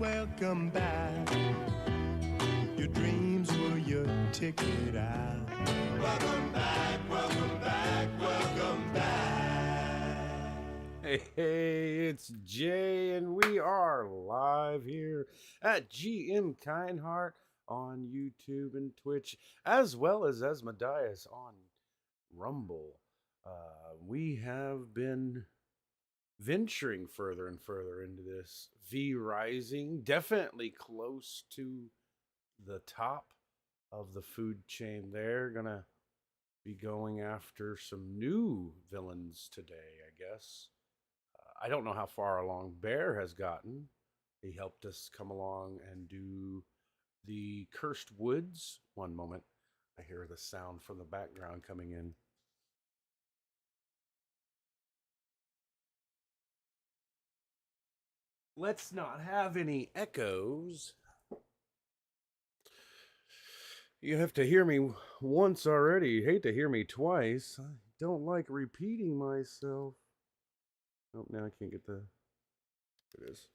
welcome back. Your dreams were your ticket out. Welcome back, welcome back, welcome back. Hey, it's Jay, and we are live here at GM Kindheart on YouTube and Twitch, as well as Asmodeus on Rumble. We have been venturing further and further into this V Rising, definitely close to the top of the food chain. They're gonna be going after some new villains today, I guess. I don't know how far along Bear has gotten. He helped us come along and do the Cursed Woods. One moment. I hear the sound from the background coming in. Let's not have any echoes. You have to hear me once already. You hate to hear me twice. I don't like repeating myself. Oh, now I can't get the... There it is.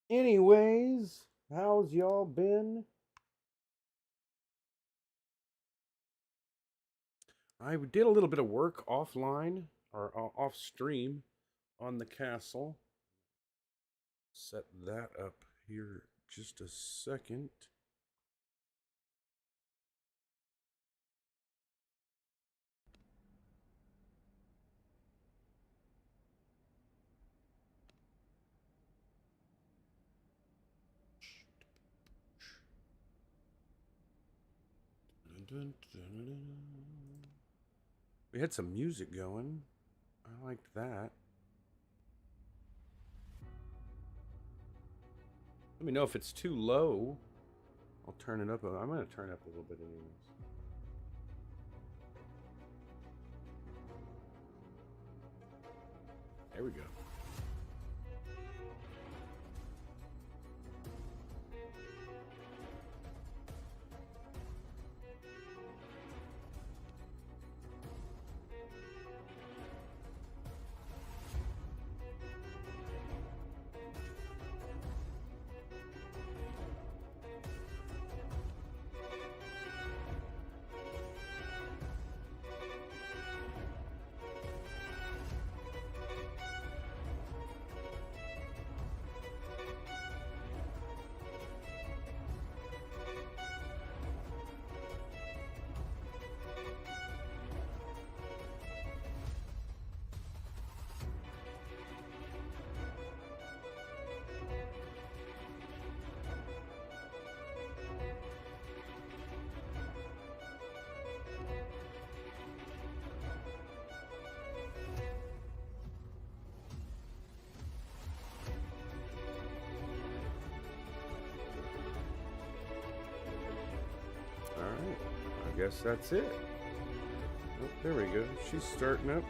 Anyways, how's y'all been? I did a little bit of work offline, or off stream, on the castle. Set that up here just a second. We had some music going. I liked that. Let me know if it's too low. I'll turn it up. I'm going to turn it up a little bit anyways. There we go. Alright, I guess that's it. Oh, there we go. She's starting up.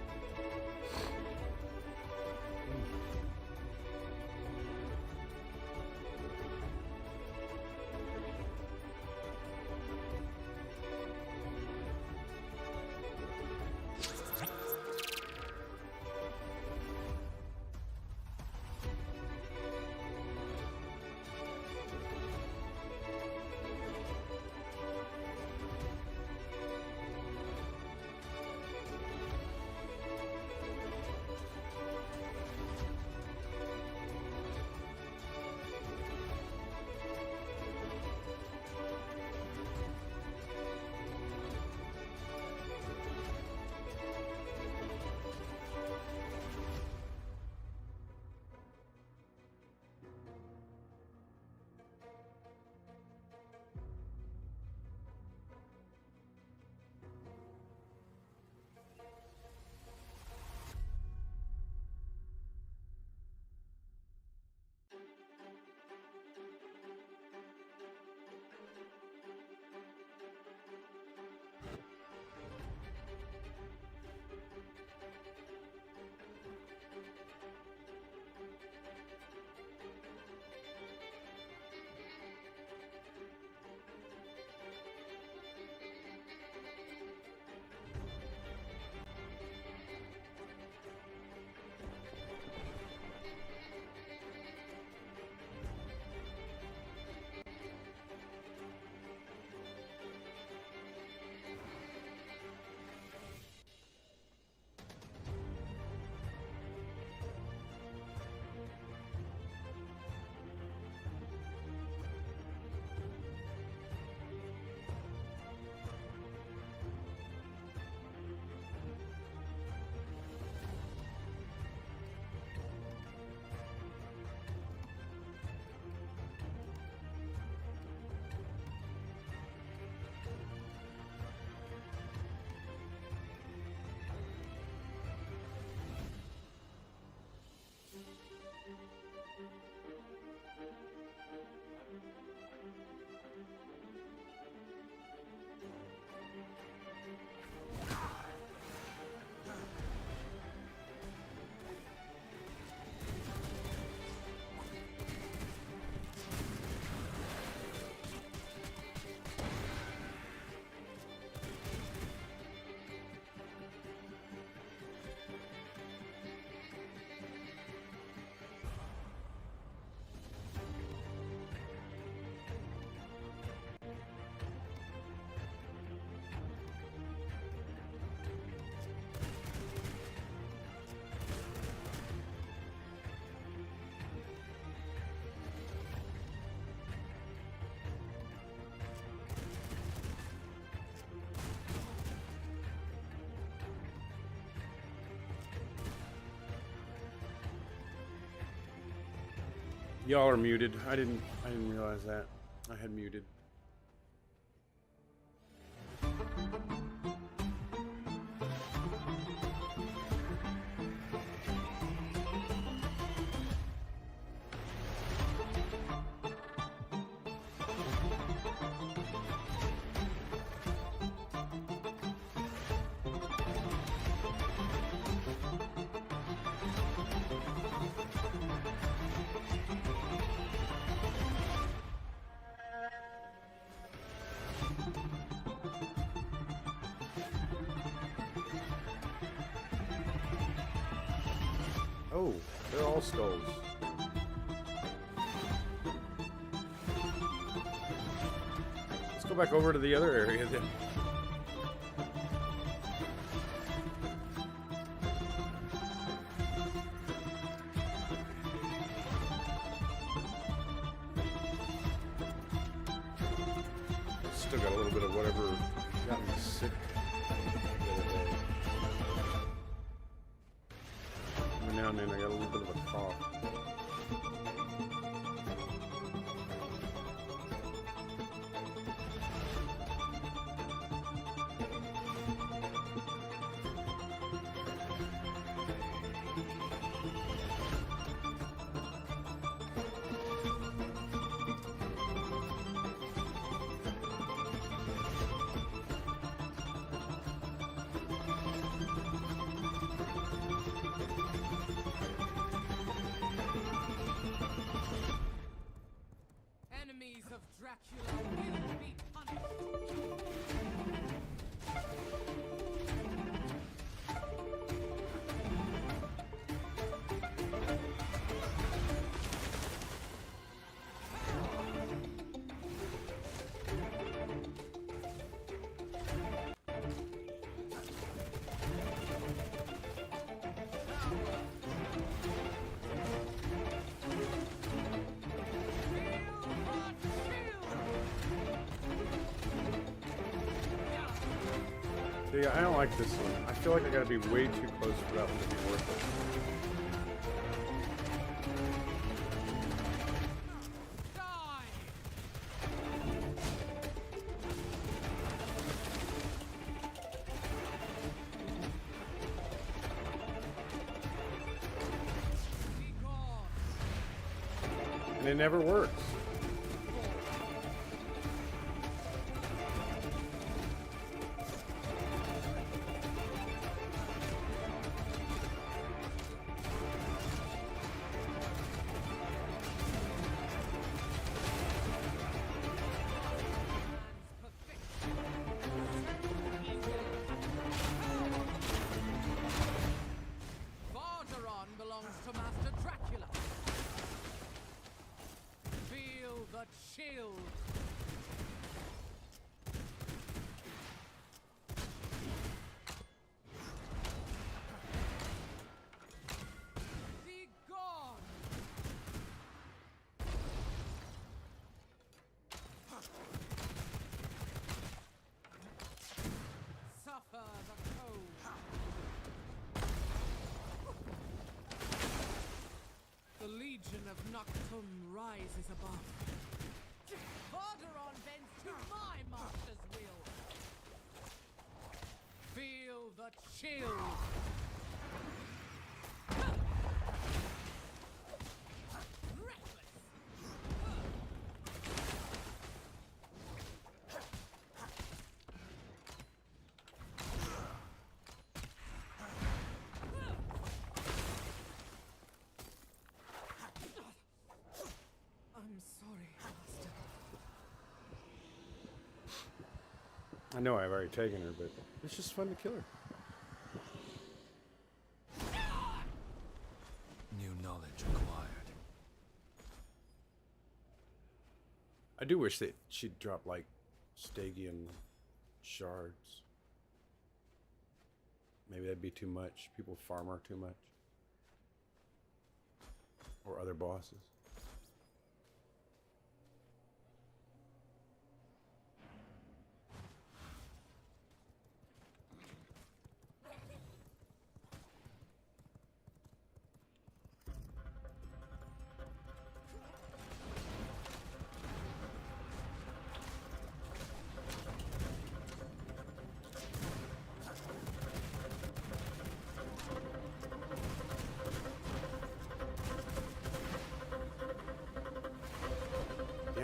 Y'all are muted. I didn't realize that. I had muted. Oh, they're all skulls. Let's go back over to the other area then. Still got a little bit of whatever got me sick. Every now and then I got a little bit of a cough. Enemies of Dracula will be punished. See, I don't like this one. I feel like I gotta be way too close for that one to be worth it. And it never works. Belongs to Master Dracula. Feel the chill. Be gone. Suffer the cold. The Legion of Noctum rises above. Varderon bends to my master's will. Feel the chill. Reckless. I'm sorry, Master. I know I've already taken her, but it's just fun to kill her. New knowledge acquired. I do wish that she'd drop like Stygian shards. Maybe that'd be too much. People farm her too much. Or other bosses.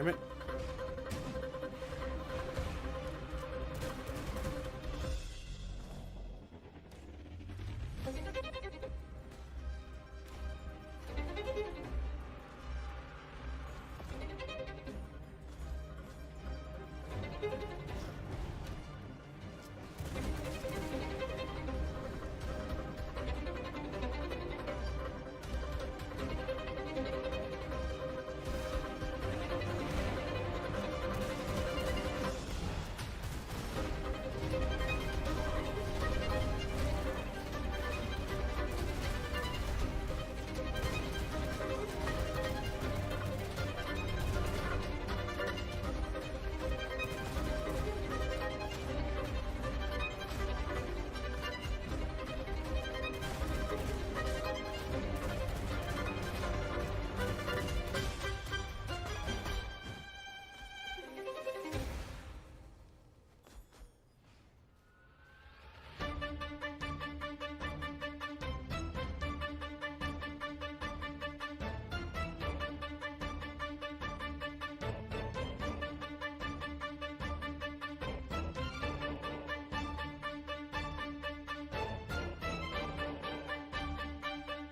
Damn it.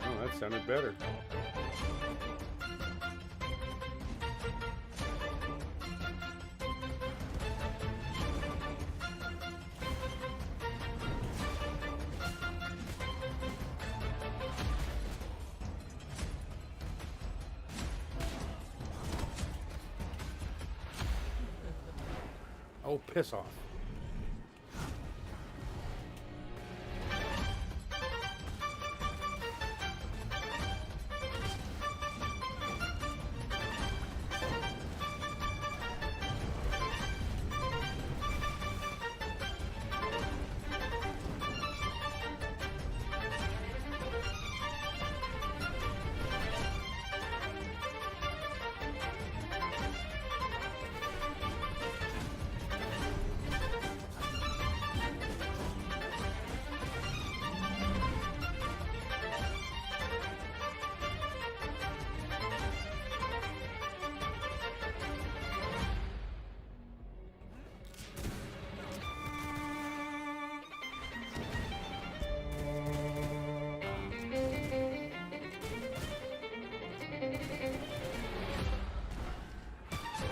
Oh, that sounded better. Oh, piss off.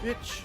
Bitch.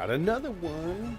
Got another one.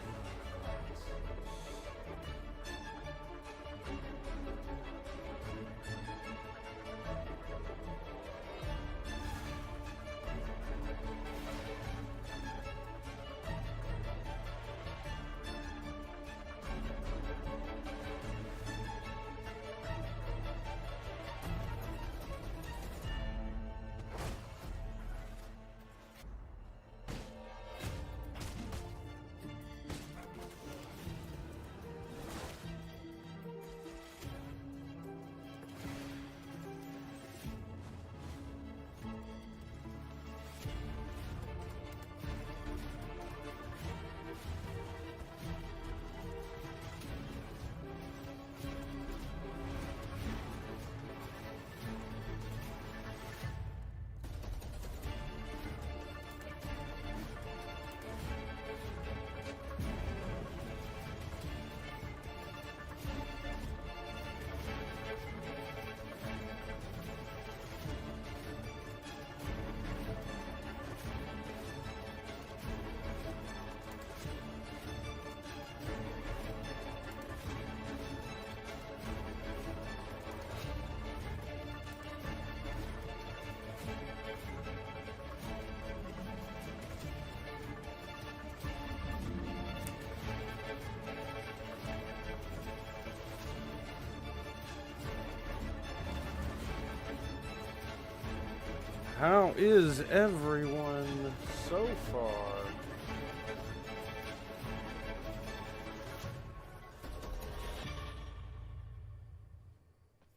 How is everyone so far?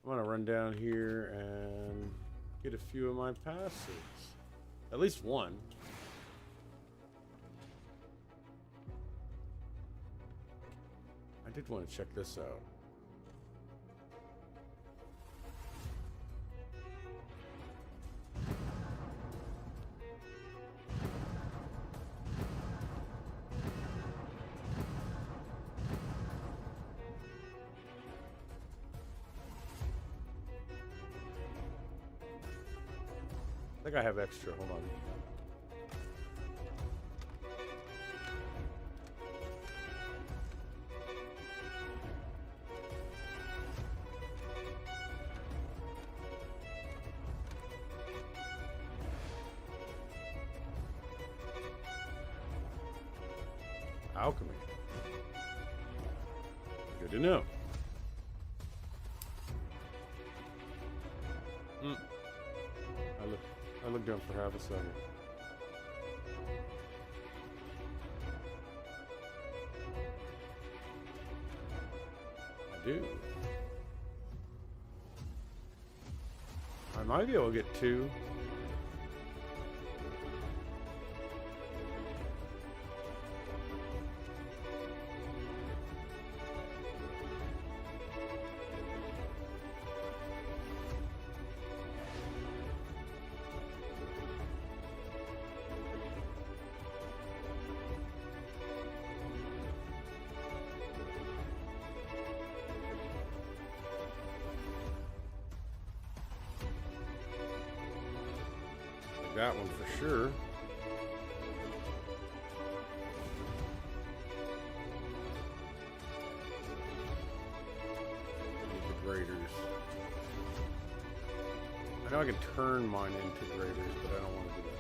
I'm gonna run down here and get a few of my passes. At least one. I did want to check this out. I think I have extra. Hold on. Alchemy. Good to know. I looked down for half a second. I do. I might be able to get two. That one for sure. Need the graders. I know I can turn mine into graders, but I don't want to do that.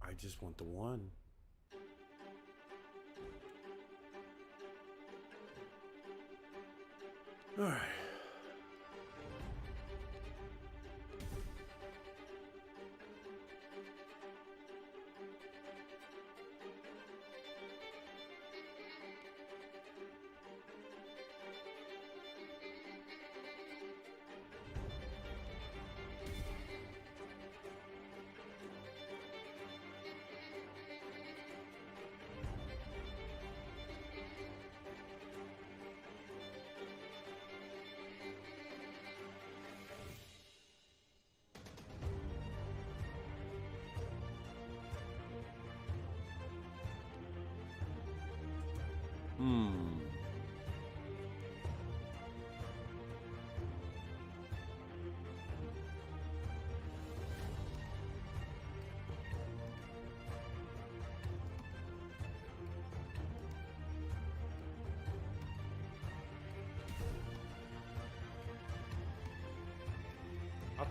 I just want the one. All right. I'll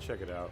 check it out.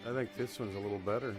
I think this one's a little better.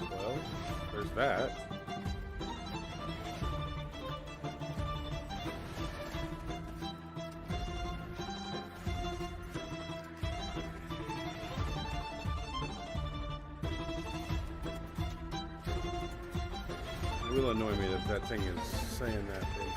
Well, there's that. It will annoy me that that thing is saying that thing.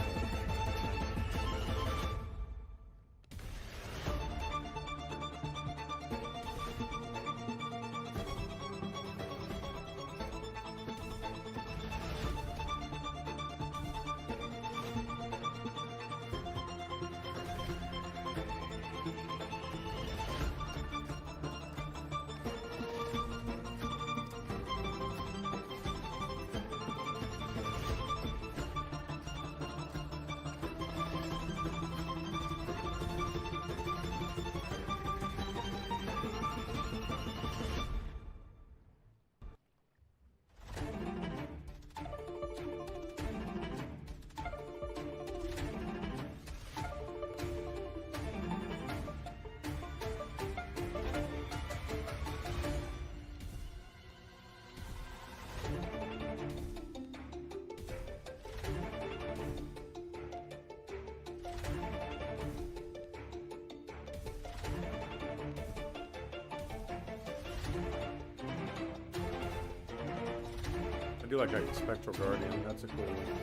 I do like a Spectral Guardian. That's a cool one.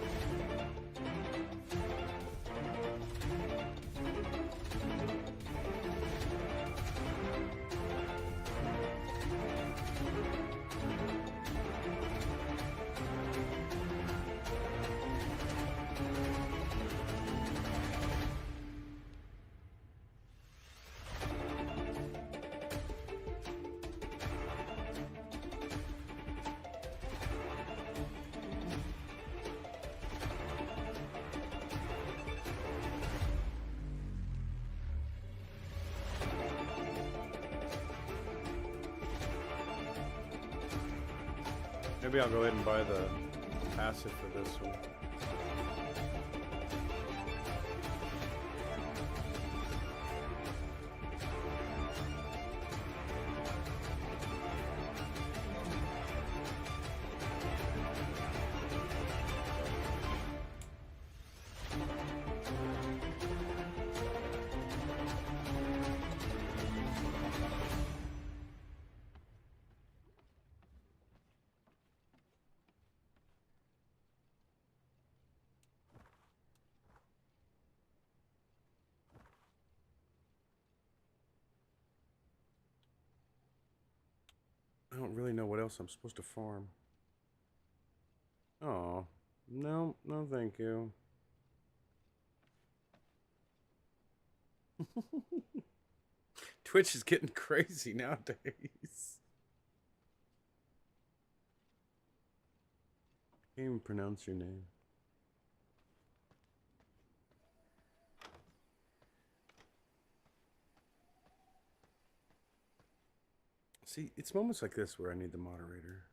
Maybe I'll go ahead and buy the passive for this one. don't really know what else I'm supposed to farm. Oh, no, no thank you. Twitch is getting crazy nowadays. Can't even pronounce your name. See, it's moments like this where I need the moderator.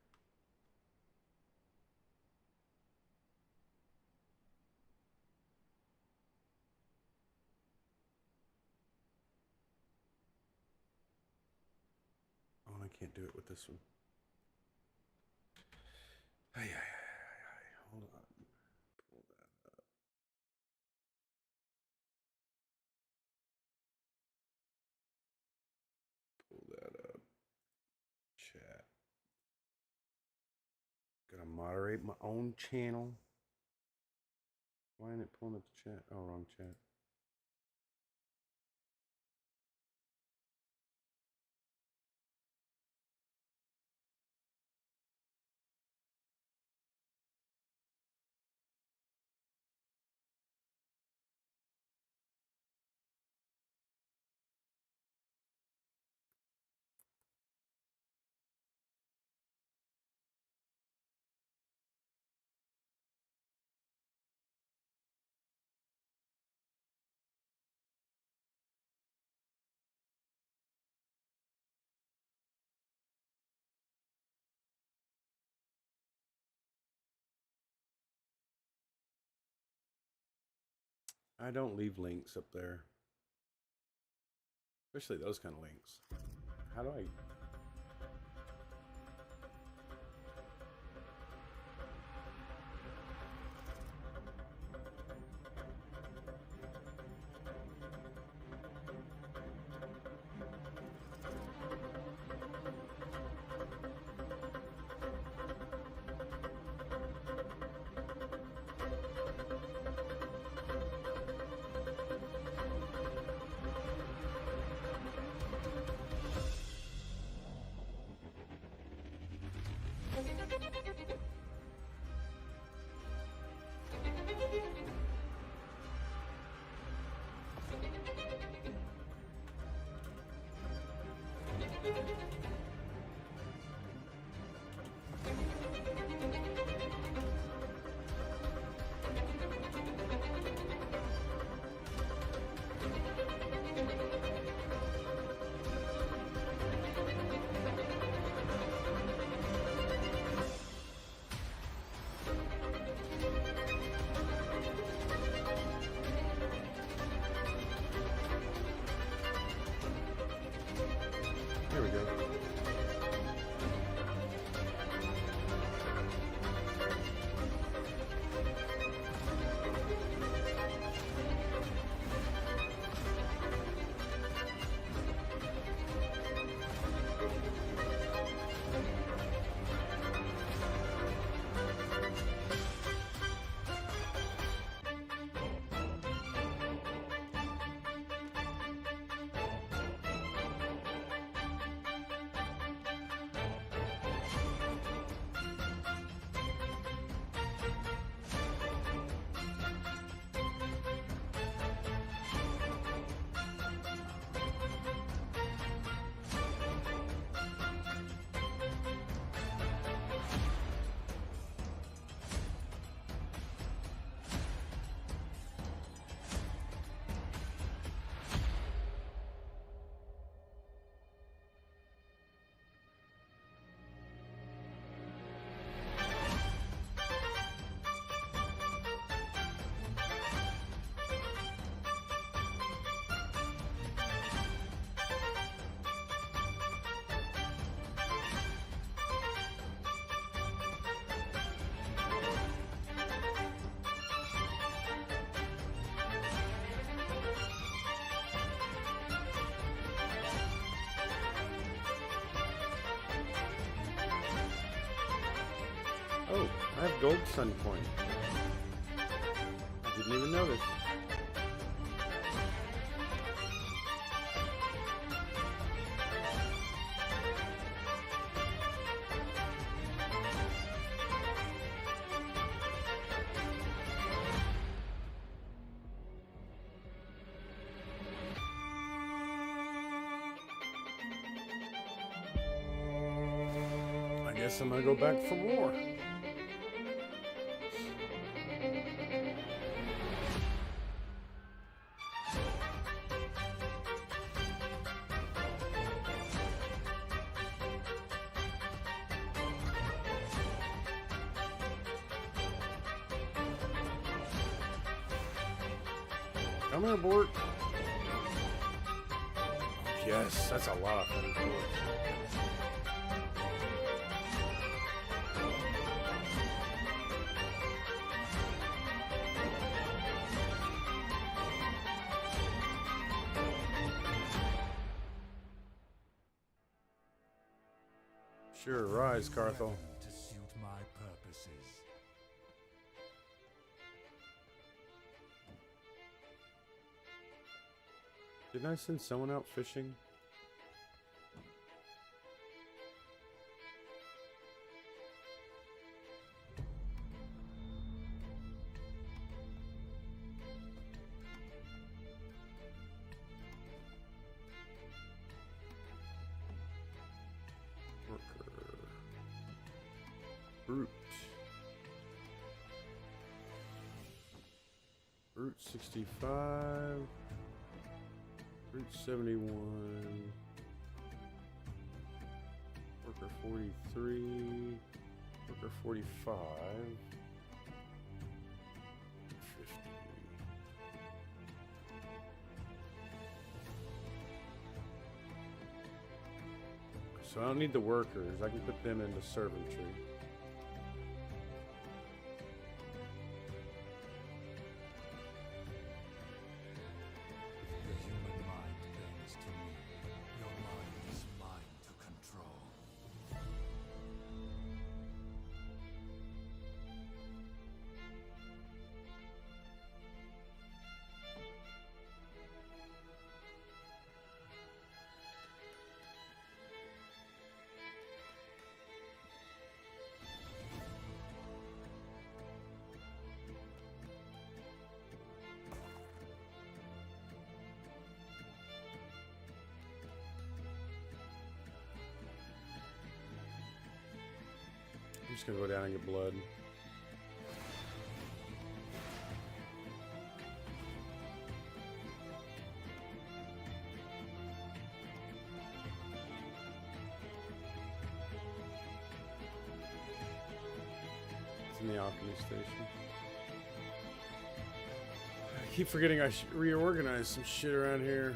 Oh, and I can't do it with this one. Hold on. Pull that up. Pull that up. Chat. Gotta moderate my own channel. Why ain't it pulling up the chat? Oh, wrong chat. I don't leave links up there. Especially those kind of links. How do I... There we go. Oh, I have gold sun coin. I didn't even notice. Guess I'm gonna go back for more. Come here, Bort. Yes, that's a lot of fun. Sure, rise, Carthel. To suit my purposes. Didn't I send someone out fishing? Brute. Brute 65. Brute 71. Worker 43. Worker 45. 50. So I don't need the workers. I can put them into servantry. The human mind bends to me. Your mind is mine to control. I'm just gonna go down and get blood. It's in the alchemy station. I keep forgetting I should reorganize some shit around here.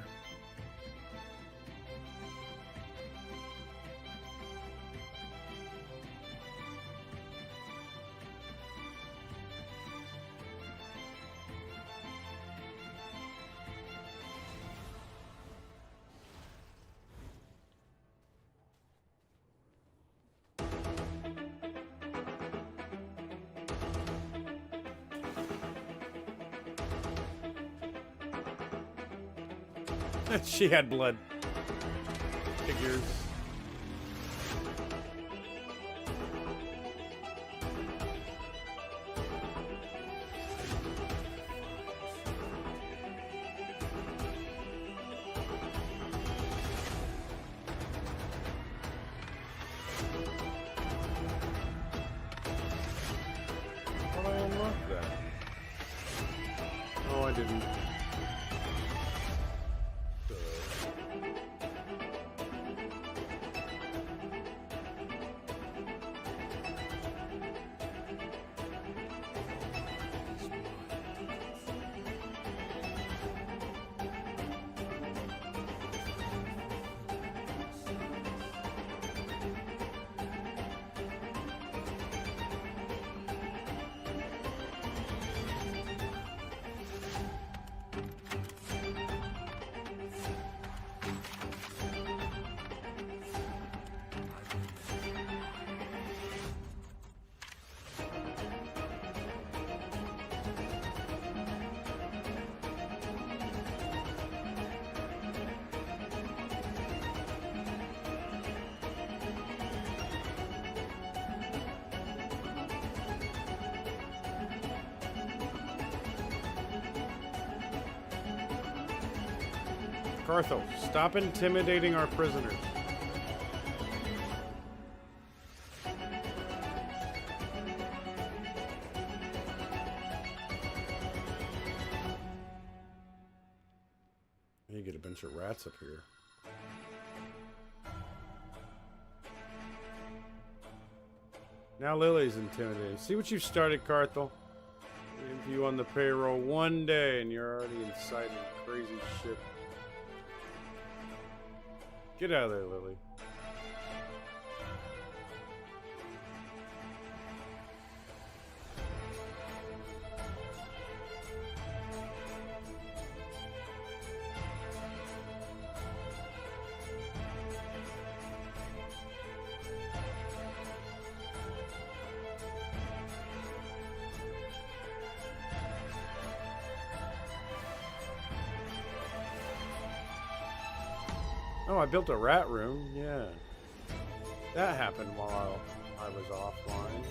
She had blood. Figures. How did I unlock that? Oh, I didn't. Carthel, stop intimidating our prisoners. You get a bunch of rats up here. Now Lily's intimidating. See what you've started, Carthel? If you on the payroll one day and you're already inciting crazy shit. Get out of there, Lily. Oh, I built a rat room. Yeah. That happened while I was offline.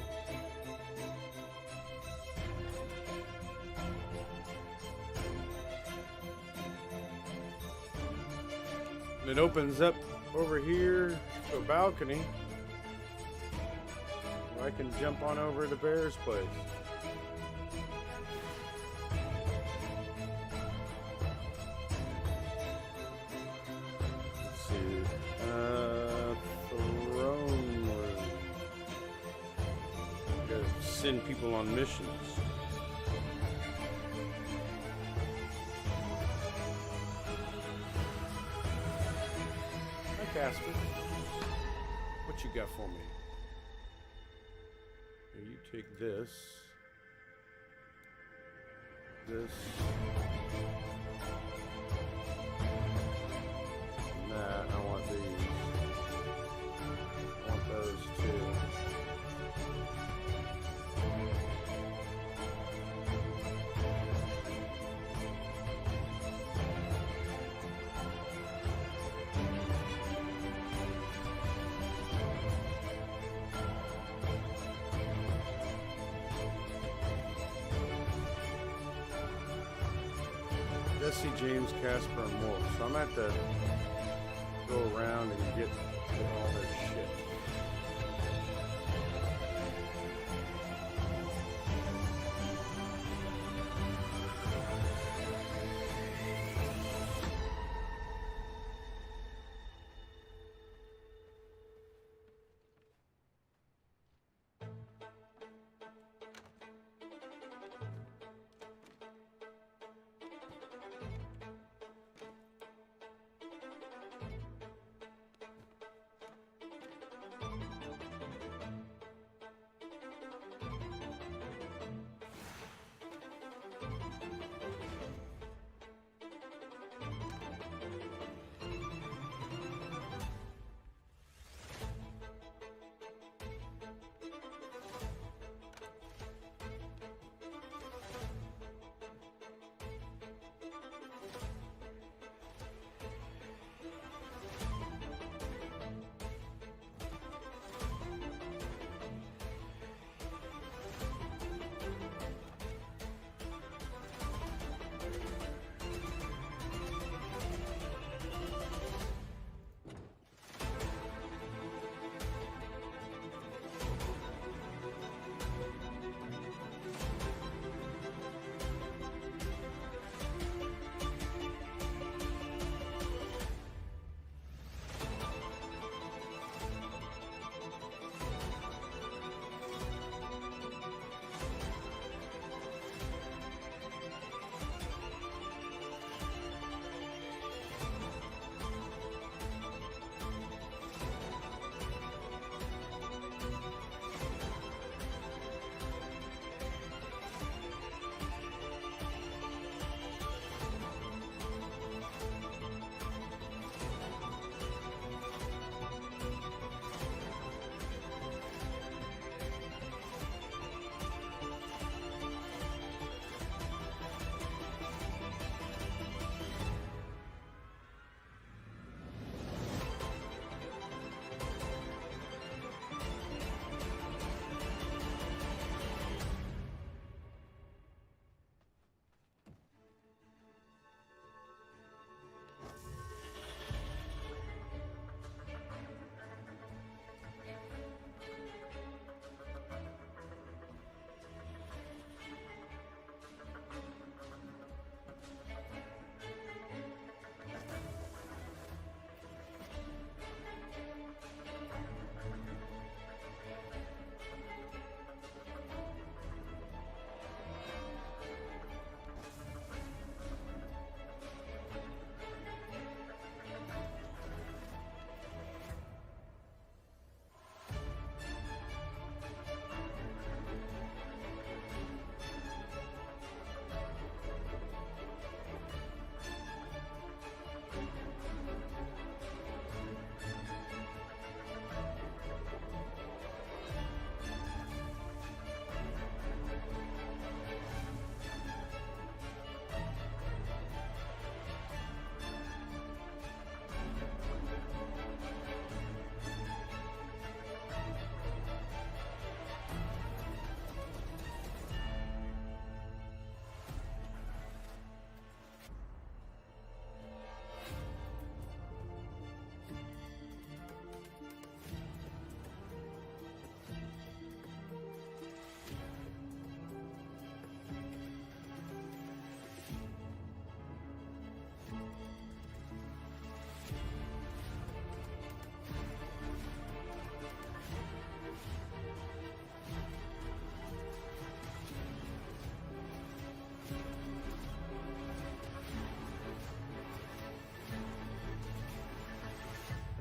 And it opens up over here to a balcony where I can jump on over to Bear's place. Throne room. Gotta send people on missions. Hi, Casper. What you got for me? Here, you take this. This. That. I want these. I want those too. Jesse, James, Casper, and Wolf. So I'm at the go around and get all their shit.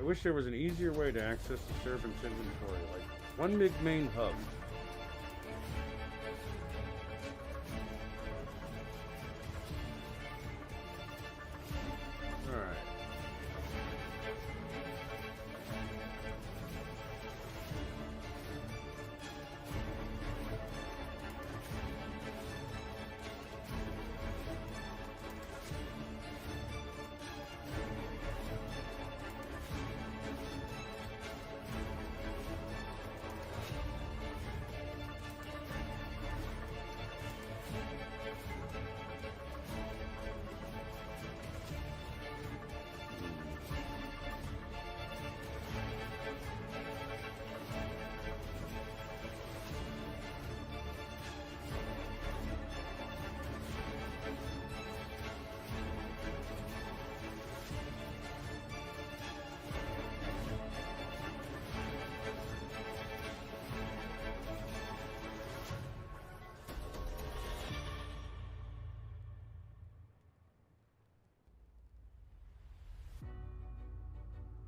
I wish there was an easier way to access the servant's inventory, like one big main hub. Alright.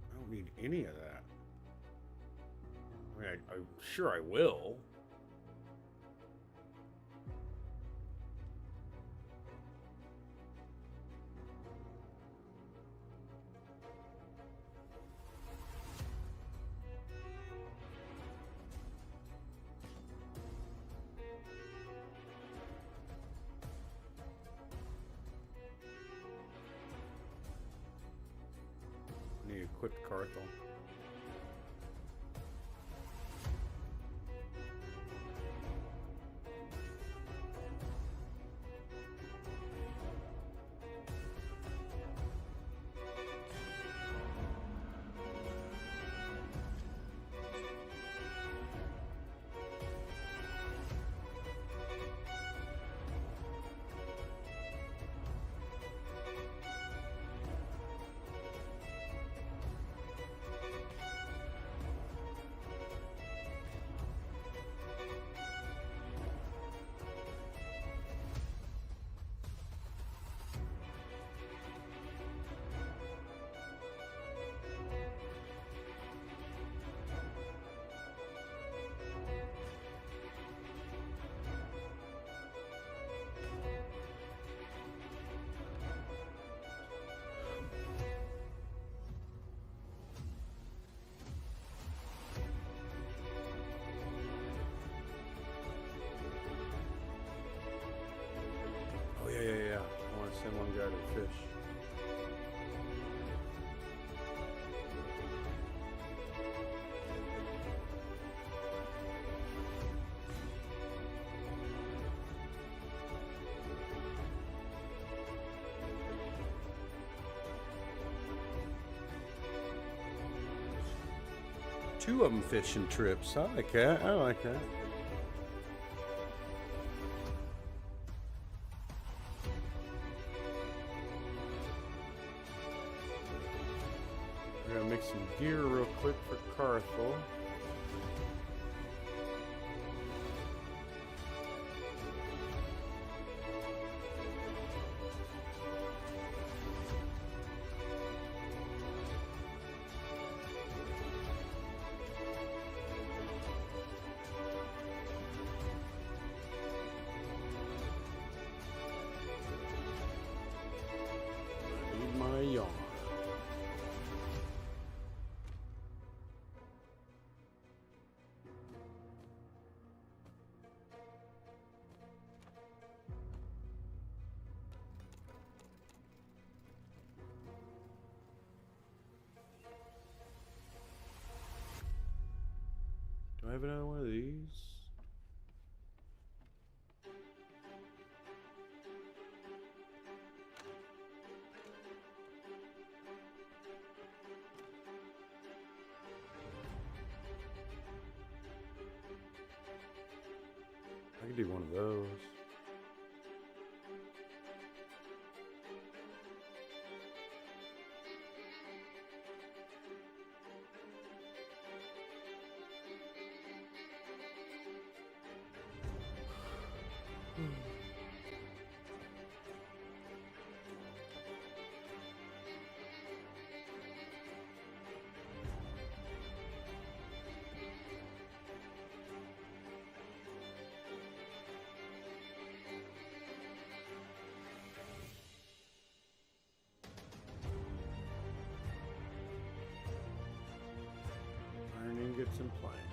I don't need any of that. I mean, I'm sure I will. Need to equip Carthel. Oh yeah. I want to send one guy to the fish. Two of them fishing trips. I like that. I like that. We're gonna make some gear real quick for Carthel. I need my yarn. Do I have another one of these? I could do one of those. pots and planks.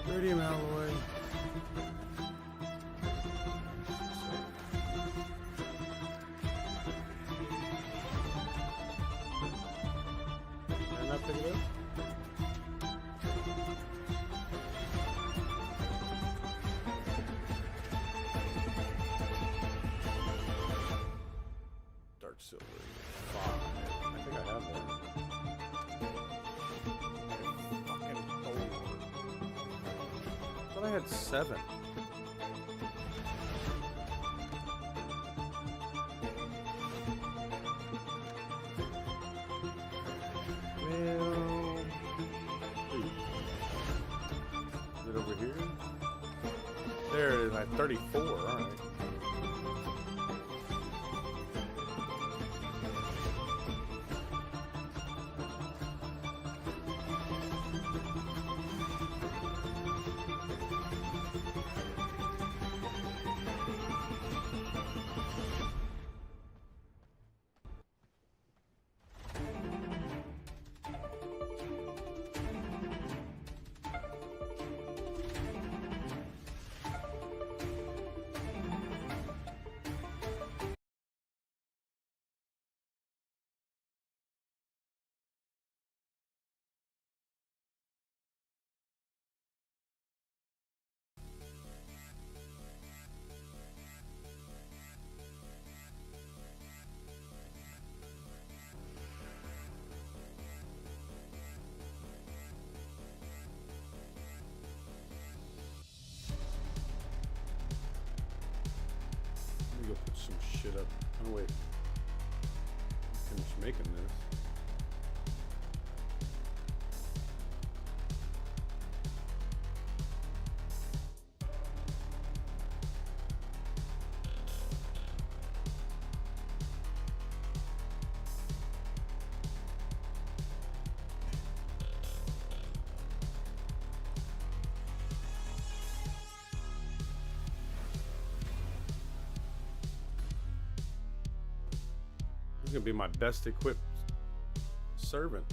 Iridium alloy. And that pick it up? Dark silver. 5. I think I have one. I had 7. Well, is it over here? There it is, at 34, alright. Go put some shit up. Oh wait. Finish making this. He's gonna be my best equipped servant.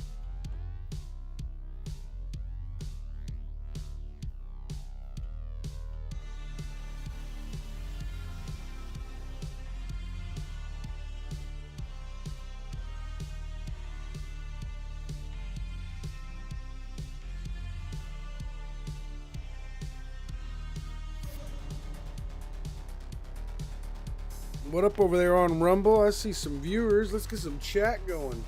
What up over there on Rumble? I see some viewers. Let's get some chat going.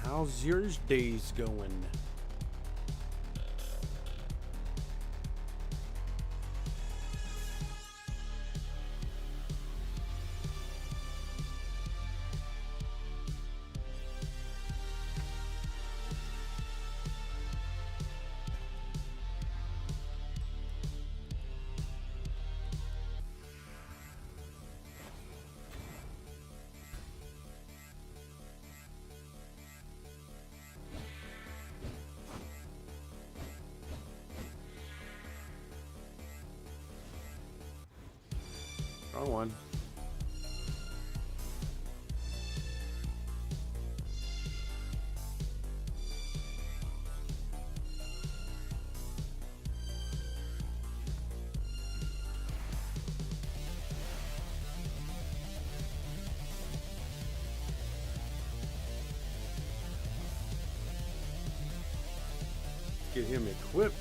How's yours days going? Wrong one. Get him equipped.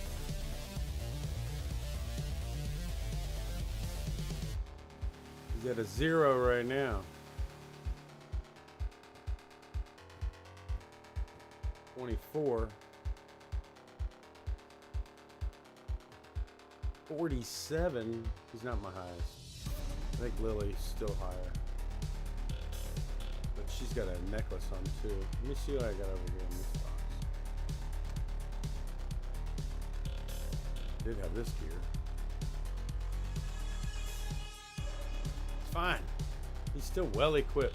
He's at a 0 right now. 24. 47. He's not my highest. I think Lily's still higher. But she's got a necklace on too. Let me see what I got over here in this box. Did have this gear. It's fine. He's still well equipped.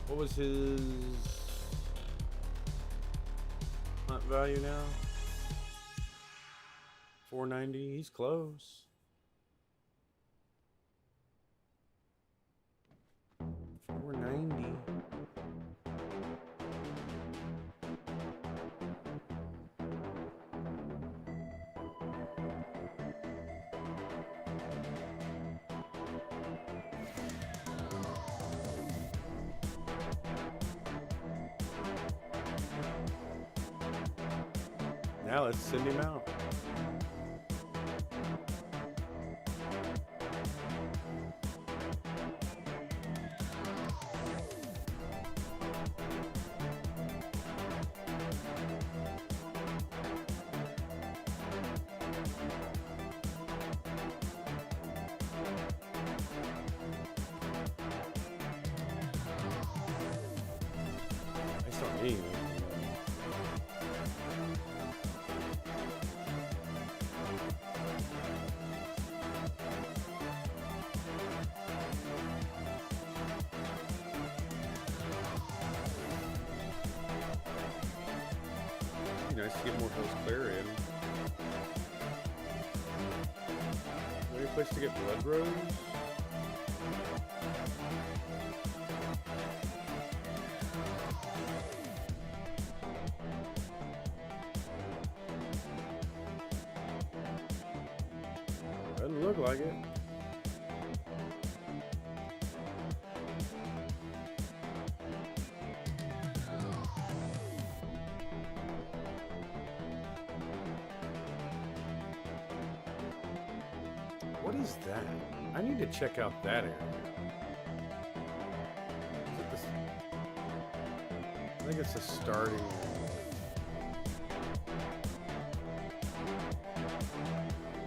What was his hunt value now? 490. He's close. 490. Now let's send him out. That's not me. Nice to get more of those clear in. Any place to get blood rose? Doesn't look like it. What is that? I need to check out that area. Is it this? I think it's a starting area.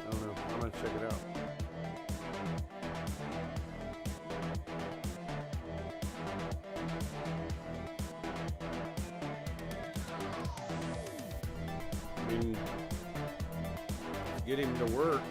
I don't know. I'm gonna check it out. I mean, get him to work.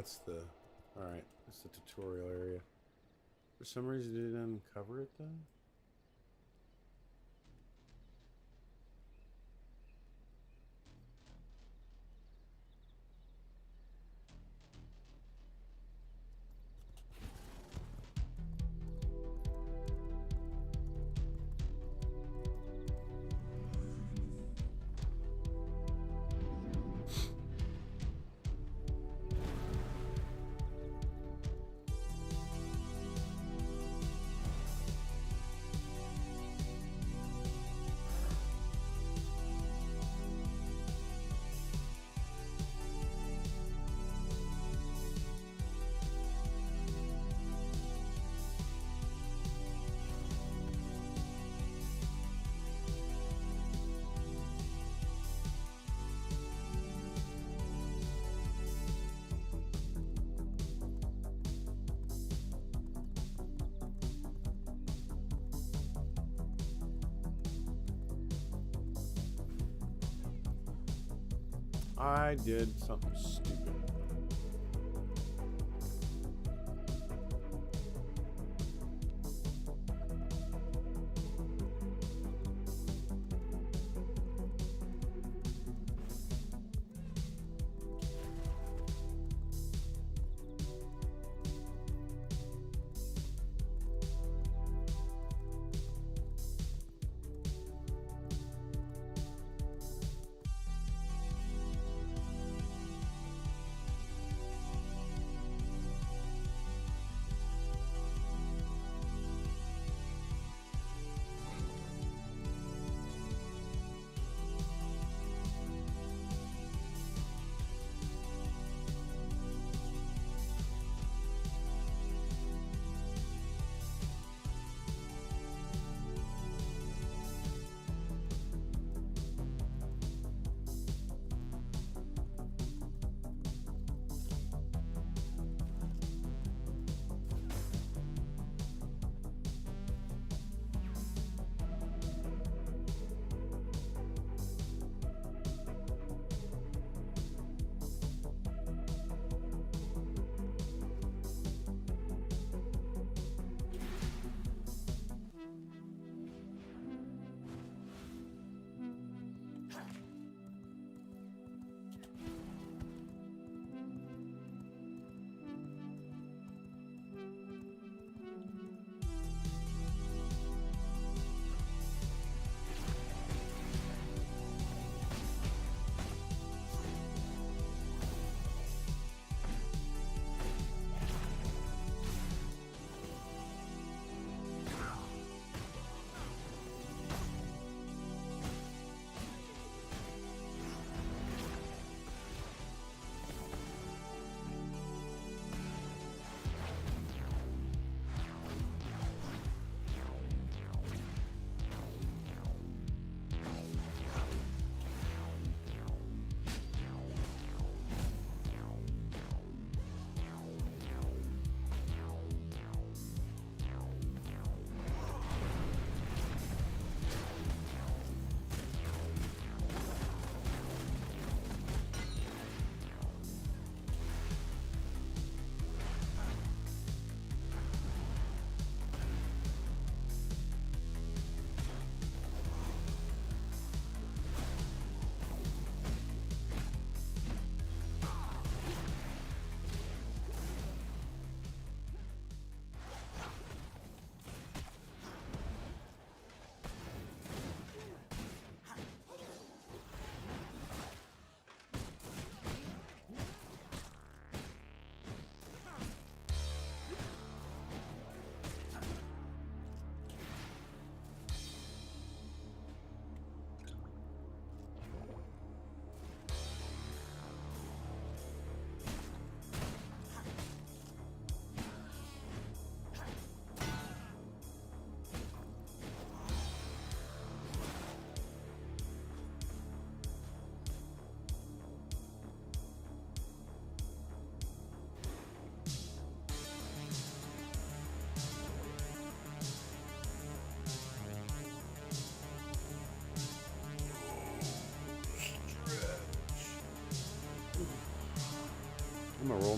that's the... Alright, that's the tutorial area. For some reason, it didn't uncover it, though? I did something stupid.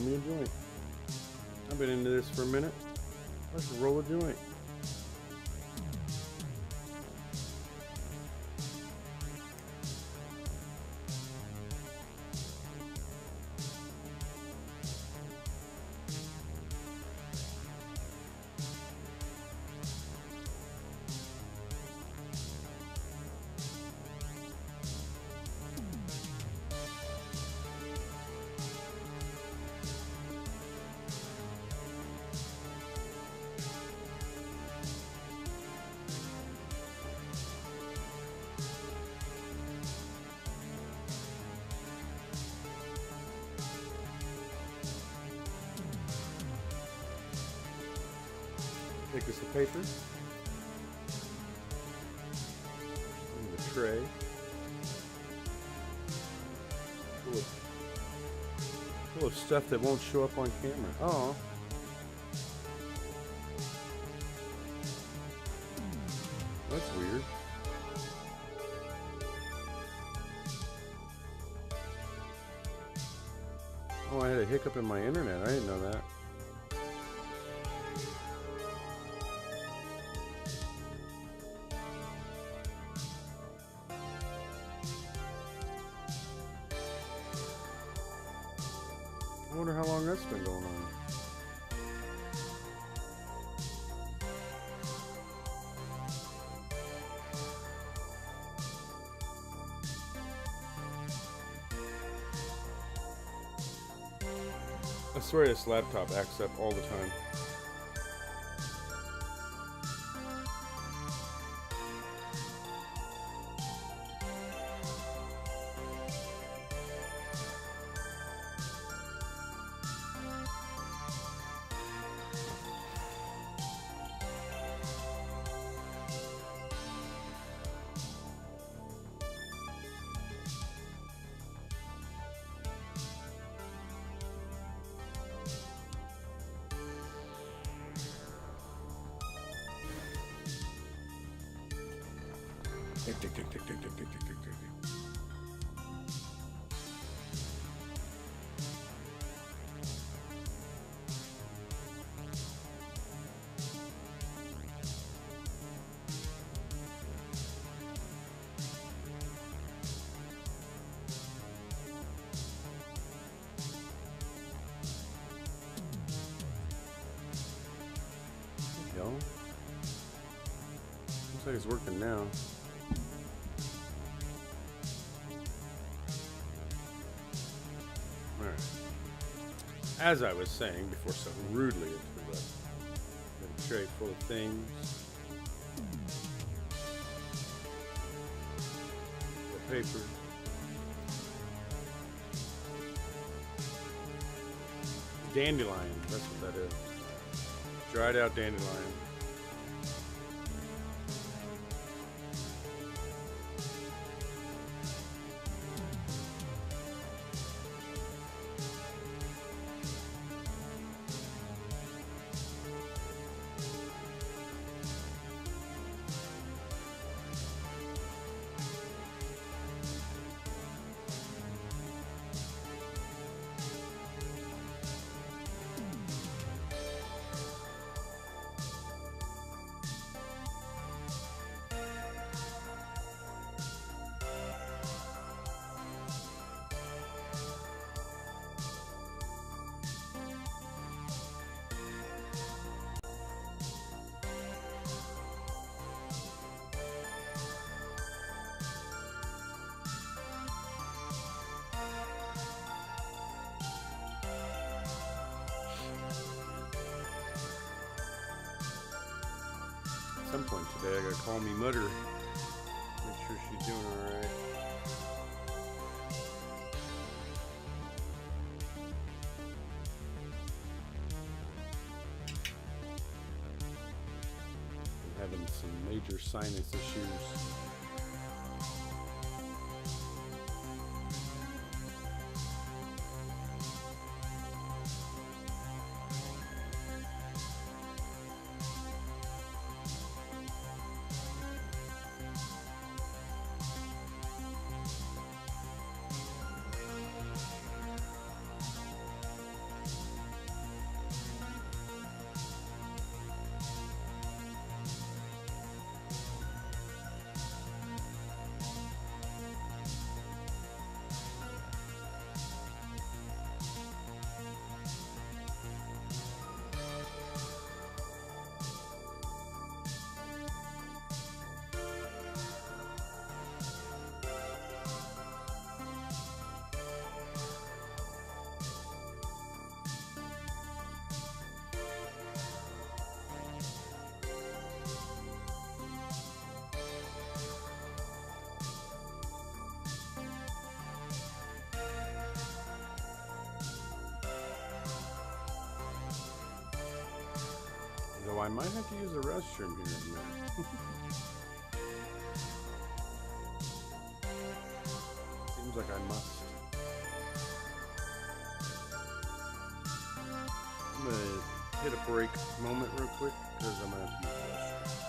me a joint. I've been into this for a minute. Let's roll a joint. Take us a paper. And the tray. Full of stuff that won't show up on camera. Oh. That's weird. Oh, I had a hiccup in my internet. I didn't know that. I wonder how long that's been going on. I swear this laptop acts up all the time. Tick, tick, tick, tick, tick, tick, tick, tick, tick, tick. There you go. Looks like it's working now. As I was saying before, so rudely into the tray full of things. The paper. Dandelion, that's what that is. Dried out dandelion. At some point today, I gotta call me Mutter. Make sure she's doing alright. I'm having some major sinus issues. I might have to use the restroom here in a minute. Seems like I must. I'm gonna hit a break moment real quick because I'm gonna have to use the restroom.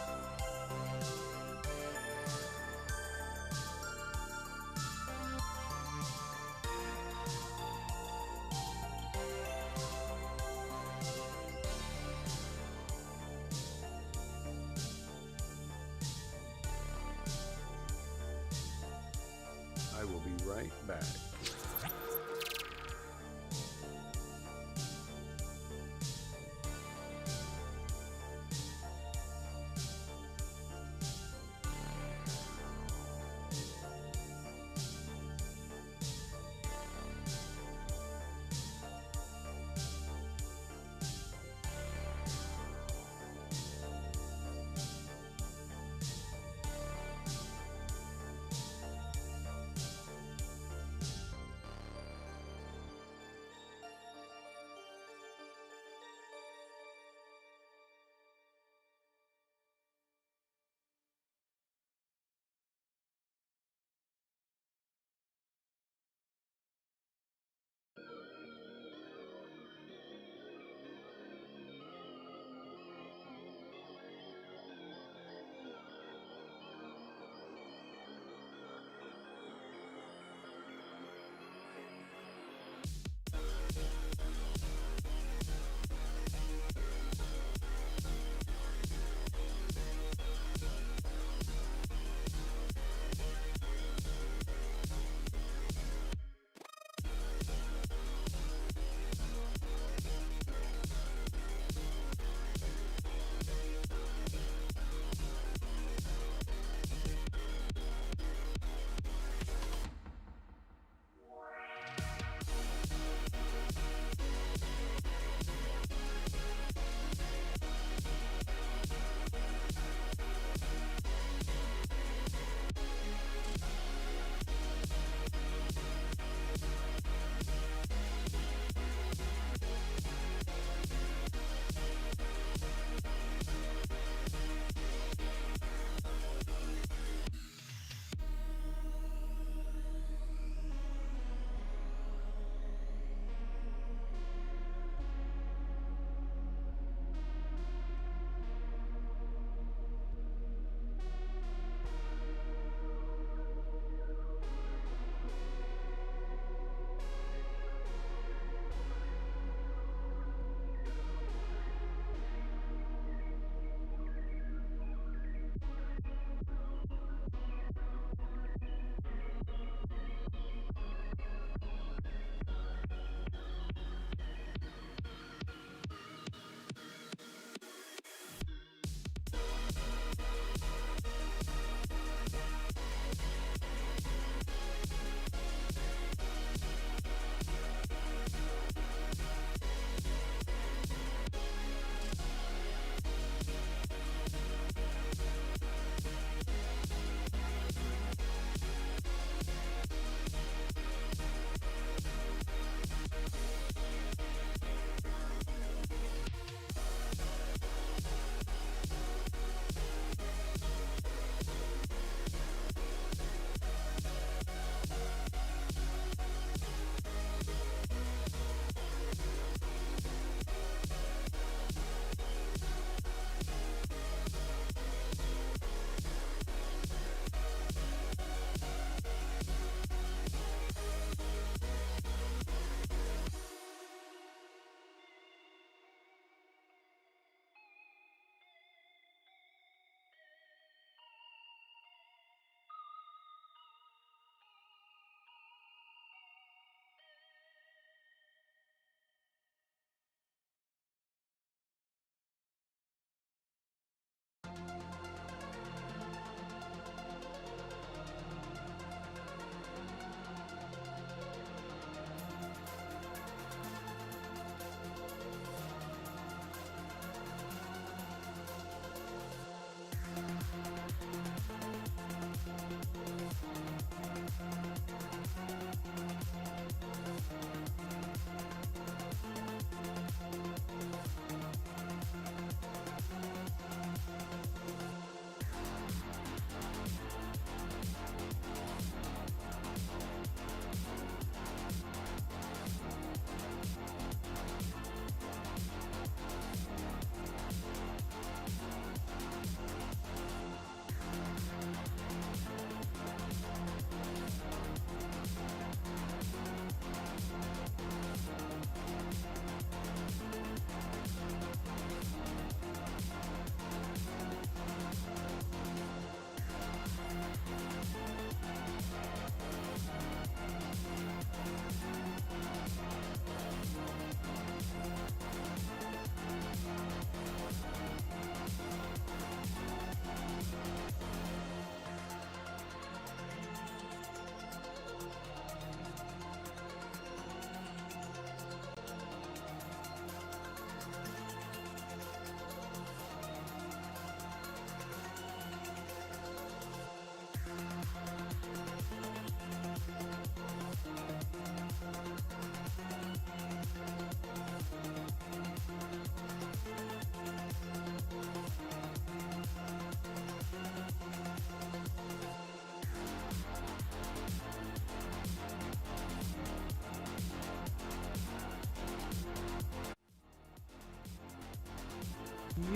I will be right back.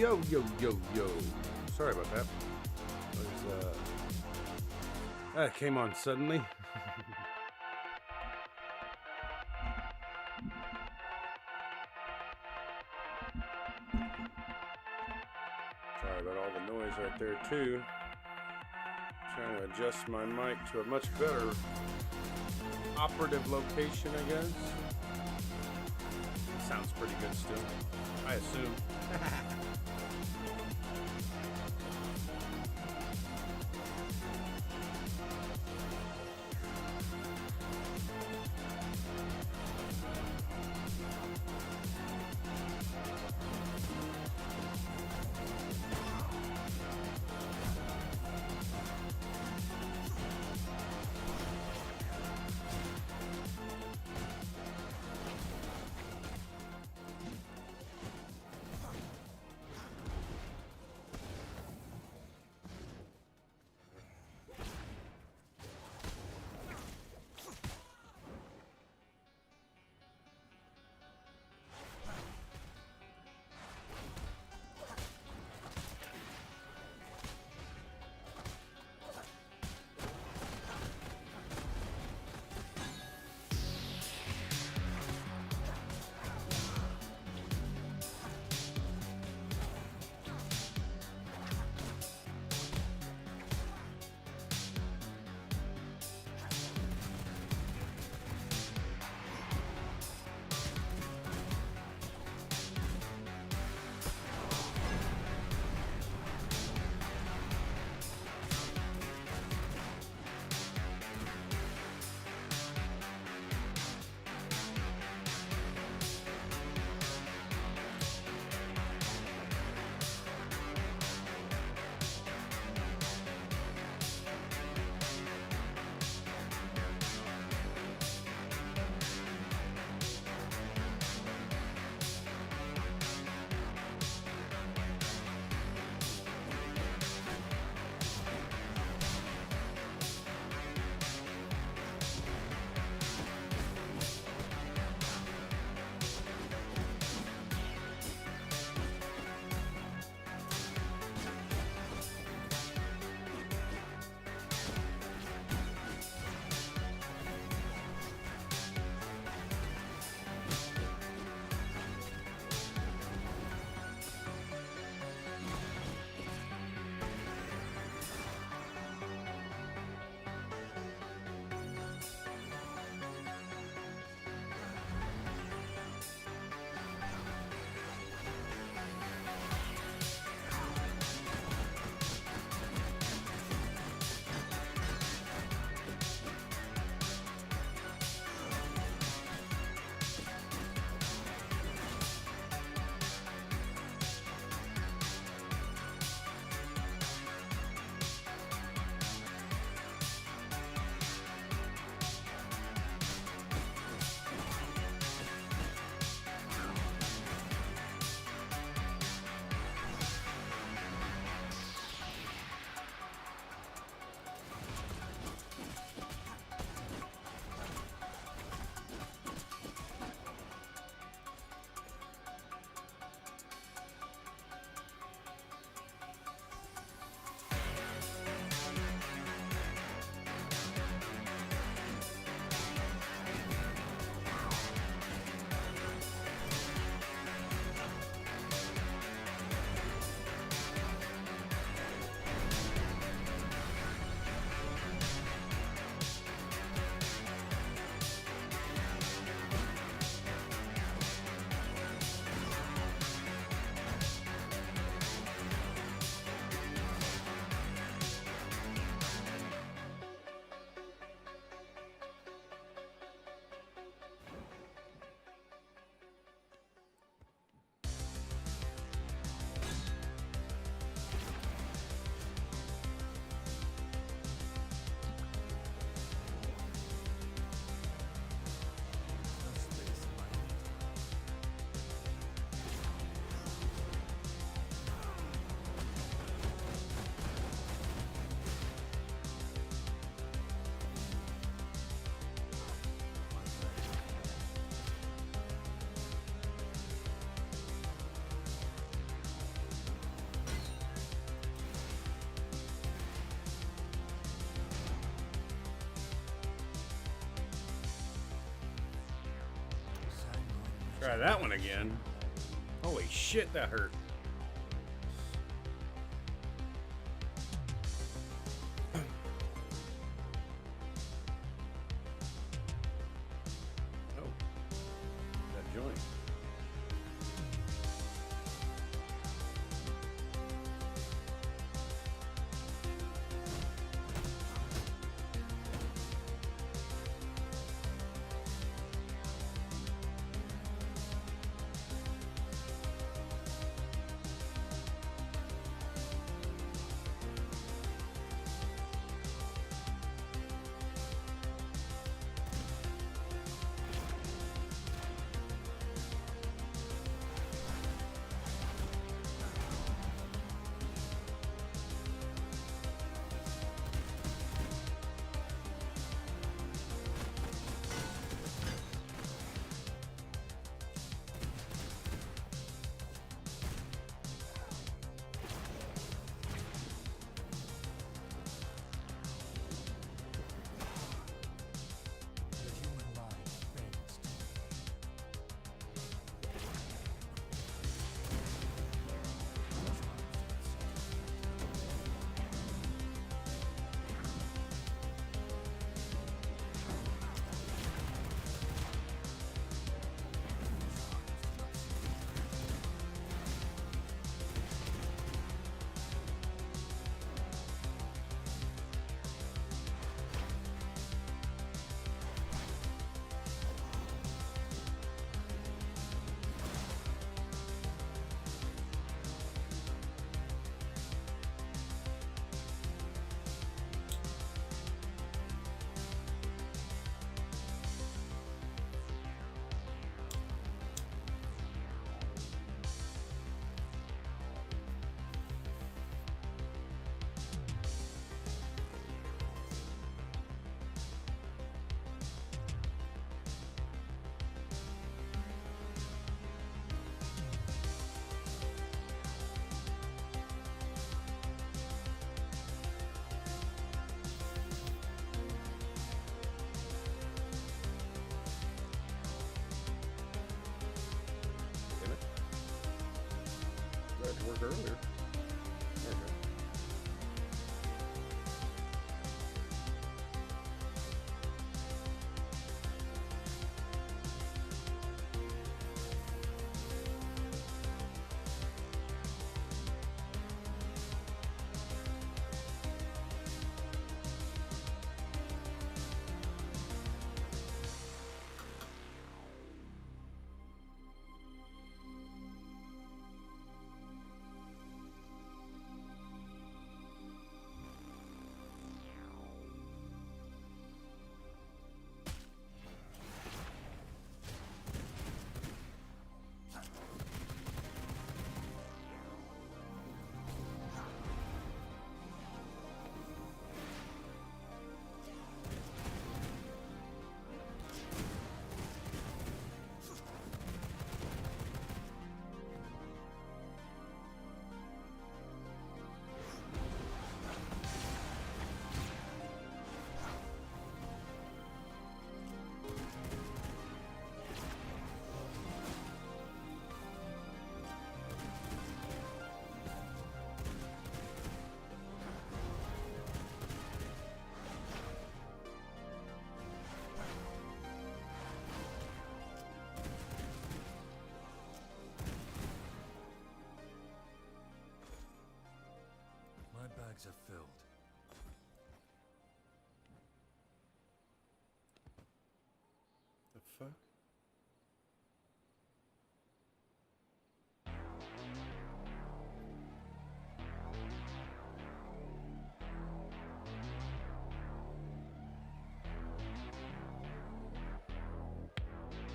Yo, yo, yo, yo. Sorry about that. That came on suddenly. Sorry about all the noise right there too. Trying to adjust my mic to a much better operative location, I guess. Sounds pretty good still, I assume. Try that one again. Holy shit, that hurt. Oh, that joint. The human mind bends to me. Damn it. That had to work earlier. There we go. My bags are filled. The fuck?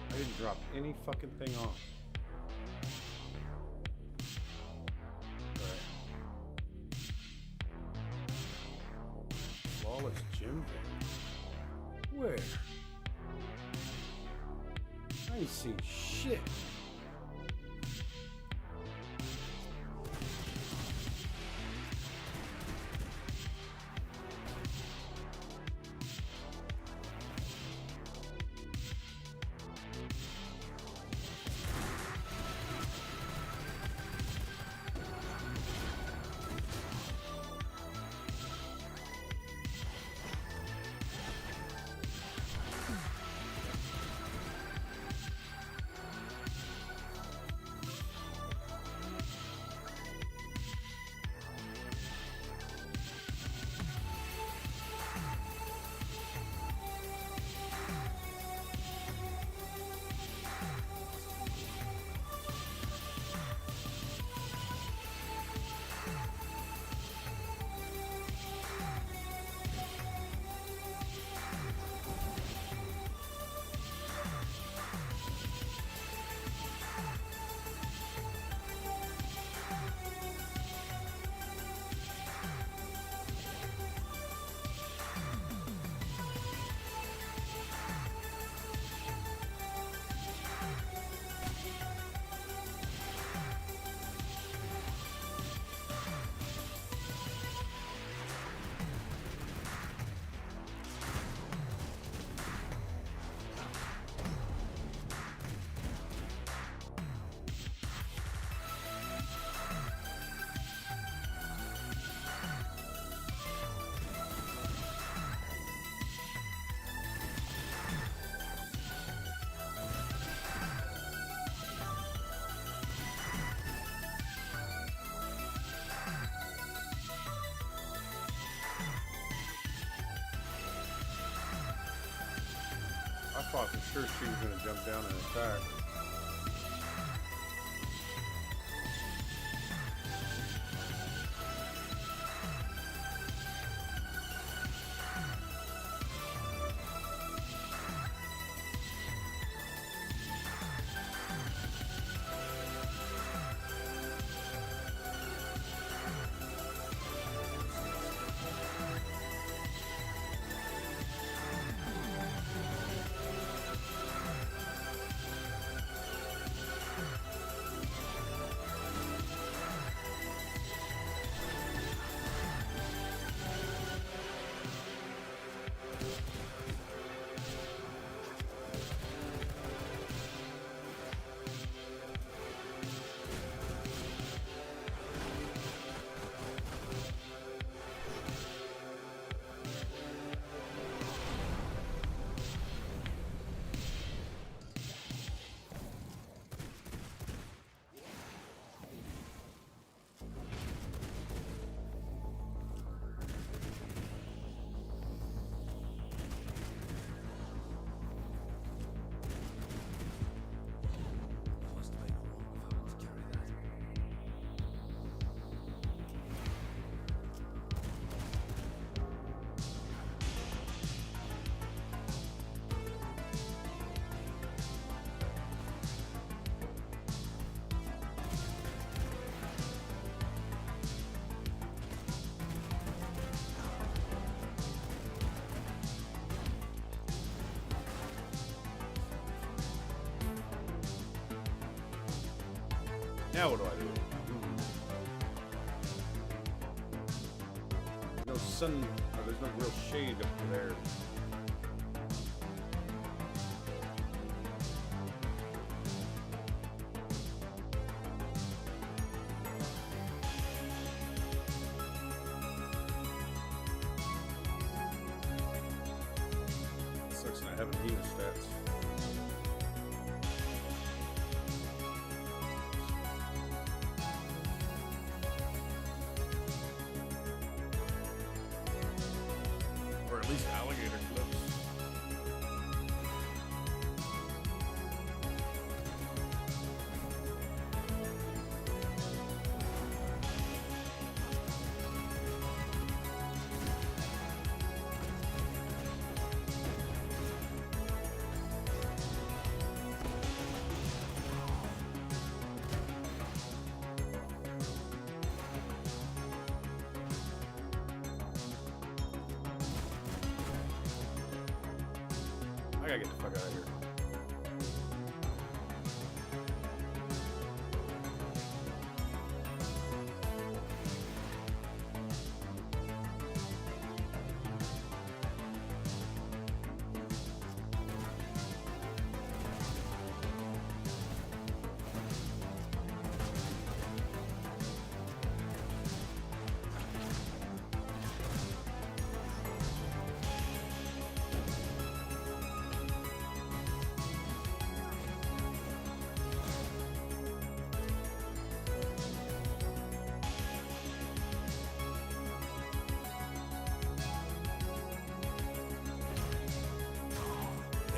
I didn't drop any fucking thing off. Flawless gym van. Where? I ain't seen shit. sure she was going to jump down and attack. Must make room if I want to carry that. Now what do I do? No sun, or there's no real shade up there. Sucks not having healing stats. Or at least alligator clips. I gotta get the fuck out of here.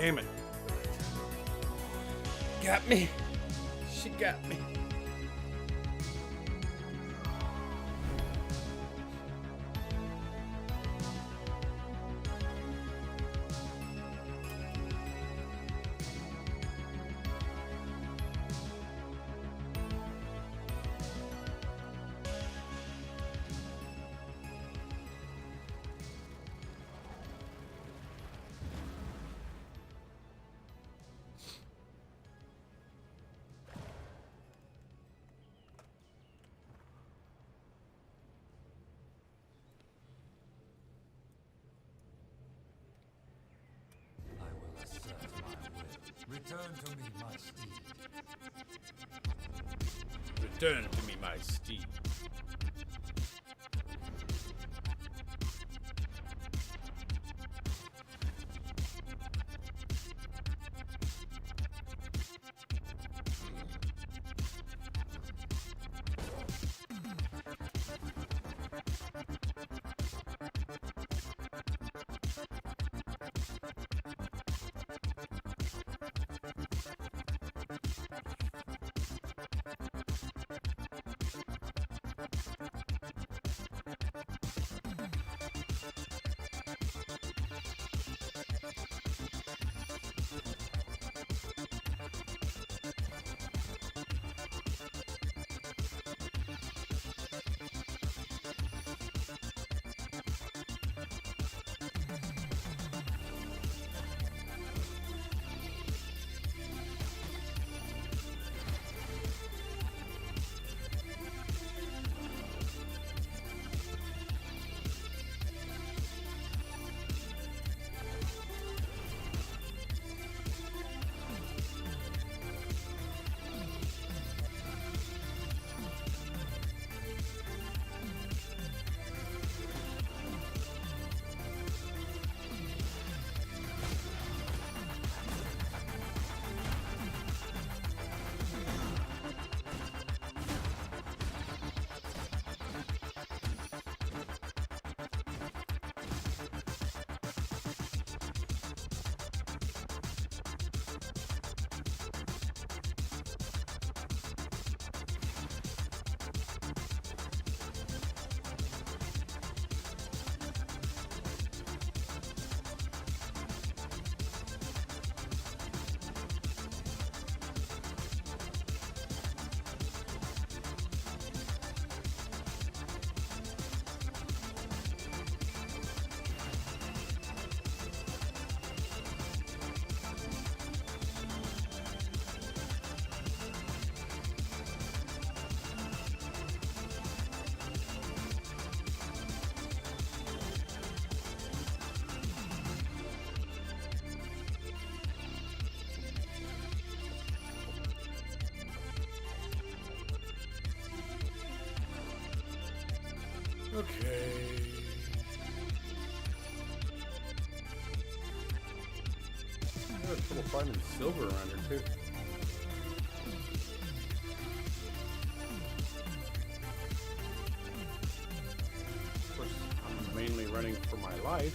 Damn it. Got me. She got me. I will assert my will. Return to me my steed. Return to me my steed. Okay. I have trouble finding silver around here too. Of course, I'm mainly running for my life.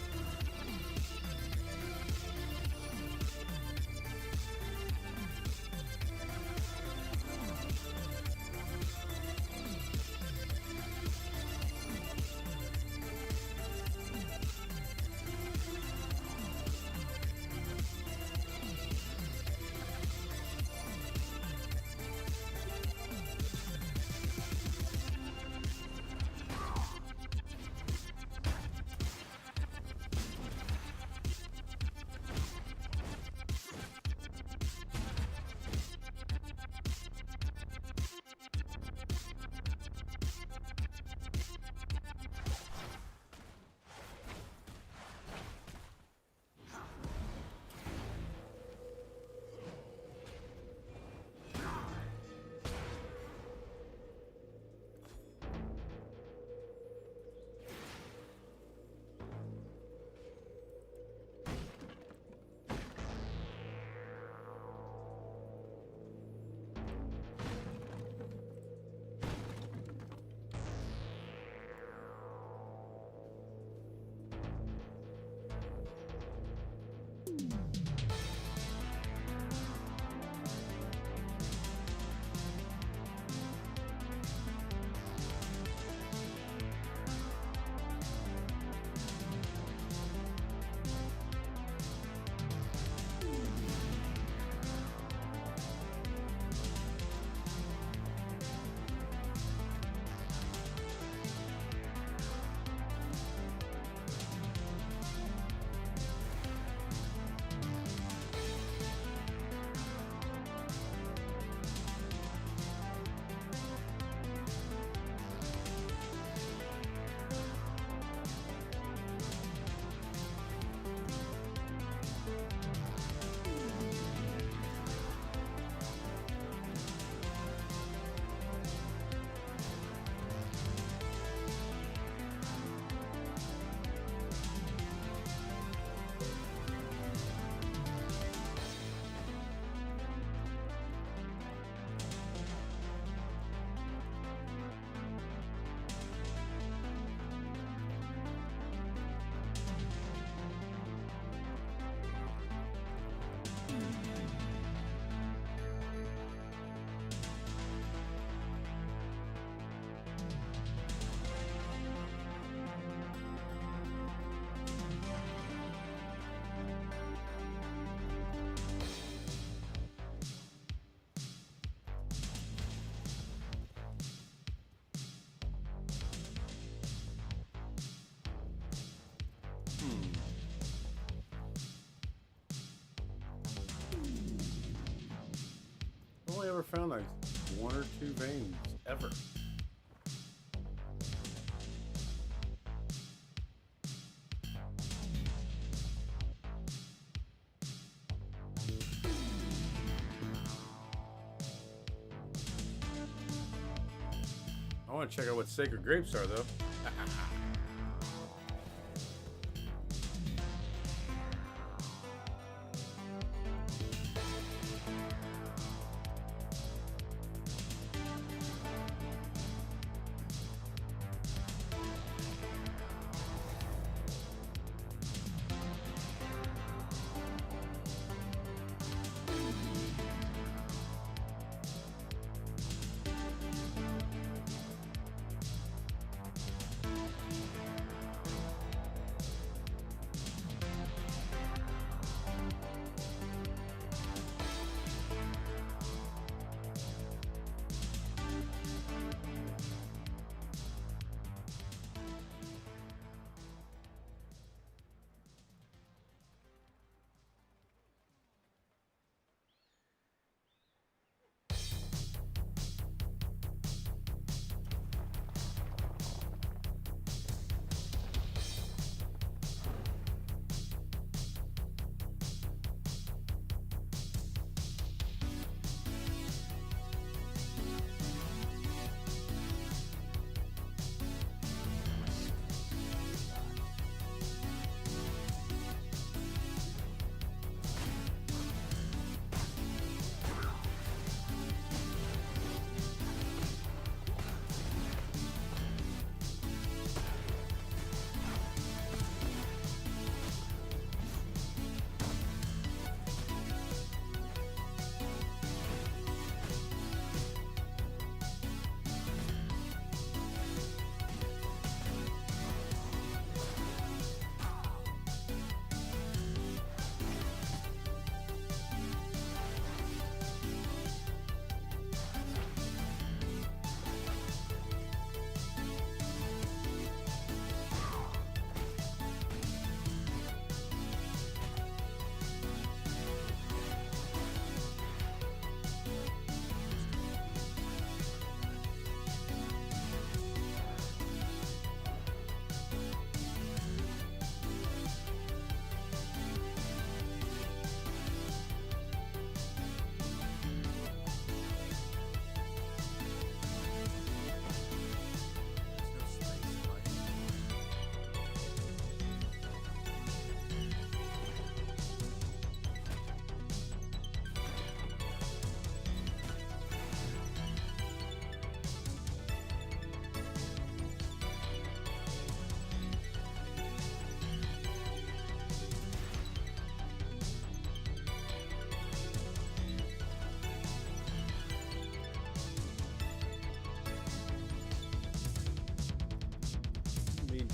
I've only ever found like one or two veins ever. I want to check out what sacred grapes are though.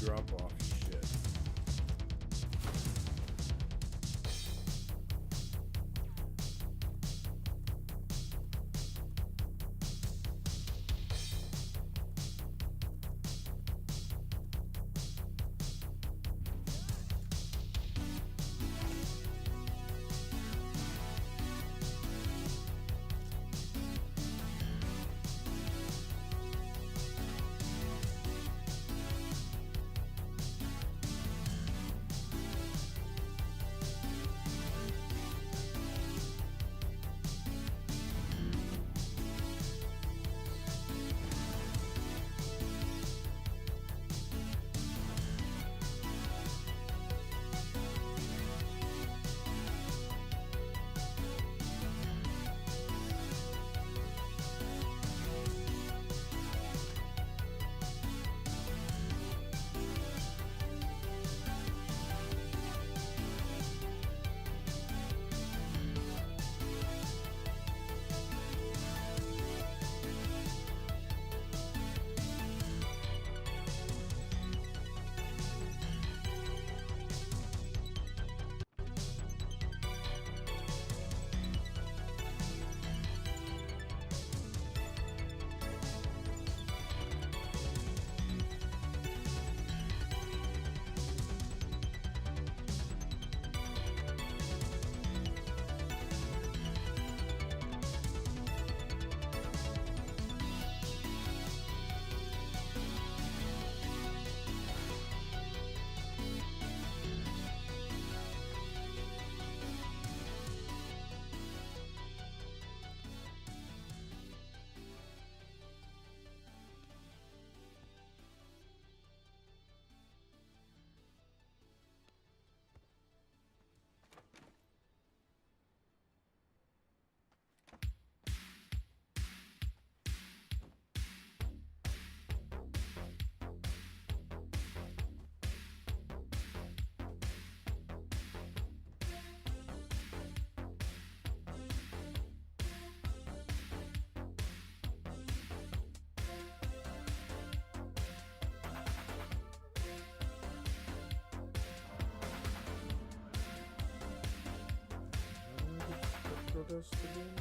drop off shit. Dust again.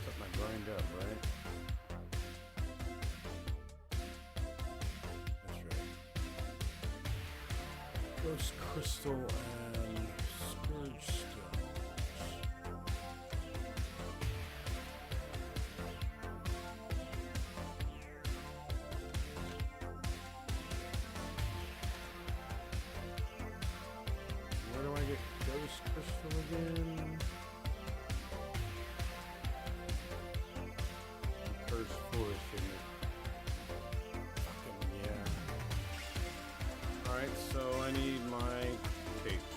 Cut my grind up, right? Ghost Crystal and Scourge Stones. Where do I get Ghost Crystal again? Cursed Forest, isn't it? Fucking yeah. Alright, so I need my cape.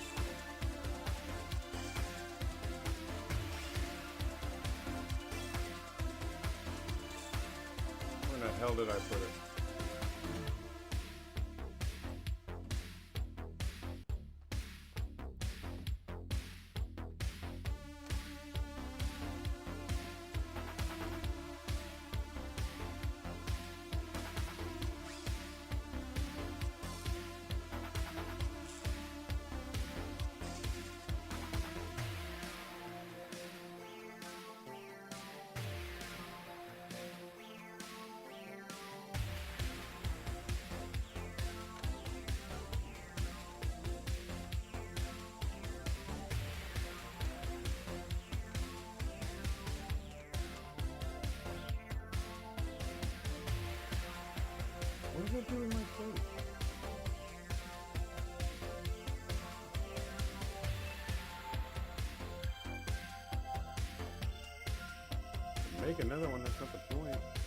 Where the hell did I put it? What did I do with my plate? Make another one, that's not the point. There it is.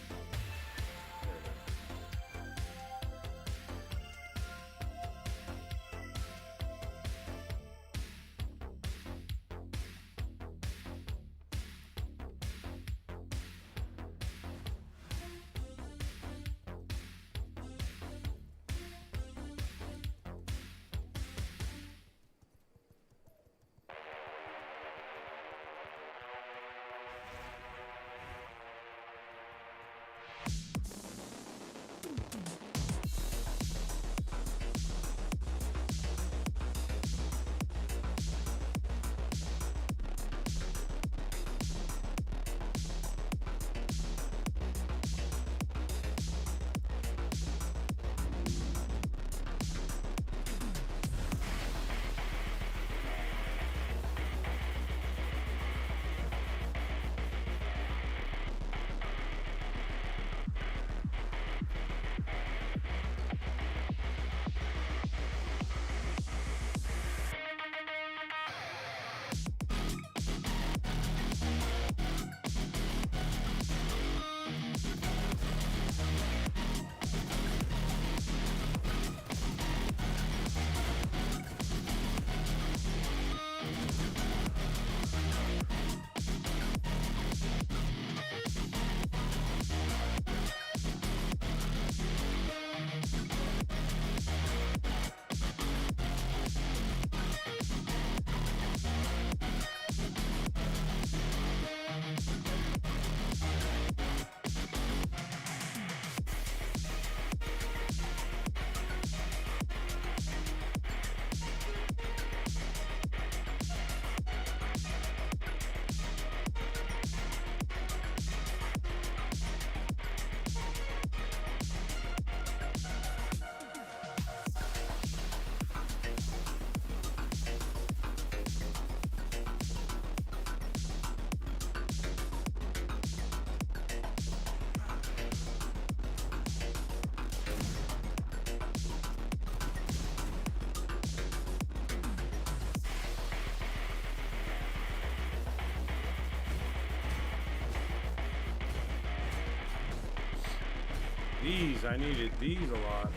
These, I needed these a lot.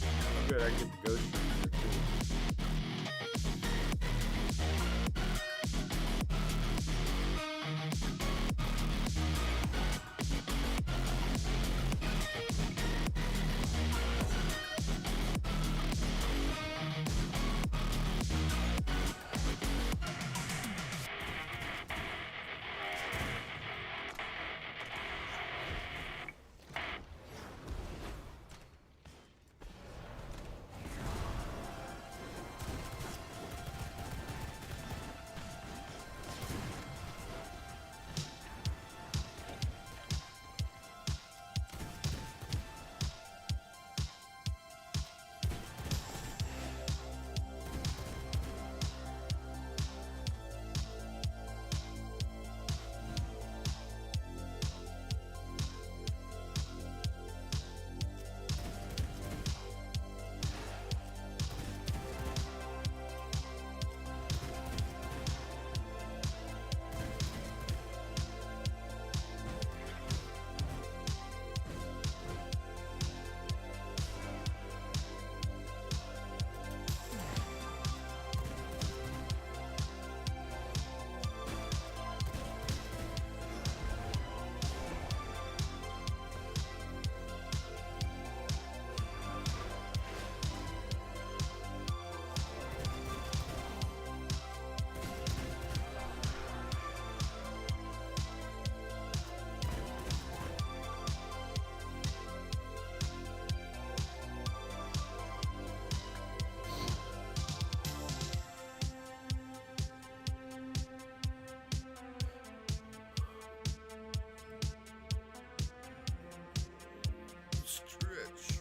Oh, good, I get the ghost shooter too. Stretch.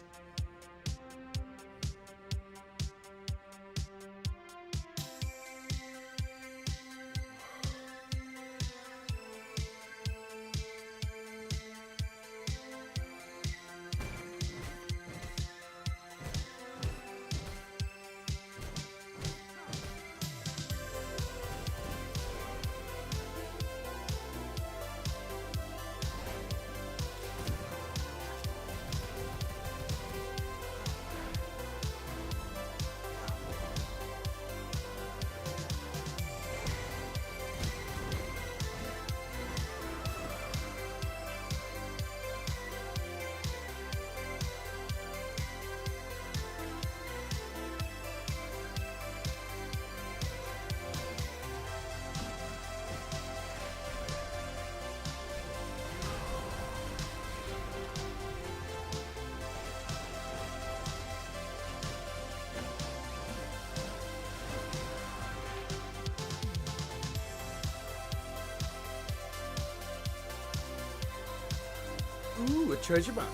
Ooh, a treasure box.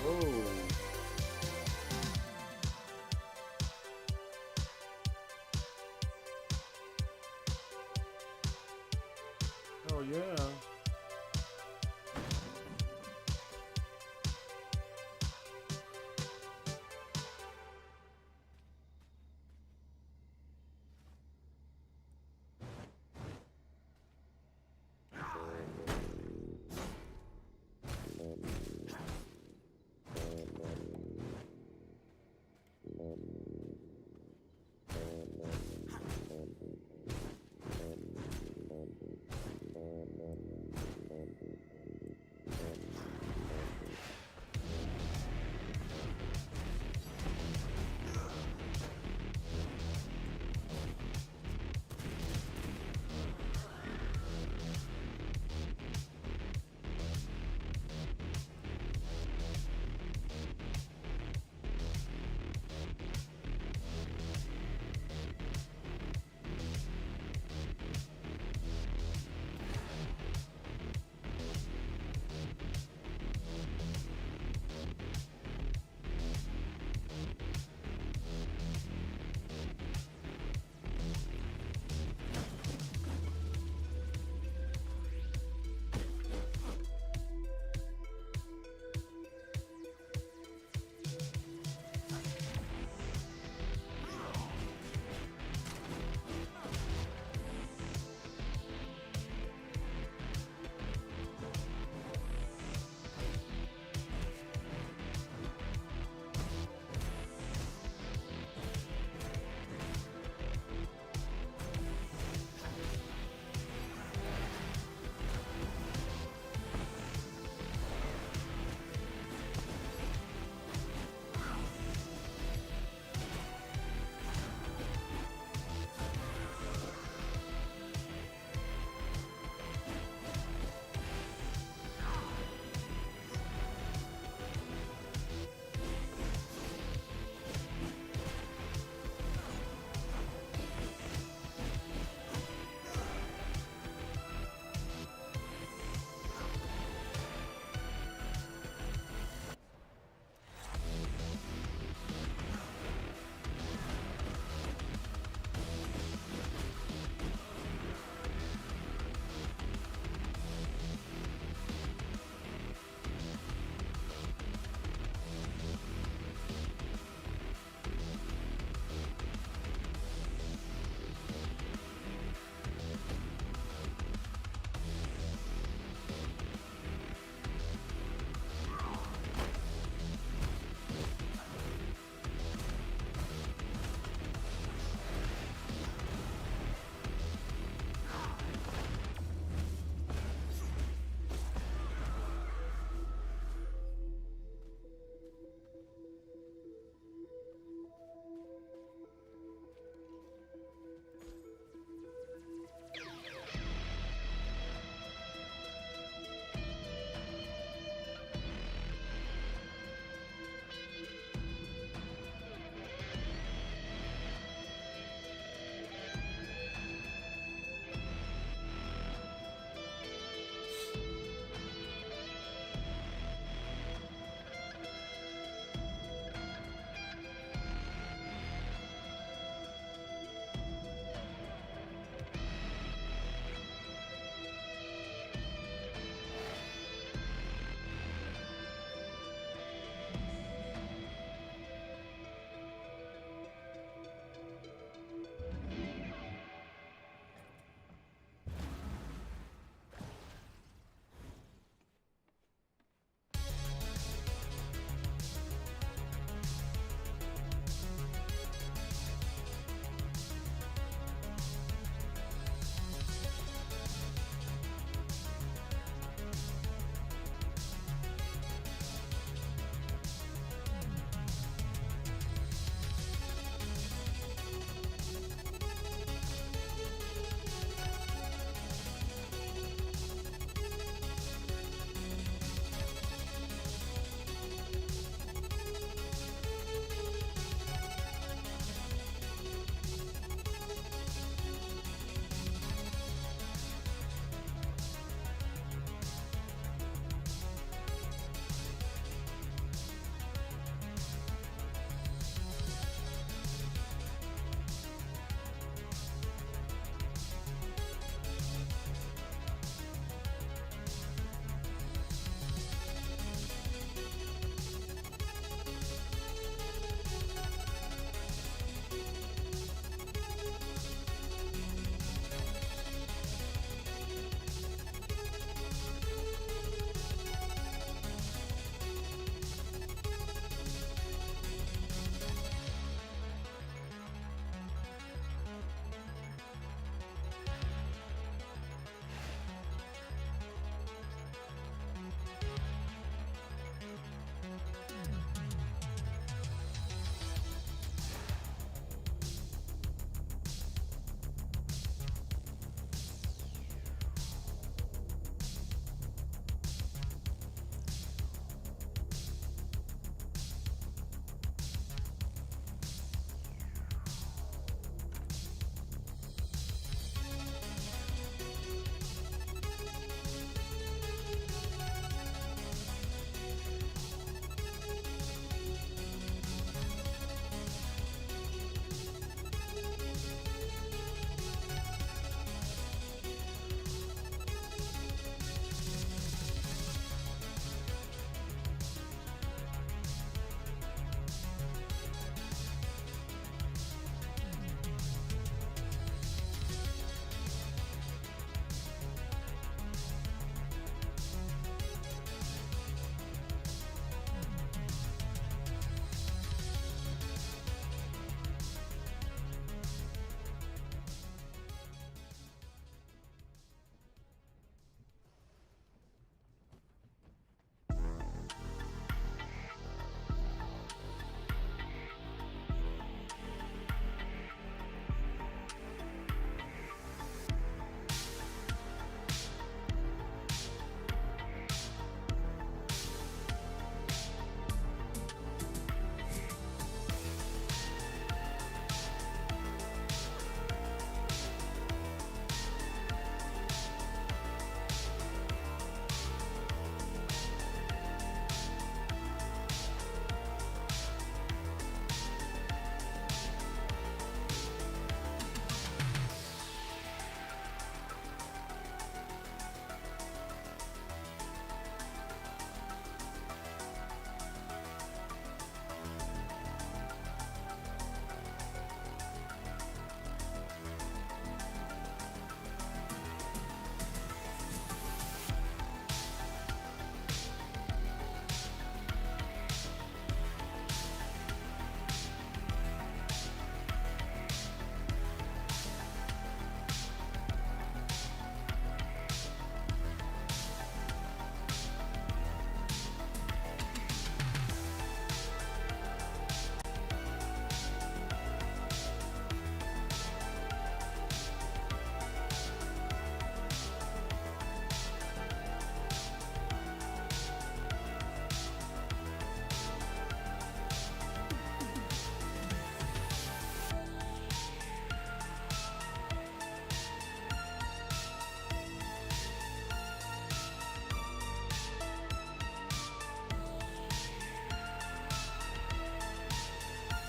Whoa. Oh yeah.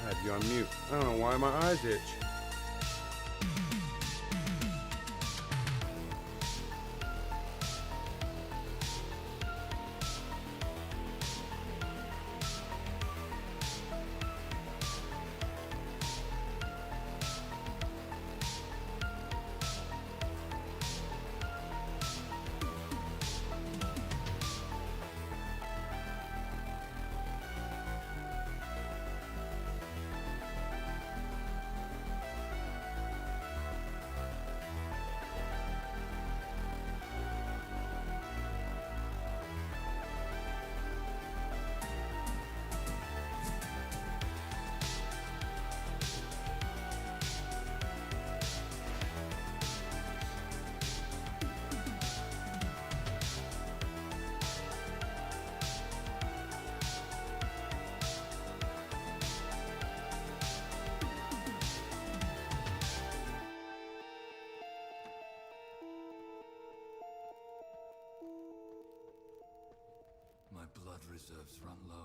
Had you on mute. I don't know why my eyes itch. My blood reserves run low.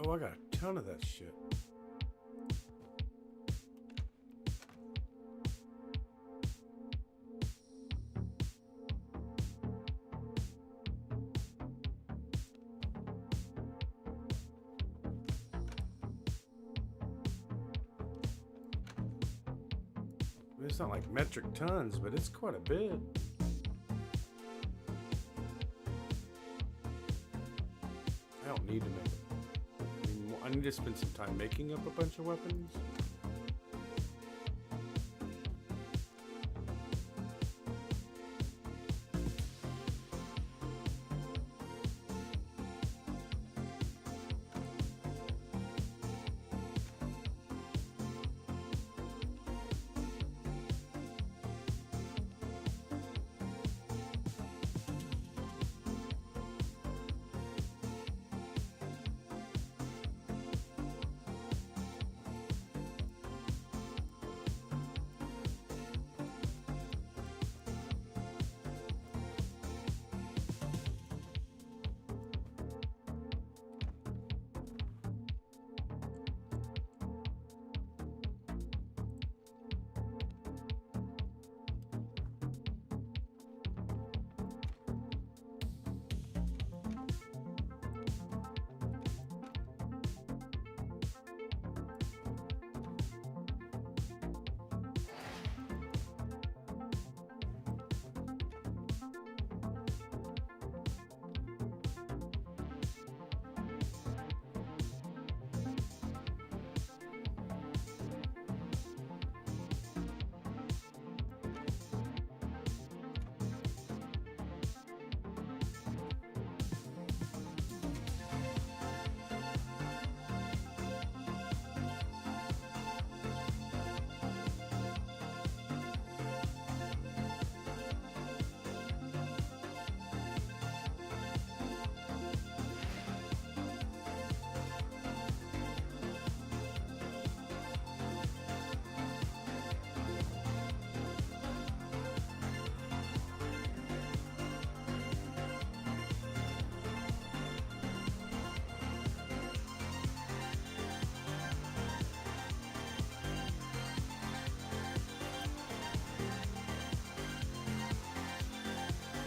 Oh, I got a ton of that shit. It's not like metric tons, but it's quite a bit. I don't need to make it. I mean, I need to spend some time making up a bunch of weapons.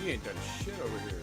He ain't done shit over here.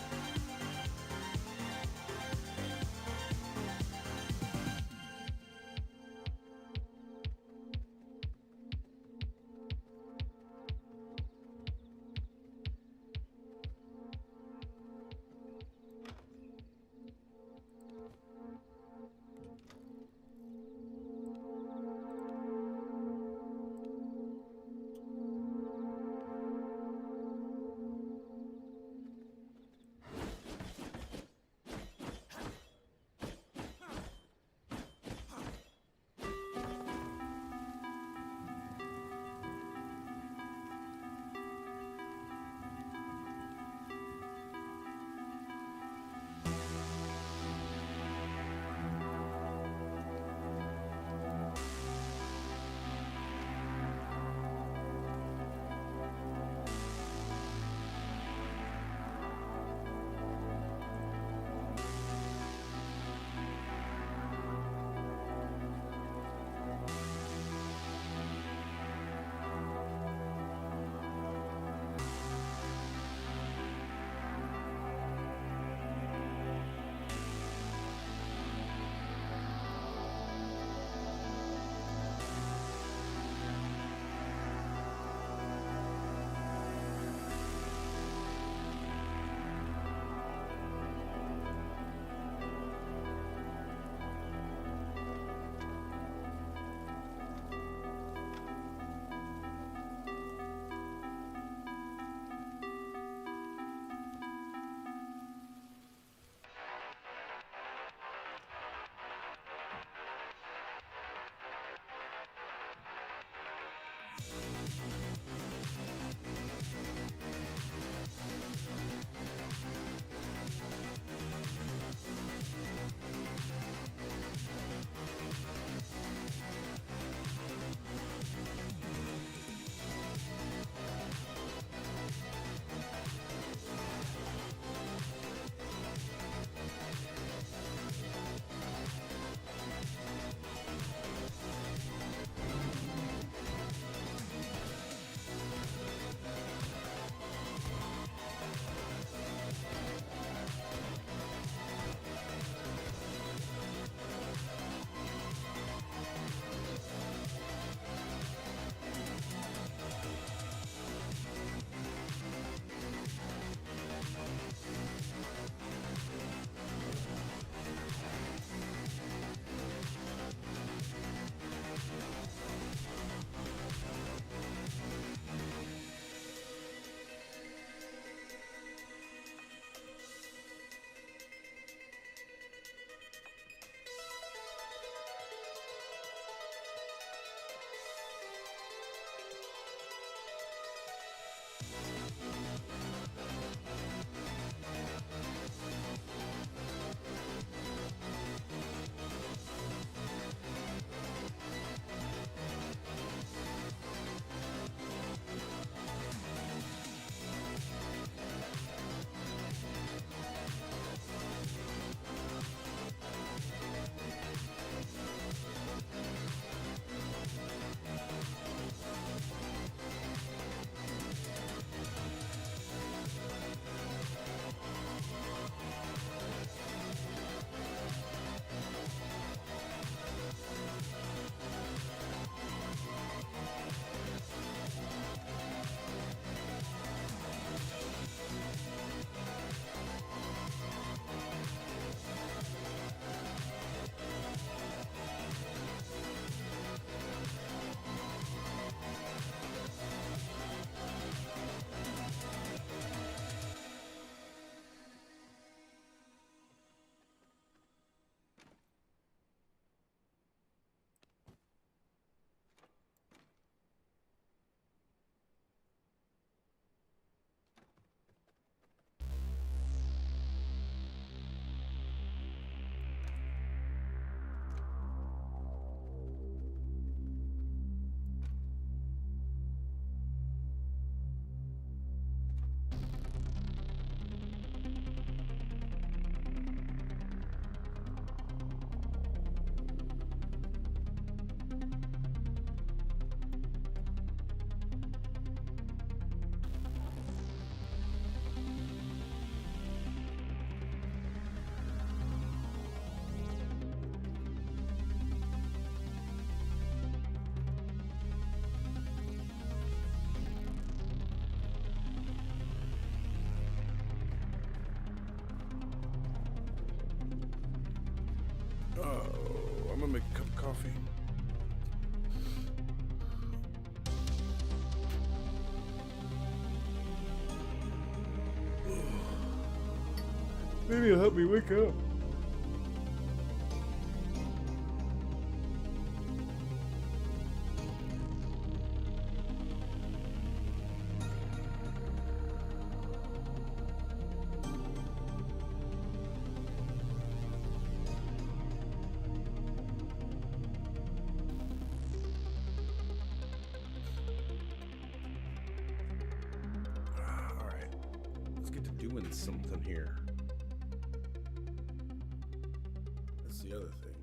Oh, I'm gonna make a cup of coffee. Maybe it'll help me wake up. All right, let's get to doing something here. That's the other thing.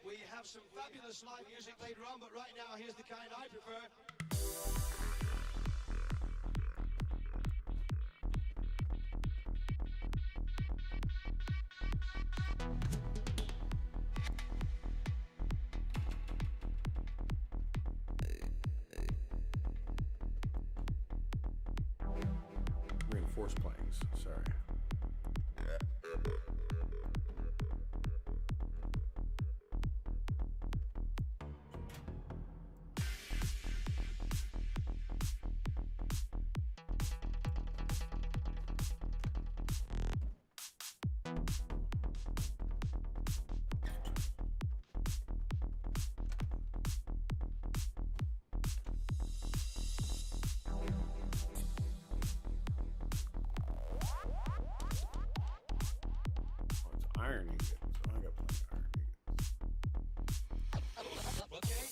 We have some fabulous live music later on, but right now, here's the kind I prefer. Force Planks, sorry. Iron ingots. So I got plenty of iron ingots. Okay.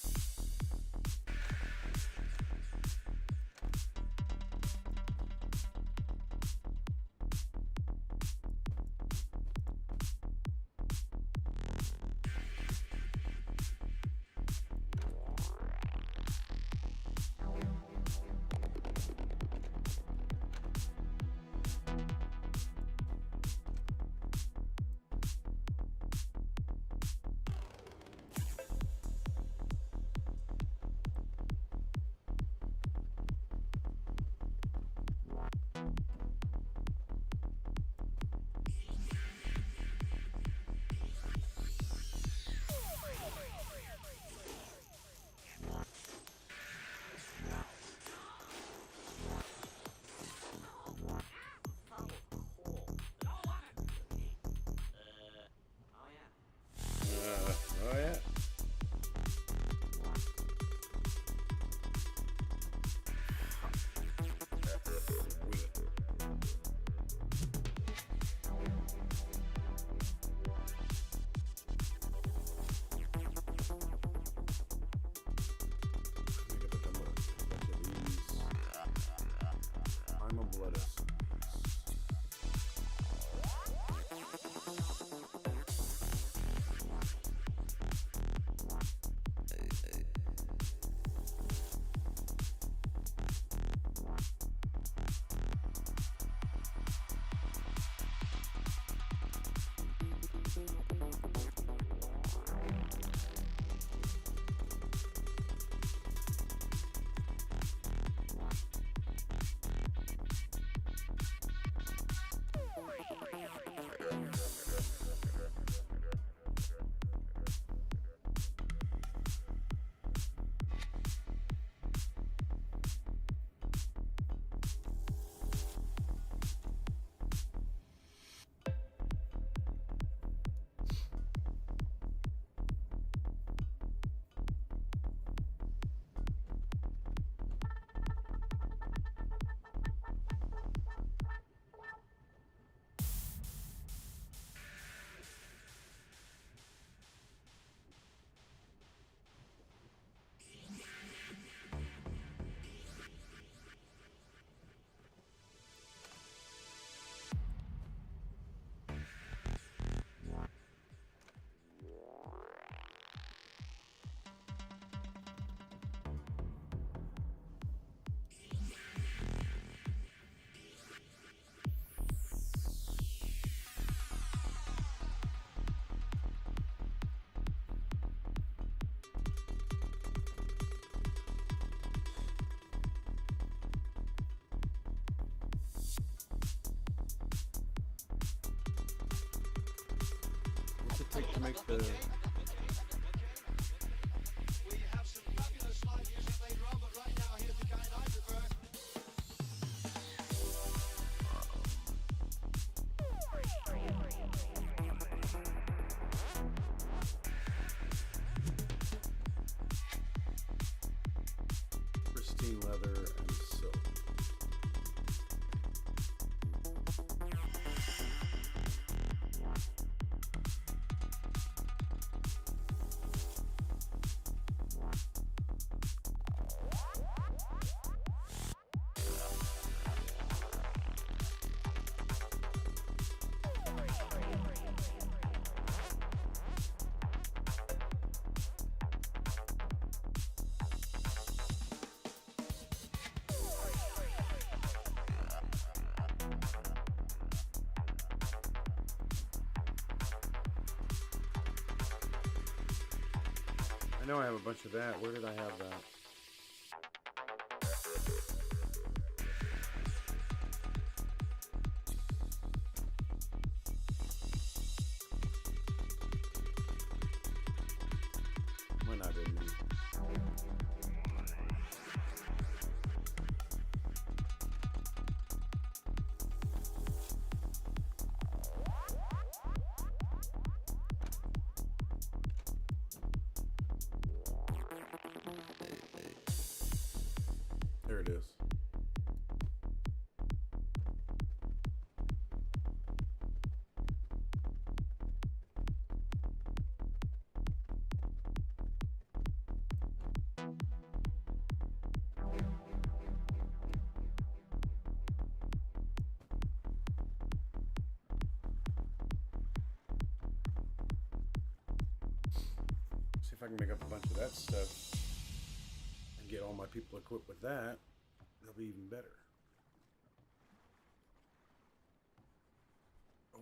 Oh yeah. I'm a bloodist. What's it take to make the... We have some fabulous live music later on, but right now here's the kind I prefer. pristine leather and silk. I know I have a bunch of that. Where did I have that? this. See if I can make up a bunch of that stuff and get all my people equipped with that. They'll be even better. Oh.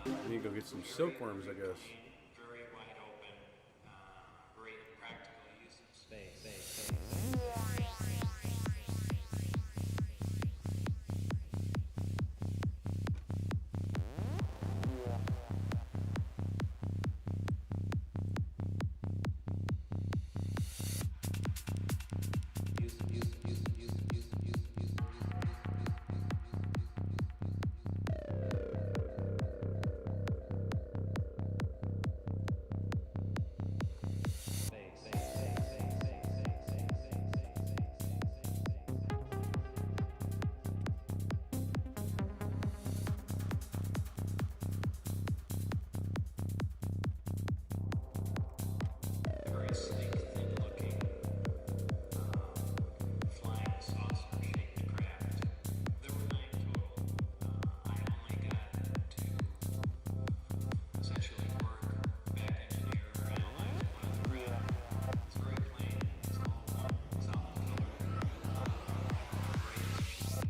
I need to go get some silkworms, I guess. Very wide open, great practical uses. Very sleek, thin-looking, flying saucer-shaped craft. There were 9 total. I only got to essentially work, back engineer, analyze one of the craft. It's very plain. It's all one solid color. Great efficiency.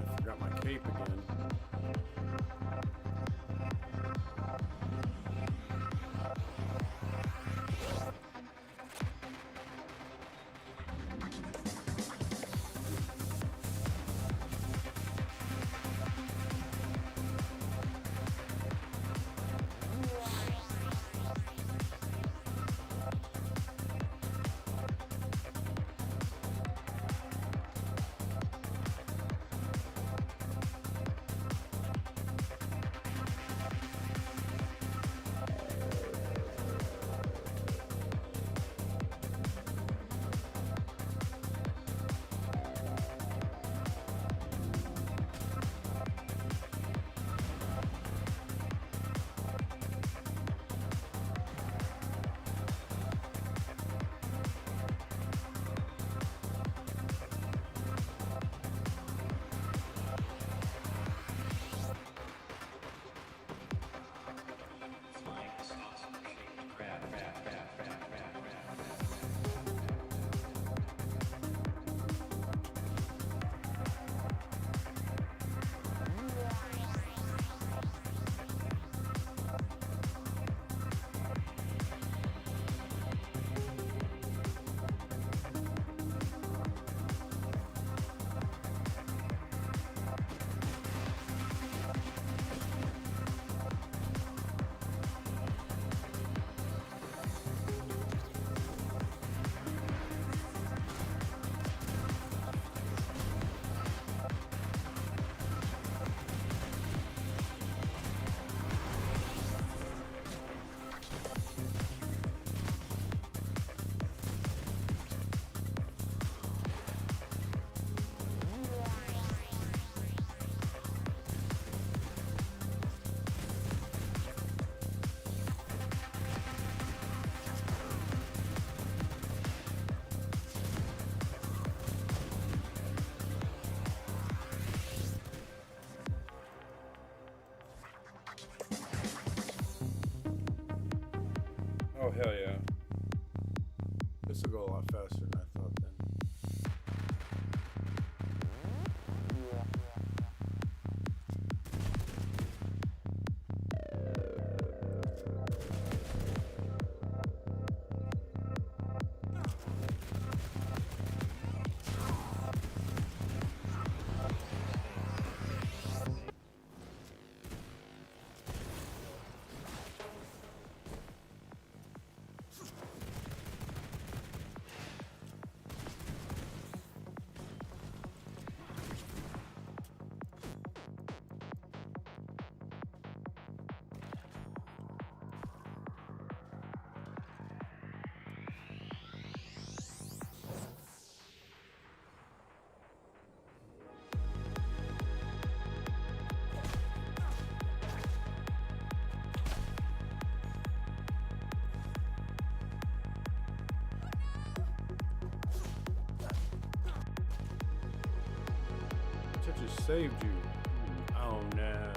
I forgot my cape again. hell yeah. This will go a lot faster than I thought then. I just saved you. Oh no.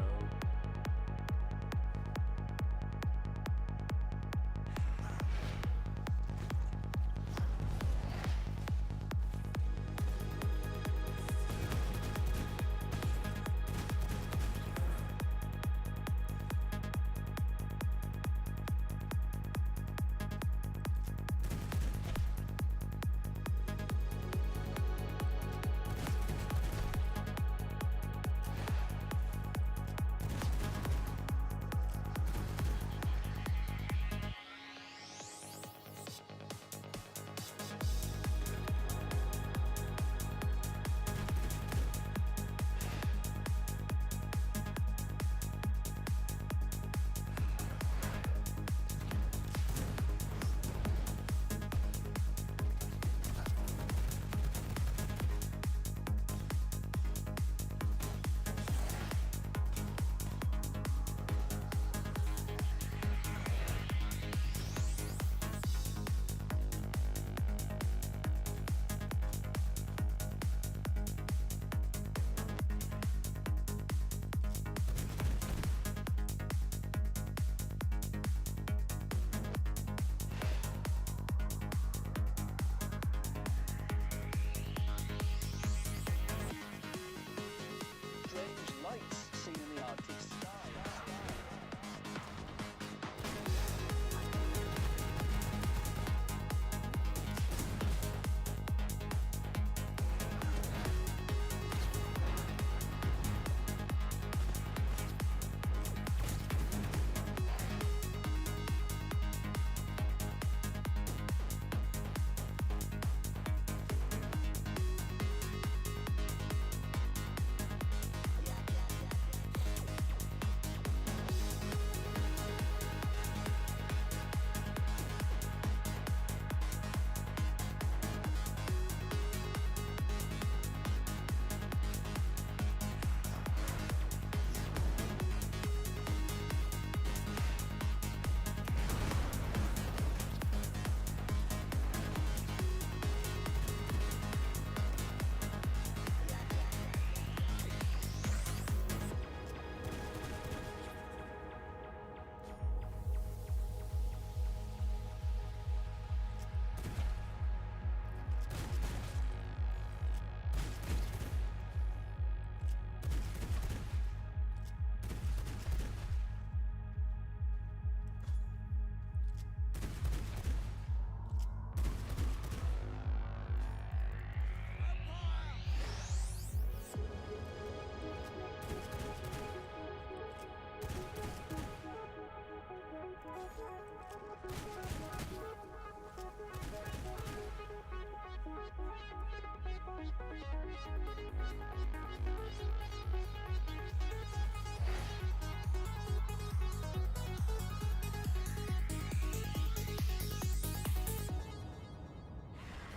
Strange lights seen in the Arctic sky.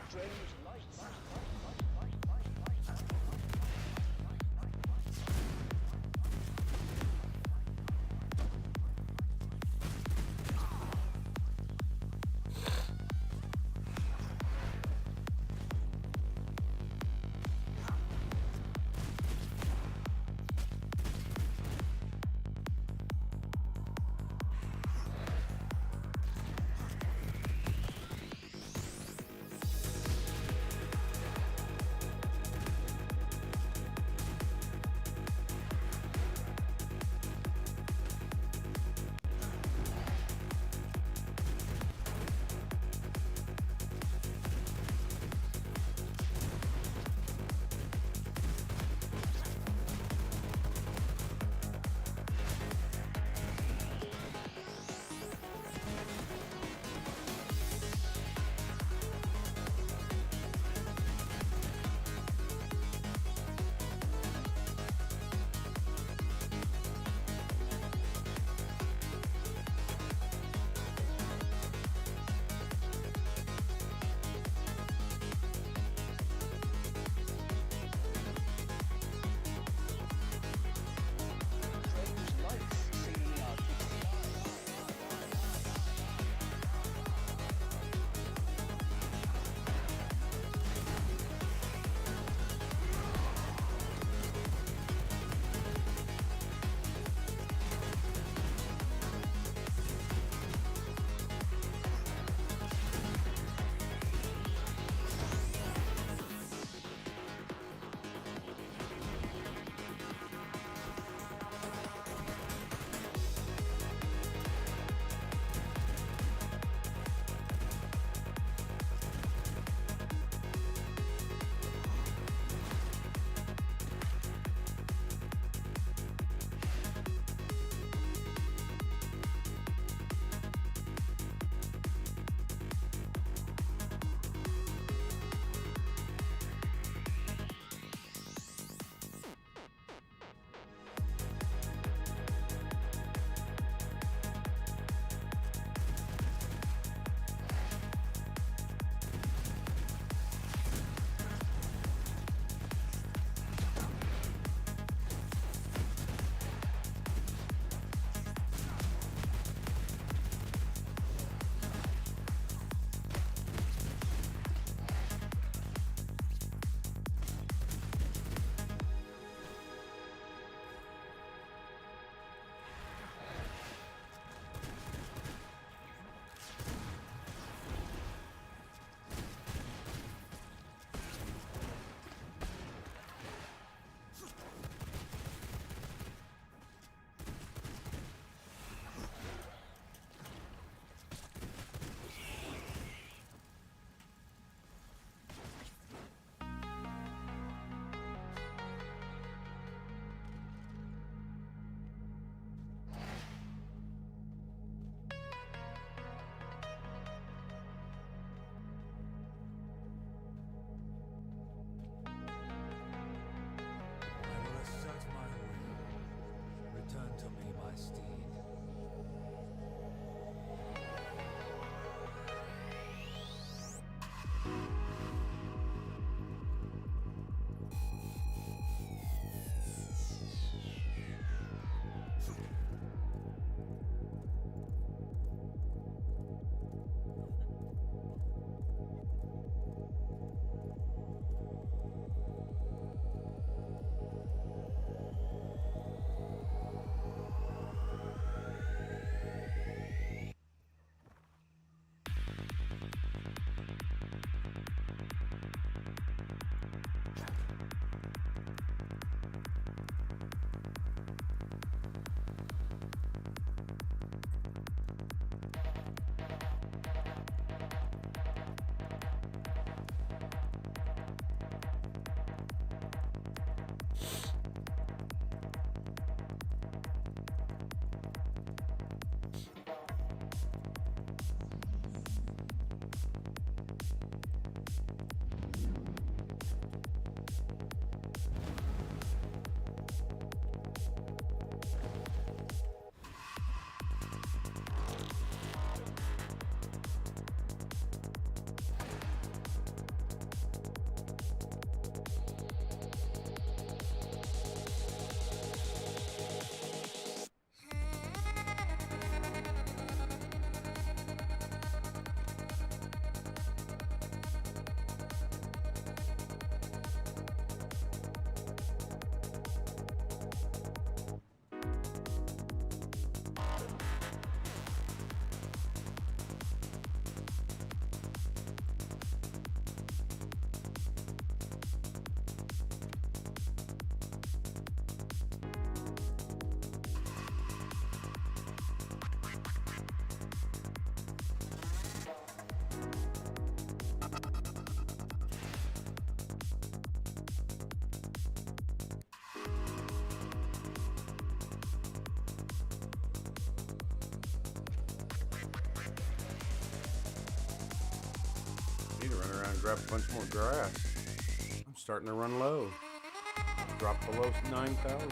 Strange lights. Need to run around and grab a bunch more grass. I'm starting to run low. Dropped below 9,000.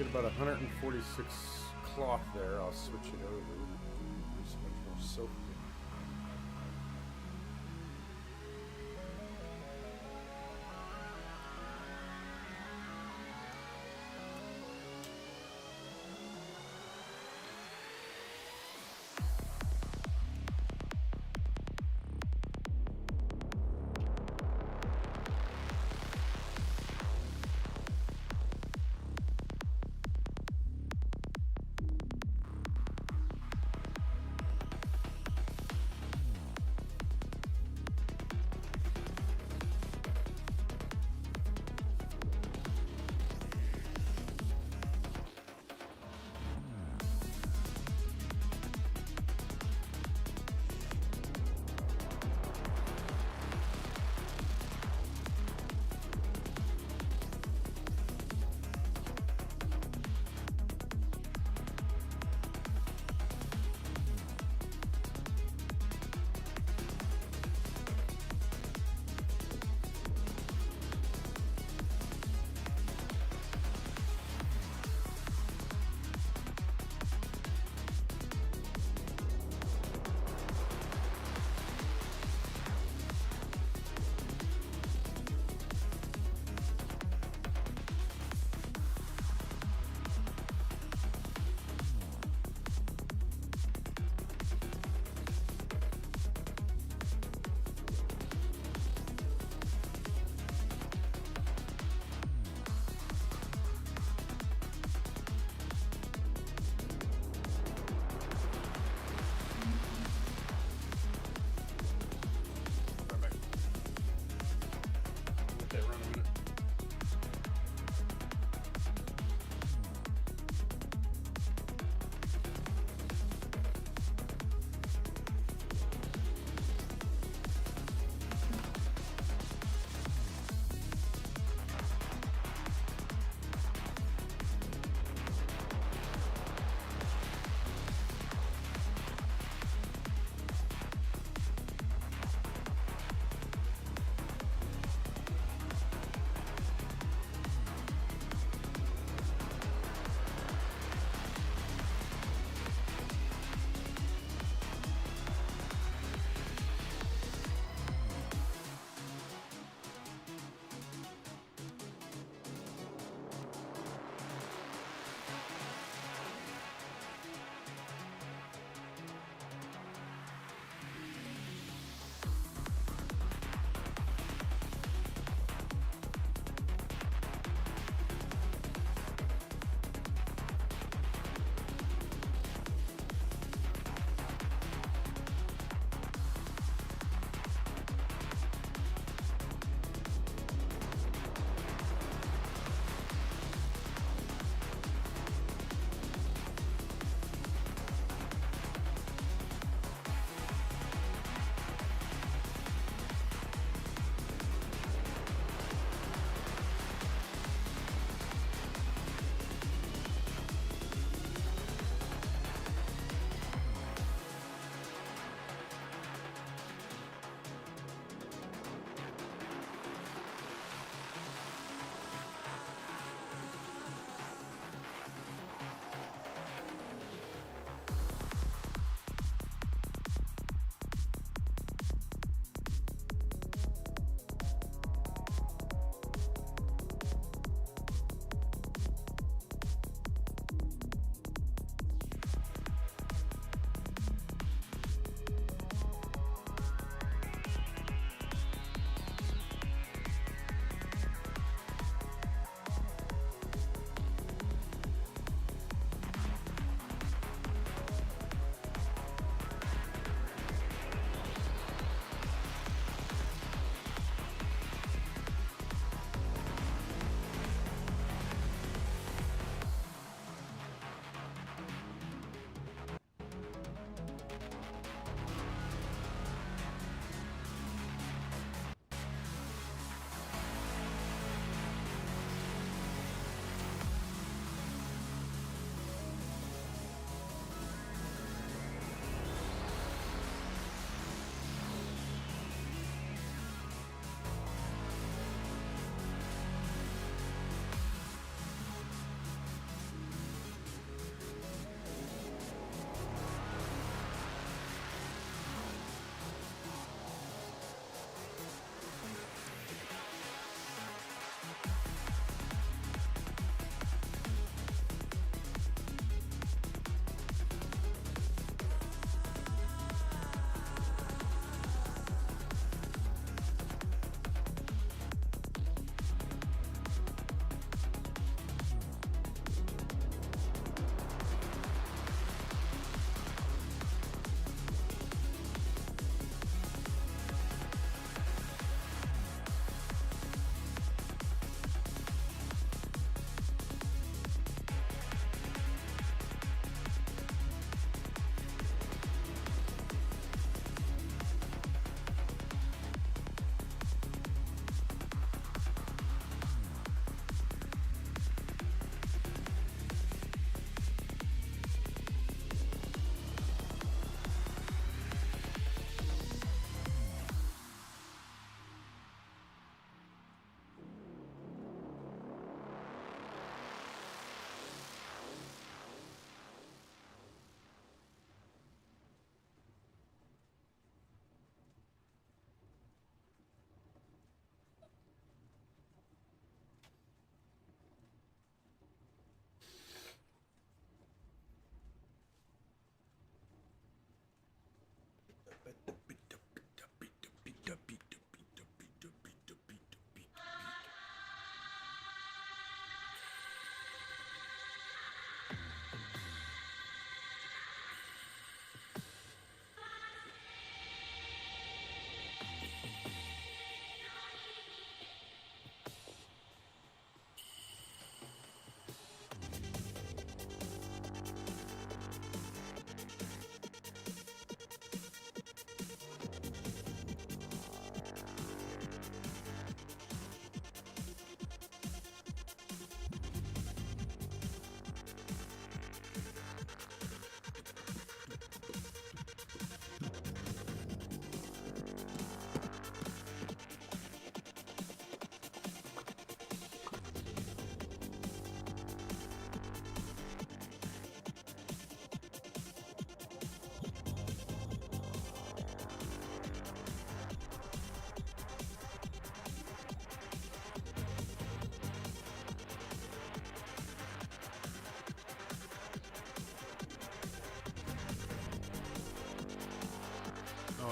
get about 146 cloth there, I'll switch it over. Do so much more soap.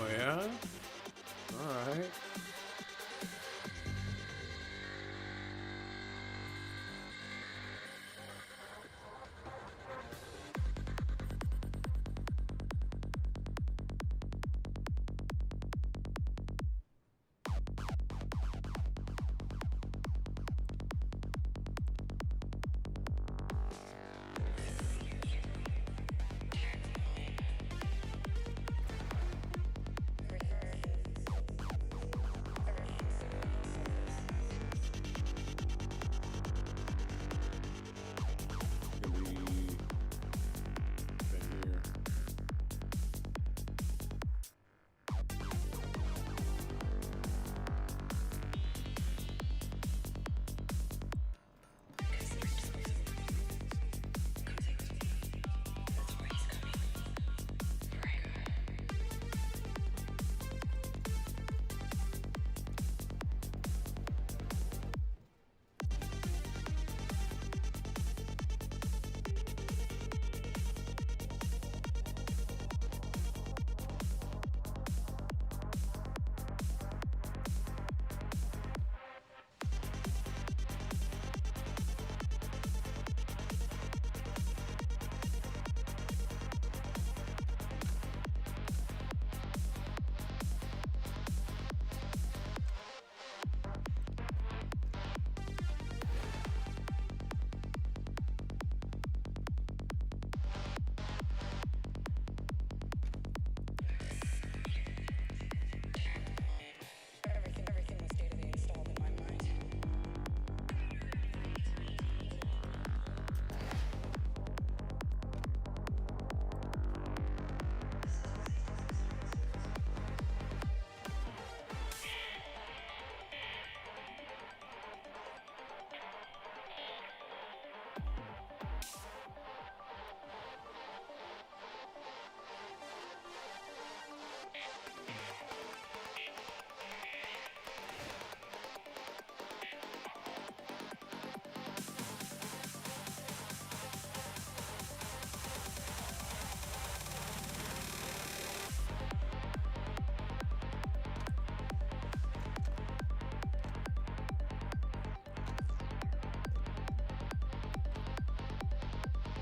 yeah? All right. Gonna be right here. Everything was data they installed in my mind.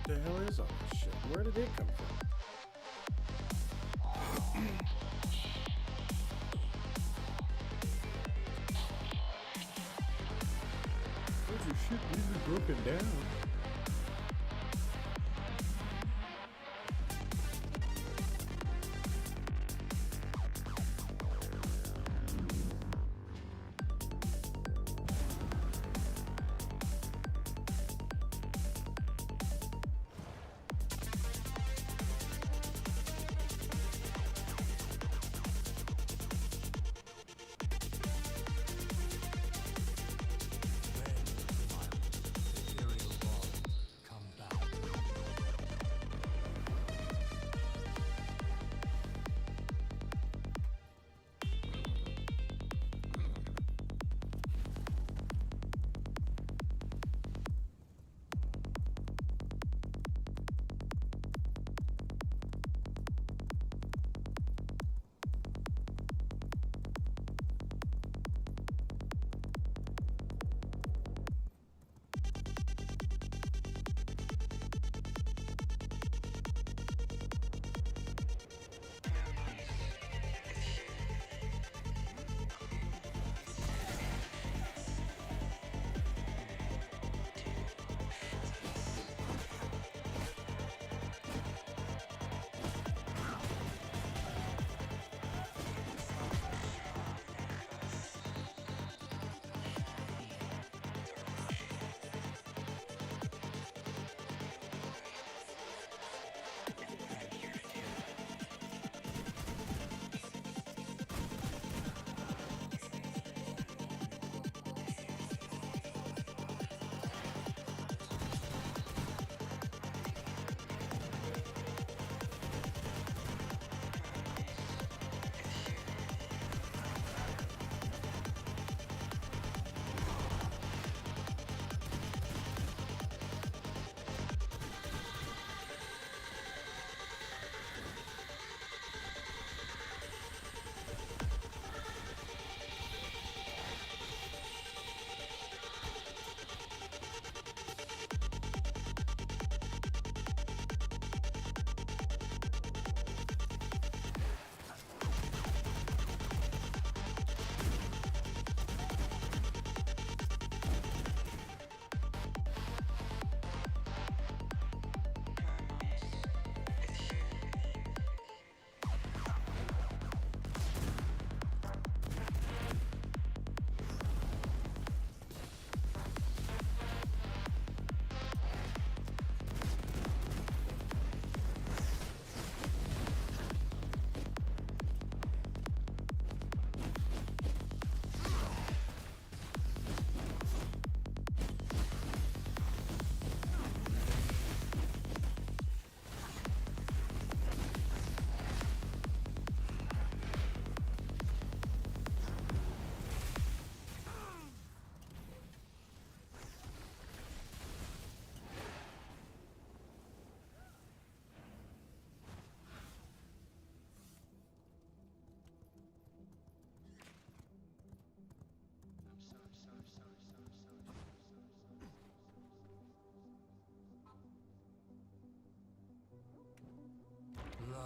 What the hell is all this shit? Where did it come from? Where's your shit really broken down? Ethereal bond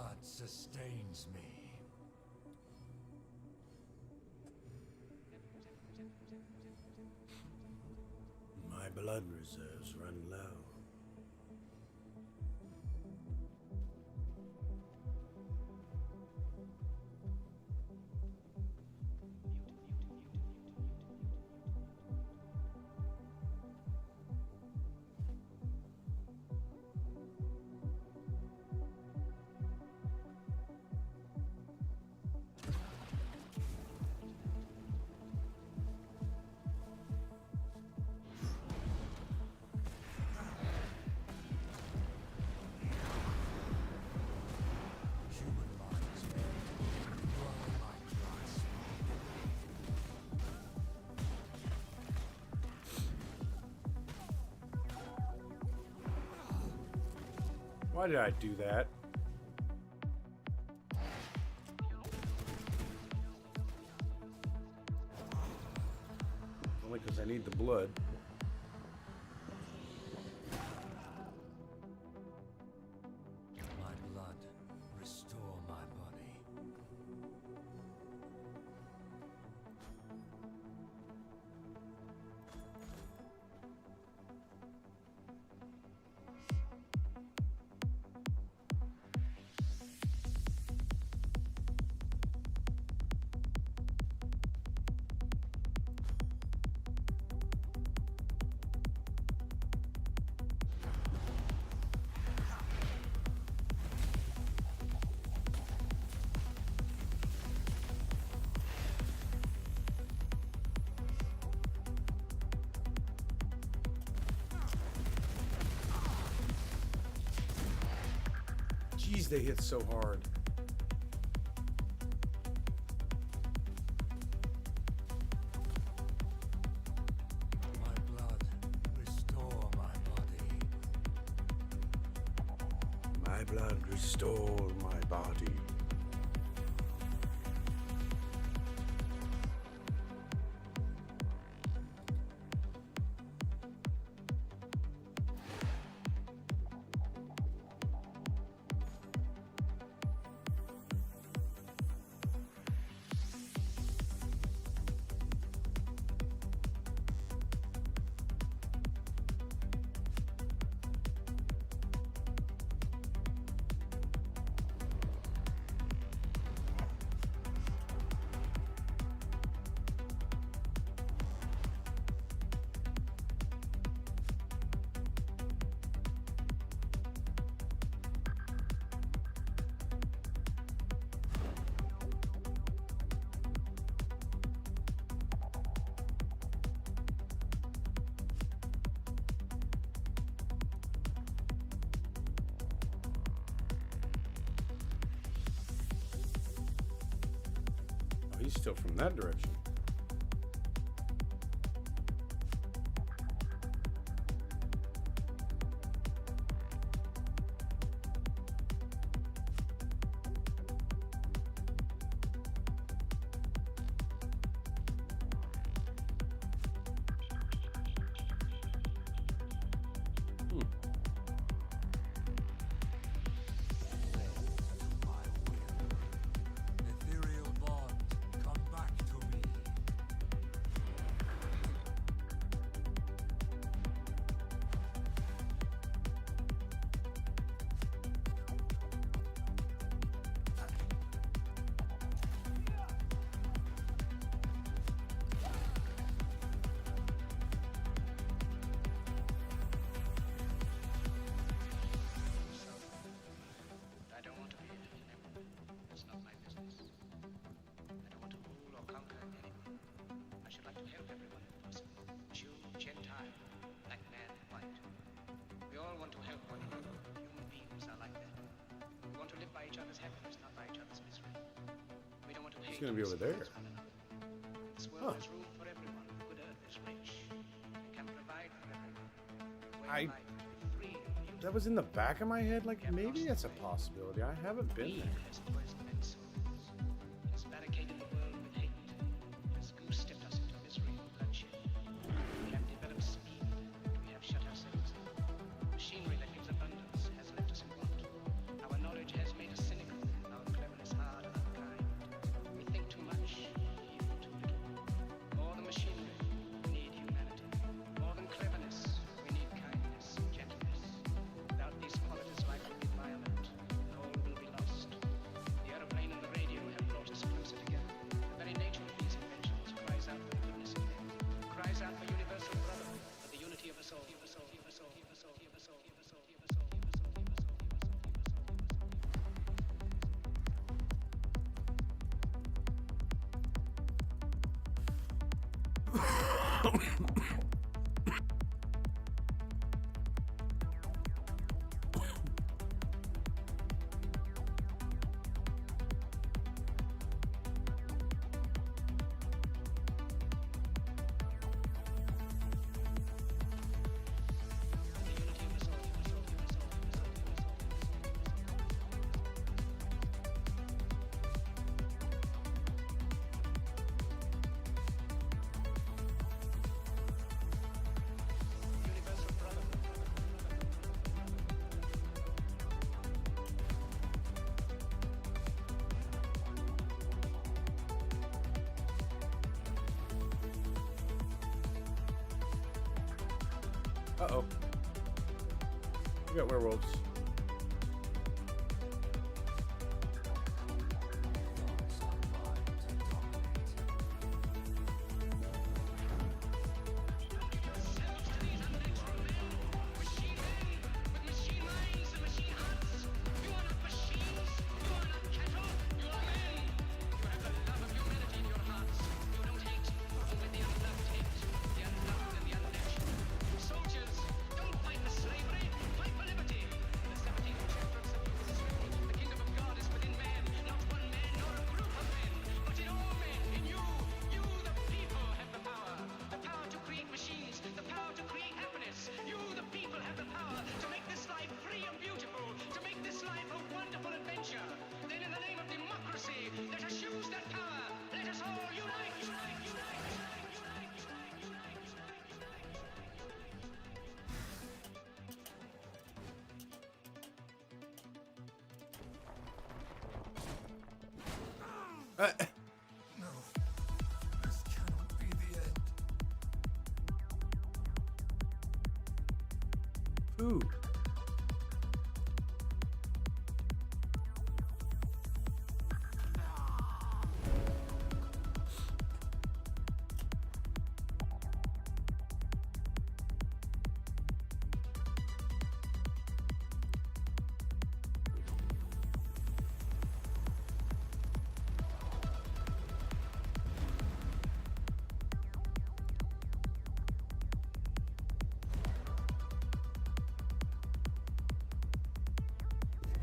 blood sustains me. My blood reserves run low. Human minds, you are my class. Why did I do that? Only because I need the blood. My blood, restore my body. Jeez, they hit so hard. My blood, restore my body. My blood restore my body. Oh, he's still from that direction. Ethereal bond, come back to me. I don't want to be an emperor. That's not my business. I don't want to rule or conquer anyone. I should like to help everyone if possible. Jew, Gentile, black man, white. We all want to help one another. Human beings are like that. We want to live by each other's happiness, not by each other's misery. We don't want to hate gonna be or over there. despise one another. This world has room for everyone. The good earth is rich. It can provide for everyone. The way I- of life will be free and beautiful. That was in the back of my head. Like, maybe that's a possibility. I haven't been there. Has poisoned men's souls, has barricaded the world with hate, has goose-stepped us into misery and bloodshed. We have developed speed, we have shut ourselves in. Machinery that gives abundance has left us in want. Our knowledge has made us cynical, Uh-oh. We got werewolves. No, this cannot be the end. Ooh.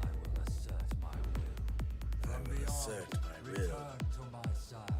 I will assert my will. From beyond, assert my will. return to my side.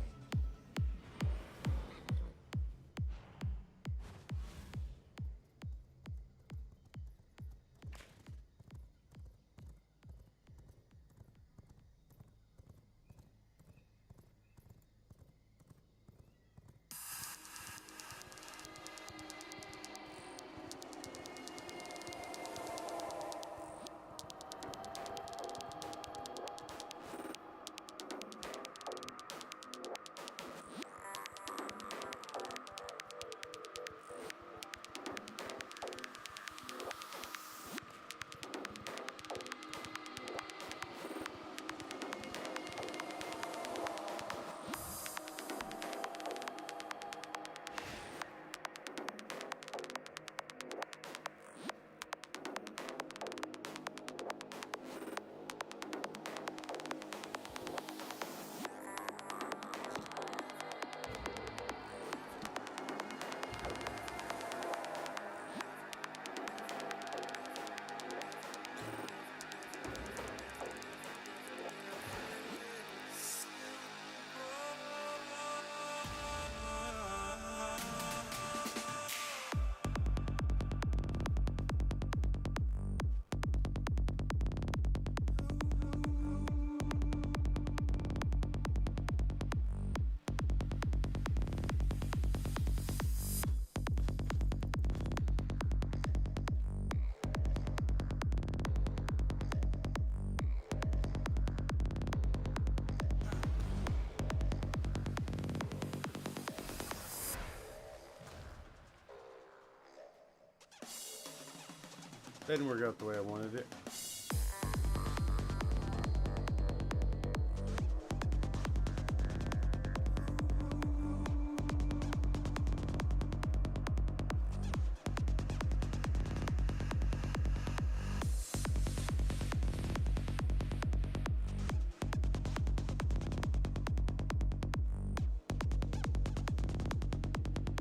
That didn't work out the way I wanted it.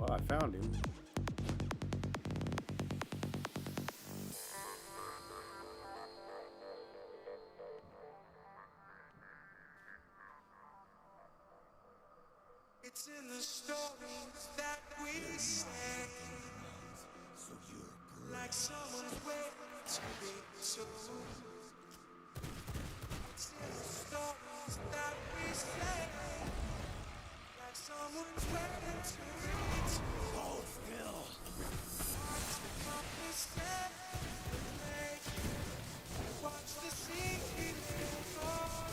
Well, I found him. It's in the stories that we say. Like someone's waiting to be told. It's in the stories that we say. Like someone's waiting to be told. Hold still. Watch the company stand and make. Watch the sea fall.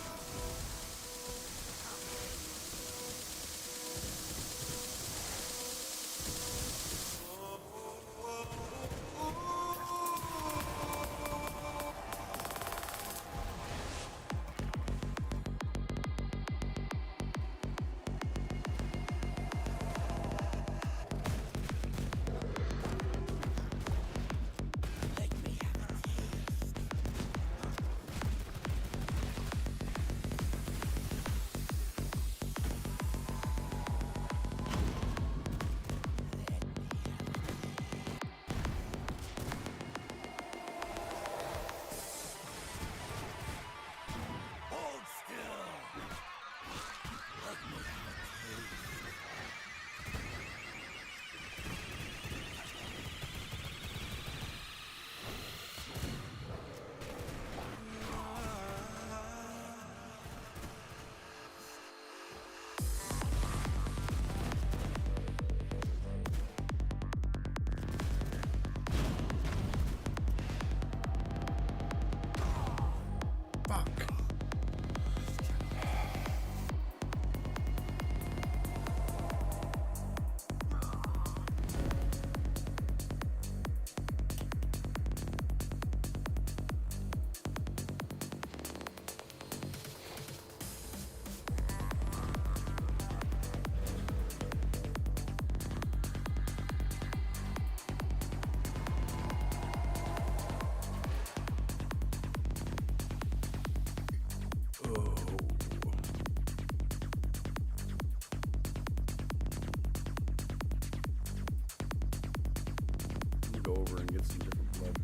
Go over and get some different blood.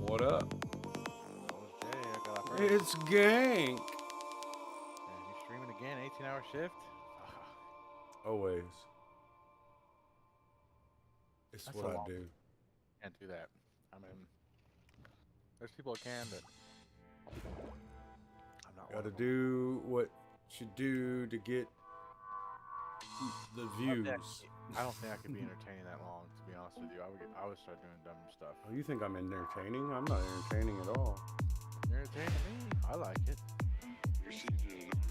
What up? It's Gank. You streaming again? 18-hour shift? Always. It's That's what a I long- do. Can't do that. I mean, there's people that can, but I'm not one Got to of them. do what you do to get the views. I don't think I could be entertaining that long, to be honest with you. I would start doing dumb stuff. Oh, you think I'm entertaining? I'm not entertaining at all. You're entertaining me. I like it.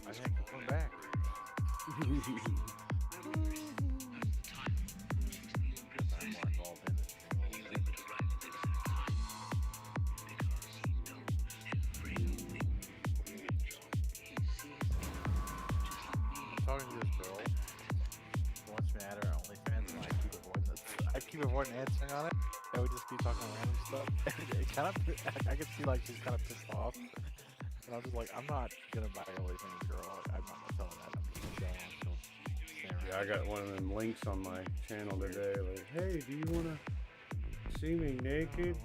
I think I'll come back. I'm more involved in it. talking to this girl who wants me to add her OnlyFans, and I keep avoiding answering on it, and we just keep talking random stuff. And it kind of, I can see like she's kind of pissed off, and I'm just like, I'm not gonna buy OnlyFans, girl. I'm not telling that. I'm just gonna go on. Yeah, I got one of them links on my channel today. Like, hey, do you wanna see me naked?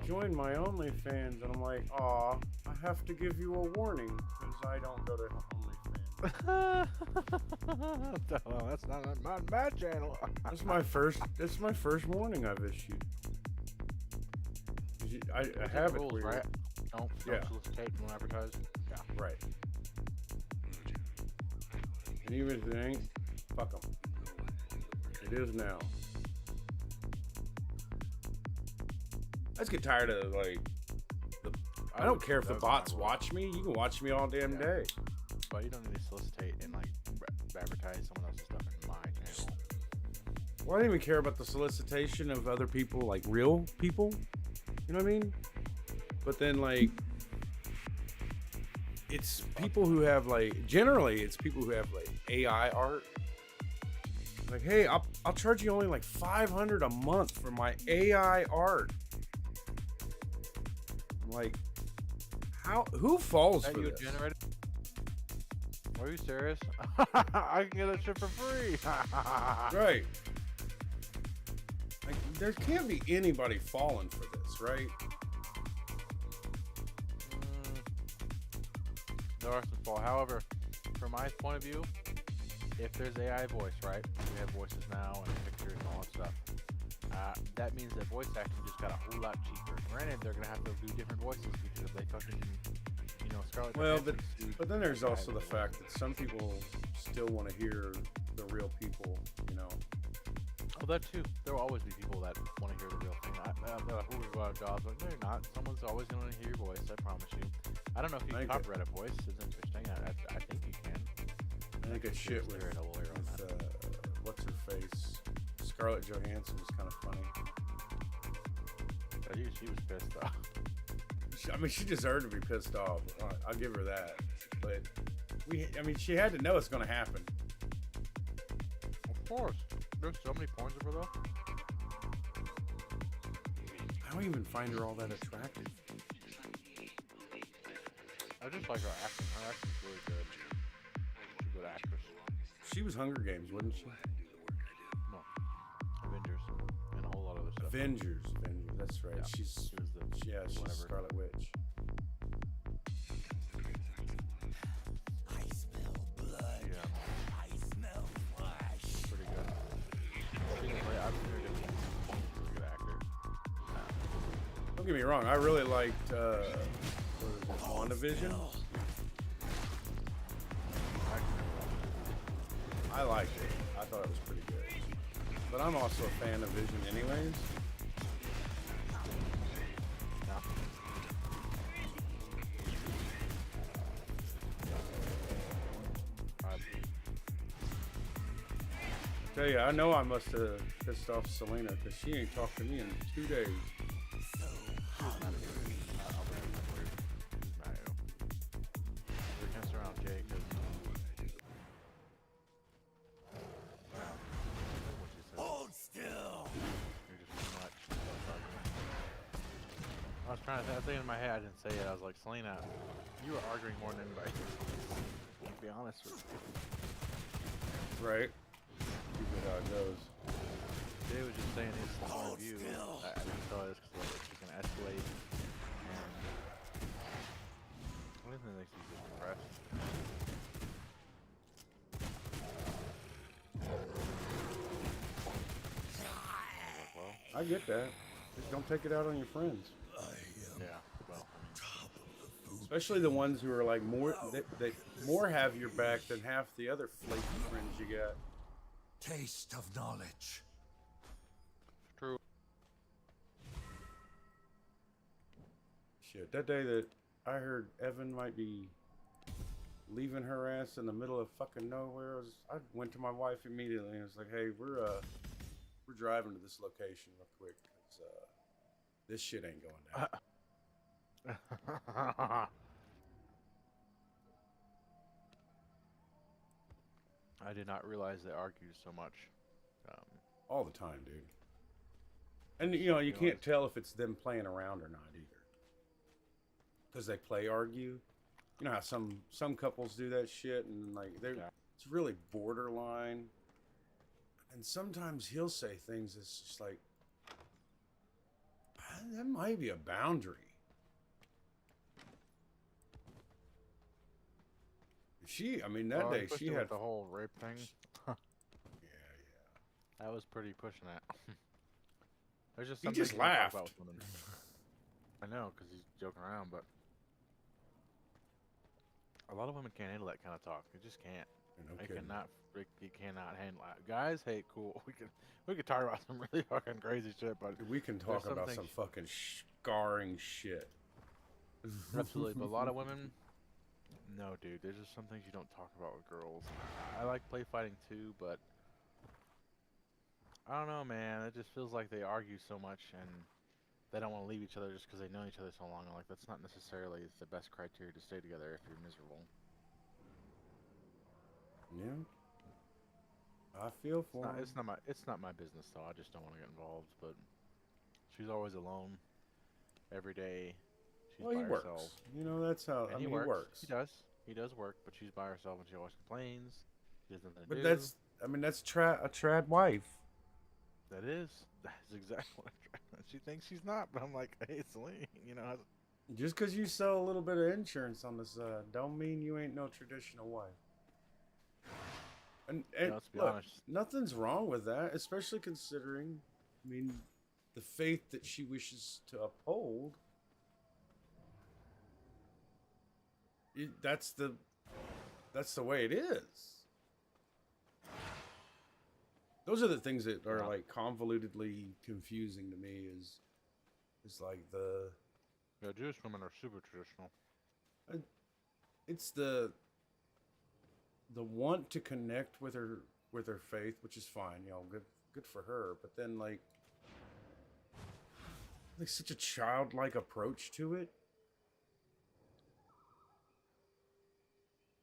Join my OnlyFans, and I'm like, aw, I have to give you a warning because I don't go to OnlyFans. Well, that's not on my channel. That's my first warning I've issued. I have it rules, where you're- right? Don't solicitate, don't advertise. Yeah. Right. And even if it ain't, fuck them. It is now. I just get tired of like. I don't care if the bots watch me. You can watch me all damn day. But you don't need to solicitate and like advertise someone else's stuff in my channel. Well, I don't even care about the solicitation of other people, like real people. You know what I mean? But then like, it's people who have like. Generally, it's people who have like AI art. Like, hey, I'll charge you only like $500 a month for my AI art. Like, who falls for this? Generated? Are you serious? I can get that shit for free. Right. Like, there can't be anybody falling for this, right? There are some fall. However, from my point of view, if there's AI voice, right? We have voices now and pictures and all that stuff. That means that voice acting just got a whole lot cheaper. Granted, they're gonna have to do different voices because if they fucking, Scarlett. Well, but then there's also the fact that some people still want to hear the real people, you know. Well, that too. There will always be people that want to hear the real thing. They're like, "Who are jobs?" Like, no, you're not. Someone's always gonna hear your voice. I promise you. I don't know if you can copyright a voice. It's interesting. I think you can. I think it's shit with what's her face. Scarlett Johansson was kind of funny. She was pissed off. I mean, she deserved to be pissed off. I'll give her that. But she had to know it's going to happen. Of course. There's so many points of her though. I don't even find her all that attractive. I just like her acting. Her acting's really good. She's a good actress. She was Hunger Games, wasn't she? No. Avengers and a whole lot of other stuff. Avengers. That's right. Yeah. She's Scarlet Witch. I smell blood. Yeah. I smell flesh. Pretty good. I've seen her pretty good actor. Don't get me wrong. I really liked WandaVision. I liked it. I thought it was pretty good. But I'm also a fan of Vision anyways. Tell you, I know I must have pissed off Selena because she ain't talked to me in 2 days. Hold still. I was thinking in my head, I didn't say it. I was like, Selena, you were arguing more than anybody. To be honest with you. Right. Stupid how it goes. Jay was just saying his point of view. I didn't tell this because it's going to escalate. And I think that makes me just depressed. Well, I get that. Just don't take it out on your friends. yeah, well. Especially the ones who are like more, they more have your back than half the other flaky friends you got. Taste of knowledge. True. Shit, that day that I heard Evan might be leaving her ass in the middle of fucking nowhere, I went to my wife immediately and was like, hey, we're driving to this location real quick because this shit ain't going down. I did not realize they argued so much. Um, All the time, dude. And you know, you can't tell if it's them playing around or not either, because they play argue. You know how some couples do that shit, and like it's really borderline. And sometimes he'll say things that's just like, that might be a boundary. I mean, that day she had the whole rape thing. Yeah. That was pretty pushing it. There's just He something just you don't talk laughed. about with women. I know, because he's joking around, but a lot of women can't handle that kind of talk. They just can't. No They kidding. cannot. You cannot handle that. Guys, hey, cool. We could talk about some really fucking crazy shit, but We can talk about some fucking scarring shit. Absolutely, but a lot of women, no, dude. There's just some things you don't talk about with girls. I like play fighting too, but I don't know, man. It just feels like they argue so much and they don't want to leave each other just because they know each other so long. Like that's not necessarily the best criteria to stay together if you're miserable. Yeah. I feel for him. It's not my business though. I just don't want to get involved. But she's always alone every day. She's Well, by he herself. works. You know, that's how. And I he mean, works. he works. He does. He does work, but she's by herself and she always complains. She doesn't know what to But do. that's. I mean, that's a trad wife. That is. That's exactly what I'm trying. She thinks she's not, but I'm like, hey, Celine, you know. Just because you sell a little bit of insurance on the side, don't mean you ain't no traditional wife. And Let's be look, honest. nothing's wrong with that, especially considering, I mean, the faith that she wishes to uphold. That's the way it is. Those are the things that are like convolutedly confusing to me. Is like Yeah, Jewish women are super traditional. it's the want to connect with her faith, which is fine, you know, good for her. But then like such a childlike approach to it.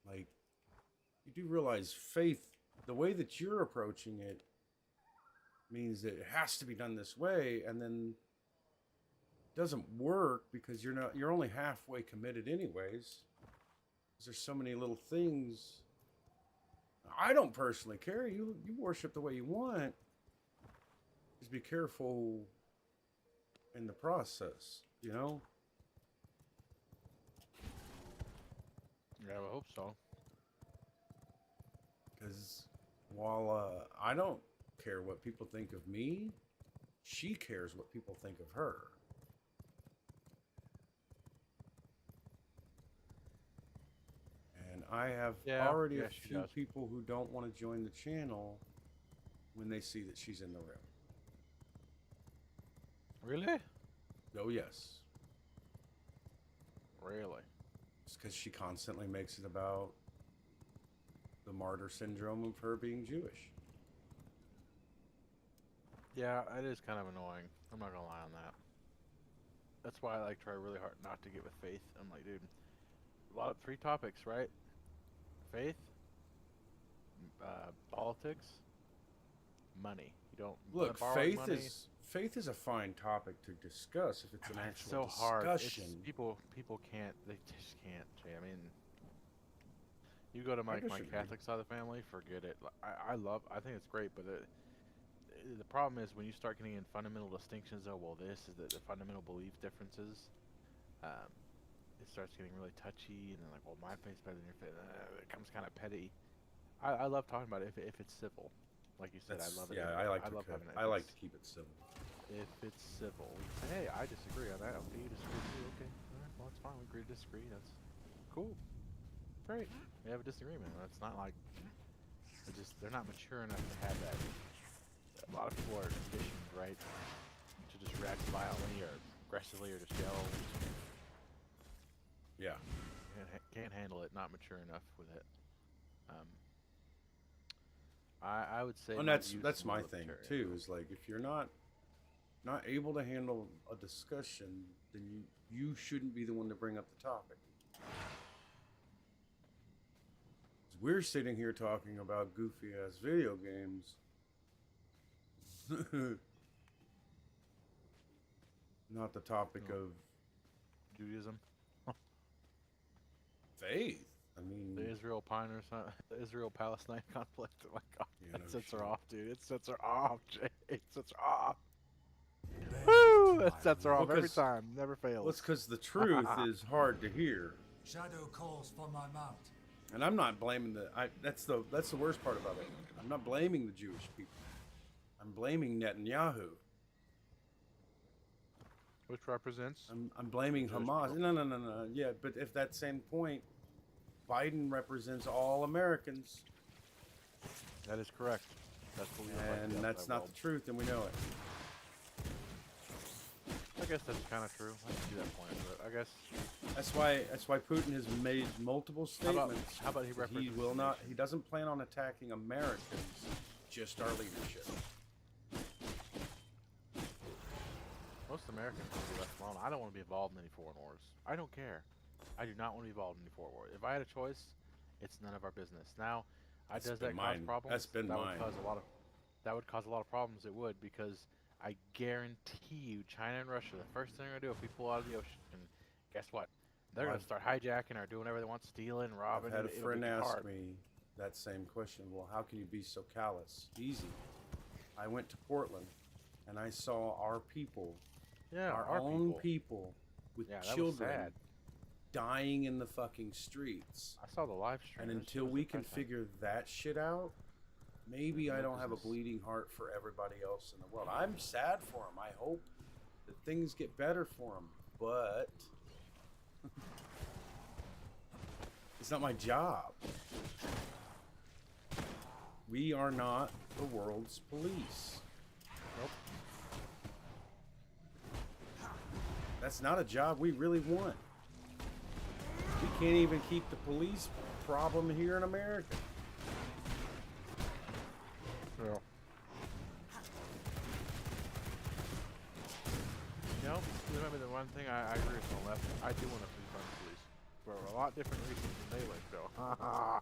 Like, you do realize faith, the way that you're approaching it, means that it has to be done this way, and then it doesn't work because you're only halfway committed anyways. Because there's so many little things. I don't personally care. You worship the way you want. Just be careful in the process, you know? Yeah, I hope so. Because while I don't care what people think of me, she cares what people think of her. And I have already a few people who don't want to join the channel when they see that she's in the room. Really? Oh, yes. Really? It's because she constantly makes it about the martyr syndrome of her being Jewish. Yeah, it is kind of annoying. I'm not gonna lie on that. That's why I like try really hard not to get with faith. I'm like, dude, a lot of 3 topics, right? Faith, politics, money. You don't look. Faith is a fine topic to discuss if it's an actual discussion. It's, people can't. They just can't. Jay. I mean, you go to my Catholic side of the family, forget it. I think it's great, but the problem is when you start getting in fundamental distinctions. Oh, well, this is the fundamental belief differences. It starts getting really touchy, and then like, well, my faith's better than your faith. It becomes kind of petty. I love talking about it if it's civil, like you said. I love it. Yeah, I like to keep it civil. If it's civil, we can say, hey, I disagree on that. Okay, you disagree too. Okay, all right, well, that's fine. We agree to disagree. That's cool. Great. We have a disagreement. It's not like they're not mature enough to have that. A lot of people are conditioned, right, to just react violently or aggressively or just yell. Yeah. Can't handle it. Not mature enough with it. I would say. And that's my thing too. Is like if you're not able to handle a discussion, then you shouldn't be the one to bring up the topic. we're sitting here talking about goofy ass video games. Not the topic No. of Judaism. faith. I mean, The the Israel-Palestine conflict. Oh my god, Yeah, that no sets her shit. off, dude. It sets her off, Jay. It sets her off. Bend Woo! to That my sets her will. off every 'cause- time. Never fails. well, it's because the truth is hard to hear, Shadow calls for my mount. and I'm not blaming that's the worst part about it. I'm not blaming the Jewish people. I'm blaming Netanyahu. Which represents. I'm blaming Jewish Hamas. people. No. Yeah, but if that same point, Biden represents all Americans, That is correct. That's what we would like to and have that's that not world. the truth, and we know it. I guess that's kind of true. I can see that point, but I guess That's why Putin has made multiple How about- statements. how about he that represents will the not. nation? He doesn't plan on attacking Americans, just our leadership. most Americans want to be left alone. I don't want to be involved in any foreign wars. I don't care. I do not want to be involved in any foreign wars. If I had a choice, it's none of our business. Now, That's does been that cause mine. problems? That's been that mine. Would cause a lot of. That would cause a lot of problems. It would, because I guarantee you, China and Russia, the first thing they're gonna do if we pull out of the ocean, and guess what? They're gonna start hijacking or doing whatever they want, stealing, robbing. I've had a it'll friend be ask hard. me that same question. Well, how can you be so callous? Easy. I went to Portland, and I saw our people, Yeah, our own people, with Yeah, that was children sad. dying in the fucking streets. I saw the live stream. And It until was we can depressing. figure that shit out, maybe I No don't have a business. bleeding heart for everybody else in the world. I'm sad for them. I hope that things get better for them, but it's not my job. We are not the world's police. Nope. That's not a job we really want. We can't even keep the police problem here in America. Yeah. You know, remember the one thing I agree with on the left. I do want to defund the police for a lot different reasons than they like, though.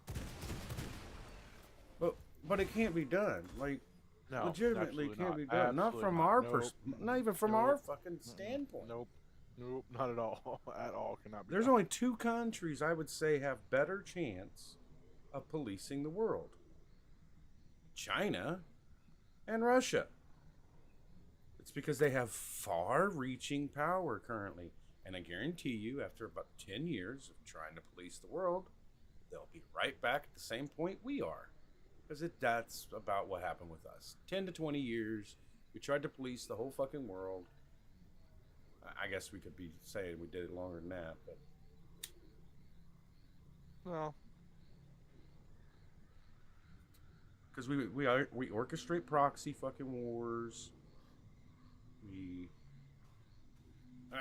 But it can't be done. Like, No, legitimately absolutely can't not. be done. Not Absolutely from not. our Nope. not even from Nope. our fucking standpoint. Nope. Nope. Not at all. At all. Cannot be. There's done. only two countries I would say have better chance of policing the world. China and Russia. It's because they have far-reaching power currently. And I guarantee you, after about 10 years of trying to police the world, they'll be right back at the same point we are. Because that's about what happened with us. 10 to 20 years, we tried to police the whole fucking world. I guess we could be saying we did it longer than that, but Well, because we orchestrate proxy fucking wars.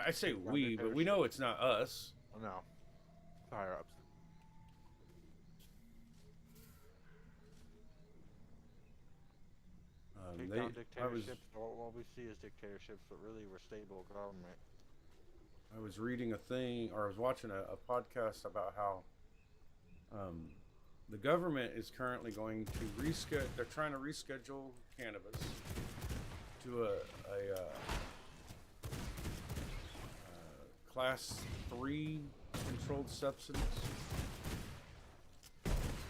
I say we, but we know it's not us. no. Higher ups. Take down dictatorships. All we see is dictatorships, but really we're stable government. I was reading a thing, or I was watching a podcast about how the government is currently going to reschedule. They're trying to reschedule cannabis to a class 3 controlled substance,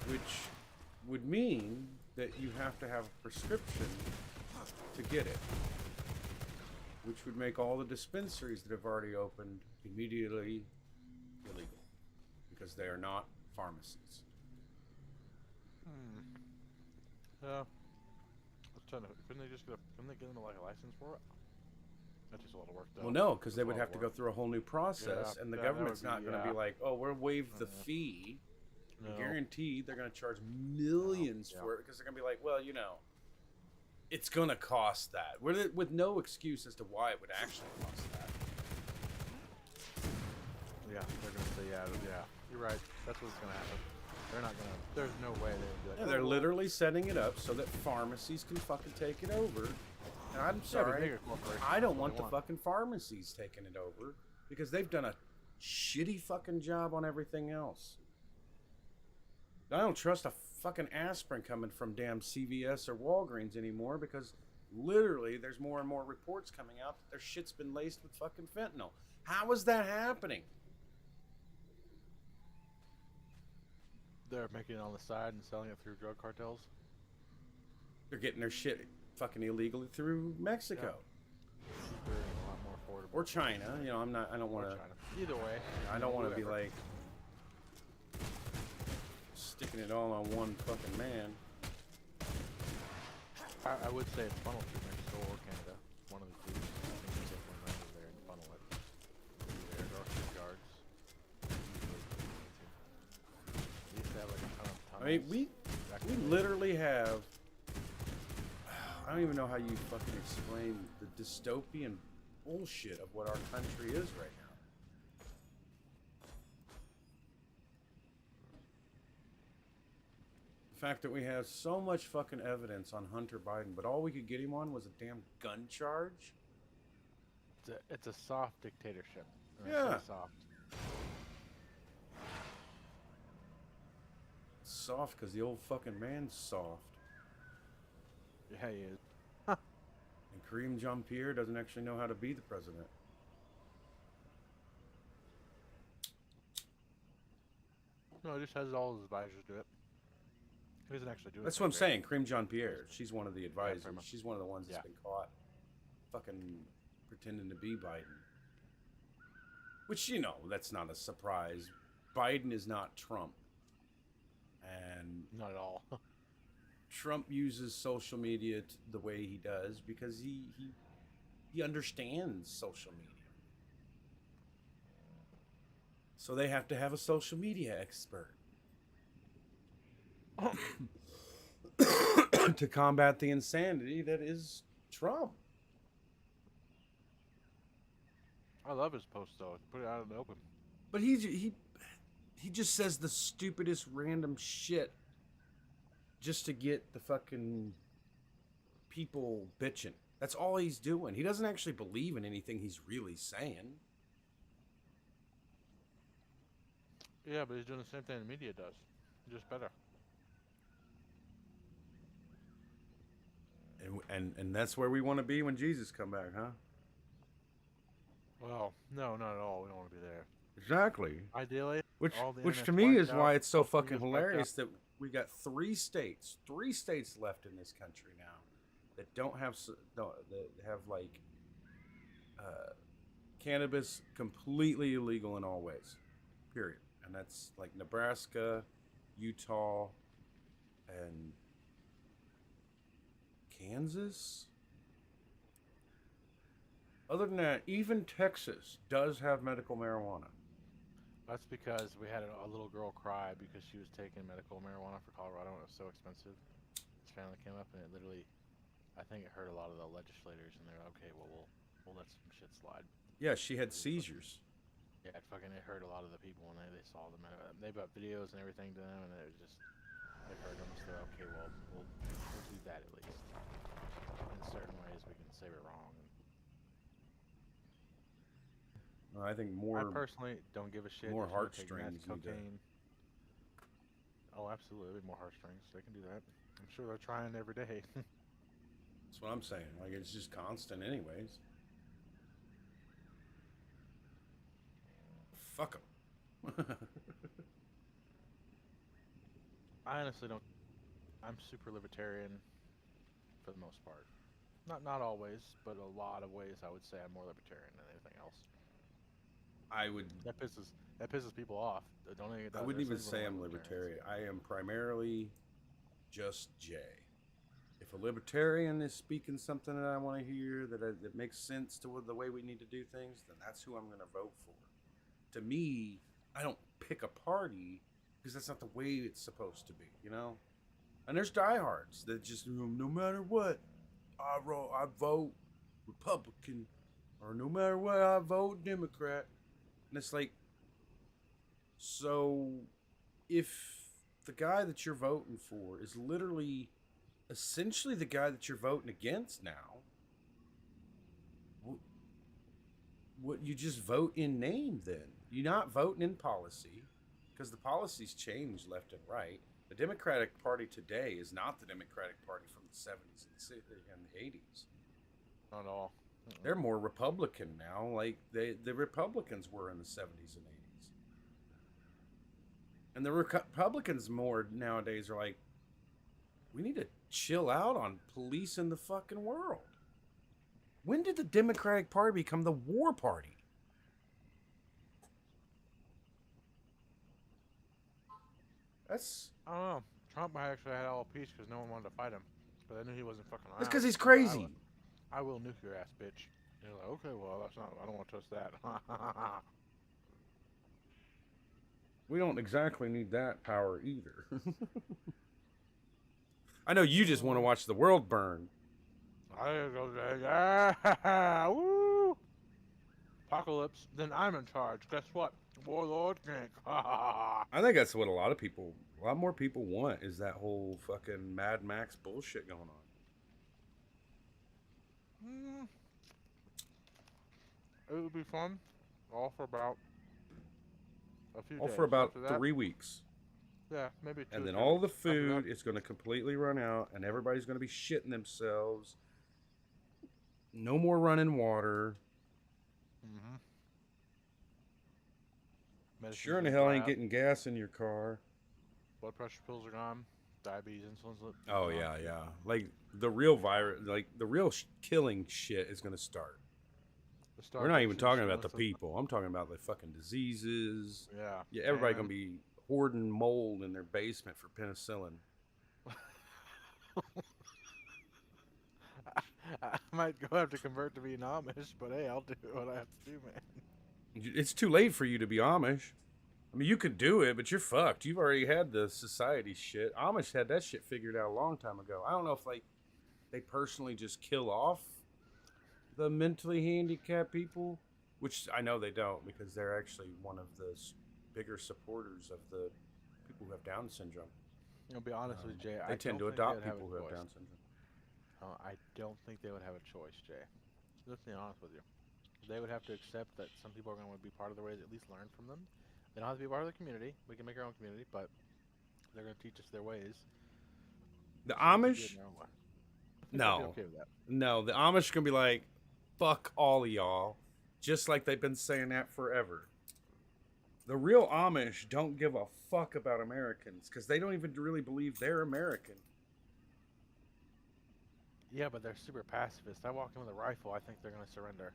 which would mean that you have to have a prescription to get it, which would make all the dispensaries that have already opened immediately illegal because they are not pharmacies. Yeah. I was trying to. Couldn't they get them like a license for it? That's just a lot of work, though. Well, no, because they That's a would lot have of to go work. through a whole new process, Yeah, and the that would government's be- not going to be yeah. like, "Oh, we'll waive the fee." No. Guaranteed, they're going to charge millions Yeah. for it because they're going to be like, "Well, you know, it's going to cost that," with no excuse as to why it would actually cost that. Yeah, they're gonna say yeah. You're right. That's what's gonna happen. They're not gonna. There's no way they would be like. Yeah, "Oh, they're well, literally setting it up so that pharmacies can fucking take it over. And I'm yeah, the sorry, bigger corporations, I that's don't what want they the fucking pharmacies taking it over because they've done a shitty fucking job on everything else. I don't trust a fucking aspirin coming from damn CVS or Walgreens anymore because literally there's more and more reports coming out that their shit's been laced with fucking fentanyl. How is that happening? They're making it on the side and selling it through drug cartels. They're getting their shit fucking illegally through Mexico. Cheaper and a lot more affordable. Or China. You know, I don't want to. Either way. I don't want to be whoever. like sticking it all on one fucking man. I would say it's funneled through Mexico or Canada. One of the two. I think you take one over there and funnel it through there or shipyards. They used to have like a ton of tunnels. I mean, we literally have. I don't even know how you fucking explain the dystopian bullshit of what our country is right now. The fact that we have so much fucking evidence on Hunter Biden, but all we could get him on was a damn gun charge. It's a soft dictatorship. And Yeah. I say soft. It's soft because the old fucking man's soft. Yeah, he is. And Kareem Jean-Pierre doesn't actually know how to be the president. No, he just has all his advisors do it. He doesn't actually do it. That's what I'm saying. Kareem Jean-Pierre. She's one of the advisors. pretty much. She's one of the ones that's Yeah. been caught fucking pretending to be Biden. Which, you know, that's not a surprise. Biden is not Trump. And Not at all. Trump uses social media the way he does because he understands social media. So they have to have a social media expert to combat the insanity that is Trump. I love his post though. Put it out in the open. But he just says the stupidest random shit just to get the fucking people bitching. That's all he's doing. He doesn't actually believe in anything he's really saying. Yeah, but he's doing the same thing the media does. Just better. And that's where we want to be when Jesus come back, huh? Well, no, not at all. We don't want to be there. Exactly. Ideally, Which all the to internet's me wiped is out, why it's so social fucking media's wiped out. hilarious that we got three states left in this country now that don't have that have like cannabis completely illegal in all ways, period. And that's like Nebraska, Utah, and Kansas. Other than that, even Texas does have medical marijuana. That's because we had a little girl cry because she was taking medical marijuana for Colorado and it was so expensive. His family came up and it literally, I think it hurt a lot of the legislators and they're okay, well, we'll let some shit slide. Yeah, she had seizures. Yeah, it hurt a lot of the people when they saw the they got videos and everything to them and it was just, it hurt them. So okay, well, we'll do that at least. In certain ways we can say we're wrong. I think I personally don't give a shit. more if someone takes heartstrings meth, need to- cocaine. Oh, absolutely, more heartstrings. They can do that. I'm sure they're trying every day. That's what I'm saying. Like, it's just constant anyways. Fuck them. I honestly don't. I'm super libertarian for the most part. Not always, but a lot of ways I would say I'm more libertarian than anything else. I would. That pisses people off. Don't even, I wouldn't even say I'm libertarian. I am primarily just Jay. If a libertarian is speaking something that I want to hear that makes sense to the way we need to do things, then that's who I'm going to vote for. To me, I don't pick a party because that's not the way it's supposed to be, you know? And there's diehards that just, no matter what, I vote Republican, or no matter what, I vote Democrat. And it's like, so if the guy that you're voting for is literally essentially the guy that you're voting against now, what you just vote in name then? You're not voting in policy because the policies change left and right. The Democratic Party today is not the Democratic Party from the 70s and the 80s. Not at all. They're more Republican now, like the Republicans were in the 70s and 80s. And the Republicans more nowadays are like, we need to chill out on policing the fucking world. When did the Democratic Party become the war party? That's I don't know. Trump actually had all peace because no one wanted to fight him. But they knew he wasn't fucking around. that's because he's So crazy. I will nuke your ass, bitch. You're like, okay, well, that's not. I don't want to touch that. We don't exactly need that power either. I know you just want to watch the world burn. Woo! Apocalypse. Then I'm in charge. Guess what? Warlord King. I think that's what a lot more people want is that whole fucking Mad Max bullshit going on. It would be fun. All for about a few All days. for about After that, 3 weeks. Yeah, maybe 2 And or then 3 all the weeks. After that- food is going to completely run out and everybody's going to be shitting themselves. No more running water. Medicines Sure in the will hell dry ain't up. getting gas in your car. Blood pressure pills are gone. Diabetes, insulin's Oh, gone. yeah. Like the real virus, like the real killing shit is going to start. The We're not even Starbucks talking insulin about the stuff- people. I'm talking about the fucking diseases. Yeah. Yeah, everybody and- going to be hoarding mold in their basement for penicillin. I might go have to convert to being Amish, but hey, I'll do what I have to do, man. It's too late for you to be Amish. I mean, you could do it, but you're fucked. You've already had the society shit. Amish had that shit figured out a long time ago. I don't know if they personally just kill off the mentally handicapped people, which I know they don't because they're actually one of the bigger supporters of the people who have Down syndrome. I'll be honest with you, Jay. They I tend don't to think adopt they'd have people a who have choice. Down syndrome. I don't think they would have a choice, Jay. Let's be honest with you. They would have to accept that some people are going to be part of the ways, at least learn from them. They don't have to be part of the community. We can make our own community, but they're going to teach us their ways. The So we can do it Amish? in our own way. I think I'd be No. okay with that. No, the Amish gonna be like, fuck all of y'all. Just like they've been saying that forever. The real Amish don't give a fuck about Americans because they don't even really believe they're American. Yeah, but they're super pacifist. I walk in with a rifle, I think they're going to surrender.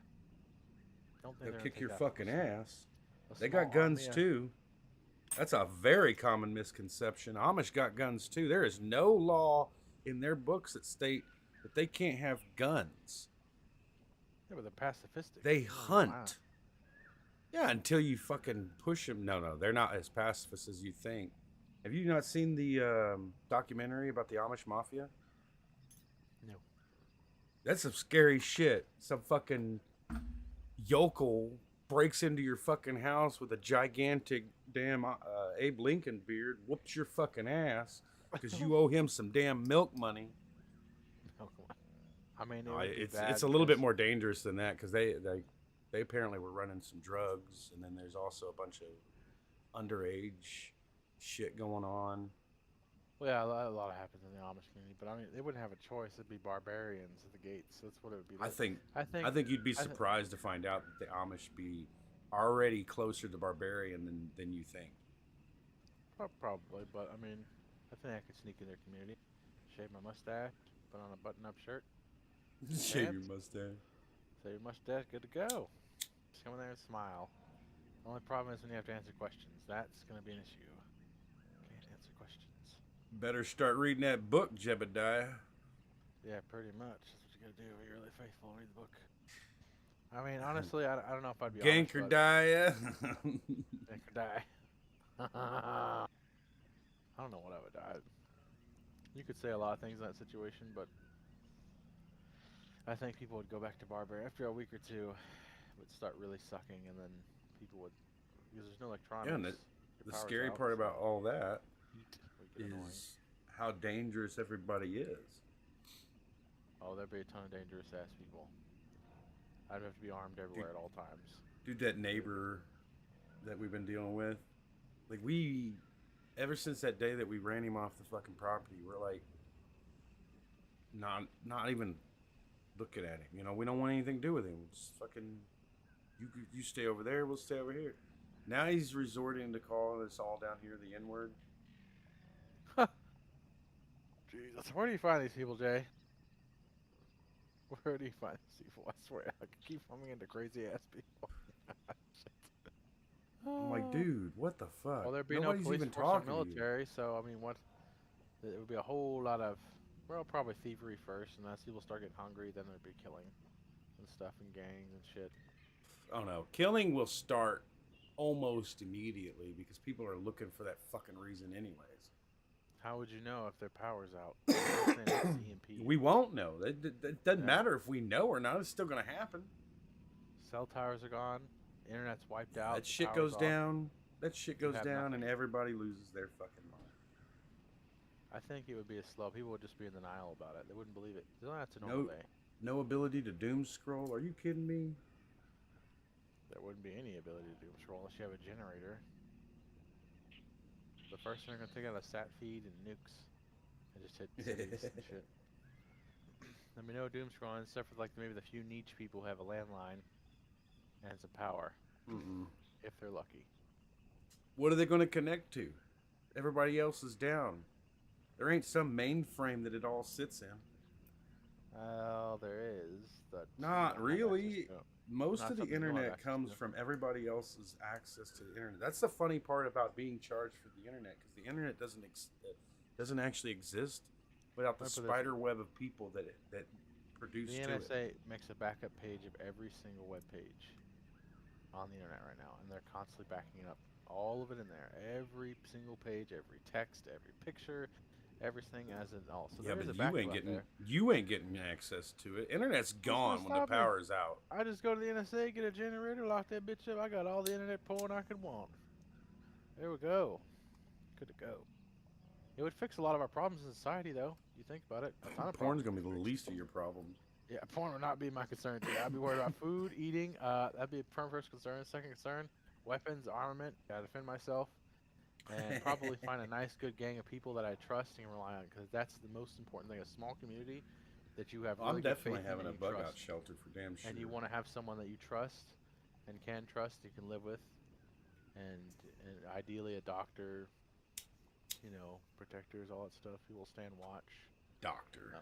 Don't think They'll they're gonna kick take your that from fucking us. ass. A They got small guns army of- too. That's a very common misconception. Amish got guns too. There is no law in their books that state that they can't have guns. Yeah, but they're pacifistic. They Oh, hunt. wow. Yeah, until you fucking push them. No, they're not as pacifist as you think. Have you not seen the documentary about the Amish Mafia? No. That's some scary shit. Some fucking yokel breaks into your fucking house with a gigantic damn Abe Lincoln beard, whoops your fucking ass because you owe him some damn milk money. I mean, No, would be it's bad a little bit because- more dangerous than that because they apparently were running some drugs, and then there's also a bunch of underage shit going on. Well, yeah, a lot happens in the Amish community, but I mean, they wouldn't have a choice. It'd be barbarians at the gates. That's what it would be. I Like. think I think. I think you'd be I thi- surprised to find out that the Amish be already closer to barbarian than you think. Probably, but I mean, I think I could sneak in their community, shave my mustache, put on a button-up shirt, Shave your Pants? mustache. say your mustache, good to go. Just come in there and smile. The only problem is when you have to answer questions. That's gonna be an issue. Can't answer questions. Better start reading that book, Jebediah. Yeah, pretty much. That's what you gotta do. If you're really faithful, read the book. I mean, honestly, I don't know if I'd be Amish, but- Gankerdiah. Gank or die. I don't know what I would die. You could say a lot of things in that situation, but I think people would go back to barbarian after a week or two. It would start really sucking, and then people would, because there's no electronics. Yeah, and your the power's scary out, part so about all that heat would get annoying. is how dangerous everybody is. Oh, there'd be a ton of dangerous ass people. I'd have to be armed everywhere at all times. Dude, that neighbor that we've been dealing with, like ever since that day that we ran him off the fucking property, we're like, not even looking at him. You know, we don't want anything to do with him. Just fucking, you stay over there, we'll stay over here. Now he's resorting to calling us all down here the N word. Jesus, where do you find these people, Jay? Where do you find these people? I swear, I keep running into crazy ass people. I'm like, dude, what the fuck? Well, there'd be Nobody's no police even force or talking to you. military, so I mean, what? It would be a whole lot of, well, probably thievery first, and as people start getting hungry, then there'd be killing and stuff and gangs and shit. Oh no, killing will start almost immediately because people are looking for that fucking reason anyways. How would you know if their power's out? I'm saying it's EMP. We won't know. It doesn't matter if we know or not. It's still gonna happen. Cell towers are gone. Internet's wiped out. That shit power's goes off. down. That shit goes have down, nothing. and everybody loses their fucking mind. I think it would be a slow. People would just be in denial about it. They wouldn't believe it. They don't have to know No, day. no ability to doom scroll. Are you kidding me? There wouldn't be any ability to do control unless you have a generator. The first thing they're gonna take out a sat feed and nukes, and just hit cities and shit. Let me know doom scrolling except for like maybe the few niche people who have a landline and some power, if they're lucky. What are they going to connect to? Everybody else is down. There ain't some mainframe that it all sits in. Well, there is. But Not really. Most Not of the something you want internet access comes to. from everybody else's access to the internet. That's the funny part about being charged for the internet, because the internet doesn't actually exist without the Right, but there's- spider web of people that produce The to NSA it. makes a backup page of every single web page on the internet right now, and they're constantly backing it up. All of it in there, every single page, every text, every picture, everything as it all. So Yeah, there is but a backup you ain't getting access to it. Internet's gone when the stop me. power's out. I just go to the NSA, get a generator, lock that bitch up. I got all the internet porn I could want. There we go. Good to go. It would fix a lot of our problems in society, though. You think about it. A ton of Porn's problems gonna be the would fix. least of your problems. Yeah, porn would not be my concern. Today. I'd be worried about food, eating. That'd be a first concern. Second concern, weapons, armament. Gotta defend myself, and probably find a nice, good gang of people that I trust and rely on, because that's the most important thing. A small community that you have. Really I'm good definitely faith in having a and you bug out trust. shelter for damn sure. And you want to have someone that you trust and can trust, you can live with, and ideally a doctor, you know, protectors, all that stuff. Who will stand watch. Doctor.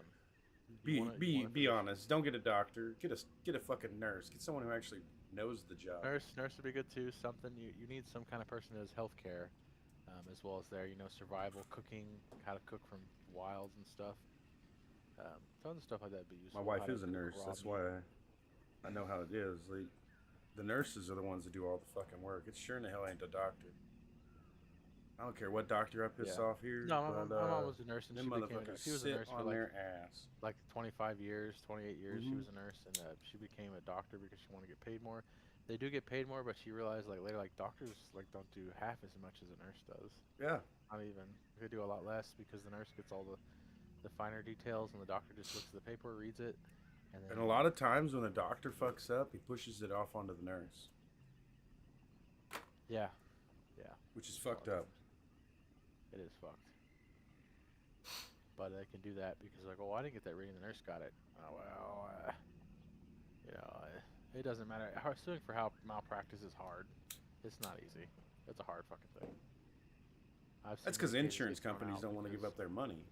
You want a Be physician. honest. Don't get a doctor. Get a fucking nurse. Get someone who actually knows the job. Nurse would be good too. Something you need some kind of person who does healthcare, as well as their survival, cooking, how to cook from wilds and stuff. Tons of stuff like that would be useful. My wife how to is a cook nurse. raw That's meat. why I know how it is. Like, the nurses are the ones that do all the fucking work. It sure in the hell ain't the doctor. I don't care what doctor I piss Yeah. off here. No, but, my mom was a nurse, and them she became motherfuckers she was a sit nurse for on like their ass. 25 years, 28 years. She Mhm. was a nurse, and she became a doctor because she wanted to get paid more. They do get paid more, but she realized later doctors don't do half as much as a nurse does. Yeah. Not even. They do a lot less because the nurse gets all the finer details, and the doctor just looks at the paper, reads it, and then. And a lot of times when the doctor fucks up, he pushes it off onto the nurse, Yeah, which is fucked up. it is fucked. But they can do that because oh, I didn't get that reading. The nurse got it. Oh well, it doesn't matter. Suing for malpractice is hard. It's not easy. It's a hard fucking thing. That's because insurance companies don't want to give up their money.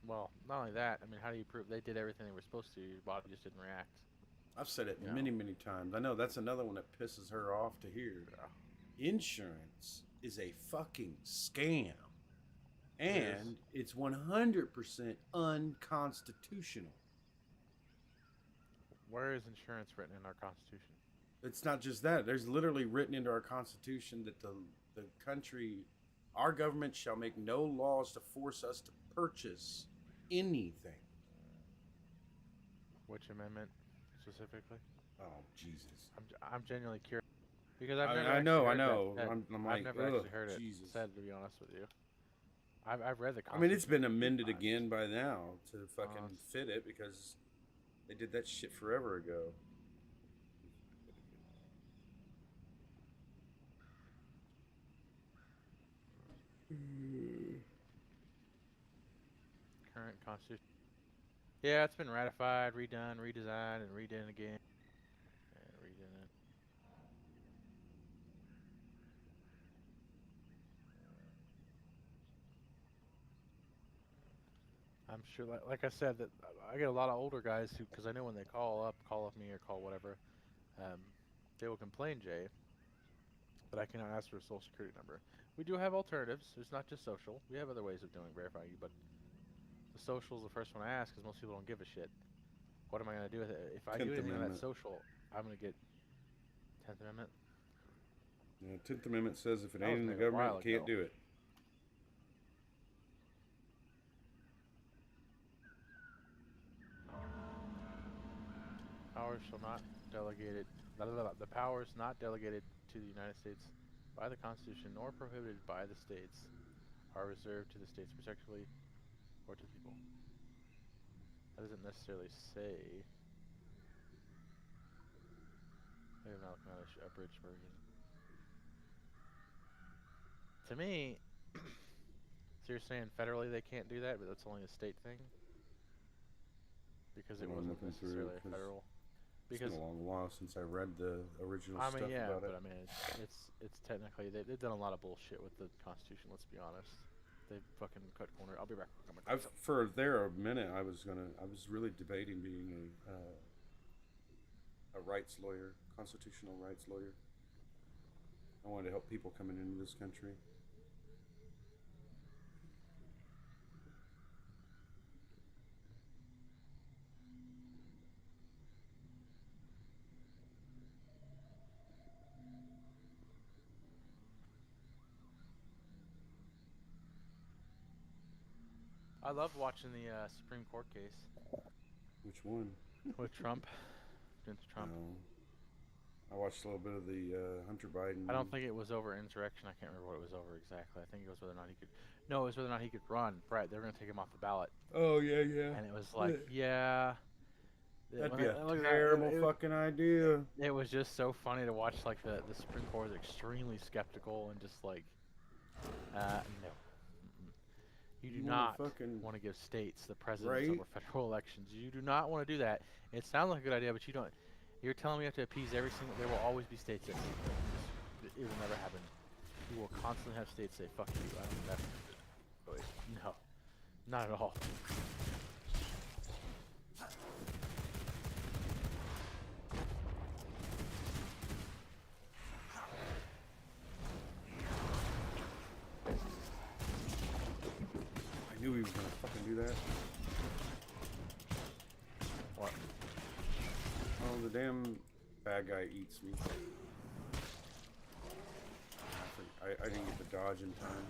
Well, not only that. I mean, how do you prove they did everything they were supposed to? Your body just didn't react. I've said it Yeah. many times. I know that's another one that pisses her off to hear. Insurance is a fucking scam. And it's 100% unconstitutional. Where is insurance written in our Constitution? It's not just that. There's literally written into our Constitution that the country, our government shall make no laws to force us to purchase anything. Which amendment specifically? Oh, Jesus. I'm genuinely curious because I've I never. know. actually heard that said. I'm I've like, never ugh, actually heard it Jesus. said, to be honest with you. I've read the I Constitution. mean, it's been a few amended times. again by now to fucking Honest. fit it because they did that shit forever ago. Current constitution. Yeah, it's been ratified, redone, redesigned, and redone again. And redone it. I'm sure, like I said, that I get a lot of older guys who, because I know when they call up me or call whatever, um, they will complain, Jay, but I cannot ask for a social security number. We do have alternatives. It's not just social. We have other ways of doing verifying you, but the social is the first one I ask because most people don't give a shit. What am I going to do with it? If I do 10th anything on that Amendment. social, I'm going to get 10th Amendment. Yeah, 10th Amendment says if it That ain't was in the made a while government, you can't ago. do it. Powers shall not delegated. The powers not delegated to the United States by the Constitution nor prohibited by the states are reserved to the states particularly or to the people. That doesn't necessarily say. Maybe I'm not looking at a abridged version. To me, so you're saying federally they can't do that, but that's only a state thing? Because it What I'm wasn't looking through, necessarily a because federal. it's been Because a long while since I read the original I mean, stuff yeah, about but it. I mean, it's technically they've done a lot of bullshit with the Constitution. Let's be honest. They fucking cut corner. I'll be back. For there a minute, I was really debating being a rights lawyer, constitutional rights lawyer. I wanted to help people coming into this country. I loved watching the Supreme Court case Which one? with Trump, against Trump. No. I watched a little bit of the Hunter Biden. I don't think it was over insurrection. I can't remember what it was over exactly. I think it was whether or not he could. No, it was whether or not he could run. Right, they were gonna take him off the ballot, Oh yeah, yeah. and it was like, yeah. That'd be a terrible fucking idea. It was just so funny to watch. Like the Supreme Court was extremely skeptical and just like, no. You do not want to give states the presidents over federal elections. You do not want to do that. It sounds like a good idea, but you don't. You're telling me you have to appease every single. There will always be states that it will never happen. You will constantly have states say "fuck you." I don't. That's no, not at all. I knew he was gonna fucking do that. What? Oh, the damn bad guy eats me. I didn't get the dodge in time.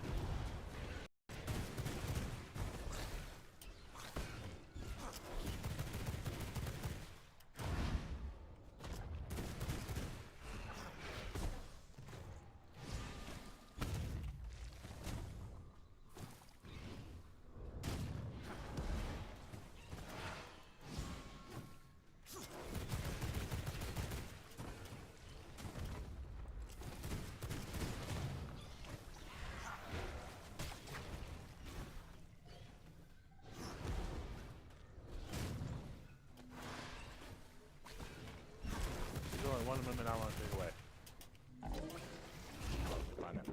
One amendment I want to take away. Find it.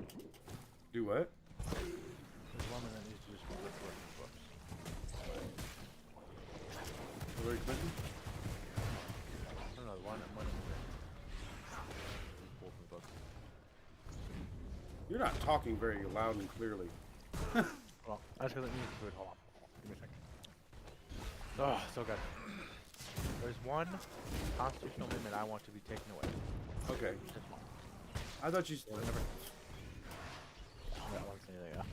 Do what? There's one that needs to just be looked for in the books. Hillary Clinton? No, the one that might have been pulled from the book. You're not talking very loud and clearly. Well, that's because it needs to do it. Hold on. Give me a second. Oh, so good. There's one constitutional amendment I want to be taken away. Okay. Just one. I thought you. Never. That one's anything else.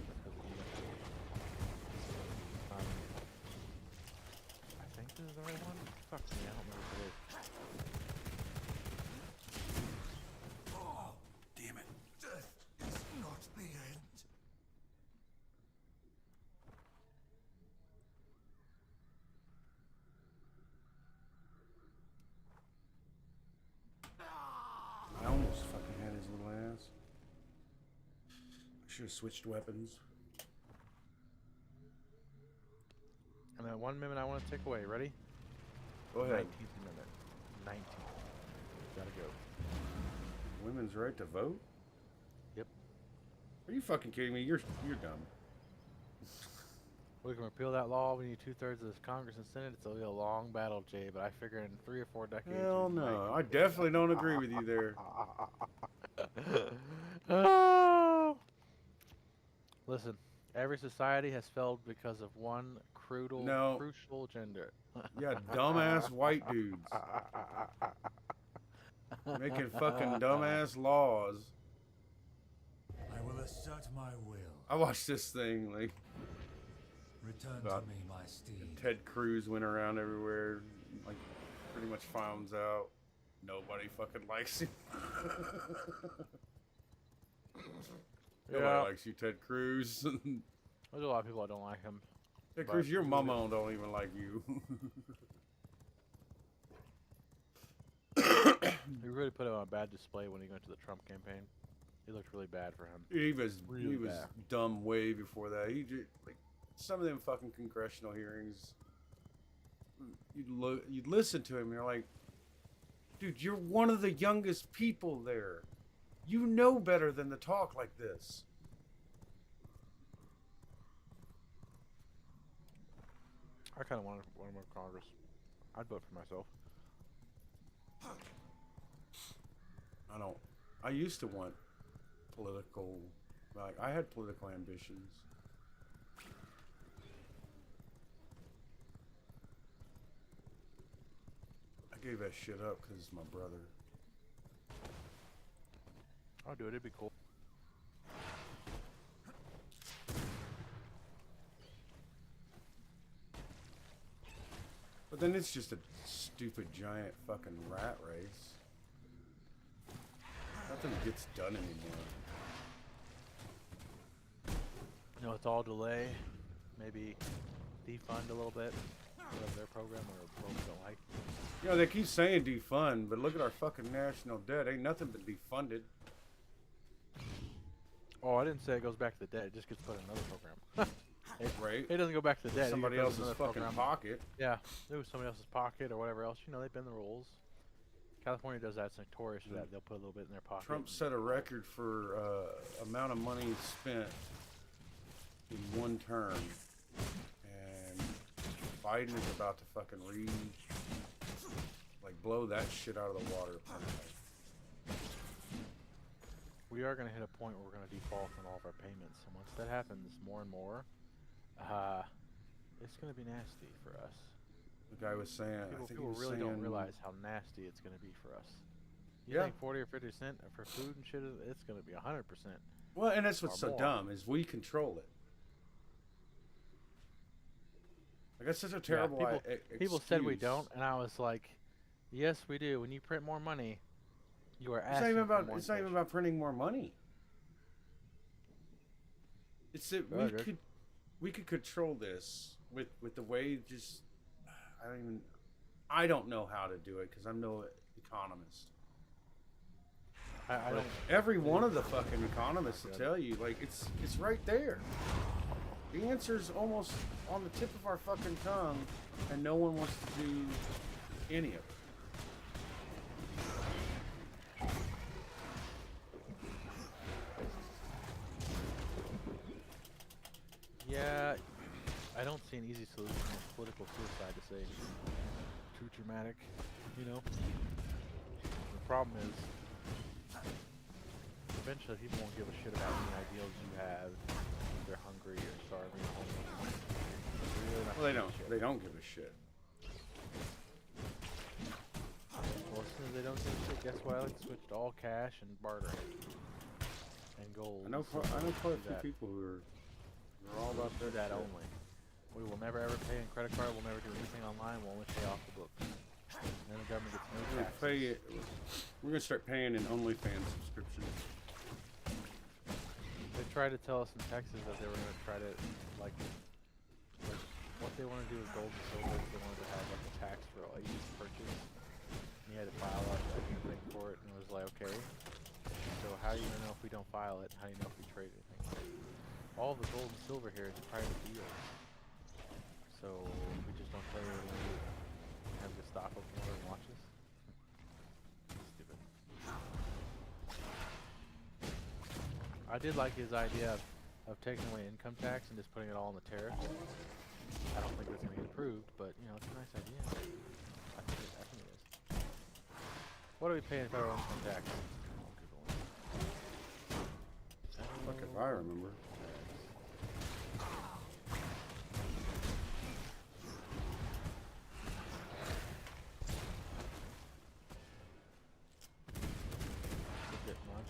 I think this is the right one. Fuck me, I don't remember if it is. Oh, damn it. Death is not the end. I almost fucking had his little ass. should have switched weapons. And that 1 minute I want to take away. Ready? Go ahead. 19th minute. 19th. Gotta go. Women's right to vote? Yep. Are you fucking kidding me? You're dumb. We can repeal that law. We need 2/3 of this Congress and Senate. It's a long battle, Jay, but I figure in 3 or 4 decades. Hell we no. I might- definitely don't agree with you there. Oh! Listen, every society has failed because of one crucial gender. Yeah, dumbass white dudes making fucking dumbass laws. I will assert my will. I watched this thing like Return About- to me, my steed. Ted Cruz went around everywhere, like pretty much finds out nobody fucking likes him. Nobody Yeah. likes you, Ted Cruz. There's a lot of people that don't like him. Ted But Cruz, your he mama don't even like you. He really put him on a bad display when he went to the Trump campaign. He looked really bad for him. he was Really bad. dumb way before that. He just like some of them fucking congressional hearings. You'd listen to him, and you're like, dude, you're one of the youngest people there. You know better than to talk like this. I kind of want him in Congress. I'd vote for myself. I don't. I used to want political. Like I had political ambitions. I gave that shit up because it's my brother. I'll do it. It'd be cool. But then it's just a stupid giant fucking rat race. Nothing gets done anymore. You know, it's all delay. Maybe defund a little bit. Whatever their program or programs don't like. You know, they keep saying defund, but look at our fucking national debt. Ain't nothing but defunded. Oh, I didn't say it goes back to the debt. It just gets put in another program. Right? It doesn't go back to the debt. It Somebody goes in else's another fucking program. pocket. Yeah, it was somebody else's pocket or whatever else. You know, they bend the rules. California does that. It's notorious for that. They'll put a little bit in their pocket. Trump set a record for amount of money spent in one term, and Biden is about to fucking blow that shit out of the water. We are going to hit a point where we're going to default on all of our payments, and once that happens more and more, it's going to be nasty for us. The guy was saying, I think People he was really saying, don't realize how nasty it's going to be for us. You Yeah. think 40 or 50 cent for food and shit, it's going to be 100%. Well, and that's what's Or so more. dumb is we control it. Like that's such a terrible People said we excuse. don't, and I was like, yes, we do. When you print more money, you are It's asking not even for about. more It's not even inflation. about printing more money. It's that Go ahead, Rick. we could control this with the way just I don't know how to do it because I'm no economist. I But don't. every one of the fucking economists will tell you like it's right there. The answer's almost on the tip of our fucking tongue, and no one wants to do any of it. Yeah, I don't see an easy solution to political suicide to say too dramatic, you know. The problem is, eventually people won't give a shit about any ideals you have. If they're hungry or starving or homeless. They're really not Well, they giving a don't. shit. They don't give a shit. Well, as soon as they don't give a shit, guess what? I like to switch to all cash and bartering and gold. I know. So I know quite a do few that. people who are all about Do that that shit. only. We will never ever pay in credit card. We'll never do anything online. We'll only pay off the books. And then the government gets no We're gonna taxes. pay it. We're gonna start paying an OnlyFans subscription. They tried to tell us in Texas that they were going to try to like what they want to do with gold and silver is they wanted to have like a tax for each purchase. And you had to file a thing for it, and it was like, okay. So how are you gonna know if we don't file it? How do you know if we trade anything? all the gold and silver here is a private deal. So we just don't tell you when we have the stock open over and watch us. Stupid. I did like his idea of taking away income tax and just putting it all on the tariff. I don't think that's going to get approved, but you know, it's a nice idea. I think it is. What are we paying federal income tax? Fuck if I remember. A bit much.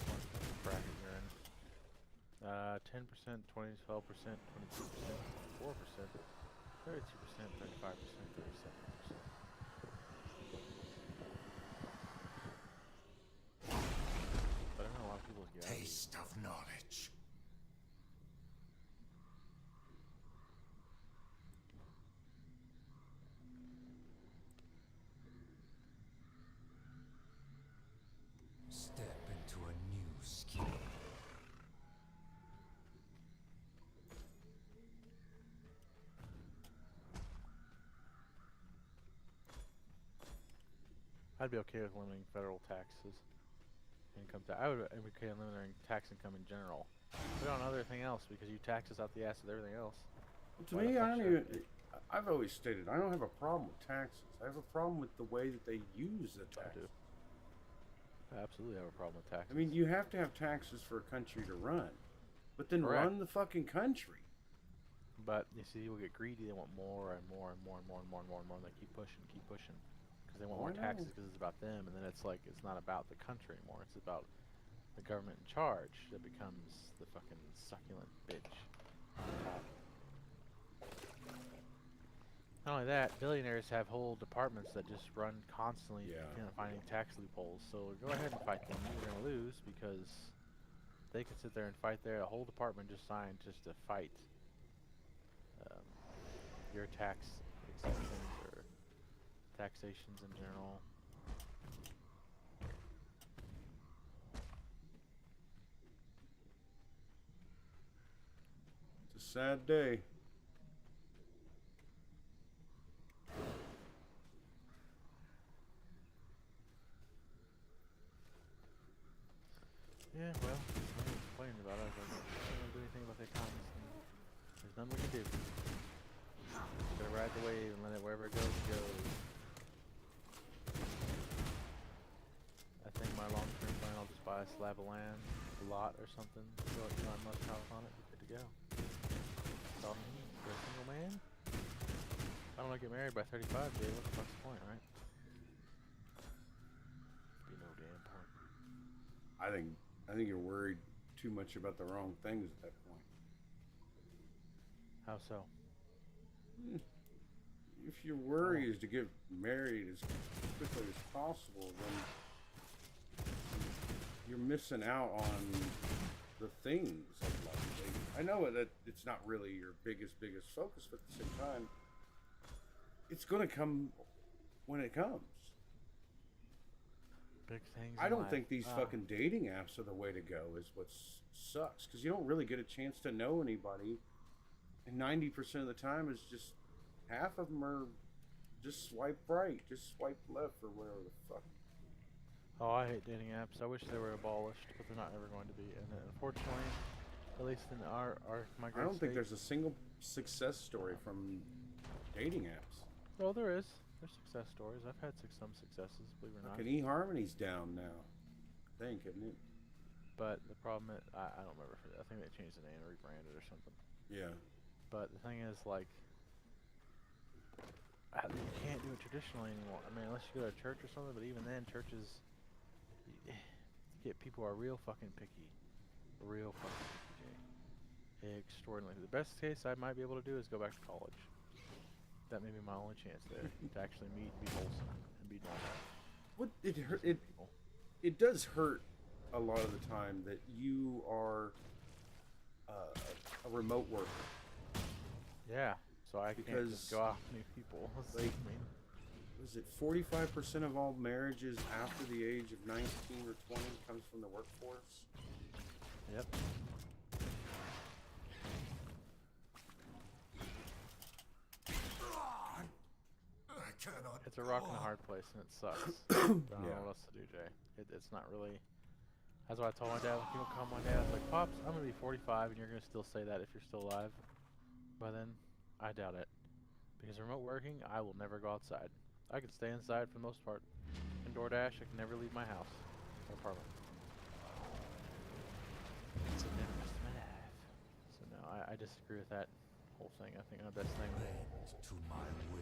What bracket you're in? 10%, 20, 12%, 22%, 4%, 32%, 35%, 37%. But I know a lot of people get out of these. Taste of knowledge. Step into a new skill. I'd be okay with limiting federal taxes. Income tax. I would be okay with limiting tax income in general. Put on everything else because you tax us out the ass with everything else. To Why the me, I fuck don't should even. I've always stated I don't have a problem with taxes. I have a problem with the way that they use the I taxes. do. I absolutely have a problem with taxes. I mean, you have to have taxes for a country to run, but then Correct. run the fucking country. But you see, people get greedy. They want more and more and more and more and more and more and more, and they keep pushing, because they want more I know. taxes because it's about them. And then it's like it's not about the country anymore. It's about the government in charge that becomes the fucking succulent bitch on top. Not only that, billionaires have whole departments that just run constantly, Yeah. finding tax loopholes. So go ahead and fight them. You're gonna lose because they can sit there and fight there. A whole department just signed just to fight your tax exceptions or taxations in general. It's a sad day. Yeah, well, I'm complaining about it. I can't really do anything about the economy. There's nothing we can do. Gotta ride the wave and let it wherever it goes, it goes. I think my long-term plan, I'll just buy a slab of land, a lot or something, throw it my must house on it, be good to go. That's all I need for a single man. If I don't want to get married by 35, Jay, what the fuck's the point, right? Be no damn point. I think you're worried too much about the wrong things at that point. How so? If your worry is to get married as quickly as possible, then you're missing out on the things of life. I know that it's not really your biggest focus, but at the same time, it's going to come when it comes. Big things. I in don't life. think these fucking dating apps are the way to go. Is what sucks, because you don't really get a chance to know anybody, and 90% of the time is just half of them are just swipe right, just swipe left, or whatever the fuck. Oh, I hate dating apps. I wish they were abolished, but they're not ever going to be. And unfortunately, at least in my I great don't think state- there's a single success story from dating apps. Well, there is. There's success stories. I've had some successes, believe it or not. Fucking eHarmony's down now, I think, isn't it? But the problem is, I don't remember. I think they changed the name or rebranded or something. Yeah. But the thing is, like, you can't do it traditionally anymore. I mean, unless you go to a church or something. But even then, churches get people who are real fucking picky, real fucking picky. Jay. Extraordinarily. The best case I might be able to do is go back to college. That may be my only chance there to actually meet and be wholesome and be normal. What it hurt? Decent people. It does hurt a lot of the time that you are a remote worker. Yeah, so I can't Because, just go out and meet people. like, was it 45% of all marriages after the age of 19 or 20 comes from the workforce? Yep. I cannot. It's a rock and a go hard place, and it sucks. But I don't Yeah. know what else to do, Jay. It's not really. That's what I told my dad. When people call my dad, I was like, Pops, I'm gonna be 45, and you're gonna still say that if you're still alive. By then, I doubt it. Because remote working, I will never go outside. I can stay inside for the most part. In DoorDash, I can never leave my house or apartment. So then the rest of my life. So no, I disagree with that whole thing. I think the best thing Bend to my will.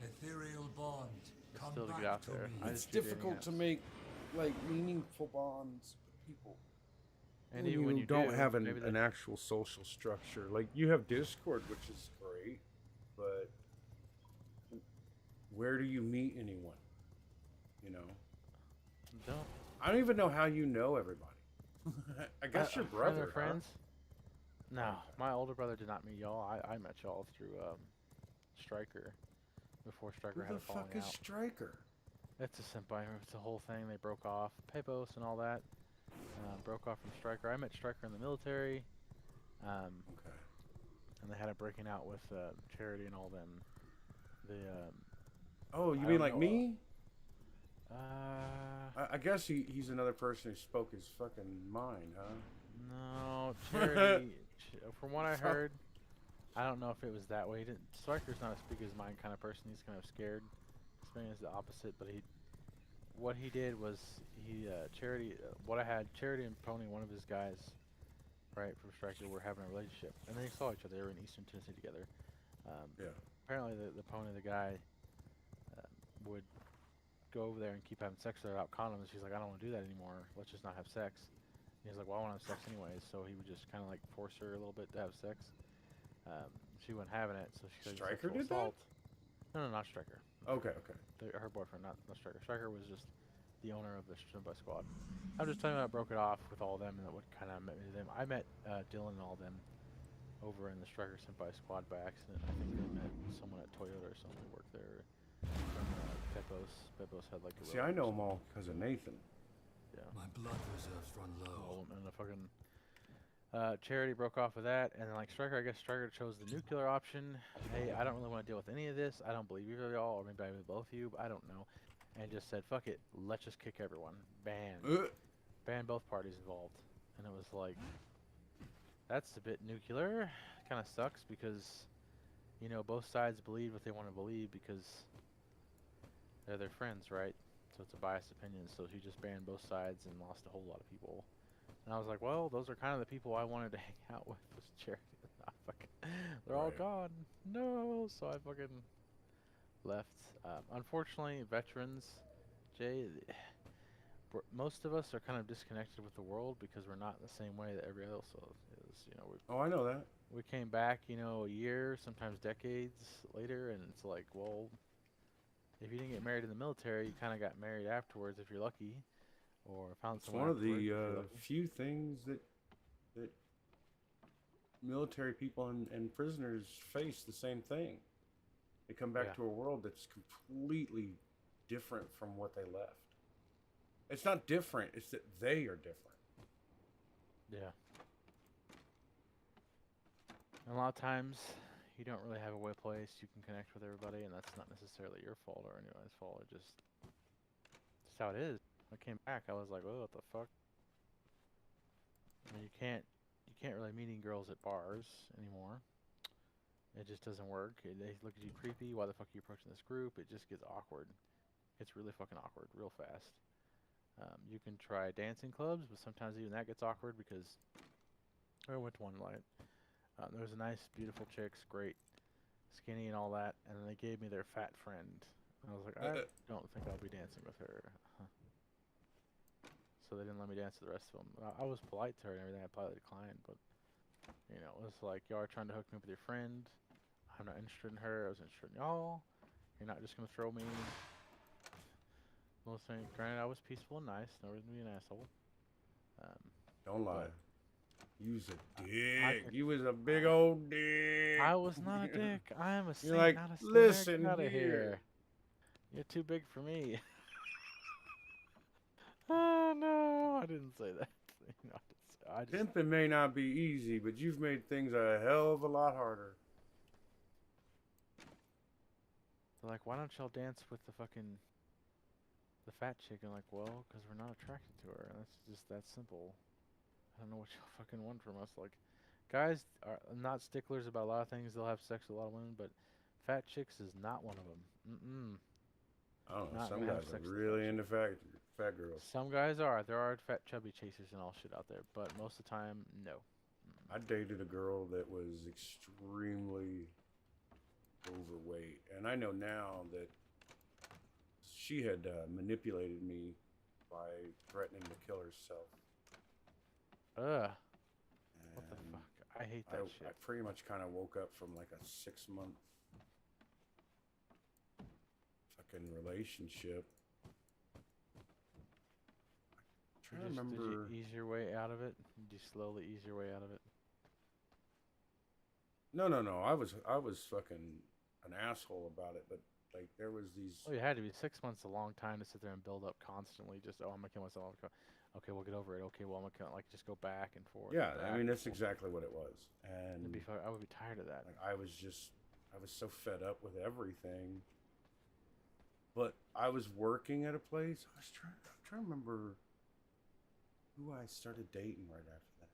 Ethereal bond. is Come still to back get out to there. me. I It's just do dating difficult to apps. make like meaningful bonds with people. And when even you when you don't do, have maybe an actual social structure. Like you have Discord, which is great, but where do you meet anyone? You know, don't. I don't even know how you know everybody. I guess your brother, Other friends? No, Okay. my older brother did not meet y'all. I met y'all through Striker before Striker Who had the a falling fuck is out. Striker? It's a senpai. It's a whole thing. They broke off. Pepos and all that. Broke off from Striker. I met Striker in the military. Okay. And they had it breaking out with Charity and all them. The Oh, you I mean don't like know, me? uh, I guess he's another person who spoke his fucking mind, huh? no, Charity. From what I heard, I don't know if it was that way. He didn't. Striker's not a speak his mind kind of person. He's kind of scared. Spinning is the opposite, but what he did was Charity. What I had, Charity and Pony, one of his guys, right from Striker, were having a relationship, and they saw each other. They were in Eastern Tennessee together. Yeah. Apparently, the Pony, the guy, would go over there and keep having sex with her without condoms. She's like, I don't want to do that anymore. Let's just not have sex. And he's like, well, I want to have sex anyways. So he would just kind of like force her a little bit to have sex. She wasn't having it, so she said Stryker sexual did that? assault. No, not Striker. Okay, okay. Her boyfriend, not Striker. Striker was just the owner of the Senpai squad. I'm just telling you, I broke it off with all of them, and that what kind of met me to them. I met Dylan and all them over in the Striker Senpai squad by accident. I think they met someone at Toyota or something worked there. From Pepos. Pepos had like a See, I know them all because of Nathan. Yeah. My blood reserves run low. And the fucking Charity broke off with that, and then like Striker, I guess Striker chose the nuclear option. Hey, I don't really want to deal with any of this. I don't believe either of y'all, or maybe I believe both of you, but I don't know. And just said, fuck it, let's just kick everyone. Ban. Ban both parties involved. And it was like, that's a bit nuclear. Kind of sucks because, you know, both sides believe what they want to believe because they're their friends, right? So it's a biased opinion. So he just banned both sides and lost a whole lot of people. And I was like, well, those are kind of the people I wanted to hang out with. Was Charity. They're all Right. gone. No. So I fucking left. Unfortunately, veterans, Jay, most of us are kind of disconnected with the world because we're not in the same way that everybody else is. You know, Oh, I know that. we came back, you know, a year, sometimes decades later, and it's like, well, if you didn't get married in the military, you kind of got married afterwards if you're lucky, or found It's someone one of afterwards the if you're lucky. few things that military people and prisoners face the same thing. They come back Yeah. to a world that's completely different from what they left. It's not different, it's that they are different. Yeah. And a lot of times, you don't really have a place you can connect with everybody, and that's not necessarily your fault or anyone's fault. Just how it is. I came back, I was like, oh, what the fuck? I mean, you can't really meet any girls at bars anymore. It just doesn't work. They look at you creepy. Why the fuck are you approaching this group? It just gets awkward. It's really fucking awkward, real fast. You can try dancing clubs, but sometimes even that gets awkward because I went to one night. There was a nice, beautiful chicks, great, skinny and all that, and then they gave me their fat friend. And I was like, I don't think I'll be dancing with her. So they didn't let me dance with the rest of them. I was polite to her and everything. I politely declined, but you know, it was like y'all are trying to hook me up with your friend. I'm not interested in her. I was interested in y'all. You're not just gonna throw me. Most things, granted, I was peaceful and nice. No reason to be an asshole. Don't lie. But You was a I dick. could- You was a big old dick. I was not a dick. I am a saint, You're like, not a sinner. listen Get outta here. here. You're too big for me. Oh no, I didn't say that. You know, I just Pimping may not be easy, but you've made things a hell of a lot harder. they're like, why don't y'all dance with the fat chick? And like, well, because we're not attracted to her. That's just that simple. I don't know what y'all fucking want from us. Like, guys are not sticklers about a lot of things. They'll have sex with a lot of women, but fat chicks is not one of them. Mm-mm. I don't know. Not Some gonna have guys are sex with a really fat into fat girls. Some guys are. There are fat chubby chasers and all shit out there, but most of the time, no. I dated a girl that was extremely overweight, and I know now that she had manipulated me by threatening to kill herself. Ugh. What the And fuck? I hate that I shit. pretty much kind of woke up from like a 6-month fucking relationship. I Did you ease your way out of it? Did you slowly ease your way out of it? No. I was fucking an asshole about it, but like there was these. Oh, you had to be. 6 months a long time to sit there and build up constantly. Just, oh, I'm gonna kill myself. Okay, we'll get over it. Okay, well, I'm gonna kill, like just go back and forth. Yeah, back I mean and that's forth. exactly what it was, and I would be tired of that. like I was so fed up with everything. But I was working at a place. I'm trying to remember who I started dating right after that.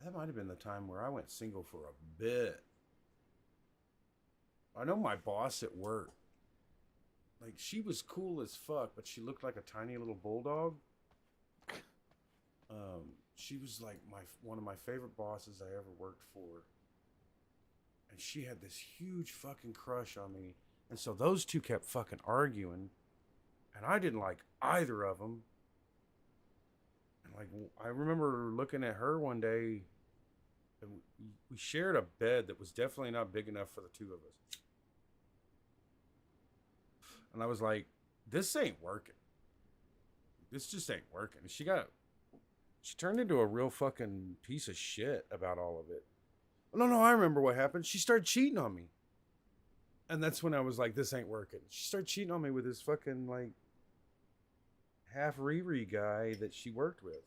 That might have been the time where I went single for a bit. I know my boss at work. Like she was cool as fuck, but she looked like a tiny little bulldog. She was like one of my favorite bosses I ever worked for. And she had this huge fucking crush on me. And so those two kept fucking arguing. And I didn't like either of them. And like, I remember looking at her one day. And we shared a bed that was definitely not big enough for the two of us. And I was like, this ain't working. This just ain't working. And she turned into a real fucking piece of shit about all of it. No, I remember what happened. She started cheating on me. And that's when I was like, this ain't working. She started cheating on me with this fucking, like, half Riri guy that she worked with.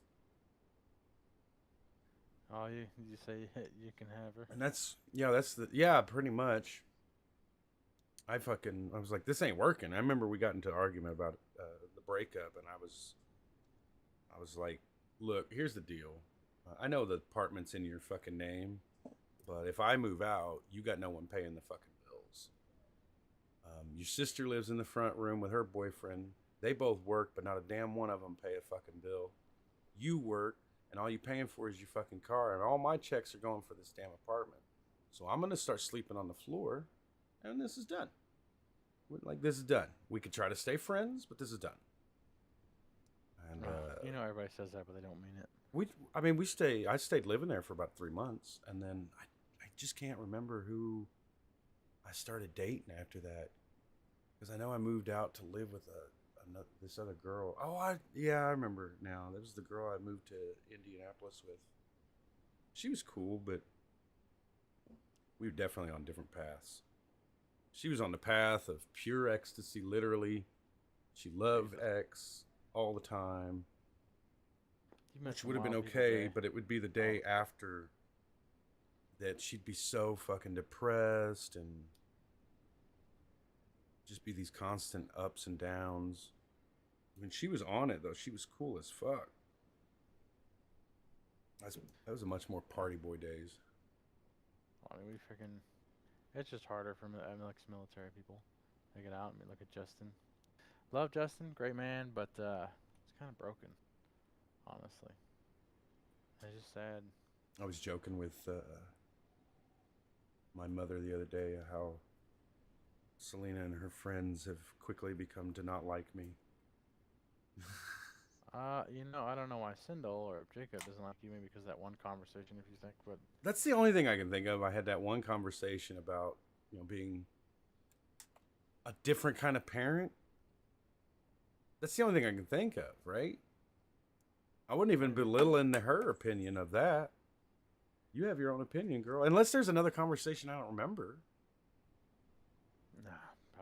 Oh, you say you can have her? And that's pretty much. I was like, this ain't working. I remember we got into an argument about the breakup, and I was like, look, here's the deal. I know the apartment's in your fucking name. But if I move out, you got no one paying the fucking bills. Your sister lives in the front room with her boyfriend. They both work, but not a damn one of them pay a fucking bill. You work, and all you're paying for is your fucking car, and all my checks are going for this damn apartment. So I'm going to start sleeping on the floor, and this is done. Like, this is done. We could try to stay friends, but this is done. And you know, everybody says that, but they don't mean it. I stayed living there for about 3 months, and then I just can't remember who I started dating after that, because I know I moved out to live with this other girl. Oh, I remember now. That was the girl I moved to Indianapolis with. She was cool, but we were definitely on different paths. She was on the path of pure ecstasy, literally. She loved X all the time. Which would have been okay, but it would be the day after that she'd be so fucking depressed and just be these constant ups and downs. When she was on it, though, she was cool as fuck. That was a much more party boy days. I mean, it's just harder for like military people. They get out and look at Justin. Love Justin, great man, but it's kind of broken, honestly. It's just sad. I was joking with my mother the other day how Selena and her friends have quickly become to not like me. I don't know why Sindel or Jacob doesn't like you, maybe because of that one conversation, if you think, but That's the only thing I can think of. I had that one conversation about, being a different kind of parent. That's the only thing I can think of, right? I wouldn't even belittle into her opinion of that. You have your own opinion, girl. Unless there's another conversation I don't remember. nah,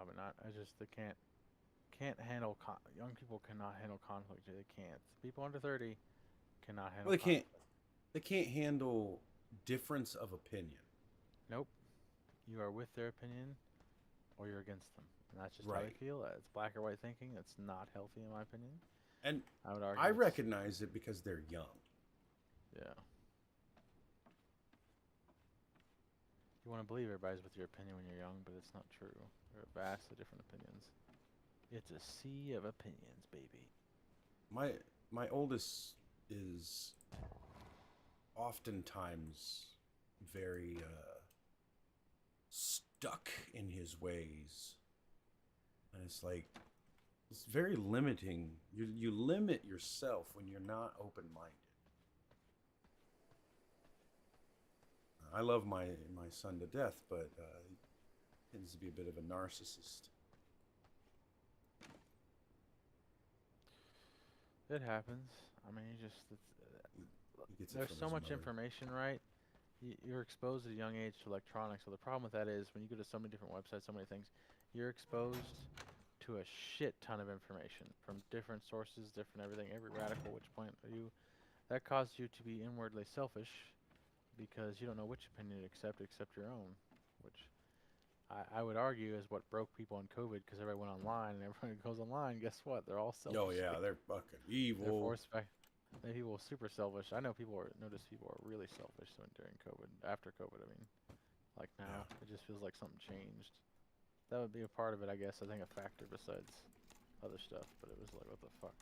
probably not. I just they can't handle young people cannot handle conflict. They can't. People under 30 cannot handle. Well, conflict. they can't handle difference of opinion. Nope. You are with their opinion, or you're against them, and that's just how Right. they feel. It's black or white thinking. That's not healthy, in my opinion. And I would argue. I recognize it because they're young. Yeah. You want to believe everybody's with your opinion when you're young, but it's not true. There are vastly different opinions. It's a sea of opinions, baby. My oldest is oftentimes very stuck in his ways, and it's like it's very limiting. You limit yourself when you're not open-minded. I love my son to death, but he tends to be a bit of a narcissist. It happens. I mean, you just He gets it there's from so his much mother. information, right? You're exposed at a young age to electronics. So the problem with that is when you go to so many different websites, so many things, you're exposed to a shit ton of information from different sources, different everything, every radical which point of view. That causes you to be inwardly selfish because you don't know which opinion to accept except your own, which I would argue is what broke people in COVID because everybody went online and everyone goes online. Guess what? They're all selfish. Oh yeah, they're fucking evil. They're forced back. People are super selfish. I know people are really selfish during COVID. After COVID, I mean, like now, it just feels like something changed. That would be a part of it, I guess. I think a factor besides other stuff. But it was like, what the fuck?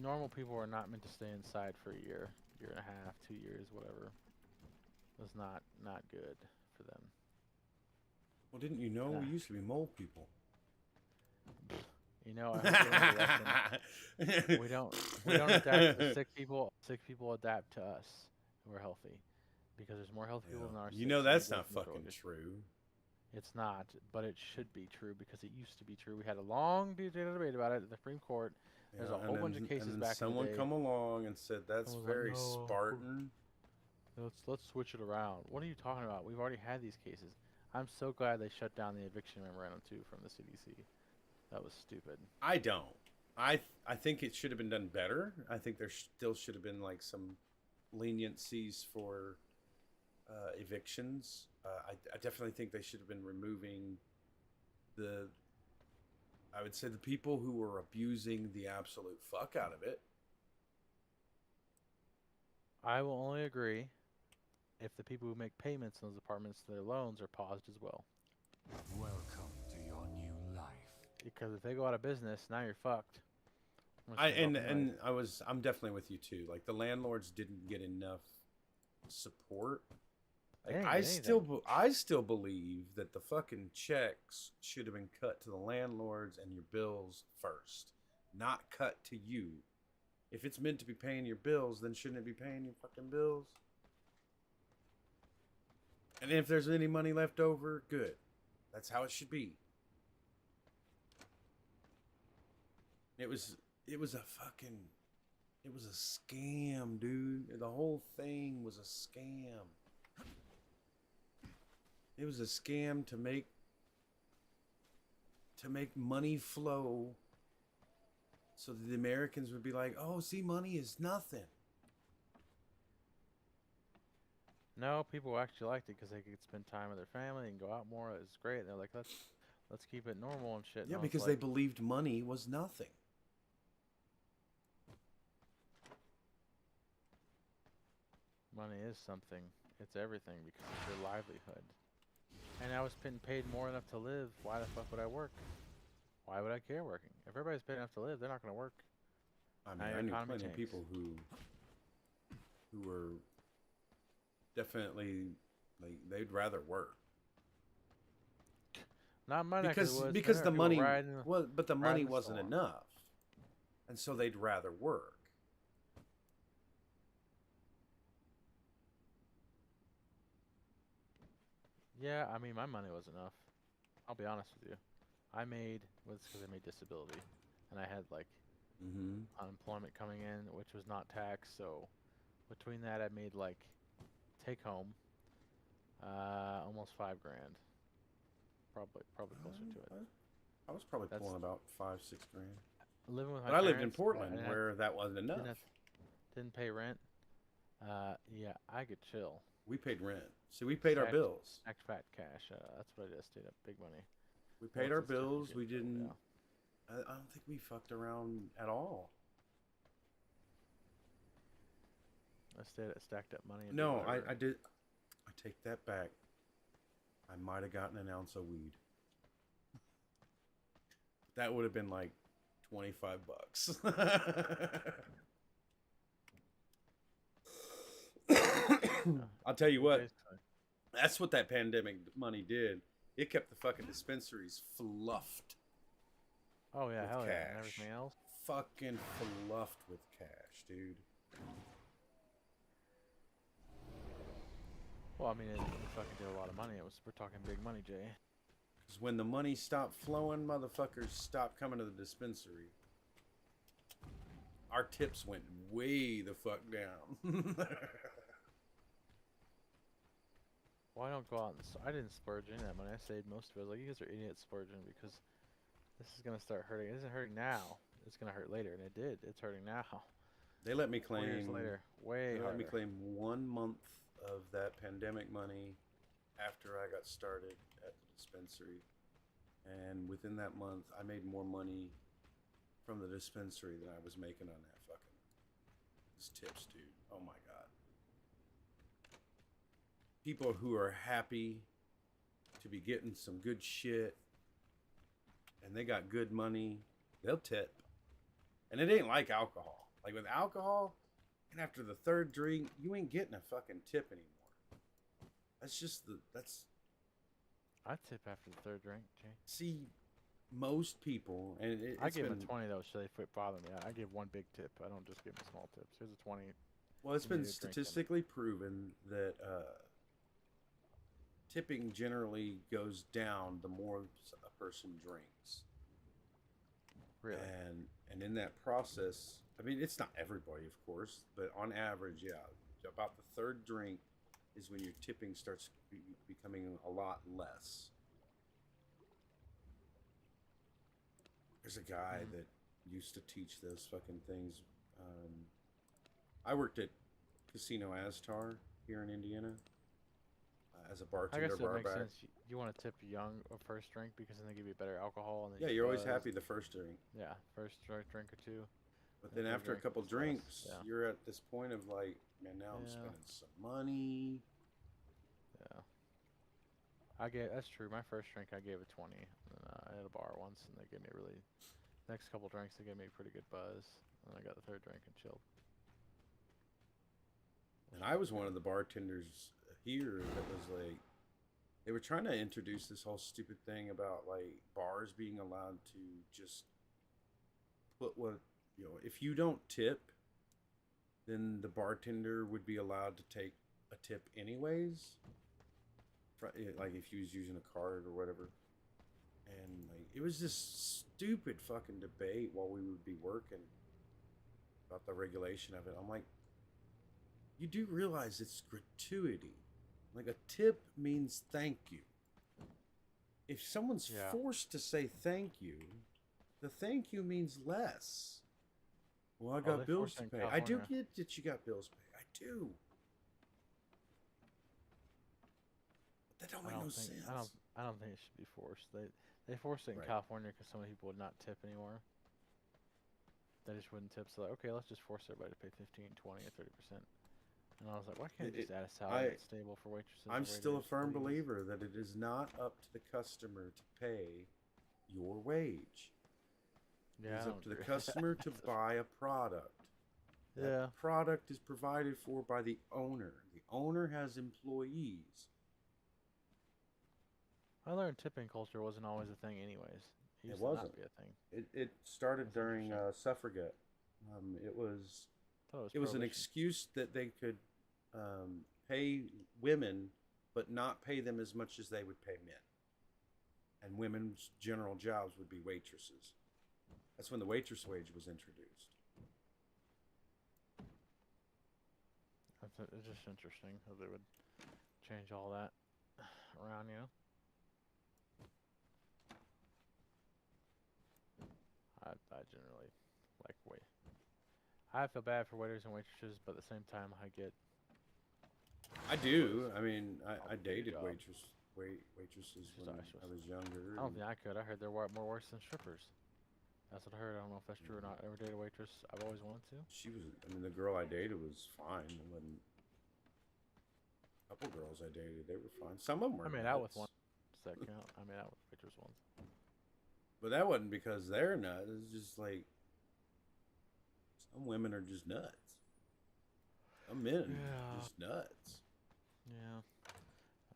Normal people are not meant to stay inside for a year and a half, 2 years, whatever. It was not good for them. Well, didn't you know we used to be mole people? You know, I hope you learned a lesson. We don't adapt to sick people. Sick people adapt to us who are healthy, because there's more healthy people than our. You know that's not fucking true. It's not, but it should be true because it used to be true. We had a long debate about it at the Supreme Court. There's a whole bunch of cases and back in the someone day. come along and said that's Someone's very like, "No, Spartan." Let's switch it around. What are you talking about? We've already had these cases. I'm so glad they shut down the eviction memorandum too from the CDC. That was stupid. I don't. I think it should have been done better. I think there still should have been like some leniencies for evictions. I definitely think they should have been removing I would say the people who were abusing the absolute fuck out of it. I will only agree if the people who make payments in those apartments to their loans are paused as well. Welcome to your new life. Because if they go out of business, now you're fucked. I'm definitely with you too. Like the landlords didn't get enough support. Like, I still believe that the fucking checks should have been cut to the landlords and your bills first, not cut to you. If it's meant to be paying your bills, then shouldn't it be paying your fucking bills? And if there's any money left over, good. That's how it should be. It was a scam, dude. The whole thing was a scam. It was a scam to make money flow so that the Americans would be like, "Oh, see, money is nothing." No, people actually liked it because they could spend time with their family and go out more. It was great. They're like, let's keep it normal and shit. Yeah, And because they believed money was nothing. money is something. It's everything because it's your livelihood. And I was getting paid more enough to live. Why the fuck would I work? Why would I care working? If everybody's paid enough to live, they're not going to work. I mean, I knew plenty of people who were definitely like they'd rather work. Not my neck of the woods. Because the money but the money the wasn't storm. enough, and so they'd rather work. Yeah, I mean, my money was enough. I'll be honest with you. I made, well, it's because I made disability. And I had, like, unemployment coming in, which was not taxed. So, between that, I made, like, take home, almost $5 grand probably closer to it. I was probably That's- pulling about 5-6 grand. Living with my But I lived in parents, I Portland didn't where that wasn't enough. didn't pay rent. Yeah, I could chill. We paid rent. See, we paid our Stacked- bills. Stacked fat cash. That's what I did. Stayed up big money. We paid Else our it's different bills. shit, We but didn't. yeah. I don't think we fucked around at all. I stacked up money. And did No, whatever. I did. I take that back. I might have gotten an ounce of weed. That would have been like $25. I'll tell you what. Basically. That's what that pandemic money did. It kept the fucking dispensaries fluffed. Oh yeah, with hell yeah, and cash. everything else. Fucking fluffed with cash, dude. Well, I mean, it fucking did a lot of money. We're talking big money, Jay. Because when the money stopped flowing, motherfuckers stopped coming to the dispensary. Our tips went way the fuck down. Well, I don't go out and I didn't splurge any of that money. I saved most of it. I was like, you guys are idiots splurging because this is gonna start hurting. It isn't hurting now. It's gonna hurt later, and it did. It's hurting now. They let me 4 years claim. later, way They let me harder. claim 1 month of that pandemic money after I got started at the dispensary, and within that month, I made more money from the dispensary than I was making on that fucking these tips, dude. Oh my god. People who are happy to be getting some good shit and they got good money, they'll tip. And it ain't like alcohol. Like with alcohol, and after the third drink, you ain't getting a fucking tip anymore. That's just that's I tip after the third drink, Jay. see most people, and I it's give been, them 20 though, so they quit bothering me. I give one big tip. I don't just give them small tips. Here's a 20. well, it's you been need to drink them. statistically proven that tipping generally goes down the more a person drinks. Really? And in that process, I mean, it's not everybody, of course, but on average, yeah, about the third drink is when your tipping starts becoming a lot less. There's a guy that used to teach those fucking things. I worked at Casino Aztar here in Indiana as a I bartender, guess that bar makes back. sense. You want to tip young a first drink because then they give you better alcohol. And then Yeah, you you're always buzz. happy the first drink. Yeah, first drink or two. But And then third after a drink couple is less, drinks, yeah. you're at this point of like, man, now I'm Yeah. spending some money. Yeah. That's true. My first drink I gave a 20. And, I had a bar once and they gave me next couple drinks they gave me a pretty good buzz. And I got the third drink and chilled. And I was one of the bartenders here that was like, they were trying to introduce this whole stupid thing about like bars being allowed to just put what, if you don't tip, then the bartender would be allowed to take a tip anyways. Like if he was using a card or whatever. And like, it was this stupid fucking debate while we would be working about the regulation of it. I'm like, you do realize it's gratuity. Like a tip means thank you. If someone's Yeah. forced to say thank you, the thank you means less. Well, I got they bills force to it pay. in I do California. get that you got bills to pay. I do. But that don't make no sense. I don't think it should be forced. They forced it in Right. California because so many people would not tip anymore. They just wouldn't tip. So like, okay, let's just force everybody to pay 15, 20, or 30%. And I was like, why can't you just add a salary that's stable for waitresses? and I'm still a waiters, firm please? believer that it is not up to the customer to pay your wage. Yeah, It I is don't up to the agree with that. customer to buy a product. Yeah. That product is provided for by the owner. The owner has employees. I learned tipping culture wasn't always a thing, anyways. It used to wasn't. not be a thing. It started That's during interesting. suffragette. It was I thought it was an prohibition. excuse that they could pay women, but not pay them as much as they would pay men. And women's general jobs would be waitresses. That's when the waitress wage was introduced. It's just interesting how they would change all that around, I generally like wait. I feel bad for waiters and waitresses, but at the same time, I get. I do. I mean, I Probably a dated job. waitresses Just when I I was younger. don't and think I could. I heard they're more worse than strippers. That's what I heard. I don't know if that's true or not. Ever dated a waitress? I've always wanted to. She was. I mean, the girl I dated was fine. It wasn't. A couple girls I dated, they were fine. Some of them were. I made out with nuts. one. Does that count? I made out with a waitress once. But that wasn't because they're nuts. It's just like some women are just nuts. Some men Yeah. are just nuts. Yeah.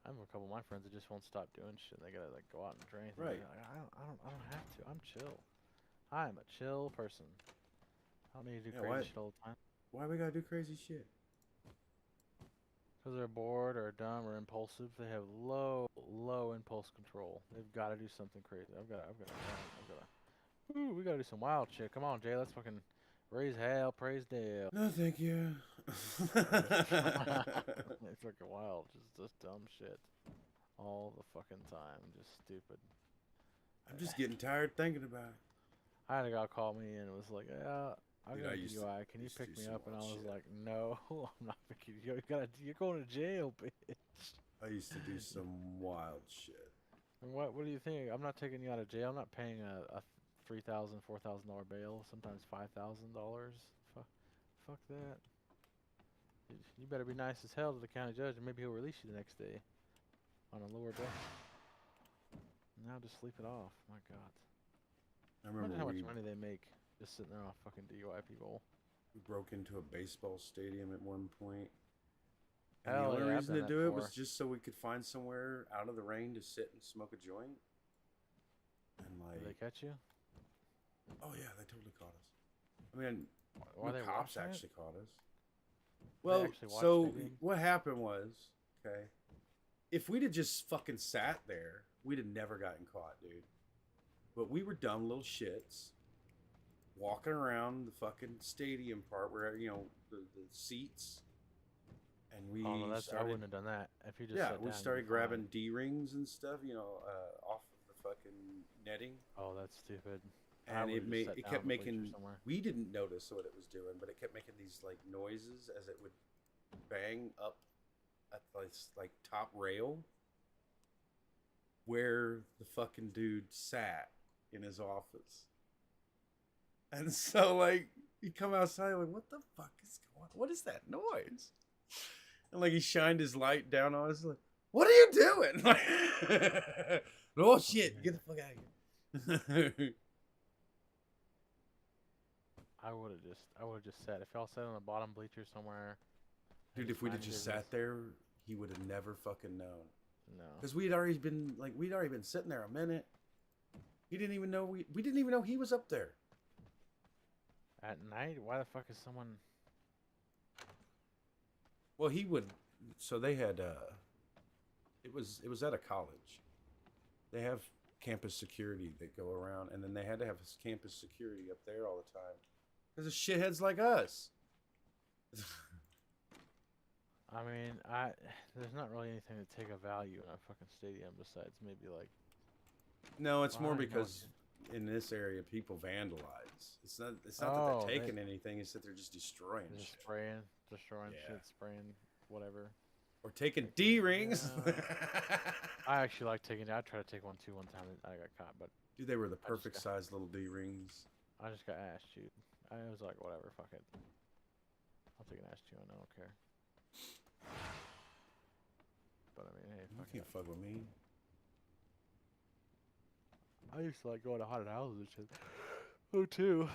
I have a couple of my friends that just won't stop doing shit. They gotta like go out and drink. Right. Like, I don't have to. I'm chill. I'm a chill person. I don't need to do Yeah, crazy why- shit all the time. Why we gotta do crazy shit? Because they're bored or dumb or impulsive. They have low impulse control. They've got to do something crazy. I've got to. Ooh, we gotta do some wild shit. Come on, Jay. Let's fucking raise hell, praise Dale. No, thank you. It's fucking wild. Just dumb shit. All the fucking time. Just stupid. I'm just getting tired thinking about it. I had a guy call me and it was like, yeah, I Dude, got I a used to- DUI. Can you used to pick do me some up? And I wild was shit. like, no, I'm not picking you. You're going to jail, bitch. I used to do some wild shit. And what do you think? I'm not taking you out of jail. I'm not paying a $3,000, $4,000 bail. Sometimes $5,000. Fuck that. You better be nice as hell to the county judge, and maybe he'll release you the next day on a lower bail. Now just sleep it off. My God. I Imagine remember how much we money they make just sitting there off fucking DUI people. broke into a baseball stadium at one point. And Hell the only yeah, I've reason done to that do it was before. just so we could find somewhere out of the rain to sit and smoke a joint. And Did they like, catch you? oh yeah, they totally caught us. I mean, Why the they cops watching it? actually caught us. Well, actually watched so it, didn't? what happened was, okay, if we'd have just fucking sat there, we'd have never gotten caught, dude. But we were dumb little shits, walking around the fucking stadium part where the seats, and we Oh, no, I started. wouldn't have done that if you just Yeah, sat down, we you'd started be fine. grabbing D rings and stuff, off of the fucking netting, Oh, that's stupid. I and would've just sat it down kept on the bleachers making. somewhere. We didn't notice what it was doing, but it kept making these like noises as it would bang up at this like top rail where the fucking dude sat in his office. And so like he come outside like, what the fuck is going on? What is that noise? And like he shined his light down on us like, what are you doing? Like, oh shit, get the fuck out of here. I would have just sat. If y'all sat on the bottom bleacher somewhere. Dude, if we'd have just sat there, he would have never fucking known. No. Because we'd already been sitting there a minute. He didn't even know we didn't even know he was up there. At night? Why the fuck is someone? Well, he would. So they had. It was at a college. They have campus security that go around, and then they had to have campus security up there all the time because of shitheads like us. I mean, there's not really anything to take a value in a fucking stadium besides maybe like. No, it's more Why? No, because in this area people vandalize. It's not that Oh, they're taking anything. It's that they're just destroying Just shit. spraying, destroying Yeah. shit, spraying whatever. Or taking D rings. Yeah. I actually like taking. I tried to take one too one time. And I got caught, but Dude, they were the I just perfect got- size little D rings. I just got ass chewed. I was like, whatever, fuck it. I'll take an ass chew. I don't care. But I mean, hey, You fuck it. can't fuck with me. I used to like go to haunted houses and shit. Oh, too.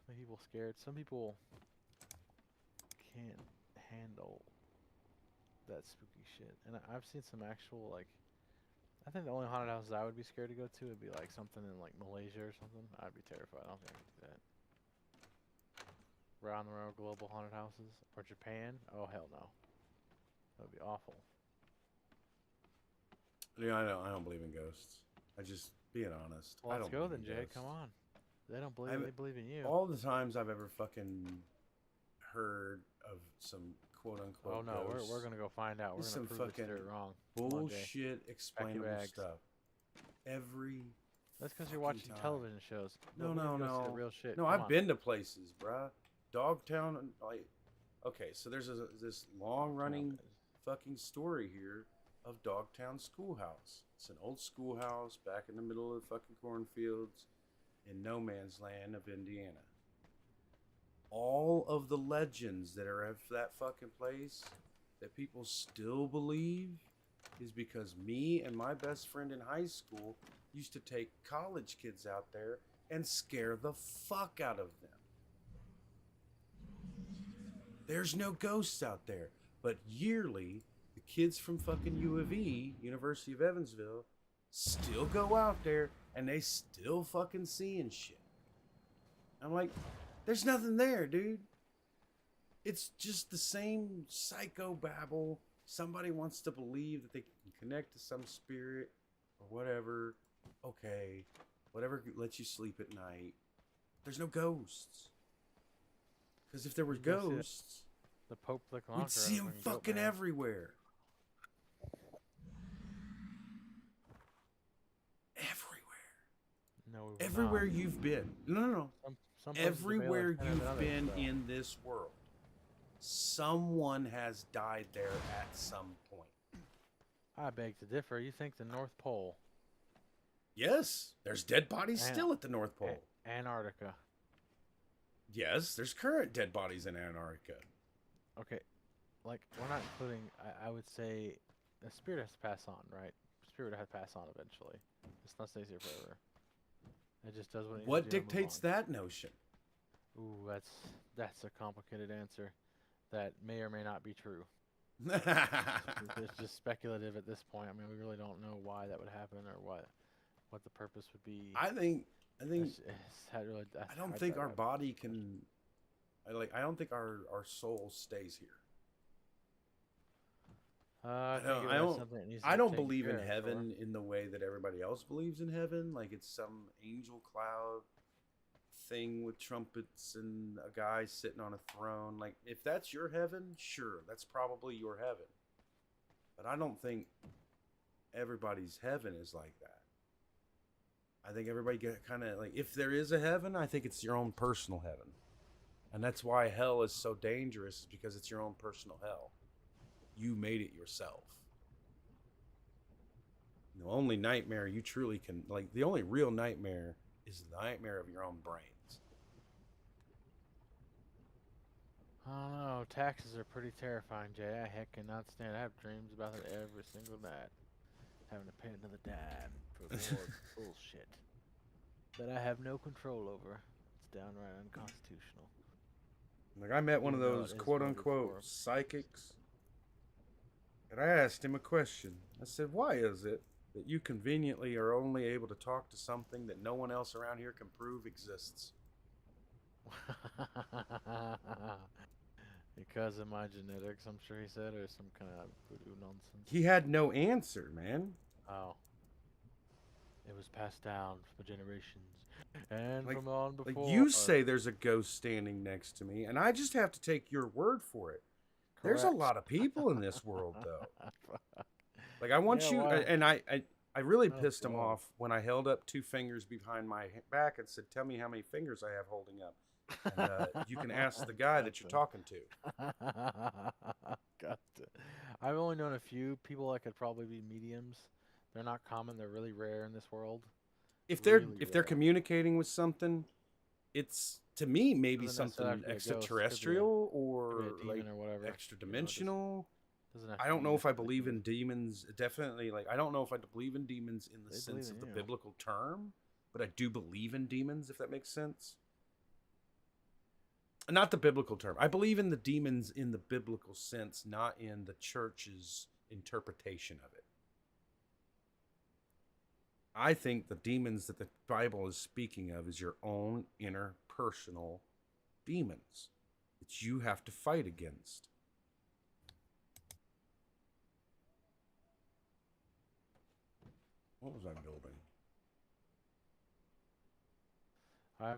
Make people scared. Some people can't handle that spooky shit. And I've seen some actual, like, I think the only haunted houses I would be scared to go to would be like something in like Malaysia or something. I'd be terrified. I don't think I could do that. Round the world global haunted houses or Japan? Oh hell no. That would be awful. Yeah, I don't believe in ghosts. I just being honest. Well, I let's don't go believe then, in Jay. ghosts. Come on. They don't believe. I'm- They believe in you. All the times I've ever fucking heard of some quote unquote Oh no, ghosts, we're gonna go find out. We're There's gonna some prove that fucking you're wrong. Come on, Jay. bullshit explainable bags. stuff. Every That's because you're fucking watching time. television shows. No, But we no, need to go see the no. real shit. No, Come I've on. been to places, bruh. Dogtown, like, okay, so there's this long-running fucking story here of Dogtown Schoolhouse. It's an old schoolhouse back in the middle of the fucking cornfields in no man's land of Indiana. All of the legends that are of that fucking place that people still believe is because me and my best friend in high school used to take college kids out there and scare the fuck out of them. There's no ghosts out there, but yearly the kids from fucking U of E, University of Evansville, still go out there and they still fucking seeing shit. I'm like, there's nothing there, dude. It's just the same psycho babble. Somebody wants to believe that they can connect to some spirit or whatever. Okay, whatever lets you sleep at night. There's no ghosts. Because if there were You go see ghosts, The Pope the Conqueror. we'd see them fucking goat fucking man. everywhere. Everywhere. No, we will Everywhere not. you've been. No. Some places Everywhere avail us better than you've others, been though. in this world, someone has died there at some point. I beg to differ. You think the North Pole, Yes, there's dead bodies An- still at the North Pole. Antarctica. Yes, there's current dead bodies in Antarctica. Okay, like we're not including. I would say the spirit has to pass on, right? Spirit has to pass on eventually. It's not stays here forever. It just does what it needs What to do and move dictates on. that notion? Ooh, that's a complicated answer. That may or may not be true. It's just speculative at this point. I mean, we really don't know why that would happen or what the purpose would be. I think That's I don't hard think to our wrap- body can. I don't think our soul stays here. I think don't- it I was don't- something that needs to I be don't taken believe in care of, heaven in the way that everybody else believes in heaven. Like it's some angel cloud thing with trumpets and a guy sitting on a throne. Like if that's your heaven, sure, that's probably your heaven. But I don't think everybody's heaven is like that. I think everybody get kind of like if there is a heaven, I think it's your own personal heaven. And that's why hell is so dangerous because it's your own personal hell. You made it yourself. The only nightmare you truly can, like, the only real nightmare is the nightmare of your own brains. I don't know. Taxes are pretty terrifying, Jay. I heck cannot stand. I have dreams about it every single night. Having to pay another dime for more bullshit that I have no control over. It's downright unconstitutional. Like, I met one of Even though those it is quote voted unquote for. psychics, and I asked him a question. I said, why is it that you conveniently are only able to talk to something that no one else around here can prove exists? Because of my genetics, I'm sure he said, or some kind of voodoo nonsense. He had no answer, man. Oh. It was passed down for generations. And Like- from on Like, before. you say there's a ghost standing next to me, and I just have to take your word for it. There's a Correct. lot of people in this world, though. Like, I want Yeah, you, why? and I really Oh, pissed him God. off when I held up 2 fingers behind my back and said, "Tell me how many fingers I have holding up." And you can ask the guy that you're talking to. Got to. I've only known a few people that could probably be mediums. They're not common. They're really rare in this world. If they're Really if they're rare. communicating with something, it's to me maybe Doesn't something necessarily have to be a ghost, could be a- extraterrestrial or Could be a demon like or whatever. extra you know, it just dimensional. doesn't have I to don't be know if I necessarily believe in good. demons. Definitely, like I don't know if I believe in demons in the They sense believe of in the you. biblical term, but I do believe in demons, if that makes sense. Not the biblical term. I believe in the demons in the biblical sense, not in the church's interpretation of it. I think the demons that the Bible is speaking of is your own inner personal demons that you have to fight against. What was I building? I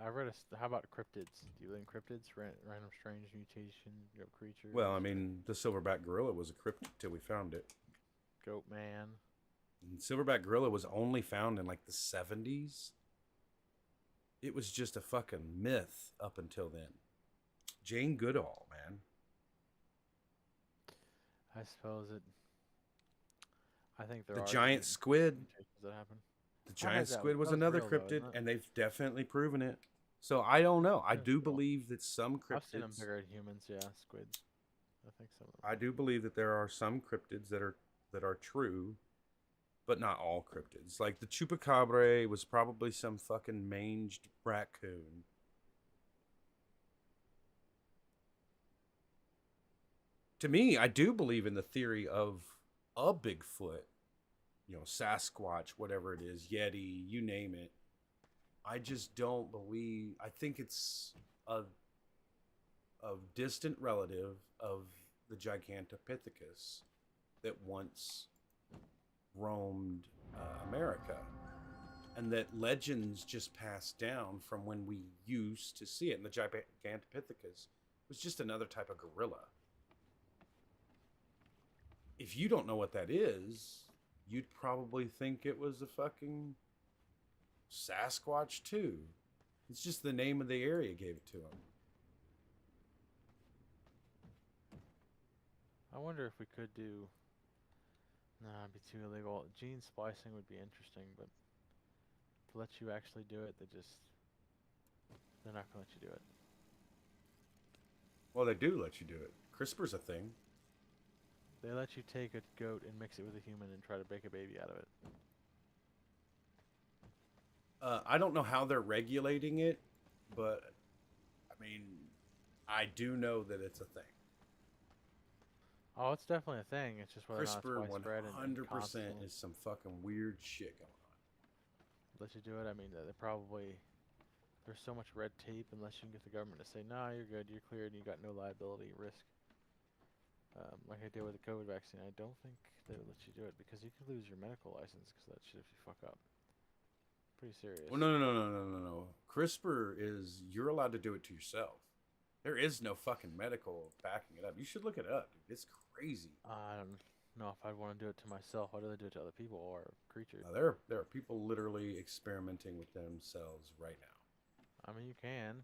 read how about cryptids? Do you believe in cryptids? Random strange mutation, creatures. Well, I mean, the silverback gorilla was a cryptid till we found it. Goat man. And silverback gorilla was only found in like the 70s. It was just a fucking myth up until then. Jane Goodall, man. I suppose it. I think there The are giant squid. mutations that happen. The I heard giant that squid was was another real, though, isn't cryptid, it? and they've definitely proven it. So I don't know. I That's do cool. believe that some I've seen them cryptids. bigger than humans. Yeah, squids. I think some of them. I do believe that there are some cryptids that are true, but not all cryptids. Like the chupacabra was probably some fucking manged raccoon. To me, I do believe in the theory of a Bigfoot, you know, Sasquatch, whatever it is, Yeti, you name it. I just don't believe. I think it's a distant relative of the Gigantopithecus that once roamed America, and that legends just passed down from when we used to see it. And the Gigantopithecus was just another type of gorilla. If you don't know what that is, you'd probably think it was a fucking Sasquatch too. It's just the name of the area gave it to him. I wonder if we could do. Nah, it'd be too illegal. Gene splicing would be interesting, but to let you actually do it, they're not gonna let you do it. Well, they do let you do it. CRISPR's a thing. They let you take a goat and mix it with a human and try to make a baby out of it. I don't know how they're regulating it, but I mean, I do know that it's a thing. Oh, it's definitely a thing. It's just whether or not CRISPR it's widespread and 100% constant. is some fucking weird shit going on. Let you do it. I mean, they probably there's so much red tape unless you can get the government to say, "Nah, you're good, you're cleared, and you got no liability risk." Like I did with the COVID vaccine, I don't think they would let you do it because you could lose your medical license because of that shit if you fuck up. Pretty serious. Well, no. CRISPR is, you're allowed to do it to yourself. There is no fucking medical backing it up. You should look it up, dude. It's crazy. I don't know if I'd want to do it to myself. I'd rather do it to other people or creatures. There are people literally experimenting with themselves right now. I mean, you can.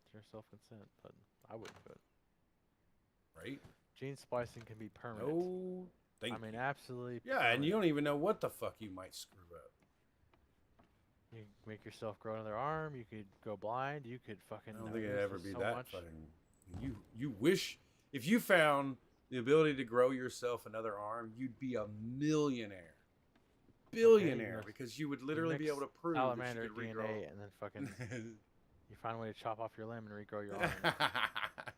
It's your self-consent, but I wouldn't do it. Right? Gene splicing can be permanent. No, thank I mean, you. absolutely. Yeah, and you don't even know what the fuck you might screw up. You can make yourself grow another arm. You could go blind. You could fucking. I don't think it'd there's ever just be so that much. fucking. You wish, if you found the ability to grow yourself another arm, you'd be a millionaire, billionaire, mix- because you would literally be mix able to prove that salamander you could DNA regrow. and then fucking. You find a way to chop off your limb and regrow your arm.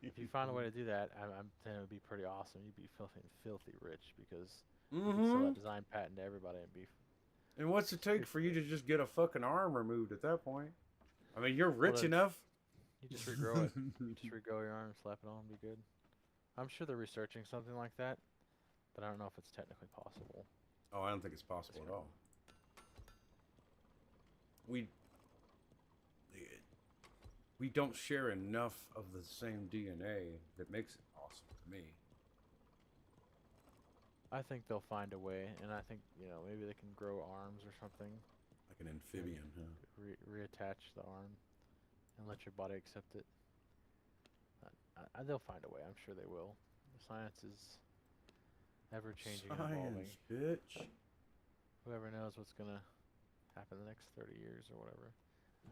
If you find a way to do that, I'm saying it would be pretty awesome. You'd be filthy rich because you could sell that design patent to everybody and be. And what's it take for you to just get a fucking arm removed at that point? I mean, you're rich then- enough. You just regrow it. You just regrow your arm, slap it on, be good. I'm sure they're researching something like that, but I don't know if it's technically possible. Oh, I don't think it's possible at all. We don't share enough of the same DNA that makes it possible to me. I think they'll find a way, and I think maybe they can grow arms or something. Like an amphibian, huh? Reattach the arm and let your body accept it. They'll find a way. I'm sure they will. Science is ever changing and evolving. Science, bitch. Whoever knows what's gonna happen the next 30 years or whatever.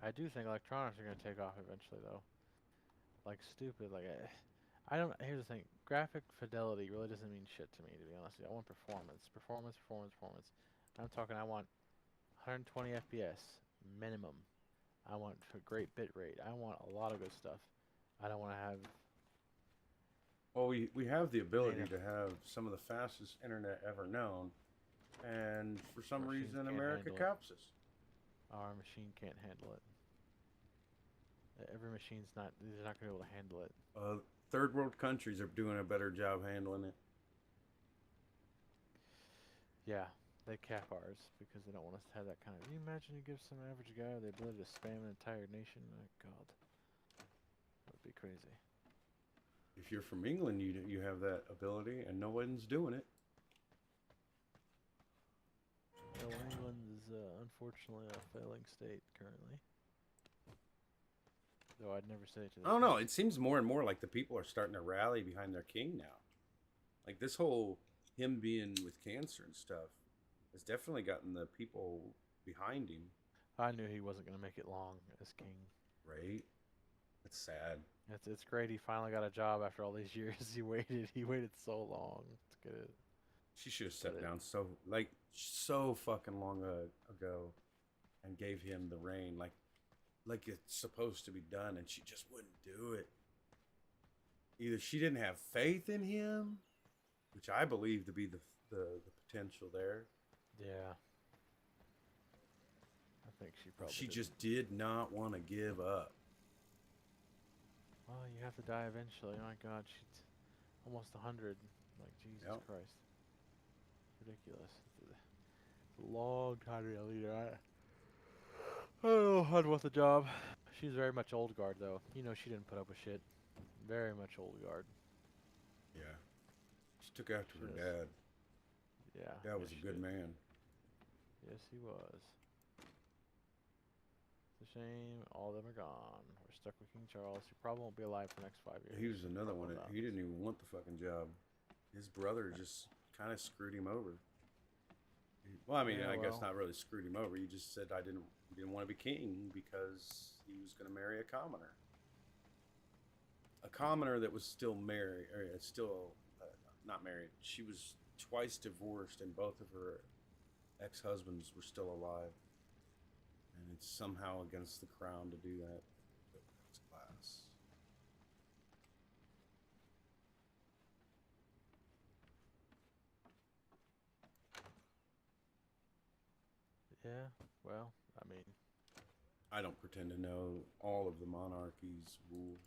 I do think electronics are gonna take off eventually, though. Like stupid. Like I don't. Here's the thing. Graphic fidelity really doesn't mean shit to me, to be honest with you. I want performance. I'm talking. I want 120 FPS minimum. I want a great bit rate. I want a lot of good stuff. I don't want to have. Well, we have the ability to have some of the fastest internet ever known, and for some Machines reason, can't America handle it. caps us. Our machine can't handle it. Every machine's not. They're not gonna be able to handle it. Third world countries are doing a better job handling it. Yeah, they cap ours because they don't want us to have that kind of. Can you imagine you give some average guy the ability to spam an entire nation? Oh, God, that would be crazy. If you're from England, you have that ability, and no one's doing it. well, England is unfortunately a failing state currently. Though I'd never say it to the I don't know. It seems more and more like the people are starting to rally behind their king now. Like this whole him being with cancer and stuff has definitely gotten the people behind him. I knew he wasn't going to make it long as king. Right? It's sad. It's great he finally got a job after all these years. He waited so long to get it. She should have stepped down so fucking long ago and gave him the reign like it's supposed to be done, and she just wouldn't do it. Either she didn't have faith in him, which I believe to be the potential there. Yeah. I think she probably She didn't. just did not want to give up. Well, you have to die eventually. Oh my God, she's almost 100. Like, Jesus Yep. Christ. Ridiculous. It's a long time to be a leader. Oh, I'd want the job. She's very much old guard, though. You know, she didn't put up with shit. Very much old guard. Yeah. She took after her She is. dad. Yeah. Dad was yes, a she good did. man. Yes, he was. It's a shame all of them are gone. We're stuck with King Charles, who probably won't be alive for the next 5 years. He was another one Probably that not. he didn't even want the fucking job. His brother just kind of screwed him over. Well, I mean, Yeah, I guess well. not really screwed him over. He just said he didn't want to be king because he was going to marry a commoner. A commoner that was still married, or still not married. She was twice divorced, and both of her ex-husbands were still alive. And it's somehow against the crown to do that. But that's class. Yeah, well, I mean, I don't pretend to know all of the monarchy's rules.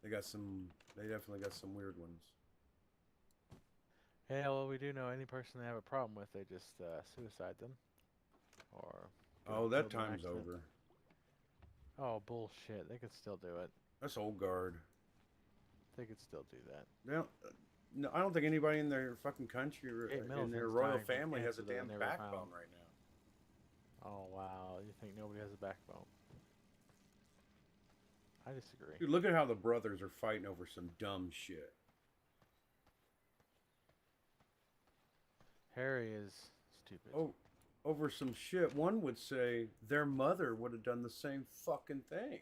They definitely got some weird ones. yeah, well, we do know any person they have a problem with, they just suicide them. Or get Oh, them that killed in an time's accident. over. Oh, bullshit. They could still do it. That's old guard. They could still do that. They don't, no, I don't think anybody in their fucking country or Kate in Middleton's their royal dying from family has a cancer that damn they never backbone found. right now. Oh, wow. You think nobody has a backbone? I disagree. Dude, look at how the brothers are fighting over some dumb shit. Harry is stupid. Oh, over some shit. One would say their mother would have done the same fucking thing.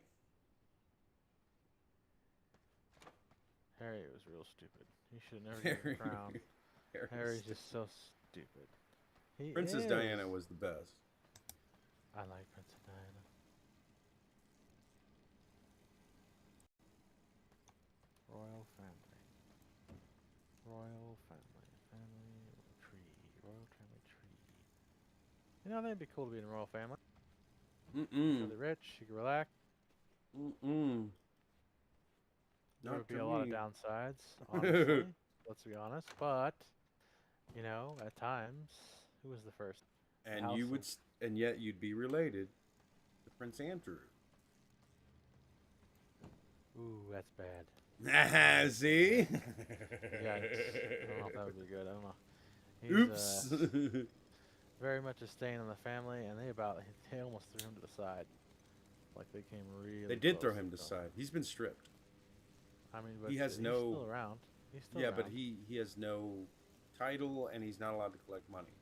Harry was real stupid. He should never get the crown. Harry's just so stupid. He Princess is. Diana was the best. I like Princess Diana. Royal family. Royal family. Family tree. Royal family tree. You know, that'd be cool to be in a royal family. Mm-mm. Really rich, you can relax. Mm-mm. There Not would be to a lot of me. downsides, honestly. Let's be honest. But, you know, at times, who was the first? And House you would, of- and yet you'd be related to Prince Andrew. Ooh, that's bad. See? Yeah, I don't know if that would be good. I don't know. He's, Oops. very much a stain on the family, and they almost threw him to the side. Like they came really. They did throw close him to to side. He's been stripped. I mean, but He has he's no- still around. He's still Yeah, around. but he has no title, and he's not allowed to collect money.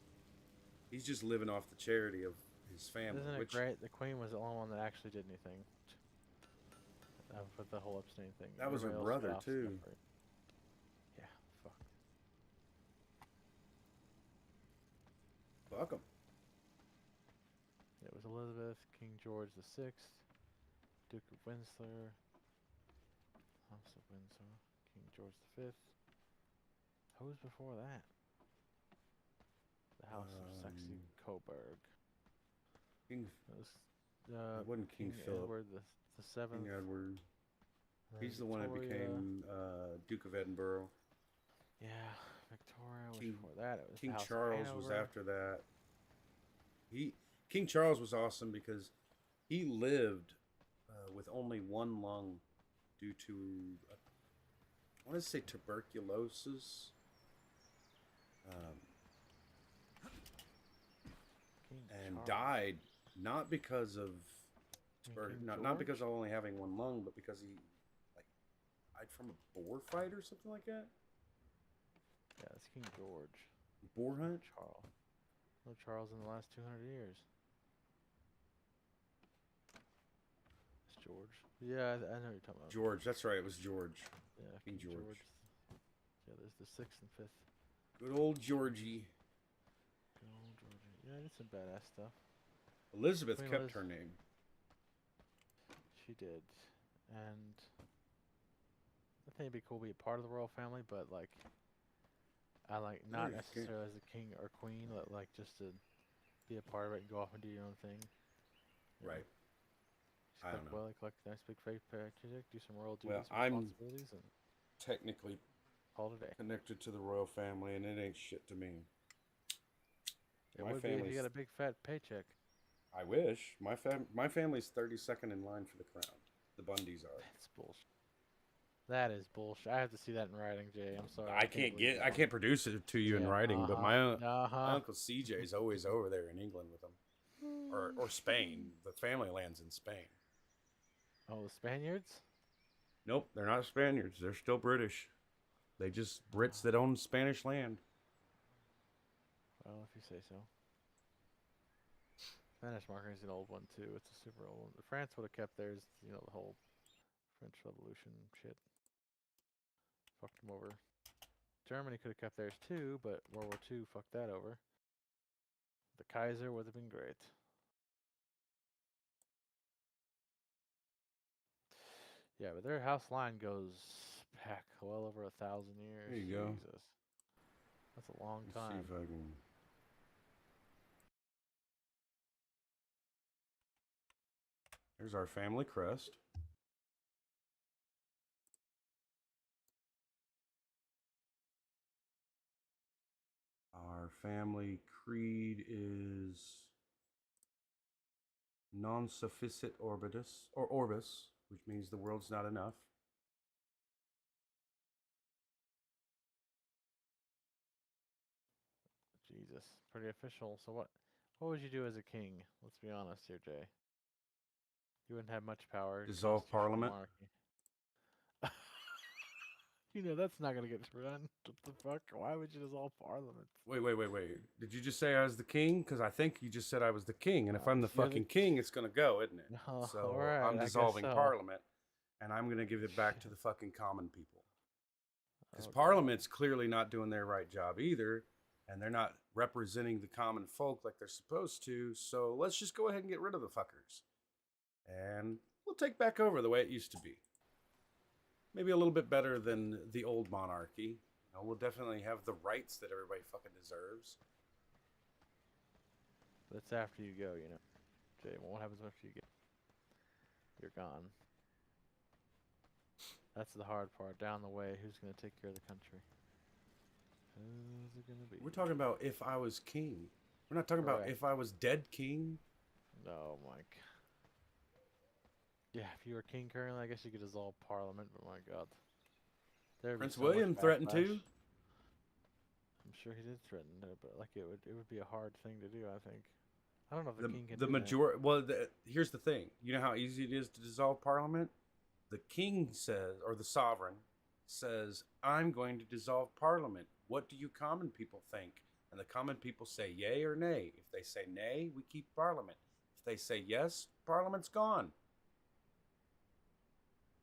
He's just living off the charity of his family. Isn't it which great? The Queen was the only one that actually did anything. With the whole Epstein thing. That was her Everybody else brother, got off too. scot-free. Yeah, fuck. Fuck him. It was Elizabeth, King George VI, Duke of Windsor, House of Windsor, King George V. Who was before that? The House of Saxe-Coburg. King, It was, it wasn't King Philip. Edward the Seventh. King Edward. then He's the one that Victoria. became Duke of Edinburgh. Yeah, Victoria was King- before that. It was the King House of Charles was Hanover. after that. King Charles was awesome because he lived with only one lung due to I want to say tuberculosis. King and Charles. died not because of, or King not because George? of only having one lung, but because he like died from a boar fight or something like that. Yeah, it's King George. Boar hunt. Charles. No Charles in the last 200 years. It's George. Yeah, I know what you're talking about. George, that's right. It was George. Yeah, King George. Yeah, there's the 6th and 5th. Good old Georgie. Good old Georgia. Yeah, I did some badass stuff. Elizabeth Queen kept Liz. her name. She did. And I think it'd be cool to be a part of the royal family, but like, I like not Nice, okay. necessarily as a king or queen, but like just to be a part of it and go off and do your own thing. You know? Right. Just I don't collect know. well, collect a nice big fake paycheck, do some royal Well, duties, I'm responsibilities, and technically call it a day. connected to the royal family, and it ain't shit to me. It My would be if family's. you got a big fat paycheck. I wish my family's 32nd in line for the crown. The Bundys are. That's bullshit. That is bullshit. I have to see that in writing, Jay. I'm sorry. I can't produce it to you in Yeah, writing, but uh-huh. my uncle CJ is always over there in England with them, or Spain. The family lands in Spain. Oh, the Spaniards? Nope, they're not Spaniards. They're still British. They just Brits that own Spanish land. Well, if you say so. Spanish marketing is an old one too. It's a super old one. France would have kept theirs. You know, the whole French Revolution shit. Fucked them over. Germany could have kept theirs too, but World War II fucked that over. The Kaiser would have been great. Yeah, but their house line goes back well over 1,000 years. There you go. Jesus. That's a long Let's see time. if I can. There's our family crest. Our family creed is non sufficit orbitus, or orbis, which means the world's not enough. Jesus. Pretty official. So what would you do as a king? Let's be honest here, Jay. You wouldn't have much power. Dissolve Constitutional Parliament. monarchy. You know that's not gonna get done. What the fuck? Why would you dissolve Parliament? Wait. Did you just say I was the king? Because I think you just said I was the king. And if I'm the You're the fucking king, it's going to go, isn't it? Oh, So alright, I'm I guess dissolving so. Parliament. And I'm going to give it back to the fucking common people. Because Oh, Parliament's clearly not doing their right job either. And they're not representing the common folk like they're supposed to. So let's just go ahead and get rid of the fuckers. And we'll take back over the way it used to be. Maybe a little bit better than the old monarchy. You know, we'll definitely have the rights that everybody fucking deserves. That's after you go, you know. Jay, what happens after you get? You're gone. That's the hard part. Down the way, who's gonna take care of the country? Who's it gonna be? We're talking about if I was king. We're not talking about Correct. if I was dead king. No, Mike. Yeah, if you were king currently, I guess you could dissolve Parliament. But my God, there'd be Prince so much William threatened backlash. to. I'm sure he did threaten it, but like it would be a hard thing to do. I think. I don't know if the king can The do majority. Well, here's the thing. You know how easy it is to dissolve Parliament. The king says, or the sovereign says, "I'm going to dissolve Parliament. What do you common people think?" And the common people say yay or nay. If they say nay, we keep Parliament. If they say yes, Parliament's gone.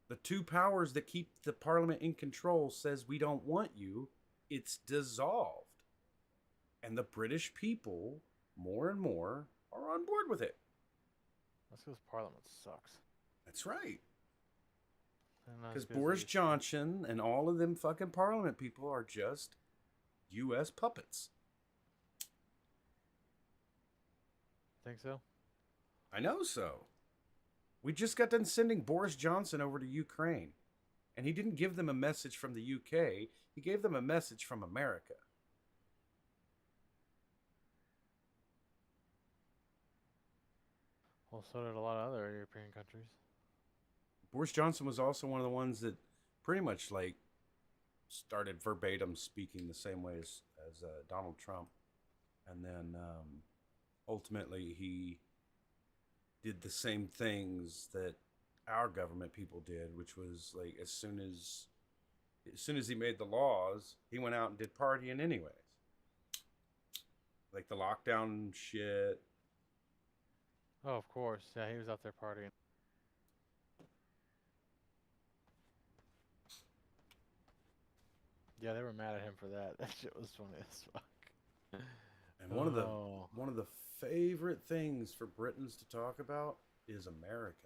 The two powers that keep the Parliament in control says we don't want you. It's dissolved. And the British people, more and more, are on board with it. That's because Parliament sucks. That's right. And not Because as Boris they- Johnson and all of them fucking Parliament people are just U.S. puppets. Think so? I know so. We just got done sending Boris Johnson over to Ukraine. And he didn't give them a message from the UK. He gave them a message from America. Well, so did a lot of other European countries. Boris Johnson was also one of the ones that pretty much like started verbatim speaking the same way as Donald Trump. And then ultimately he did the same things that our government people did, which was like as soon as he made the laws, he went out and did partying anyways. Like the lockdown shit. Oh, of course. Yeah, he was out there partying. Yeah, they were mad at him for that. That shit was funny as fuck. And Oh, one of the favorite things for Britons to talk about is Americans.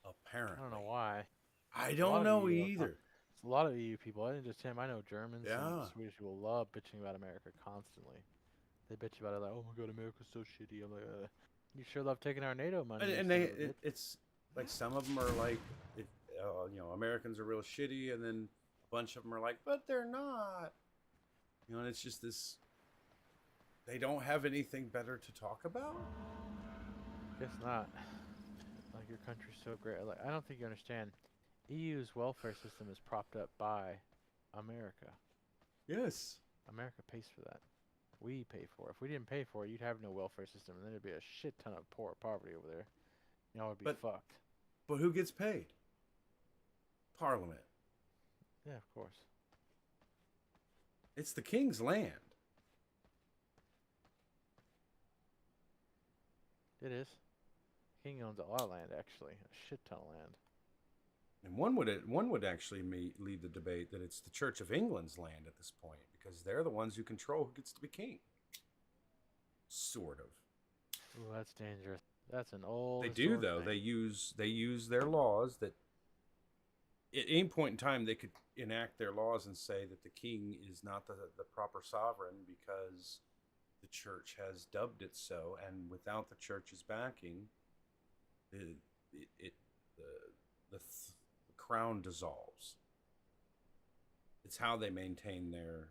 Apparently. I don't know why. I A lot don't of know EU, either. it's a lot of EU people. I didn't just him. I know Germans and Yeah. Swedish people love bitching about America constantly. They bitch about it like, "Oh my god, America's so shitty." I'm like, "You sure love taking our NATO money, you And son of a bitch." it's like some of them are like, if, Americans are real shitty, and then a bunch of them are like, but they're not. And it's just this. They don't have anything better to talk about. Guess not. Like your country's so great. Like I don't think you understand. EU's welfare system is propped up by America. Yes. America pays for that. We pay for it. If we didn't pay for it, you'd have no welfare system, and then there'd be a shit ton of poverty over there. Y'all would be But fucked. but who gets paid? Parliament. Yeah, of course. It's the king's land. It is. King owns a lot of land, actually. A shit ton of land. And one would actually lead the debate that it's the Church of England's land at this point, because they're the ones who control who gets to be king. Sort of. Ooh, that's dangerous. That's an old. They do though. thing. They use their laws that at any point in time they could enact their laws and say that the king is not the proper sovereign because the church has dubbed it so, and without the church's backing, the crown dissolves. It's how they maintain their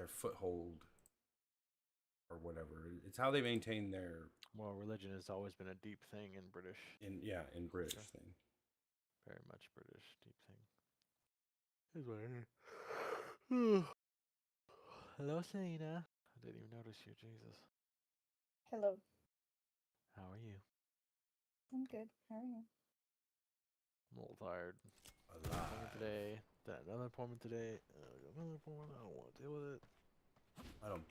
foothold or whatever. It's how they maintain their Well, religion has always been a deep thing in British. in British thing. Very much British deep thing. Here's what I hear. Hello, Selena. I didn't even notice you, Jesus. Hello. How are you? I'm good. How are you? I'm a little tired. Alive. Appointment today. Then another appointment today. Another appointment. I don't want to deal with it. I don't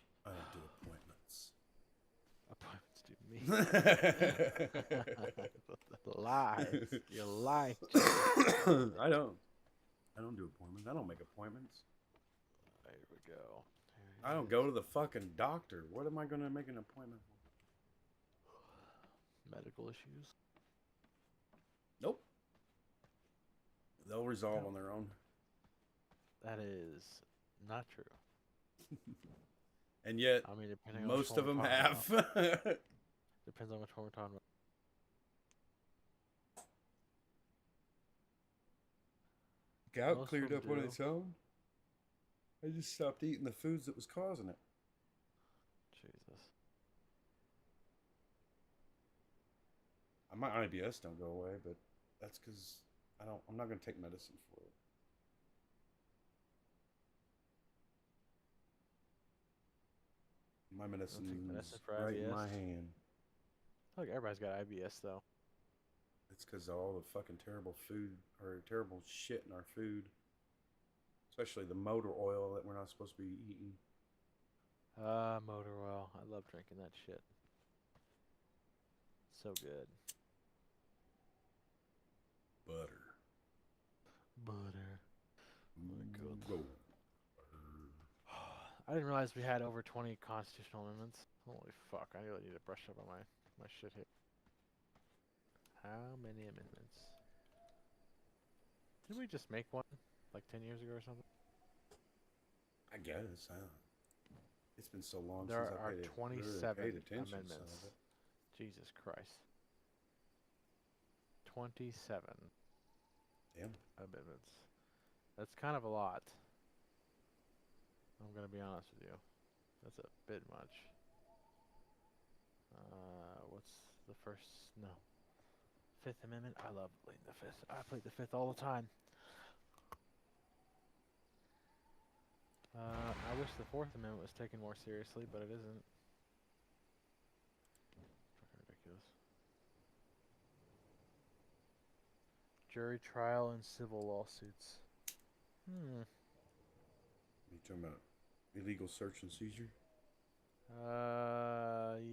do appointments. Appointments do me. Lies. You lie. I don't do appointments. I don't make appointments. There we go. I don't go to the fucking doctor. What am I going to make an appointment for? Medical issues. Nope. They'll resolve on their own. That is not true. And yet, I mean, depending on most which of one them we're talking have. about. Depends on which one we're talking about. Gout Most cleared of up them on do. its own. I just stopped eating the foods that was causing it. Jesus. My IBS don't go away, but that's because I'm not going to take medicine for it. My medicine's for right in IBS? my hand. Look, everybody's got IBS though. It's because of all the fucking terrible food or terrible shit in our food. Especially the motor oil that we're not supposed to be eating. Motor oil. I love drinking that shit. So good. Butter. Butter. Oh my God. Go. I didn't realize we had over 20 constitutional amendments. Holy fuck, I really need to brush up on my shit here. How many amendments? Didn't we just make one? Like 10 years ago or something? I guess. I don't know. It's been so long There since I are paid 27 paid attention to amendments. some of it. Jesus Christ. 27 Damn. amendments. That's kind of a lot. I'm gonna be honest with you. That's a bit much. What's the first? No. Fifth Amendment. I love pleading the fifth. I plead the fifth all the time. I wish the Fourth Amendment was taken more seriously, but it isn't. Jury trial and civil lawsuits. You talking about illegal search and seizure?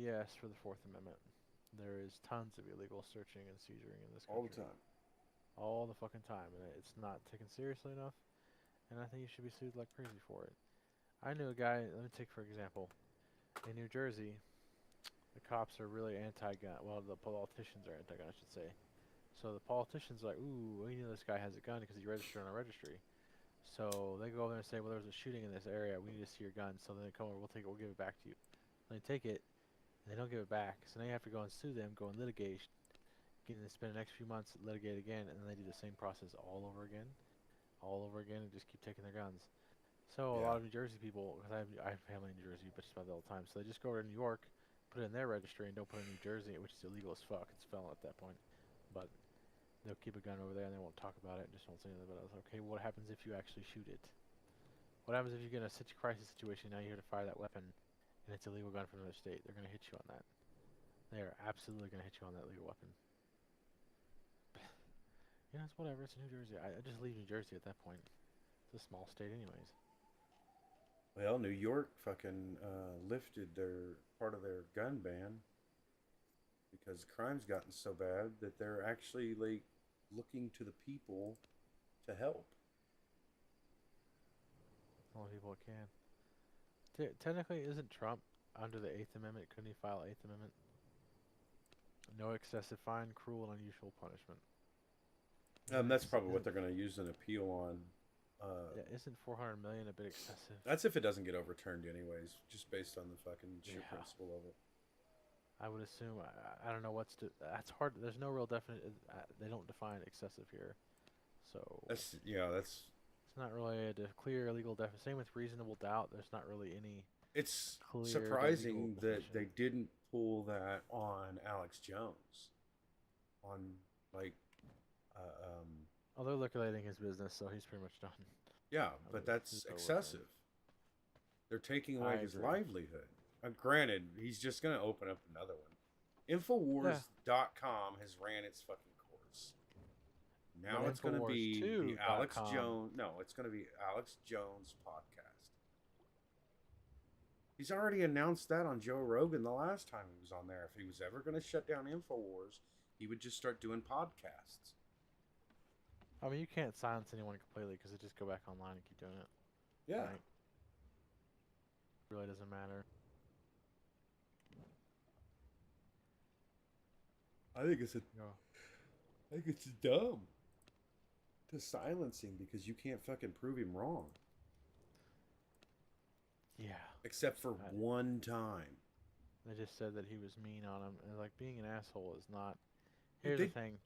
Yes, for the Fourth Amendment. There is tons of illegal searching and seizuring in this country. All the time. All the fucking time, and it's not taken seriously enough, and I think you should be sued like crazy for it. I knew a guy, let me take for example, in New Jersey, the cops are really anti-gun, well, the politicians are anti-gun, I should say. So the politicians are like, ooh, we know this guy has a gun because he's registered on a registry. So they go over there and say, well, there was a shooting in this area, we need to see your gun, so then they come over, we'll take it, we'll give it back to you. And they take it, and they don't give it back, so now you have to go and sue them, go and litigate, getting to spend the next few months litigate again, and then they do the same process all over again, and just keep taking their guns. So a lot of New Jersey people, because I have family in New Jersey, but just about all the time, so they just go over to New York, put it in their registry, and don't put it in New Jersey, which is illegal as fuck. It's felon at that point. But they'll keep a gun over there, and they won't talk about it, and just won't say anything about it. Okay, what happens if you actually shoot it? What happens if you get in a crisis situation, now you're here to fire that weapon, and it's a legal gun from another state? They're going to hit you on that. They are absolutely going to hit you on that legal weapon. You know, it's whatever. It's New Jersey. I just leave New Jersey at that point. It's a small state anyways. Well, New York fucking lifted their part of their gun ban because crime's gotten so bad that they're actually like looking to the people to help. Only people can. Technically, isn't Trump under the 8th Amendment? Couldn't he file 8th Amendment? No excessive fine, cruel, and unusual punishment. That's probably what they're going to use an appeal on. Yeah, isn't 400 million a bit excessive? That's if it doesn't get overturned anyways, just based on the fucking sheer principle of it. I would assume. I don't know what's that's hard. There's no real definite. They don't define excessive here, so that's. It's not really a clear legal definition. Same with reasonable doubt. There's not really any. It's clear surprising that they didn't pull that on Alex Jones. On like. Oh, they're liquidating his business, so he's pretty much done. Yeah, but that's excessive. They're taking away his agree. livelihood. Granted, he's just going to open up another one. Infowars.com has ran its fucking course. Now But it's going to be the Alex Infowars2.com. Jones. No, it's going to be Alex Jones podcast. He's already announced that on Joe Rogan the last time he was on there. If he was ever going to shut down Infowars, he would just start doing podcasts. I mean, you can't silence anyone completely because they just go back online and keep doing it. Yeah. Right? Really doesn't matter. I think it's dumb to silence him because you can't fucking prove him wrong. Yeah. Except for one time. They just said that he was mean on him, and like being an asshole is not. Here's the thing.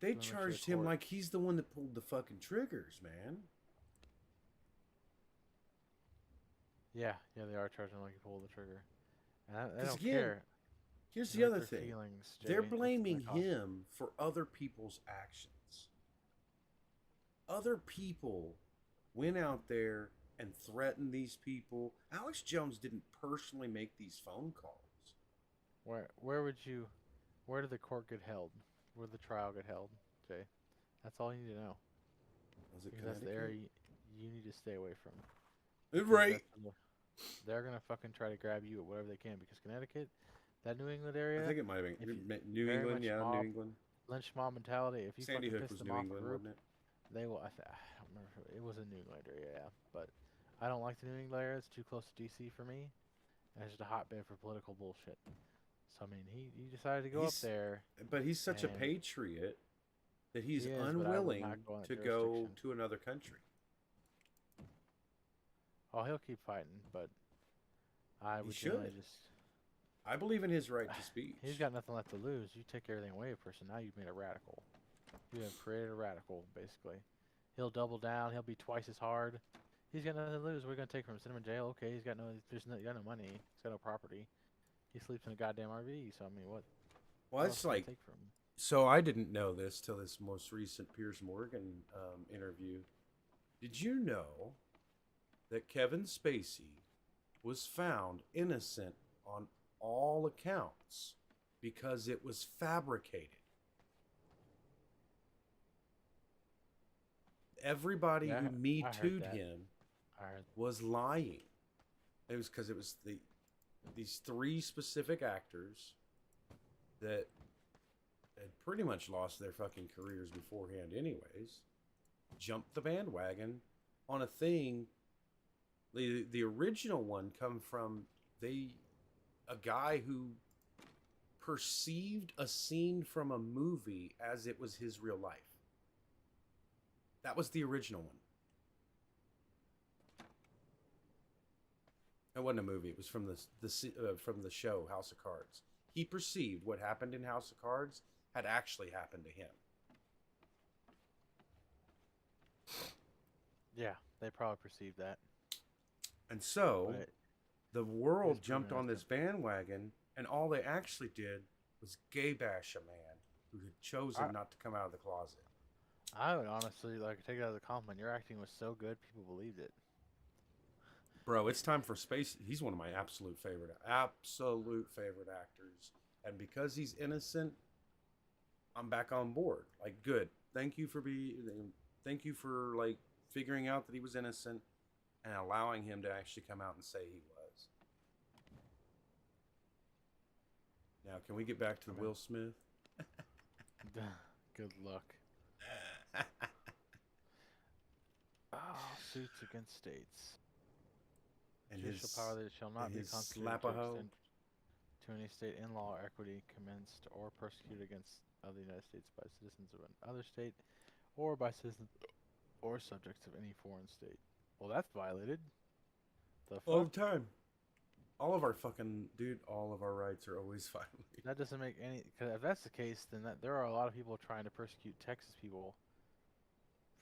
They charged him like he's the one that pulled the fucking triggers, man. Yeah, they are charging him like he pulled the trigger. And they don't care. Here's the other thing. They're blaming him for other people's actions. Other people went out there and threatened these people. Alex Jones didn't personally make these phone calls. Where did the court get held? Where did the trial get held? Jay, that's all you need to know. Was it Because that's the area you need to stay away from. Right. They're gonna fucking try to grab you at whatever they can because Connecticut, that New England area. I think it might have been New England. Yeah, New England. Lynch mob mentality. If you Sandy fucking Hook piss was them New off England, a group, wasn't it? they will. I don't remember. It was a New England area, yeah. But I don't like the New England area. It's too close to DC for me. And it's just a hotbed for political bullshit. So I mean, he decided to go up there. But he's such a patriot that he's unwilling to go to another country. Oh, he'll keep fighting, but I would should. I believe in his right to speech. He's got nothing left to lose. You take everything away from a person. Now you've made a radical. You have created a radical, basically. He'll double down. He'll be twice as hard. He's got nothing to lose. We're gonna take from him. Send him in jail. Okay, he's got no money. He's got no property. He sleeps in a goddamn RV. So I mean, what? Well, it's like. So I didn't know this till this most recent Piers Morgan interview. Did you know that Kevin Spacey was found innocent on all accounts because it was fabricated? everybody Yeah, who Me I heard Too'd that. him I heard. was lying. It was because it was these three specific actors that had pretty much lost their fucking careers beforehand, anyways. Jumped the bandwagon on a thing. The original one come from a guy who perceived a scene from a movie as it was his real life. That was the original one. It wasn't a movie. It was from from the show House of Cards. He perceived what happened in House of Cards had actually happened to him. Yeah, they probably perceived that. And so But the world He's jumped proven on this bandwagon, and all they actually did was gay bash a man who had chosen not to come out of the closet. I would honestly take it as a compliment. Your acting was so good, people believed it. Bro, it's time for Space. He's one of my absolute favorite actors. And because he's innocent, I'm back on board. Like, good. Thank you for like figuring out that he was innocent and allowing him to actually come out and say he was. Now, can we get back to Will Smith? Good luck. Suits against states. And Judicial his power that shall not be his constituted to slap-a-hoe. extend to any state in law or equity commenced or persecuted against of the United States by citizens of another state or by citizens or subjects of any foreign state. Well, that's violated. The All fuck? the time. All of our rights are always violated. That doesn't make any. Cause if that's the case, then there are a lot of people trying to persecute Texas people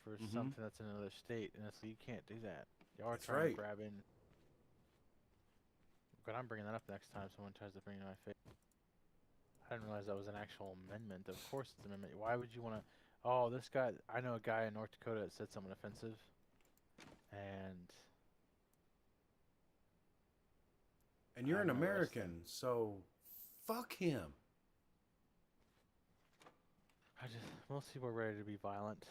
for something that's in another state, and so you can't do that. Y'all are That's trying right. to grab in. But I'm bringing that up next time someone tries to bring it in my face. I didn't realize that was an actual amendment. Of course it's an amendment. Why would you want to... Oh, this guy... I know a guy in North Dakota that said something offensive. And you're an I'm gonna arrest American, so fuck him. Most people are ready to be violent.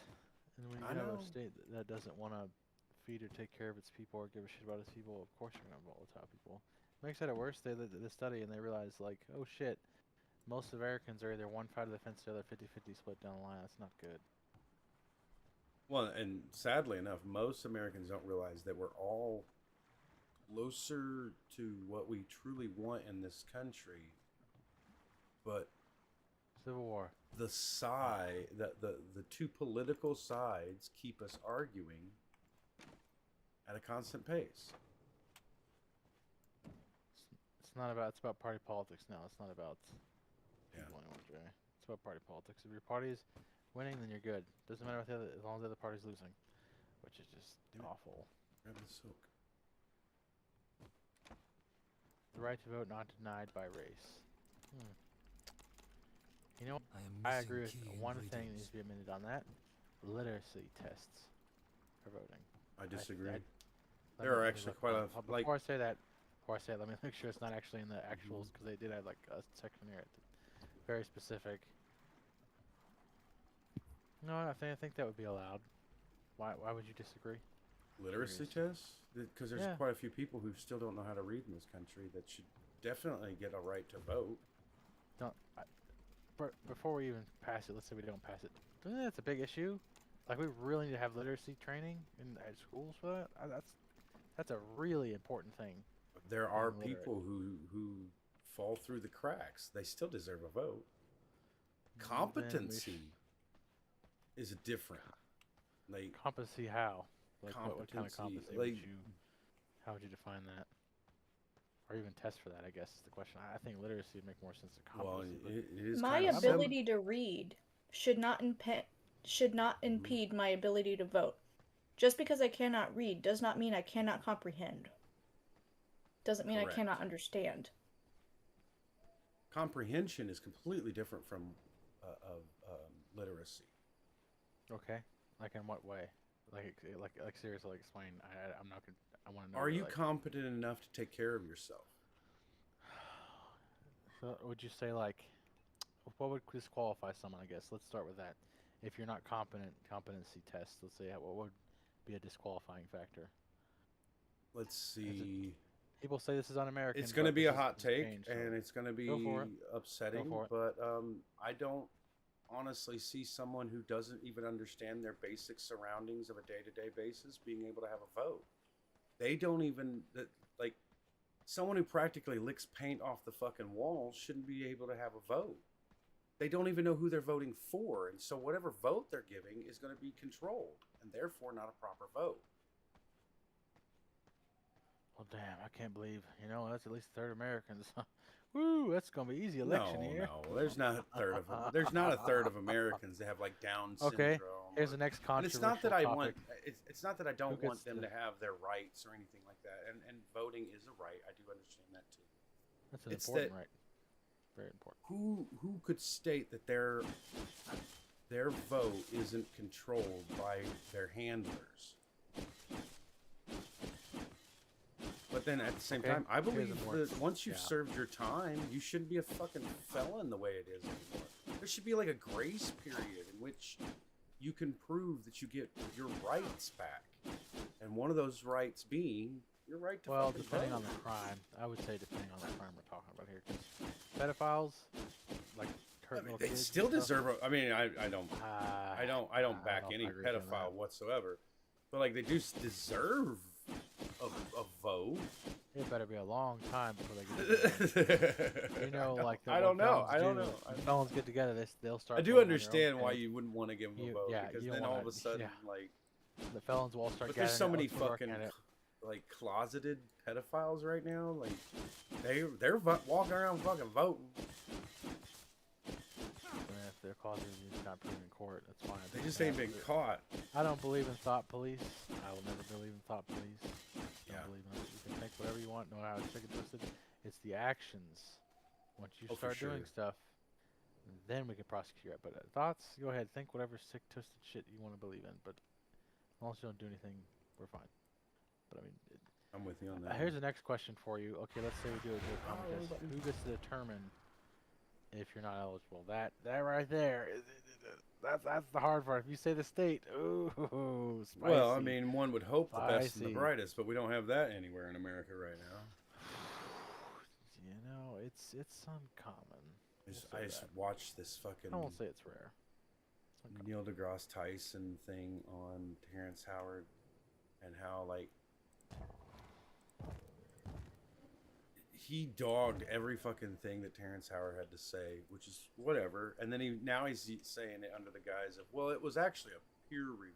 And when you I have know. a state that doesn't want to feed or take care of its people or give a shit about its people, of course you're going to volatile people. Makes it worse. They did the study and they realized, like, oh shit, most Americans are either one side of the fence or the other 50-50 split down the line. That's not good. Well, and sadly enough, most Americans don't realize that we're all closer to what we truly want in this country. But Civil War. the two political sides keep us arguing at a constant pace. It's not about. It's about party politics now. It's not about Yeah. people anymore, Jay. It's about party politics. If your party is winning, then you're good. Doesn't matter what the other, as long as the other party's losing, which is just awful. Grab the silk. The right to vote not denied by race. You know, I am I missing agree with key one thing that ingredients. needs to be amended on that: literacy tests for voting. I disagree. Let There are me actually look quite up. a like. Before I say that, let me make sure it's not actually in the actuals because they did have like a section here, very specific. No, I think that would be allowed. Why would you disagree? Literacy tests? Because there's Yeah. quite a few people who still don't know how to read in this country that should definitely get a right to vote. But before we even pass it, let's say we don't pass it. Don't you think that's a big issue? Like, we really need to have literacy training at schools for that. That's a really important thing. There are Being literate. people who fall through the cracks. They still deserve a vote. Competency is different. Like Competency how? Like what kind of competency, competency like- would you? How would you define that? Or even test for that? I guess is the question. I think literacy would make more sense than well, competency. it is My kind of ability to read should not impede my ability to vote. Just because I cannot read does not mean I cannot comprehend. Doesn't mean Correct. I cannot understand. comprehension is completely different from literacy. Okay. Like in what way? Like seriously, like explain. I'm not gonna. I want to know. Are you like, competent enough to take care of yourself? So would you say like, what would disqualify someone? I guess let's start with that. if you're not competency tests. Let's say what would be a disqualifying factor? Let's see. People say this is un-American. It's going to but be this a hot has take, changed, so and it's going to be Go for it. upsetting. Go for it. But I don't honestly see someone who doesn't even understand their basic surroundings of a day-to-day basis being able to have a vote. They don't even like someone who practically licks paint off the fucking walls shouldn't be able to have a vote. They don't even know who they're voting for, and so whatever vote they're giving is going to be controlled, and therefore not a proper vote. Well, damn, I can't believe, that's at least a third Americans. Woo, that's going to be easy election here. No, there's not a third of them. There's not a third of Americans that have like Down syndrome. Okay, here's the next And controversial it's not that I topic. want. It's not that I don't Who want gets them the- to have their rights or anything like that. And voting is a right. I do understand that too. That's an it's important that- right. Very important. Who could state that their vote isn't controlled by their handlers? But then at the same Okay, time, I here's a believe more- that once you've yeah. served your time, you shouldn't be a fucking felon the way it is anymore. There should be like a grace period in which you can prove that you get your rights back. And one of those rights being your right to Well, fucking depending vote. on the crime, I would say depending on the crime we're talking about here. 'Cause pedophiles, like hurt little They kids still and stuff, deserve. I mean, I don't I back know if any I agree with you on pedophile that. whatsoever, but like they do deserve a vote. It better be a long time before they get like I don't know. I don't know. When felons get together, they'll start. I do voting on their own understand why thing. you wouldn't want to give them a You- vote yeah, because you then don't all of wanna- a sudden, yeah. like, The felons will all start. but there's so gathering, many "Let's work fucking at it." like closeted pedophiles right now. Like they're walking around fucking voting. I mean, if they're causing you not proven in court, that's fine. They just ain't been caught. I don't believe in thought police. I will never believe in thought police. Yeah. Don't believe in it. You can think whatever you want, know how it's sick and twisted. It's the actions. Once you Oh, for start doing sure. stuff, then we can prosecute you. But thoughts, go ahead, think whatever sick, twisted shit you want to believe in. But as long as you don't do anything, we're fine. But I mean, I'm with you on that. here's the next question for you. Okay, let's say we do a contest. Who gets to determine if you're not eligible? That right there. That's the hard part. If you say the state, ooh, spicy. Well, I mean, one would hope the best and the Spicy. brightest, but we don't have that anywhere in America right now. It's uncommon. I just, We'll say I just that. watched this fucking I won't say it's rare. It's uncommon. Neil deGrasse Tyson thing on Terrence Howard and how like he dogged every fucking thing that Terrence Howard had to say, which is whatever. And then he's saying it under the guise of, well, it was actually a peer review.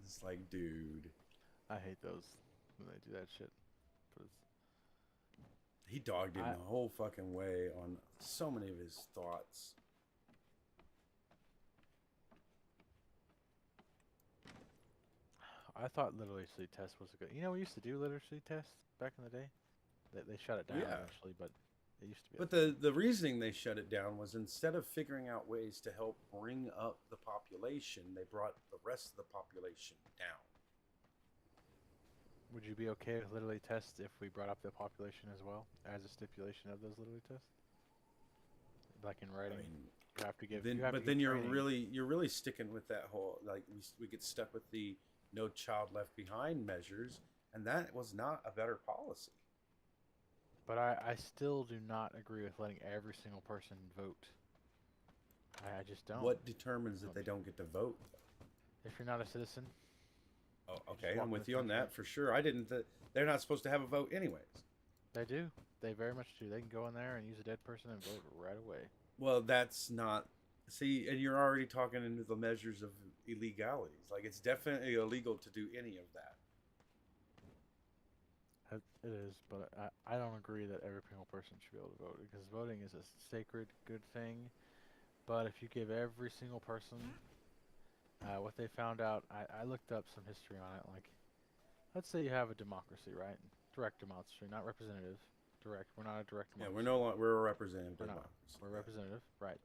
It's like, dude, I hate those when they do that shit. But it's- he dogged him the whole fucking way on so many of his thoughts. I thought literacy test was a good. We used to do literacy tests back in the day. They shut it down Yeah. eventually, but it used to be. But the reasoning they shut it down was instead of figuring out ways to help bring up the population, they brought the rest of the population down. Would you be okay with literally tests if we brought up the population as well as a stipulation of those literally tests? Like in writing, you have to give. Then, you have to but give then training. you're really sticking with that whole like we get stuck with the No Child Left Behind measures, and that was not a better policy. But I still do not agree with letting every single person vote. I just don't. What determines that they don't get to vote? If you're not a citizen? Oh, just okay, walk I'm in with the you on country. that for sure. I didn't. They're not supposed to have a vote anyways. They do. They very much do. They can go in there and use a dead person and vote right away. Well, that's not. See, and you're already talking into the measures of illegalities. Like, it's definitely illegal to do any of that. It is, but I don't agree that every single person should be able to vote because voting is a sacred, good thing. But if you give every single person what they found out, I looked up some history on it. Like, let's say you have a democracy, right? Direct democracy, not representative. Direct. We're not a direct Yeah, democracy. we're no longer we're a representative. We're not. democracy. We're representative, right?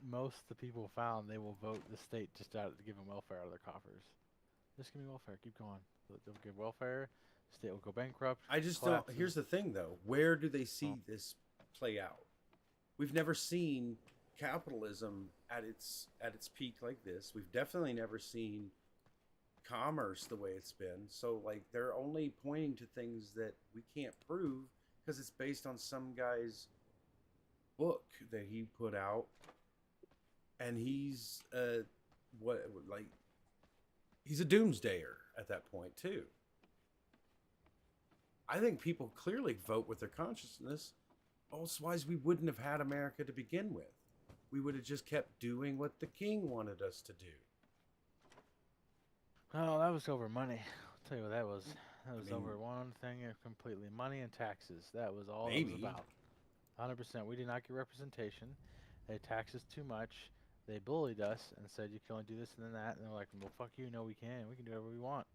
Most of the people found they will vote the state just out to give them welfare out of their coffers. Just give me welfare. Keep going. They'll give welfare. State will go bankrupt. I just collapses. don't. Here's the thing, though. Where do they see this play out? we've never seen capitalism at its peak like this. We've definitely never seen commerce the way it's been. So like they're only pointing to things that we can't prove because it's based on some guy's book that he put out, and he's he's a doomsdayer at that point too. I think people clearly vote with their consciousness. Otherwise, we wouldn't have had America to begin with. We would have just kept doing what the king wanted us to do. Oh, that was over money. I'll tell you what that was. That was mean, over one thing completely. Money and taxes. That was all it maybe. was about. 100%. We did not get representation. They taxed us too much. They bullied us and said you can only do this and then that. And they're like, well, fuck you. No, we can. We can do whatever we want.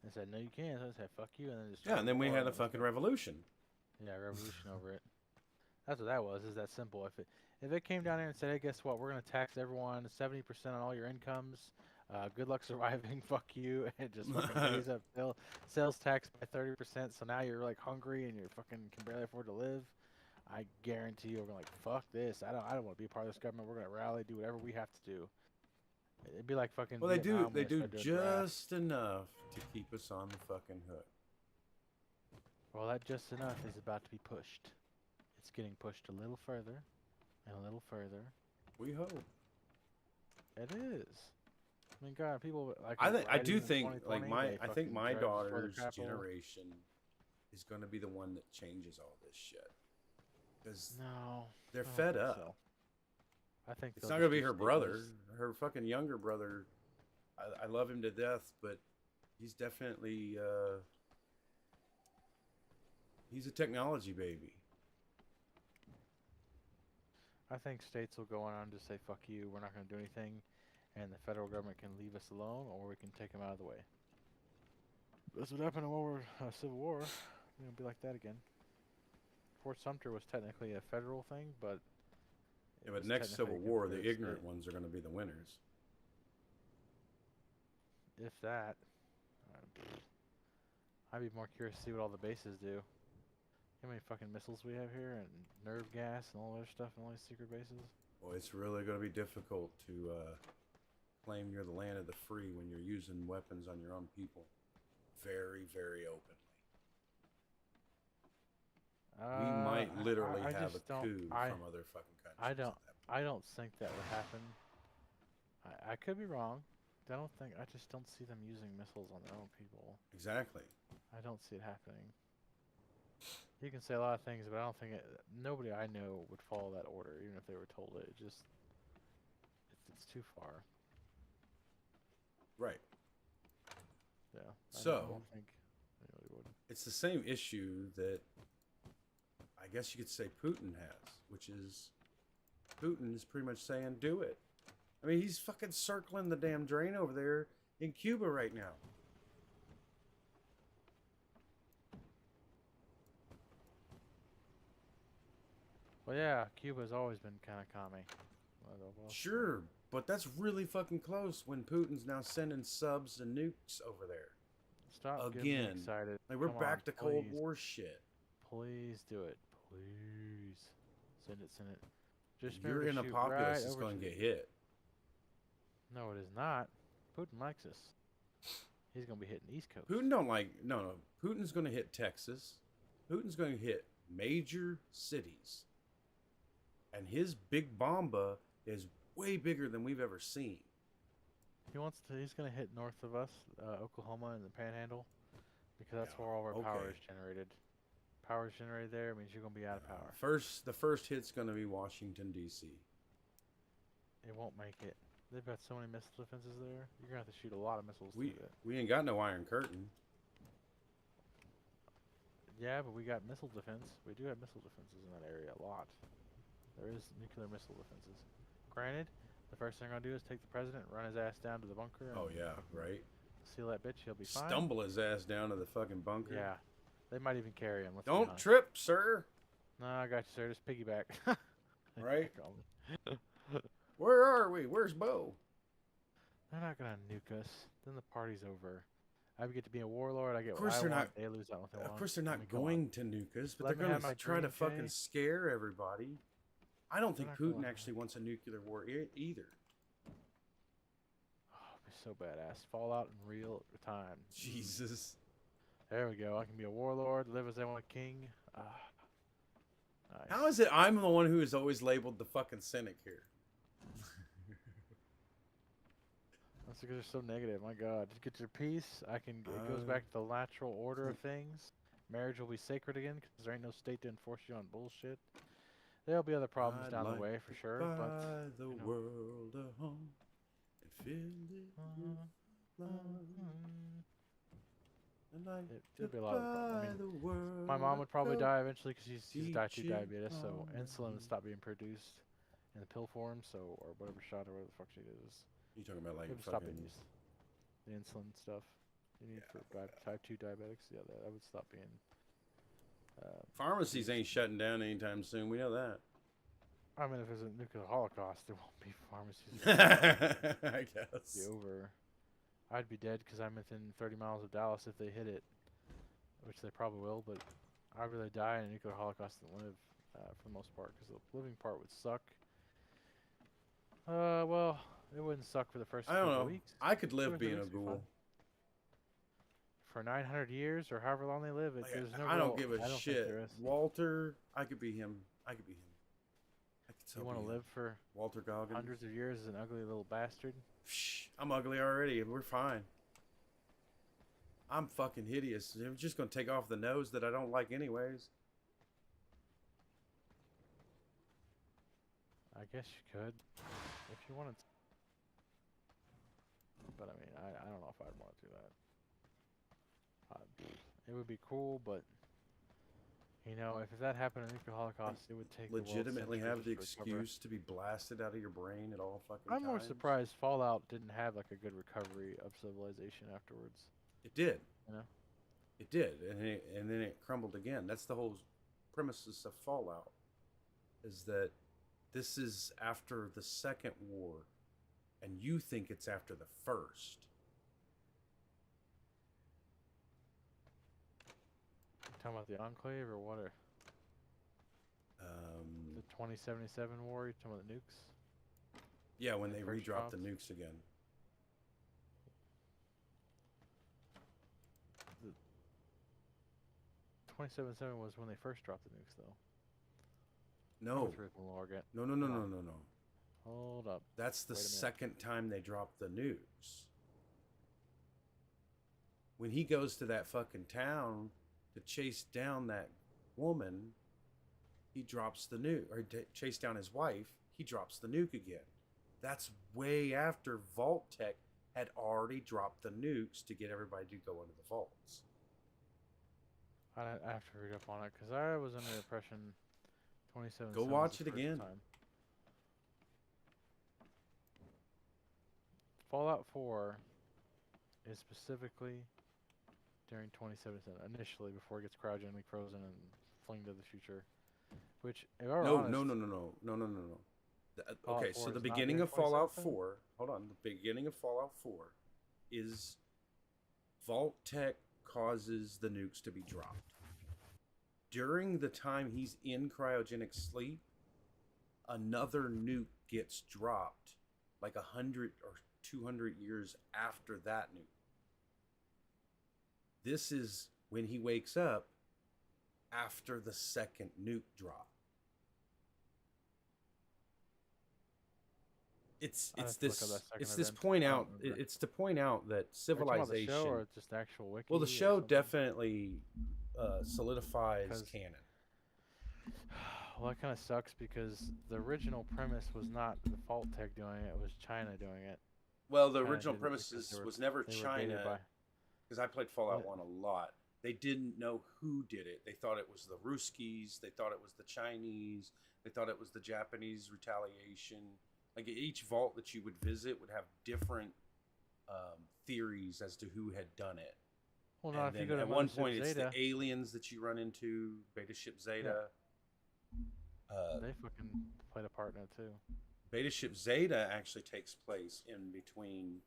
They said, no, you can't. So I said, fuck you. And then just Yeah, and then we had a fucking revolution. Yeah, revolution over it. That's what that was. Is that simple? If it came down here and said, hey, guess what? We're gonna tax everyone 70% on all your incomes. Good luck surviving. Fuck you. And just fucking raise up sales tax by 30%. So now you're like hungry and you're fucking can barely afford to live. I guarantee you, we're like, fuck this. I don't want to be a part of this government. We're gonna rally, do whatever we have to do. It'd be like fucking. Well, Vietnam they when do started doing draft. just enough to keep us on the fucking hook. Well, that just enough is about to be pushed. It's getting pushed a little further and a little further. We hope. It is. I mean, God, people like. I do think like I think fucking my drive us for the daughter's capital. generation is going to be the one that changes all this shit. Because No, they're I don't fed think up. so. I think It's they'll not going to just be her do brother. staples. Her fucking younger brother. I love him to death, but he's definitely he's a technology baby. I think states will go on and just say, fuck you, we're not going to do anything, and the federal government can leave us alone, or we can take them out of the way. That's what happened in Civil War. It's going to be like that again. Fort Sumter was technically a federal thing, but... Yeah, but next Civil War, the ignorant ones are going to be the winners. If that. I'd be more curious to see what all the bases do. How many fucking missiles we have here, and nerve gas, and all that other stuff, and all these secret bases? Well, it's really going to be difficult to claim you're the land of the free when you're using weapons on your own people. Very, very openly. We might literally have a coup from other fucking countries. I don't think that would happen. I could be wrong. I just don't see them using missiles on their own people. Exactly. I don't see it happening. You can say a lot of things, but I don't think nobody I know would follow that order, even if they were told it. It's too far. Right. Yeah. So, I don't think anybody would. It's the same issue that I guess you could say Putin has, which is Putin is pretty much saying, do it. I mean, he's fucking circling the damn drain over there in Cuba right now. Well, yeah, Cuba's always been kind of commie. Sure, but that's really fucking close when Putin's now sending subs and nukes over there. Stop getting me again. excited. Like, we're Come back on, to Cold please. War shit. Please do it. Please. Send it, send it. Just You're remember in to a shoot populace right that's over going to to get hit. No, it is not. Putin likes us. He's going to be hitting the East Coast. Putin don't like... No. Putin's going to hit Texas. Putin's going to hit major cities. And his big bomba is way bigger than we've ever seen. He's going to hit north of us, Oklahoma and the Panhandle, because that's Yeah, where all our power okay. is generated. Power is generated there means you're going to be out of power. The first hit's going to be Washington, D.C. It won't make it. They've got so many missile defenses there. You're going to have to shoot a lot of missiles through that. We ain't got no Iron Curtain. Yeah, but we got missile defense. We do have missile defenses in that area a lot. There is nuclear missile defenses. Granted, the first thing I'm going to do is take the president, run his ass down to the bunker. Oh, yeah, right. Seal that bitch, he'll be fine. Stumble his ass down to the fucking bunker. Yeah. They might even carry him. Let's be Don't honest. trip, sir. No, I got you, sir. Just piggyback. Right? Where are we? Where's Bo? They're not going to nuke us. Then the party's over. I get to be a warlord. I get Of course what I they're want. not. They lose out what they want. Of course they're I not mean, come on. going to nuke us, but Let me they're going have my to try to dream, fucking Jay. scare everybody. I don't think not gonna Putin lie. actually wants a nuclear war either. Oh, it'd be so badass. Fallout in real time. Jesus. There we go. I can be a warlord, live as I want, a king. Nice. How is it I'm the one who is always labeled the fucking cynic here? That's because they're so negative. My God, just get your peace. It goes back to the natural order of things. Marriage will be sacred again because there ain't no state to enforce you on bullshit. There'll be other problems I'd down like the way for sure, buy but the you know. world a home and fill it with love. And like There'd be a lot of problems. I mean, the world my mom would probably die eventually because she's type 2 teaching diabetes, so harmony. insulin would stop being produced in the pill form, or whatever shot or whatever the fuck she does. You talking about like It would stop fucking being used. The insulin stuff you need for type 2 diabetics. Yeah, that would stop being. pharmacies ain't shutting down anytime soon. We know that. I mean, if there's a nuclear holocaust, there won't be pharmacies. I It'd be guess. over. I'd be dead because I'm within 30 miles of Dallas if they hit it, which they probably will. But I'd rather die in a nuclear holocaust than live, for the most part, because the living part would suck. Well, it wouldn't suck for the first I don't couple know. weeks. I could live 2 or 3 being a weeks would be fine. ghoul. For 900 years or however long they live, there's no. I don't real- give a I don't think shit. there is. Walter, I could be him. I could be him. I could so You want to be him. live for Walter Goggins. hundreds of years as an ugly little bastard? Shh, I'm ugly already. We're fine. I'm fucking hideous. I'm just gonna take off the nose that I don't like anyways. I guess you could, if you wanted to. But I mean, I don't know if I'd want to do that. It would be cool, but you know, if that happened in a nuclear holocaust, it would take Legitimately the world have the centuries to recover. excuse to be blasted out of your brain at all fucking I'm more times. surprised Fallout didn't have like a good recovery of civilization afterwards. It did. You know, It did, and then it crumbled again. That's the whole premises of Fallout. Is that this is after the second war, and you think it's after the first. talking about the Enclave or what? Or the 2077 war? You talking about the nukes? Yeah, when they first re-dropped the drops? nukes again. The 2077 was when they first dropped the nukes, though. No. With Rick and Lorgat. No. Hold up. That's the Wait a minute. second time they dropped the nukes. When he goes to that fucking town to chase down that woman, he drops the nuke, or to chase down his wife, he drops the nuke again. That's way after Vault-Tec had already dropped the nukes to get everybody to go into the vaults. I have to read up on it because I was under the impression 27. Go watch it again. Fallout 4 is specifically during 2077 initially before it gets cryogenically frozen and flung to the future. Which, if I were No. Fallout Okay, 4 so the is not beginning during of Fallout 2077? 4, hold on, the beginning of Fallout 4 is Vault-Tec causes the nukes to be dropped. During the time he's in cryogenic sleep, another nuke gets dropped like 100 or 200 years after that nuke. This is when he wakes up after the second nuke drop. It's I'd have to look up that second it's this event. point I don't out remember. it's to point out that Are you talking about the civilization. show or just actual wiki? Well, the or show something? definitely solidifies 'Cause- canon. Well, that kind of sucks because the original premise was not the Vault-Tec doing it; it was China doing it. Well, the Kinda original did it because premises they were- was never they were baited China, by- because I played Fallout What? 1 a lot. They didn't know who did it. They thought it was the Ruskies. They thought it was the Chinese. They thought it was the Japanese retaliation. Like each vault that you would visit would have different theories as to who had done it. Well, not And if you then go to at one Mothership point, it's Zeta. the aliens that you run into, Beta Ship Zeta. They fucking played a part in it too. Beta Ship Zeta actually takes place in between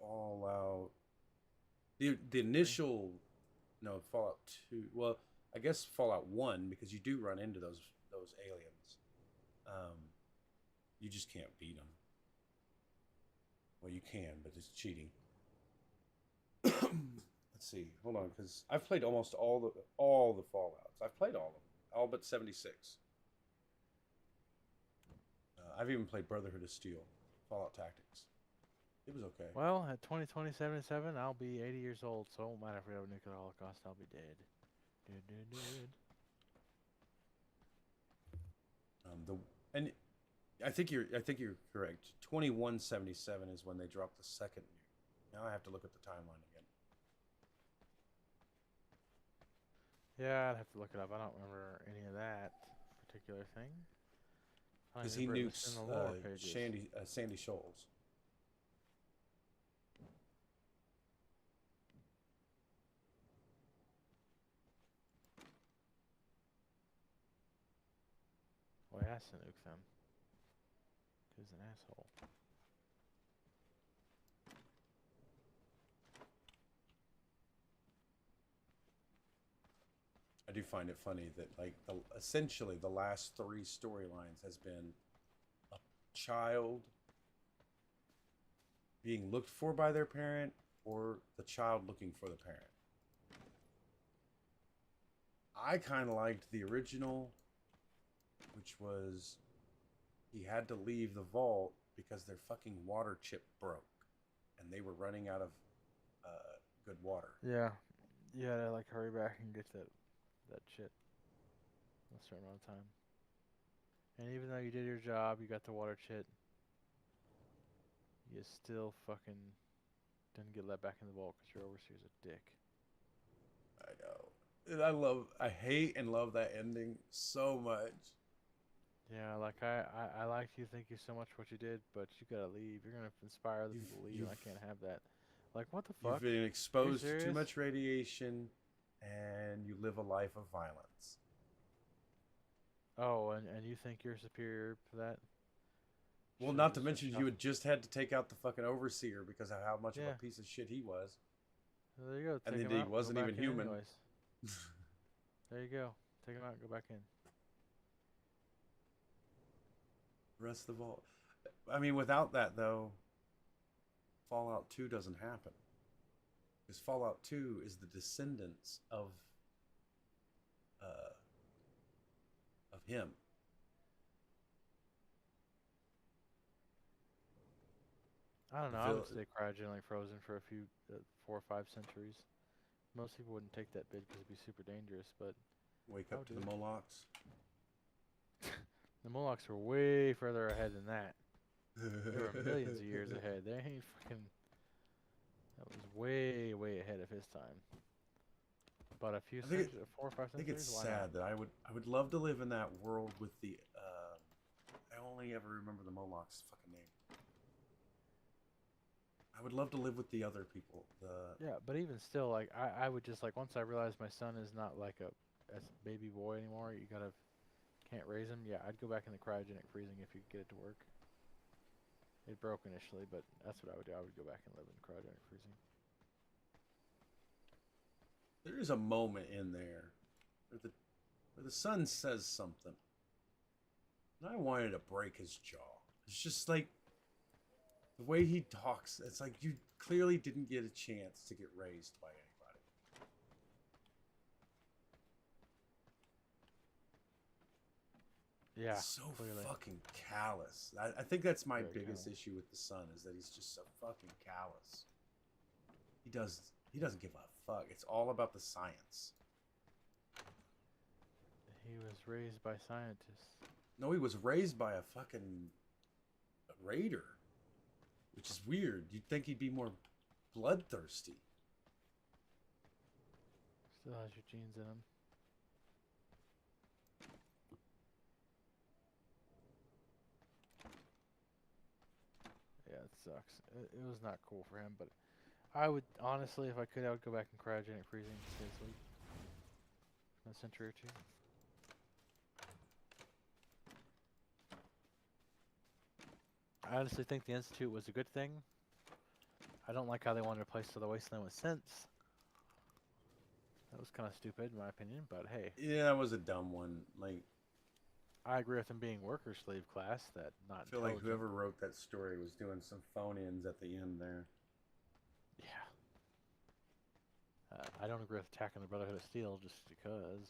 Fallout. The initial, no, Fallout 2. Well, I guess Fallout 1, because you do run into those aliens. You just can't beat them. Well, you can, but it's cheating. Let's see. Hold on, because I've played almost all the Fallouts. I've played all of them, all but 76. I've even played Brotherhood of Steel, Fallout Tactics. It was okay. Well, at 2077, I'll be 80 years old, so it won't matter if we have a nuclear holocaust. I'll be dead. Dead. And I think you're correct. 2177 is when they dropped the second nuke. Now I have to look at the timeline again. Yeah, I'd have to look it up. I don't remember any of that particular thing. Because he nukes Sandy Shoals. Well, he has to nuke them. He's an asshole. I do find it funny that essentially the last 3 storylines has been a child being looked for by their parent or the child looking for the parent. I kind of liked the original, which was he had to leave the vault because their fucking water chip broke and they were running out of good water. Yeah. You had to hurry back and get that shit in a certain amount of time. And even though you did your job, you got the water chip, you still fucking didn't get let back in the vault because your overseer's a dick. I know. And I hate and love that ending so much. Yeah, I like you, thank you so much for what you did, but you gotta leave. You're gonna inspire other people to leave, and I can't have that. What the fuck? You've been exposed to too much radiation, and you live a life of violence. Oh, and you think you're superior for that? Well, not to mention you had just had to take out the fucking overseer because of how much of a piece of shit he was. Well, there you go. And then he wasn't even human. There you go. Take him out and go back in. Rest of the vault. I mean, without that, though, Fallout 2 doesn't happen. Because Fallout 2 is the descendants of him. I don't know. I would stay cryogenically frozen for a few, 4 or 5 centuries. Most people wouldn't take that bid because it'd be super dangerous, but... Wake up to the Molochs. The Molochs were way further ahead than that. They were millions of years ahead. They ain't fucking... That was way, way ahead of his time. But a few centuries, 4 or 5 centuries. I think it's sad that I would love to live in that world with the. I only ever remember the Moloch's fucking name. I would love to live with the other people. Yeah, but even still, I would just once I realized my son is not a baby boy anymore, can't raise him. Yeah, I'd go back in the cryogenic freezing if you could get it to work. It broke initially, but that's what I would do. I would go back and live in cryogenic freezing. There is a moment in there where the son says something, and I wanted to break his jaw. It's just the way he talks. It's like you clearly didn't get a chance to get raised by anybody. Yeah, so fucking callous. I think that's my biggest issue with the son is that he's just so fucking callous. He doesn't give a fuck. It's all about the science. He was raised by scientists. No, he was raised by a fucking raider, which is weird. You'd think he'd be more bloodthirsty. Still has your genes in him. Yeah, it sucks. It was not cool for him, but I would, honestly, if I could, I would go back in cryogenic freezing to stay asleep. A century or two. I honestly think the Institute was a good thing. I don't like how they wanted to replace the Wasteland with Sense. That was kind of stupid, in my opinion, but hey. Yeah, that was a dumb one. Like, I agree with them being worker slave class, that not I feel like intelligent. whoever wrote that story was doing some phone-ins at the end there. Yeah. I don't agree with attacking the Brotherhood of Steel just because.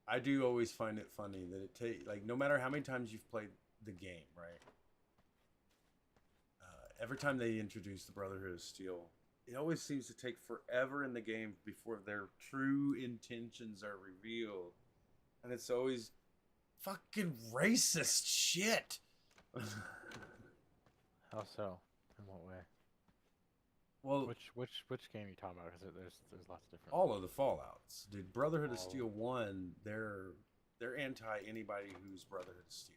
I do always find it funny that like no matter how many times you've played the game, right? Every time they introduce the Brotherhood of Steel, it always seems to take forever in the game before their true intentions are revealed, and it's always fucking racist shit. How so? In what way? Well, Which game are you talking about? Because there's lots of different. all of the Fallouts, dude. Brotherhood of All- Steel 1, they're anti anybody who's Brotherhood of Steel.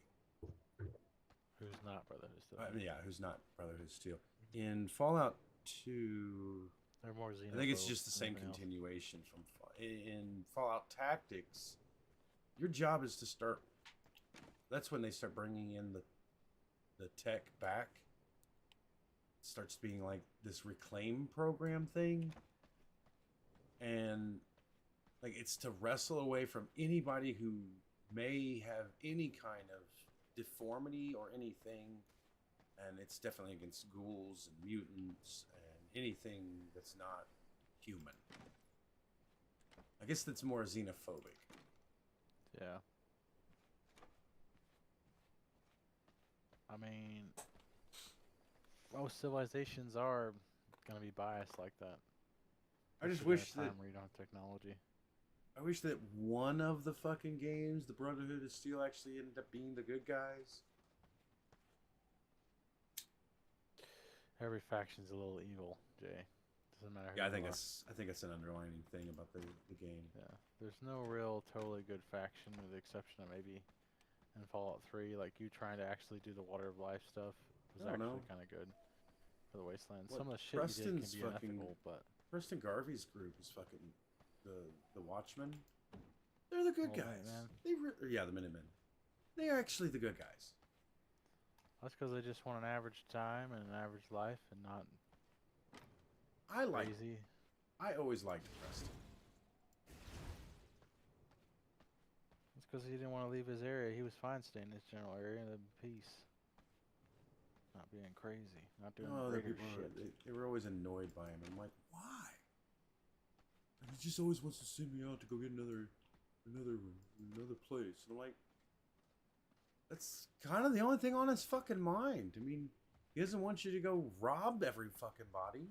Who's not Brotherhood of Steel? Yeah, who's not Brotherhood of Steel. In Fallout 2, They're more I think it's xenophobe just the than same anything else. continuation from in Fallout Tactics. Your job is to start. That's when they start bringing in the tech back. It starts being like this reclaim program thing, and like it's to wrestle away from anybody who may have any kind of deformity or anything, and it's definitely against ghouls and mutants and anything that's not human. I guess that's more xenophobic. Yeah. I mean, most civilizations are gonna be biased like that. I just Especially in wish a time that where you don't have technology. I wish that one of the fucking games, the Brotherhood of Steel, actually ended up being the good guys. Every faction's a little evil, Jay. Doesn't matter who Yeah, you are. I think that's an underlining thing about the game. Yeah. There's no real totally good faction with the exception of maybe in Fallout 3, like you trying to actually do the Water of Life stuff was I don't actually know. kind of good for the Wasteland. What, Some of the shit you did can Preston's be fucking unethical, but Preston Garvey's group is fucking the Watchmen. They're the good Oh, guys. Minutemen? Yeah, the Minutemen. They are actually the good guys. that's because they just want an average time and an average life and not I like. crazy. I always liked Preston. It's because he didn't want to leave his area. He was fine staying in his general area and in peace. Not being crazy. Not doing No, other greater people shit. they were always annoyed by him. I'm like, why? And he just always wants to send me out to go get another place. And I'm like, that's kind of the only thing on his fucking mind. I mean, he doesn't want you to go rob every fucking body.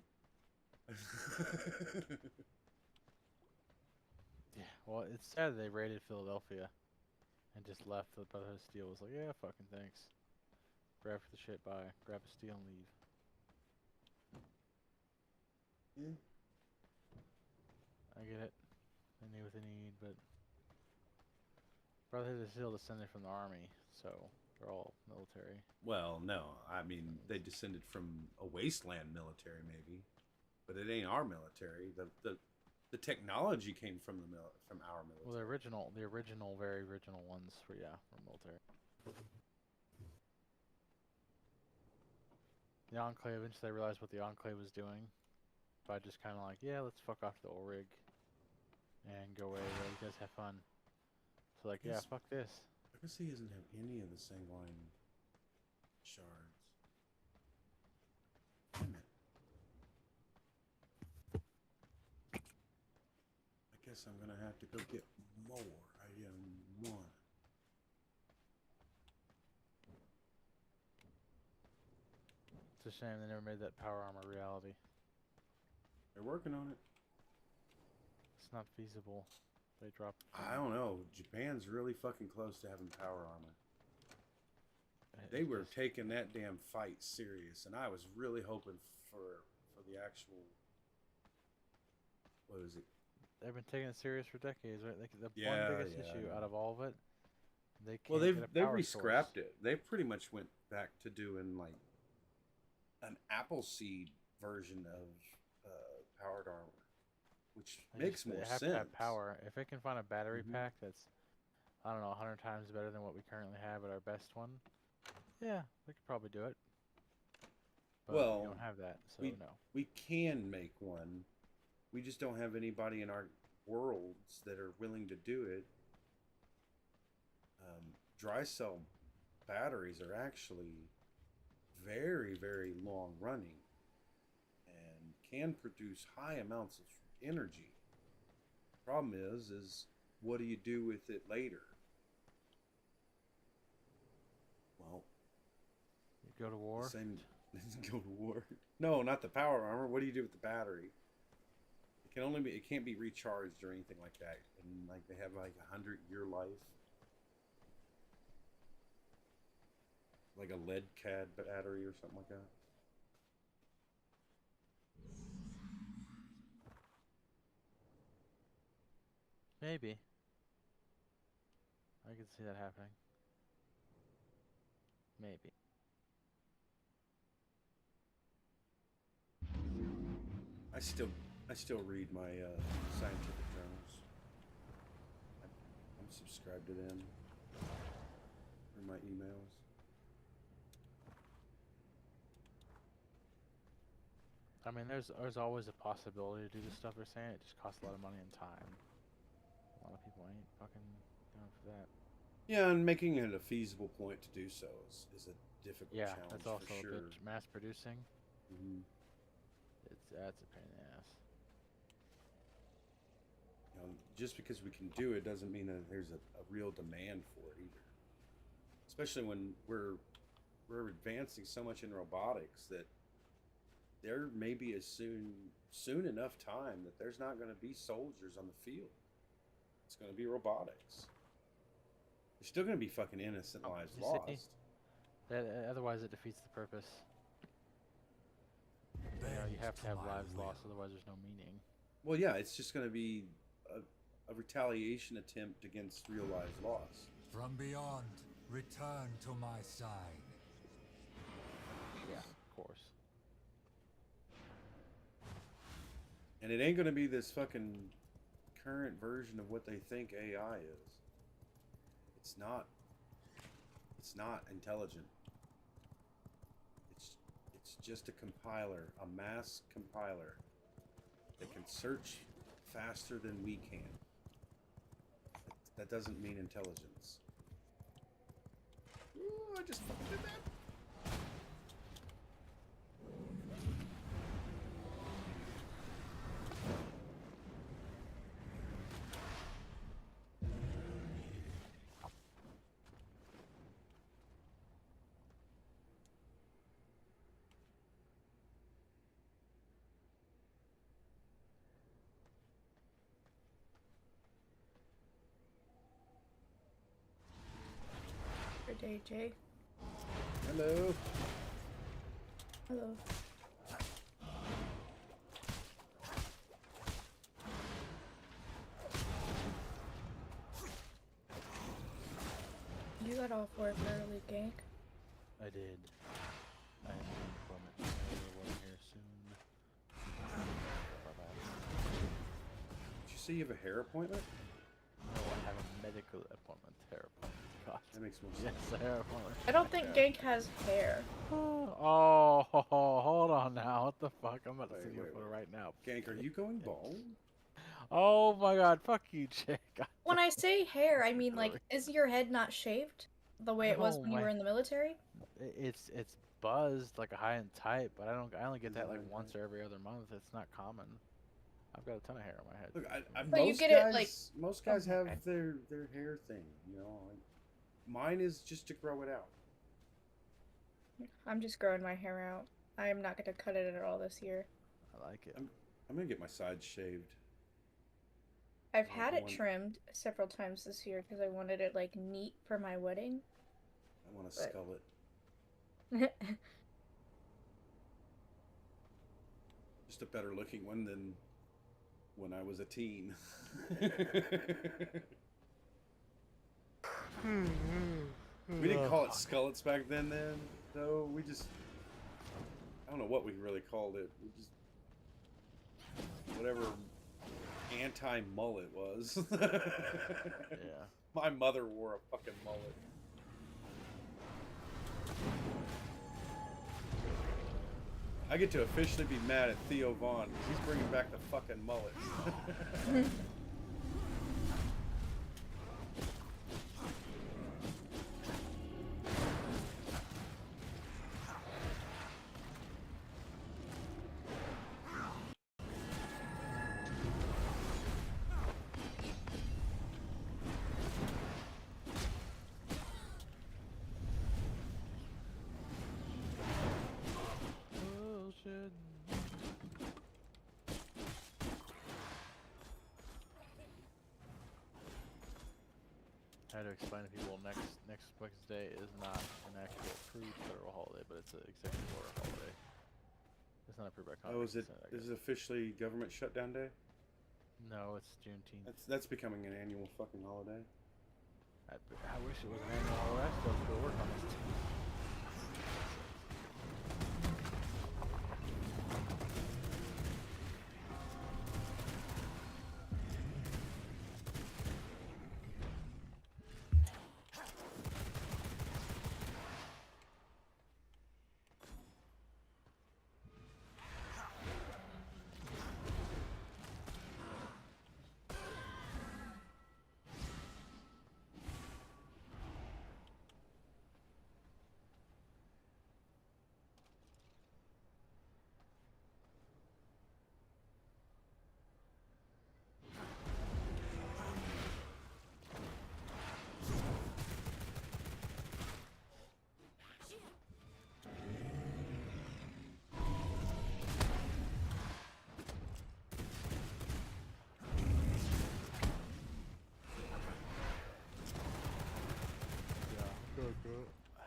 Yeah, well, it's sad they raided Philadelphia and just left. The Brotherhood of Steel was like, yeah, fucking thanks. Grab the shit by, grab a steel and leave. Yeah. I get it. They need what they need, but Brotherhood of Steel descended from the army, so they're all military. Well, no, I mean they descended from a wasteland military, maybe, but it ain't our military. The technology came from from our military. Well, the original, very original ones were military. The Enclave, eventually they realized what the Enclave was doing by just kind of like, yeah, let's fuck off to the Orig and go away. You guys have fun. So like, yeah, Yes. fuck this. I guess he doesn't have any of the sanguine shards. Damn it. I guess I'm gonna have to go get more. I am one. It's a shame they never made that power armor reality. They're working on it. It's not feasible. They dropped. I don't know. Japan's really fucking close to having power armor. They It's were just- taking that damn fight serious, and I was really hoping for the actual. What is it? They've been taking it serious for decades, right? The Yeah, one biggest yeah, I issue know. out of all of it, they can't Well, get a they've power re-scrapped source. it. They pretty much went back to doing like an Appleseed version of powered armor, which makes more They have sense. to have power. If it can find a battery Mhm. pack that's, I don't know, 100 times better than what we currently have at our best one, yeah, we could probably do it. But Well, we don't have that, so we no. we can make one. We just don't have anybody in our worlds that are willing to do it. Dry cell batteries are actually very, very long running and can produce high amounts of energy. Problem is what do you do with it later? Well, You go to war. the same. Go to war. No, not the power armor. What do you do with the battery? It can only be. It can't be recharged or anything like that. And like they have like 100-year life. Like a lead cad battery or something like that. Maybe. I can see that happening. Maybe. I still read my scientific journals. I'm subscribed to them. In my emails. I mean, there's always a possibility to do the stuff they're saying. It just costs a lot of money and time. A lot of people ain't fucking down for that. Yeah, and making it a feasible point to do so is a difficult Yeah, challenge that's also for a sure. bit mass producing. Mm-hmm. That's a pain in the ass. You know, just because we can do it doesn't mean that there's a real demand for it either. Especially when we're advancing so much in robotics that there may be a soon enough time that there's not going to be soldiers on the field. It's going to be robotics. There's still going to be fucking innocent lives You see? lost. That otherwise it defeats the purpose. You know, you have to have lives lost, otherwise there's no meaning. Well, yeah, it's just going to be a retaliation attempt against real lives lost. From beyond, return to my side. Yeah, of course. And it ain't going to be this fucking current version of what they think AI is. It's not. It's not intelligent. It's just a compiler, a mass compiler that can search faster than we can. That doesn't mean intelligence. Ooh, I just fucking did that. Good day, Jay. Hello. Hello. You got off work early, Gank. I did. I am in employment. I will be here soon. Bye-bye. Did you say you have a hair appointment? No, I have a medical appointment. Hair appointment. God. That makes more sense. Yes, a hair appointment. I don't think Gank has hair. Oh, hold on now. What the fuck? I'm about to Wait, see your wait, photo wait. right now. Gank, are you going bald? Oh my god, fuck you, Jake. When I say hair, I mean like, is your head not shaved the way it was No, when you were in the military? It's buzzed like a high and tight, but I only get that like once or every other month. It's not common. I've got a ton of hair on my head. Look, But you most get guys, it, like- most guys Oh, have okay. their hair thing, you know. Like, mine is just to grow it out. I'm just growing my hair out. I am not going to cut it at all this year. I like it. I'm gonna get my sides shaved. I've had it want- trimmed several times this year because I wanted it like neat for my wedding. I want to But- skull it. Just a better looking one than when I was a teen. We didn't call it skullets back then, though. We just, I don't know what we really called it. We just, whatever anti-mullet was. Yeah. My mother wore a fucking mullet. I get to officially be mad at Theo Vaughn because he's bringing back the fucking mullet. Bullshit. I had to explain to people next Wednesday is not an actual approved federal holiday, but it's an executive order holiday. It's not approved by Congress. Oh, is it? Senate, I Is guess. it officially government shutdown day? No, it's Juneteenth. That's becoming an annual fucking holiday. I wish it was an annual holiday. I still have to go work on this.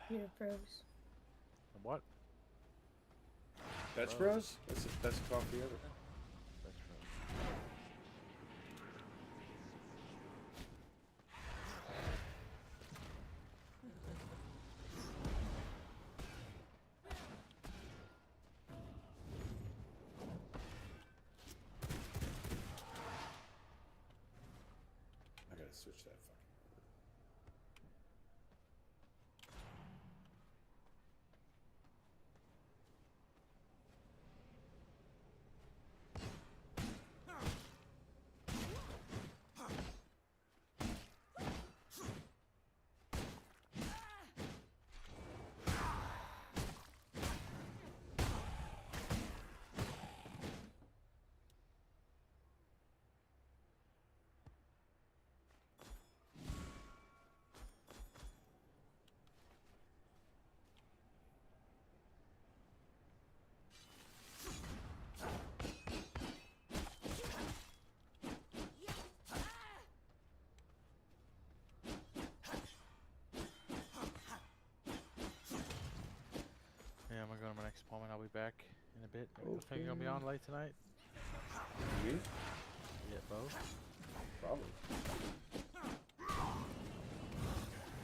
Peter froze. What? Dutch Bros? That's the best coffee ever. That's right. I gotta switch that fucking. Yeah, I'm gonna go to my next appointment. I'll be back in a bit. You think you're gonna be on late tonight? Me? Yeah, both. Probably.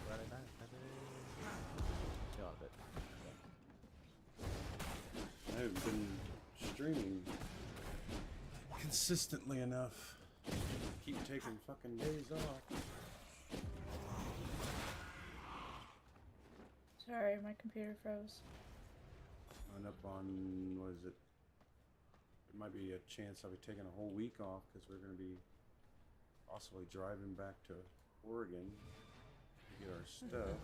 Friday night, Saturday. Chill out a bit. I haven't been streaming consistently enough. Keep taking fucking days off. Sorry, my computer froze. Coming up on, what is it? There might be a chance I'll be taking a whole week off because we're going to be possibly driving back to Oregon to get our stuff.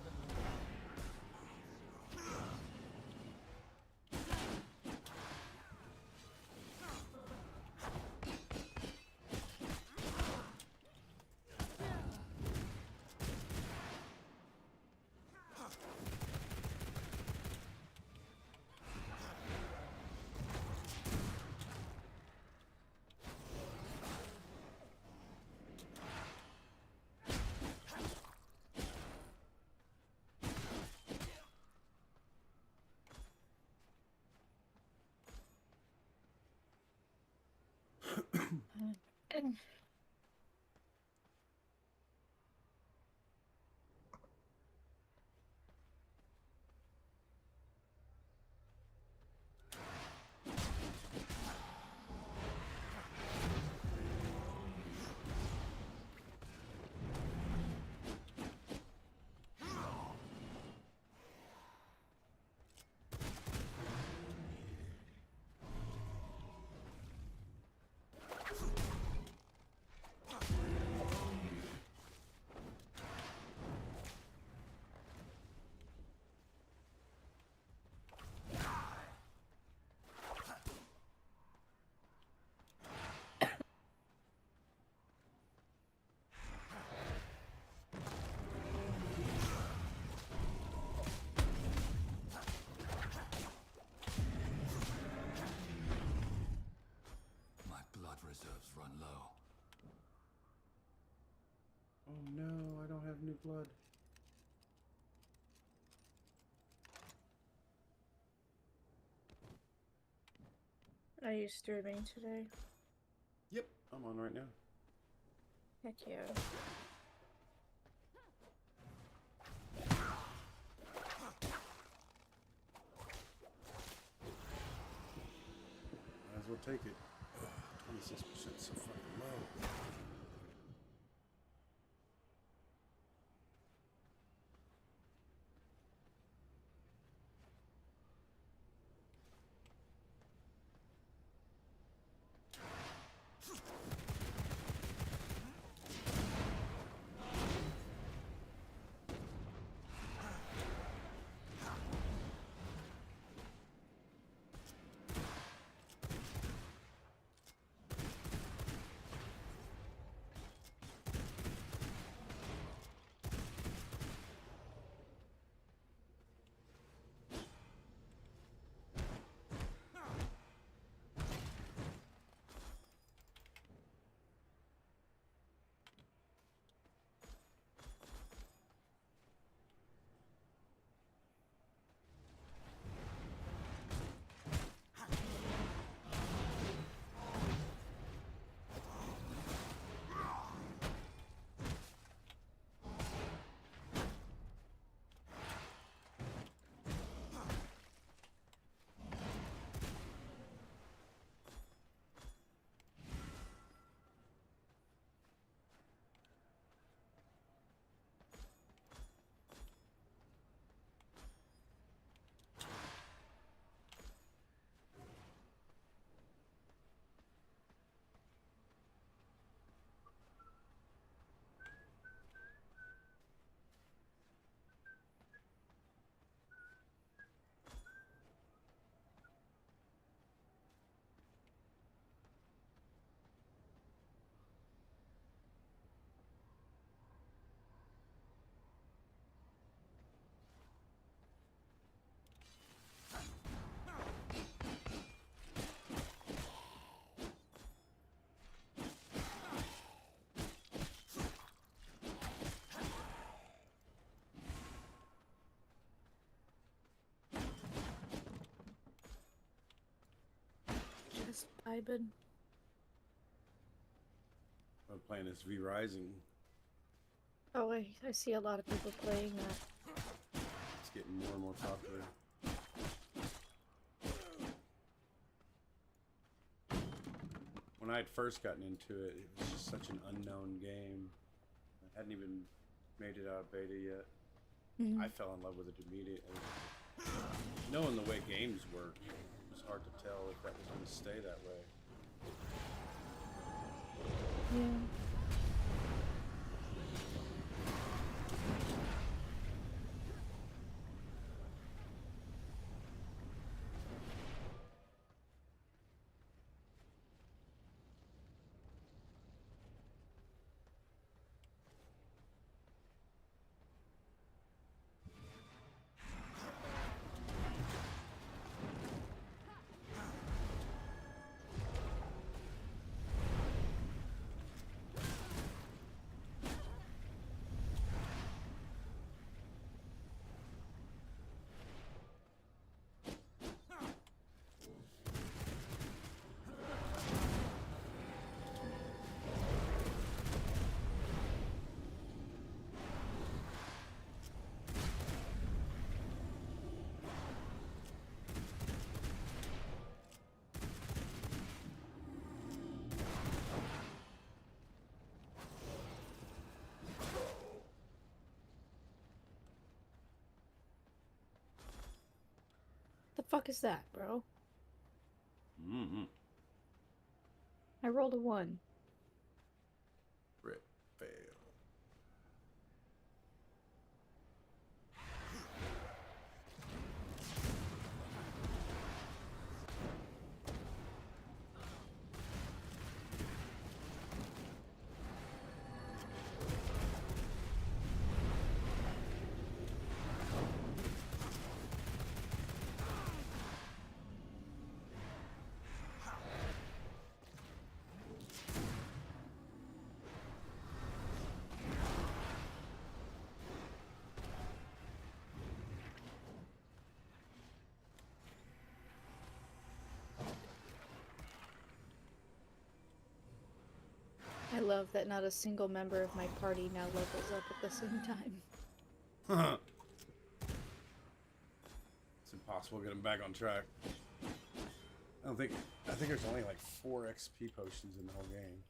you streaming today? Yep, I'm on right now. Heck yeah. Might as well take it. 26% so fucking low. Just vibing. I'm playing this V Rising. Oh, I see a lot of people playing that. It's getting more and more popular. When I had first gotten into it, it was just such an unknown game. I hadn't even made it out of beta yet. I fell in love with it immediately. Knowing the way games work, it was hard to tell if that was going to stay that way. Yeah. The fuck is that, bro? I rolled a 1. Rip, fail. love that not a single member of my party now levels up at the same time. It's impossible to get him back on track. I think there's only like 4 XP potions in the whole game.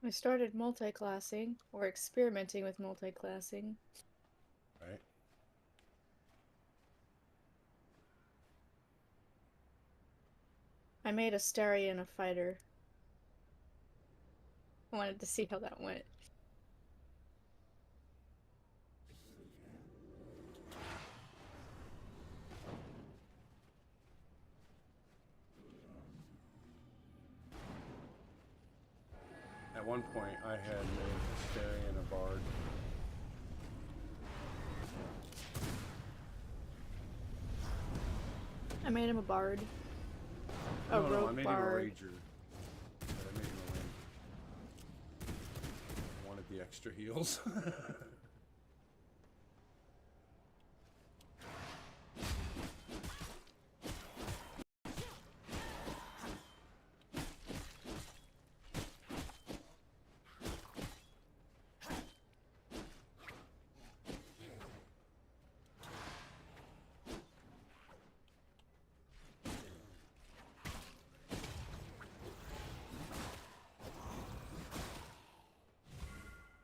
I started multi-classing, or experimenting with multi-classing. Right. I made a Starion a fighter. I wanted to see how that went. At one point, I had made Astarion a bard. I made him a bard. No, rogue I made bard. him a rager. But I made him a limb. I wanted the extra heals.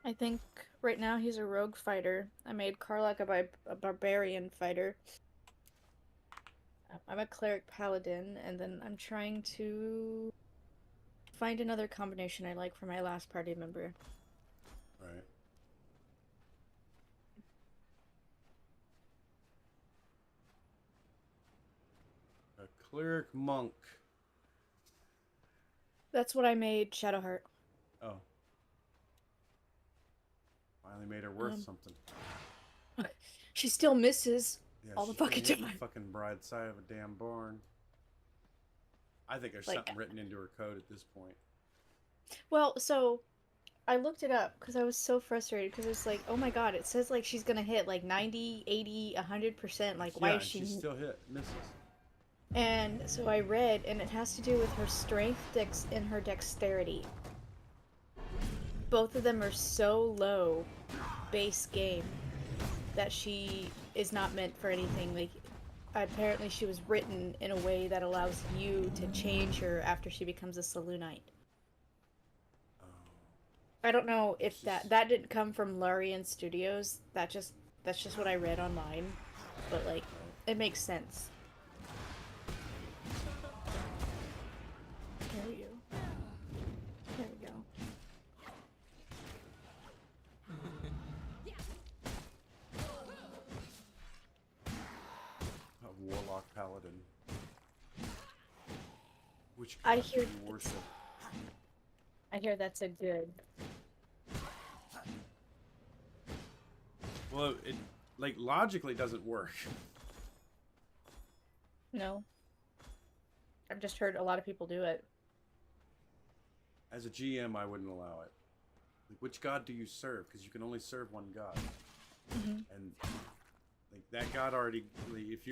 I think right now he's a rogue fighter. I made Karlach a barbarian fighter. I'm a cleric paladin, and then I'm trying to find another combination I like for my last party member. Right. A cleric monk. That's what I made Shadowheart. Oh. Finally made her worth something. She still misses Yeah, all the she's been fucking hitting time. the fucking bride side of a damn barn. I think there's Like- something written into her code at this point. Well, so I looked it up because I was so frustrated because it's like, oh my god, it says like she's gonna hit like 90, 80, 100%. Like, why Yeah, is she? and she still misses. And so I read, and it has to do with her strength, and her dexterity. Both of them are so low base game that she is not meant for anything. Like, apparently she was written in a way that allows you to change her after she becomes a Selûnite. I don't know if that didn't come from Larian Studios. That's just what I read online, but like, it makes sense. There we go. There we go. A warlock paladin. Which I god hear do you worship? I hear that's a good. Well, it like logically doesn't work. No. I've just heard a lot of people do it. As a GM, I wouldn't allow it. Like, which god do you serve? Because you can only serve one god, and like that god already. Like, if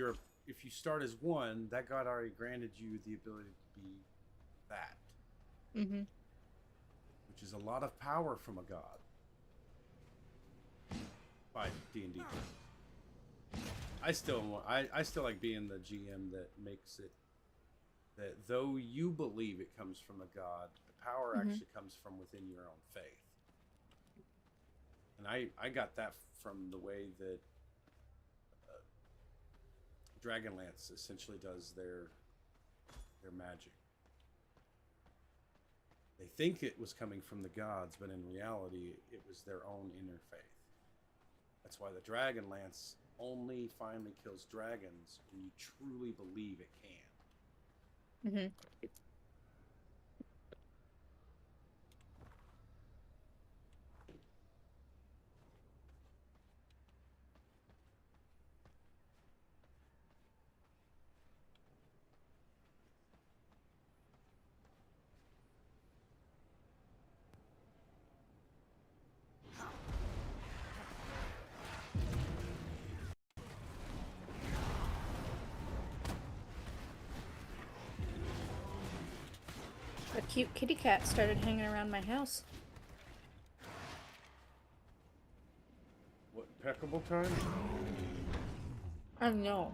you start as one, that god already granted you the ability to be that, which is a lot of power from a god. By D&D. I still like being the GM that makes it that though you believe it comes from a god, the power actually comes from within your own faith. And I got that from the way that Dragonlance essentially does their magic. They think it was coming from the gods, but in reality, it was their own inner faith. That's why the Dragonlance only finally kills dragons when you truly believe it can. cute kitty cat started hanging around my house. What, impeccable time? I know.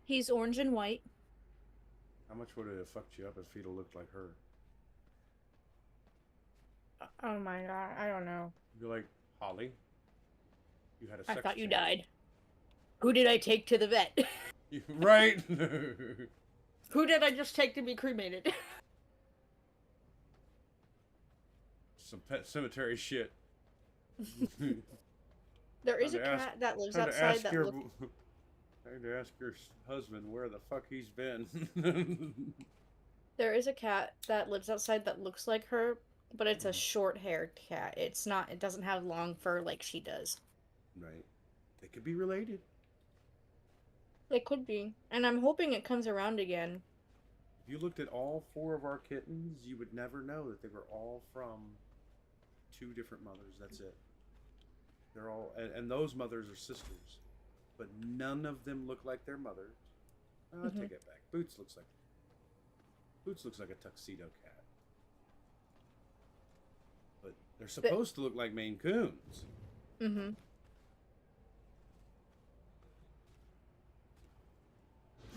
He's orange and white. How much would it have fucked you up if he'd have looked like her? Oh my god, I don't know. You're like, Holly, you had a I sex thought you change. died. Who did I take to the vet? Right? Who did I just take to be cremated? Some pet cemetery shit. There is a Time to ask- cat that lives time to outside ask that your- looks... Time to ask your husband where the fuck he's been. There is a cat that lives outside that looks like her, but it's a short-haired cat. It's not... It doesn't have long fur like she does. Right. They could be related. It could be. And I'm hoping it comes around again. If you looked at all 4 of our kittens, you would never know that they were all from 2 different mothers. That's it. They're all... And those mothers are sisters. But none of them look like their mothers. I'll take it back. Boots looks like a tuxedo cat. But they're supposed to look like Maine Coons. Mm-hmm.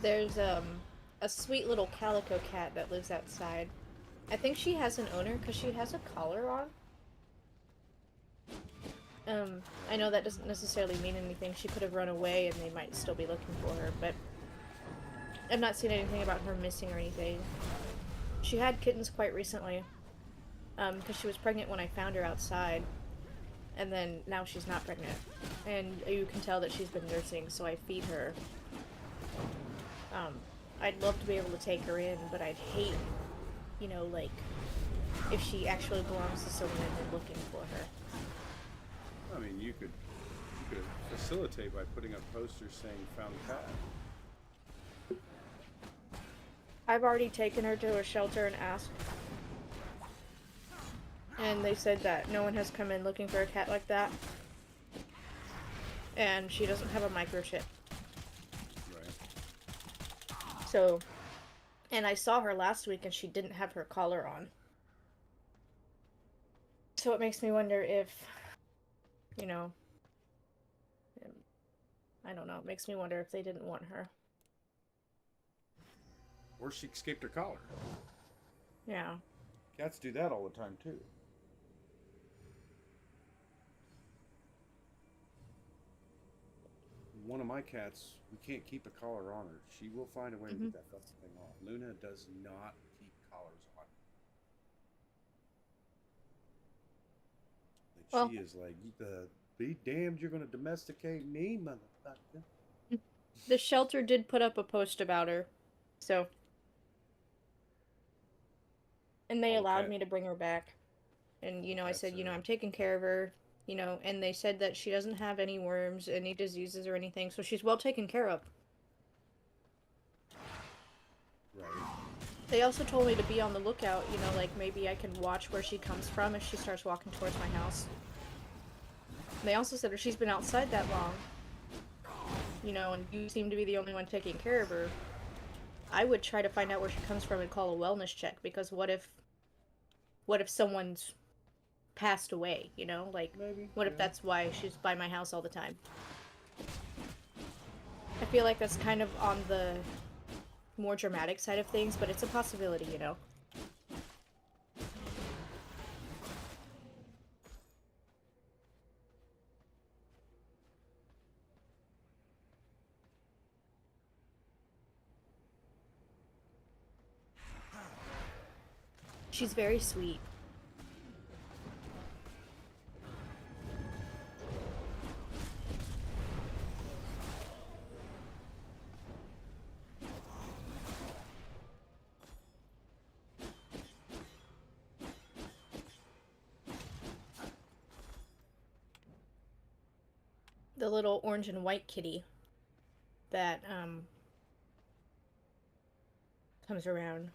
There's a sweet little calico cat that lives outside. I think she has an owner because she has a collar on. I know that doesn't necessarily mean anything. She could have run away and they might still be looking for her, but I've not seen anything about her missing or anything. She had kittens quite recently, because she was pregnant when I found her outside, and then now she's not pregnant. And you can tell that she's been nursing, so I feed her. I'd love to be able to take her in, but I'd hate, you know, like, if she actually belongs to someone and they're looking for her. I mean, you could facilitate by putting up posters saying "Found cat." I've already taken her to a shelter and asked. And they said that no one has come in looking for a cat like that. And she doesn't have a microchip. Right. So, and I saw her last week and she didn't have her collar on. So it makes me wonder if, you know, I don't know, it makes me wonder if they didn't want her. Or she escaped her collar. Yeah. Cats do that all the time too. One of my cats, we can't keep a collar on her. She will find a way to get that fucking thing off. Luna does not keep collars on. Like, Well, she is like, be damned, you're gonna domesticate me, motherfucker. the shelter did put up a post about her, so. And they allowed me to bring her back. And, you know, I said, you know, I'm taking care of her, you know, and they said that she doesn't have any worms, any diseases or anything, so she's well taken care of. Right. They also told me to be on the lookout, you know, like maybe I can watch where she comes from if she starts walking towards my house. And they also said if she's been outside that long, you know, and you seem to be the only one taking care of her, I would try to find out where she comes from and call a wellness check, because what if someone's passed away, you know? Like, maybe, what if that's why she's by my house all the time? I feel like that's kind of on the more dramatic side of things, but it's a possibility, you know? She's very sweet. The little orange and white kitty that comes around.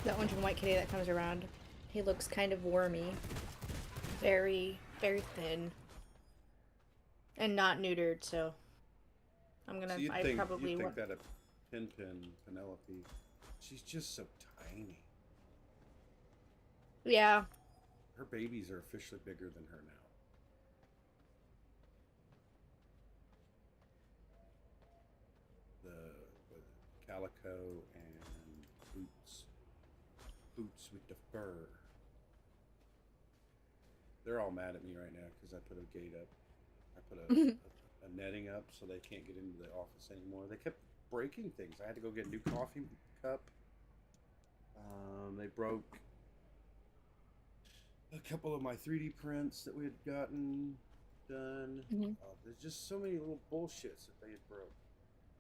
The orange and white kitty that comes around. He looks kind of wormy. Very, very thin. And not neutered, so I'm gonna. So you'd I think probably you'd want. think that a Penelope, she's just so tiny. Yeah. Her babies are officially bigger than her now. The Calico and Boots with the fur. They're all mad at me right now because I put a gate up. I put a netting up so they can't get into the office anymore. They kept breaking things. I had to go get a new coffee cup. They broke a couple of my 3D prints that we had gotten done. Mhm. There's just so many little bullshits that they had broke.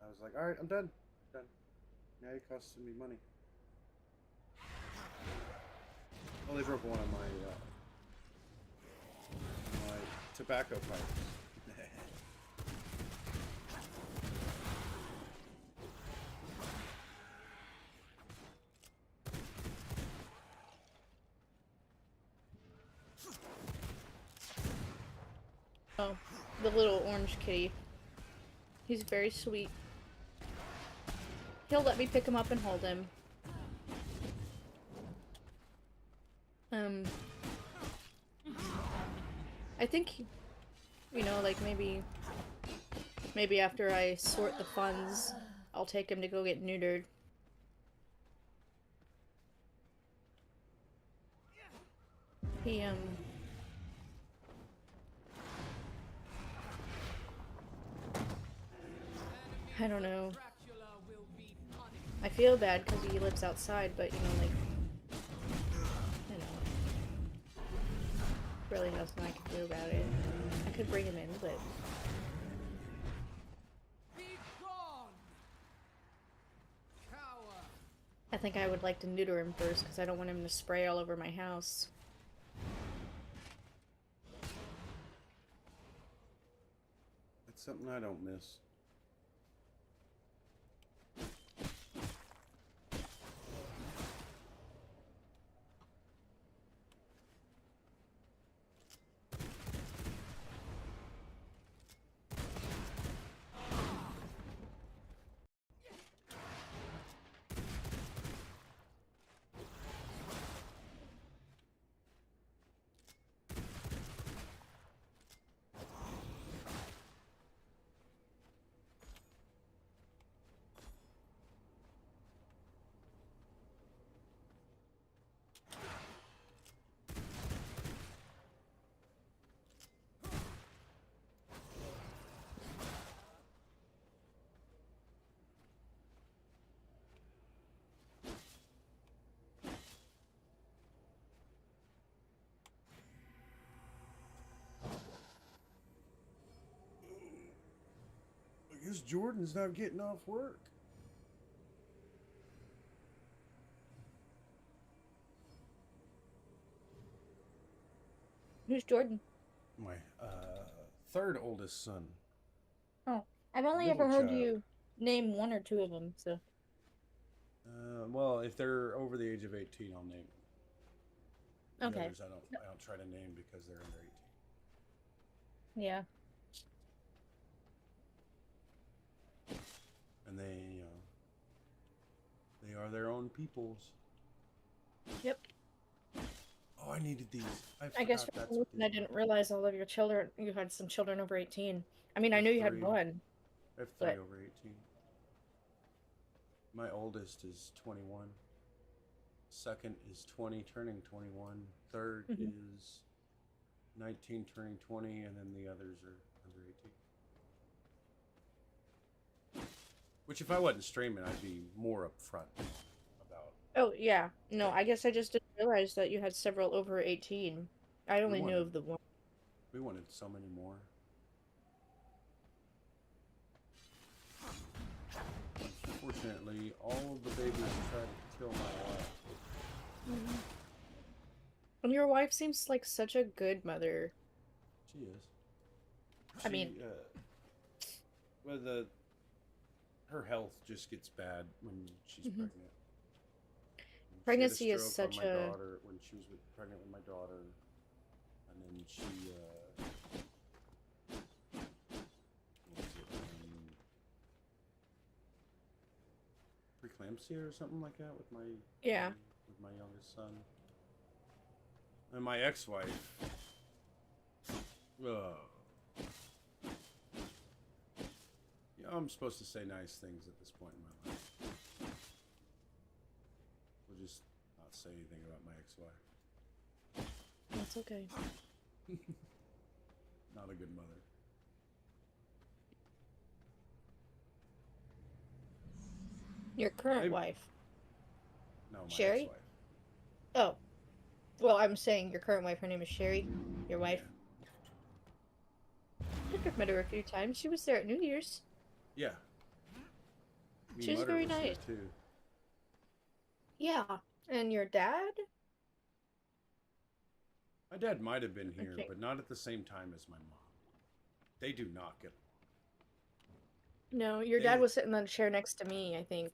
I was like, all right, I'm done. Done. Now you're costing me money. Oh, they broke one of my tobacco pipes. Oh, the little orange kitty. He's very sweet. He'll let me pick him up and hold him. I think, like maybe after I sort the funds, I'll take him to go get neutered. He, I don't know. I feel bad because he lives outside, but, really nothing I can do about it. I could bring him in, but... I think I would like to neuter him first, because I don't want him to spray all over my house. That's something I don't miss. I guess Jordan's not getting off work. Who's Jordan? My third oldest son. Oh, I've only Middle ever heard child. you name one or two of them, so... Well, if they're over the age of 18, I'll name them. The Okay. others I don't try to name because they're under 18. Yeah. And they are their own peoples. Yep. Oh, I needed these. I guess for that's some what reason I these didn't were. realize all of your children, you had some children over 18. I mean, I knew you had one, I have three but... over 18. My oldest is 21. Second is 20, turning 21. Third is 19, turning 20, and then the others are under 18. Which, if I wasn't streaming, I'd be more upfront about. Oh, yeah. No, I guess I just didn't realize that you had several over 18. I only knew of the one. We wanted so many more. Unfortunately, all of the babies tried to kill my wife. And your wife seems like such a good mother. She is. I mean, well, her health just gets bad when she's pregnant. Pregnancy is stroke such on my a daughter when she was pregnant with my daughter, and then she what was it, preeclampsia or something like that with my yeah. with my youngest son, and my ex-wife. Yeah, I'm supposed to say nice things at this point in my life. We'll just not say anything about my ex-wife. That's okay. Not a good mother. Your current Maybe- wife. No, my Sherry? ex-wife. Oh. Well, I'm saying your current wife, her name is Sherry. Your wife. I think I've met her a few times. She was there at New Year's. Yeah. Me She was Mutter very there, nice. too. Yeah. And your dad? My dad might have been here, Okay. but not at the same time as my mom. They do not get. No, your dad was sitting on the chair next to me, I think.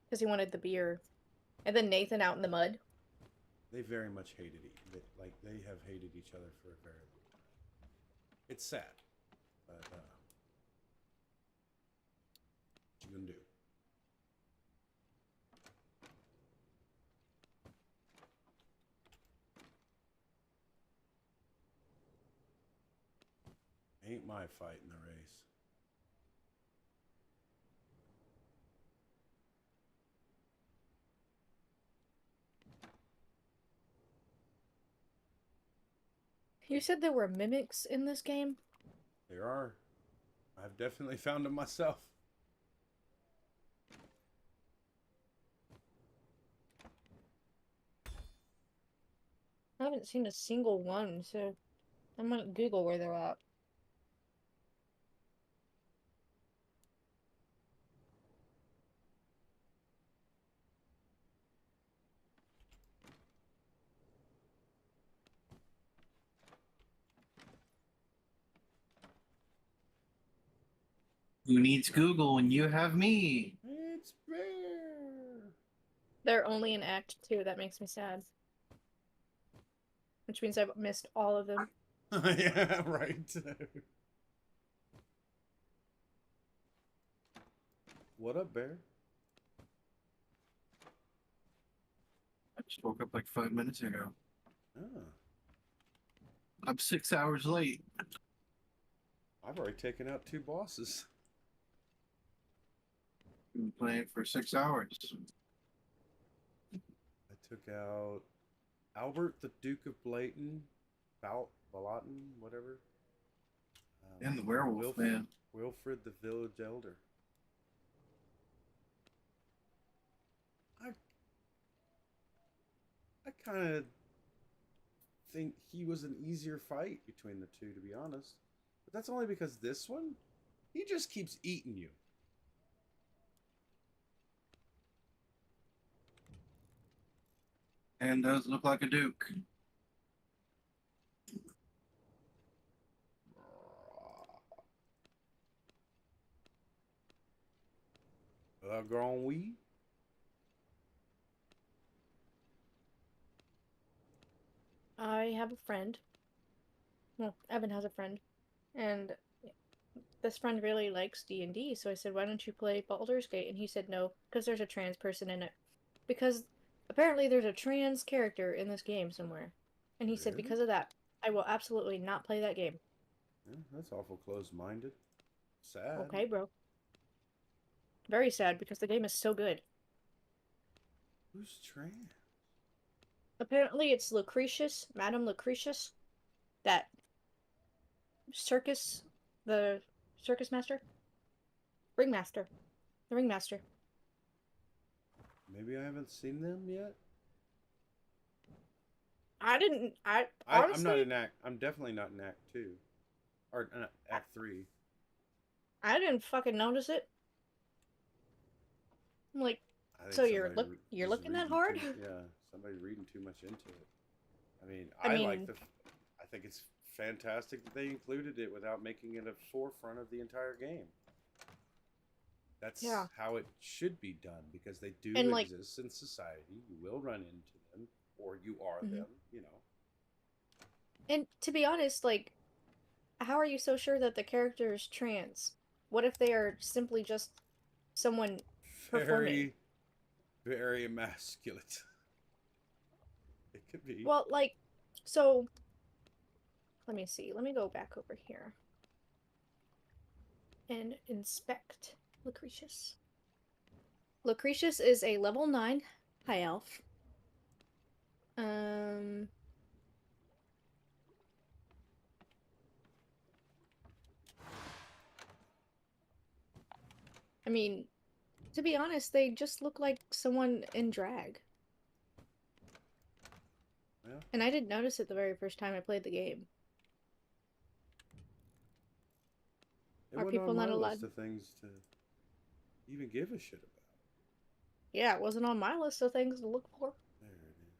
Because he wanted the beer. And then Nathan out in the mud. They very much hated like they have hated each other for a very long time. It's sad, but what you gonna do? Ain't my fight in the race. You said there were mimics in this game? There are. I've definitely found them myself. I haven't seen a single one, so I might Google where they're at. Who needs Google when you have me? It's rare. They're only in Act 2. That makes me sad. Which means I've missed all of them. Yeah, right. What up, Bear? I just woke up like 5 minutes ago. Oh, I'm 6 hours late. I've already taken out 2 bosses. Been playing for 6 hours. I took out Albert, the Duke of Blayton, Balaton, whatever. And the werewolf, man. Wilfred, the village elder. I kind of think he was an easier fight between the two, to be honest. But that's only because this one, he just keeps eating you. And does look like a duke. Grand oui. I have a friend. Well, Evan has a friend. And this friend really likes D&D, so I said, why don't you play Baldur's Gate? And he said no, because there's a trans person in it. Because apparently there's a trans character in this game somewhere. And he said, Really? because of that, I will absolutely not play that game. Yeah, that's awful closed-minded. Sad. Okay, bro. Very sad, because the game is so good. Who's trans? Apparently it's Lucretius, Madame Lucretius, that the circus master? Ringmaster. The ringmaster. Maybe I haven't seen them yet. Honestly, I'm not in Act. I'm definitely not in Act 2, or Act 3. I didn't fucking notice it. I'm like, I think so you're somebody you're is looking that reading hard? yeah, somebody reading too much into it. I I mean- like I think it's fantastic that they included it without making it a forefront of the entire game. That's Yeah. how it should be done because they do And, like- exist in society. You will run into them, or you are Mhm. them. You know. And to be honest, like, how are you so sure that the character is trans? What if they are simply just someone performing? Very, very emasculate. It could be. Well, like, so let me see. Let me go back over here and inspect Lucretius. Lucretius is a level 9 high elf. I mean, to be honest, they just look like someone in drag. Yeah. And I didn't notice it the very first time I played the game. It Are wasn't people on not my allowed? list of things to even give a shit about. Yeah, it wasn't on my list of things to look for. There it is.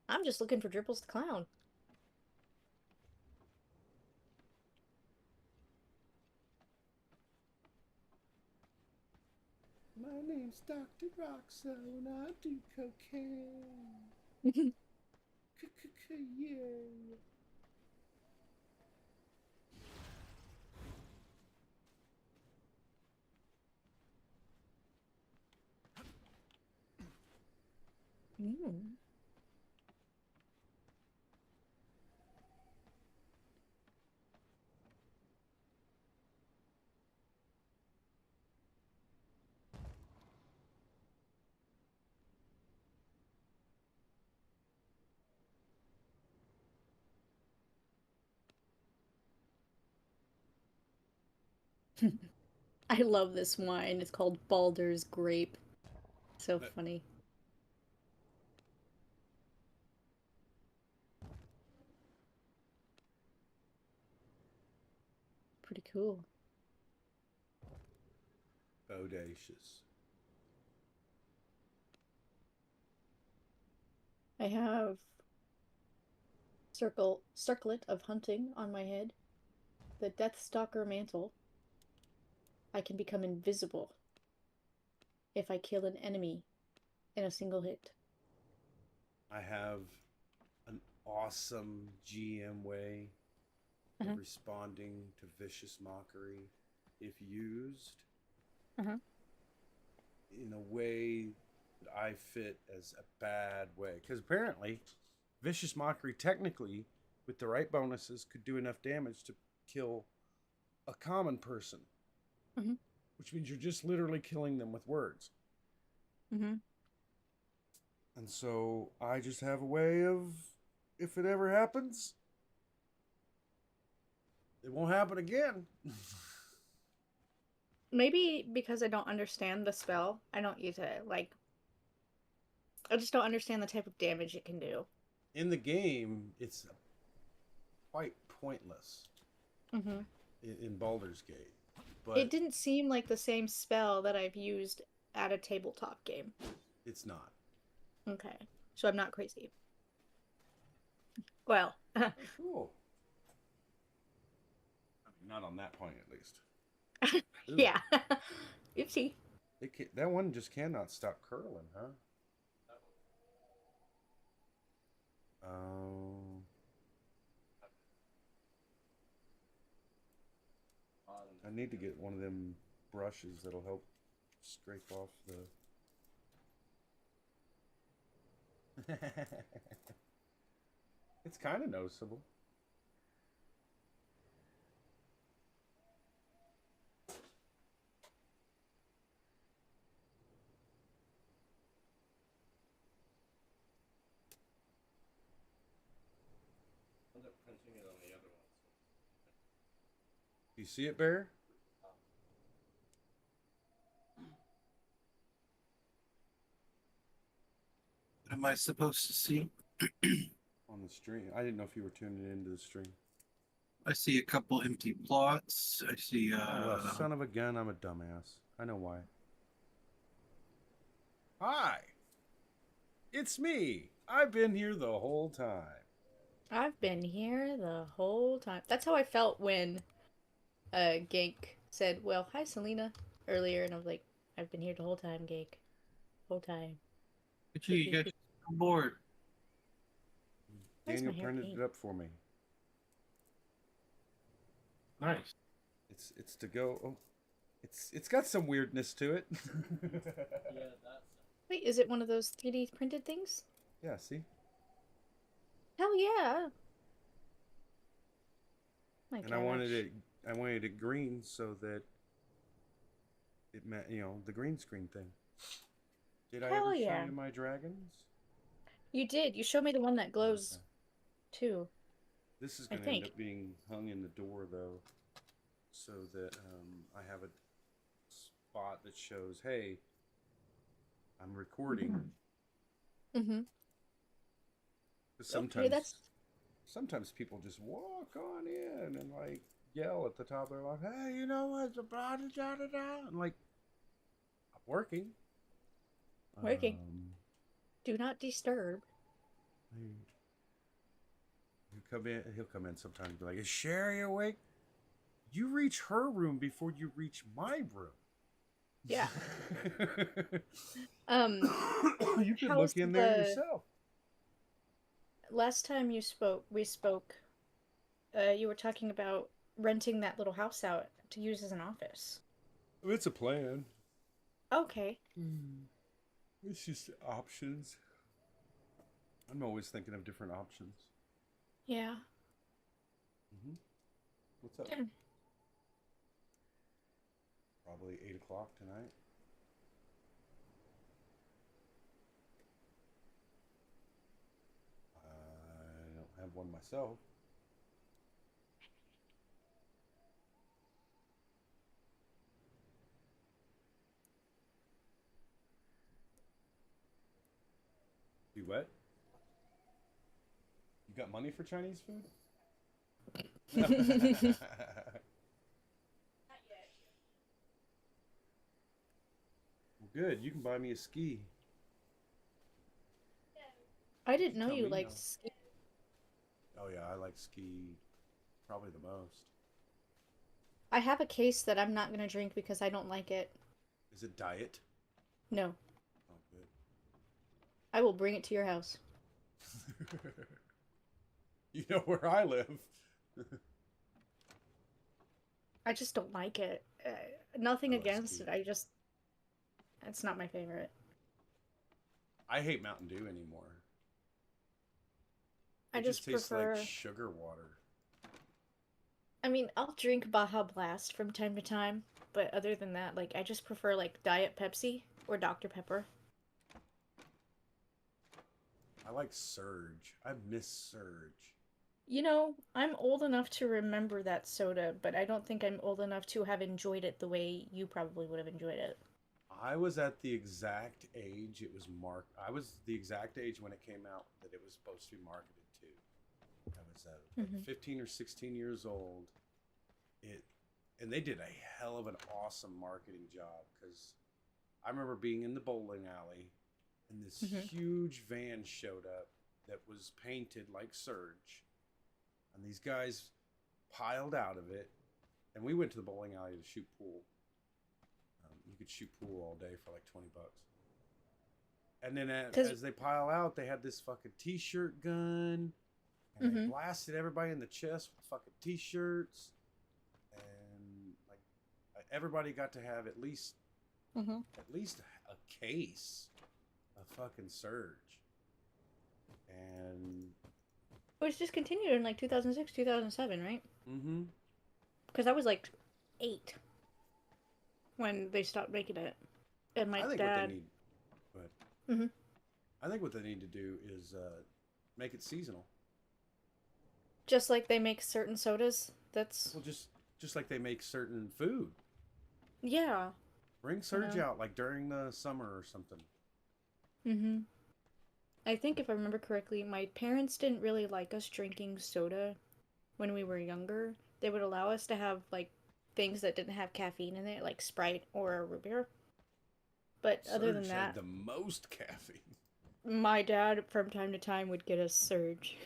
I'm just looking for Dripples the Clown. My name's Dr. Roxo and I do cocaine. Yeah. Mm. I love this wine. It's called Baldur's Grape. So funny. Pretty cool. Bodacious. I have circlet of hunting on my head. The Deathstalker mantle. I can become invisible if I kill an enemy in a single hit. I have an awesome GM way of responding to vicious mockery if used in a way that I fit as a bad way. Because apparently, vicious mockery technically, with the right bonuses, could do enough damage to kill a common person. Which means you're just literally killing them with words. And so I just have a way of, if it ever happens, it won't happen again. Maybe because I don't understand the spell, I don't use it. Like, I just don't understand the type of damage it can do. In the game, it's quite pointless in Baldur's Gate. But it didn't seem like the same spell that I've used at a tabletop game. It's not. Okay. So I'm not crazy. Well. Cool. I mean, not on that point, at least. Yeah. Oopsie. That one just cannot stop curling, huh? I need to get one of them brushes that'll help scrape off the... It's kind of noticeable. You see it, Bear? What am I supposed to see? On the stream. I didn't know if you were tuning into the stream. I see a couple empty plots. I see Oh, well, son of a gun, I'm a dumbass. I know why. Hi! It's me! I've been here the whole time. I've been here the whole time. That's how I felt when Gank said, well, hi, Selena, earlier, and I was like, I've been here the whole time, Gake. Whole time. Gee, you got on board. Where's Daniel my hair printed pink? it up for me. Nice. It's to go. Oh, it's got some weirdness to it. Wait, is it one of those 3D printed things? Yeah. See. Hell yeah! My And gosh. I wanted it green so that it meant, the green screen thing. Did I Hell ever show yeah. you my dragons? You did. You showed me the one that glows Okay. too. This is I going to end think. up being hung in the door though, so that I have a spot that shows, hey, I'm recording. Mm-hmm. 'Cause Okay, sometimes people just walk on in and like yell at the top of their lungs, hey, you know what's a blah da da da da, and like, I'm working. working. Do not disturb. He'll come in sometimes and be like, is Sherry awake? You reach her room before you reach my room. Yeah. You can how's look in there yourself. Last time we spoke, you were talking about renting that little house out to use as an office. It's a plan. Okay. It's just options. I'm always thinking of different options. Yeah. What's up? Probably 8 o'clock tonight. I don't have one myself. You what? You got money for Chinese food? Well, good. You can buy me a ski. I didn't know Tell you me liked now. ski. Oh yeah, I like ski probably the most. I have a case that I'm not gonna drink because I don't like it. Is it diet? No. Oh, good. I will bring it to your house. You know where I live. I just don't like it. Nothing I love against ski. it. It's not my favorite. I hate Mountain Dew anymore. I It just tastes prefer. like sugar water. I mean, I'll drink Baja Blast from time to time, but other than that, like, I just prefer, like, Diet Pepsi or Dr. Pepper. I like Surge. I miss Surge. You know, I'm old enough to remember that soda, but I don't think I'm old enough to have enjoyed it the way you probably would have enjoyed it. I was at the exact age it was I was the exact age when it came out that it was supposed to be marketed to. I was like 15 or 16 years old. And they did a hell of an awesome marketing job, because I remember being in the bowling alley and this huge van showed up that was painted like Surge, and these guys piled out of it, and we went to the bowling alley to shoot pool. You could shoot pool all day for like $20. And then as they pile out, they had this fucking t-shirt gun, and they blasted everybody in the chest with fucking t-shirts, and like everybody got to have at least a case of fucking Surge. And it was discontinued in like 2006, 2007, right? Mm-hmm. Because I was like 8 when they stopped making it. And my dad... I think what they need to do is make it seasonal. Just like they make certain sodas. That's... Well, just like they make certain food. Yeah. Bring Surge out like during the summer or something. Mm-hmm. I think if I remember correctly, my parents didn't really like us drinking soda when we were younger. They would allow us to have like things that didn't have caffeine in it, like Sprite or a root beer. But Surge other than that, had the most caffeine. my dad from time to time would get us Surge.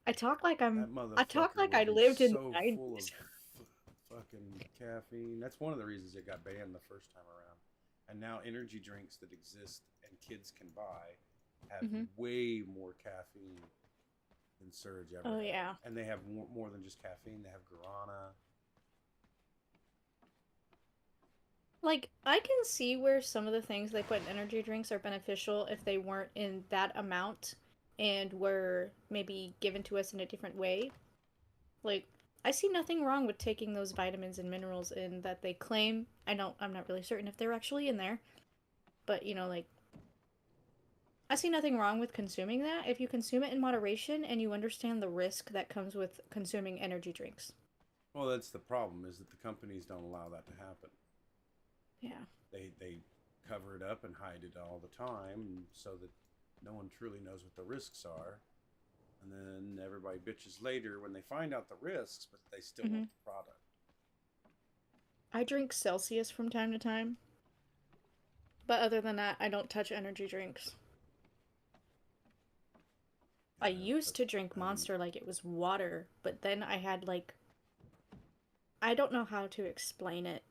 I talk like I lived in the 90s. Full of fucking caffeine. That's one of the reasons it got banned the first time around. And now energy drinks that exist and kids can buy have way more caffeine than Surge ever Oh, had. yeah. And they have more than just caffeine. They have guarana. Like, I can see where some of the things they put in energy drinks are beneficial if they weren't in that amount and were maybe given to us in a different way. Like, I see nothing wrong with taking those vitamins and minerals in that they claim. I'm not really certain if they're actually in there. But, you know, like, I see nothing wrong with consuming that if you consume it in moderation and you understand the risk that comes with consuming energy drinks. Well, that's the problem, is that the companies don't allow that to happen. Yeah. They cover it up and hide it all the time so that no one truly knows what the risks are. And then everybody bitches later when they find out the risks, but they still want the product. I drink Celsius from time to time. But other than that, I don't touch energy drinks. I used to drink Monster like it was water, but then I had like... I don't know how to explain it,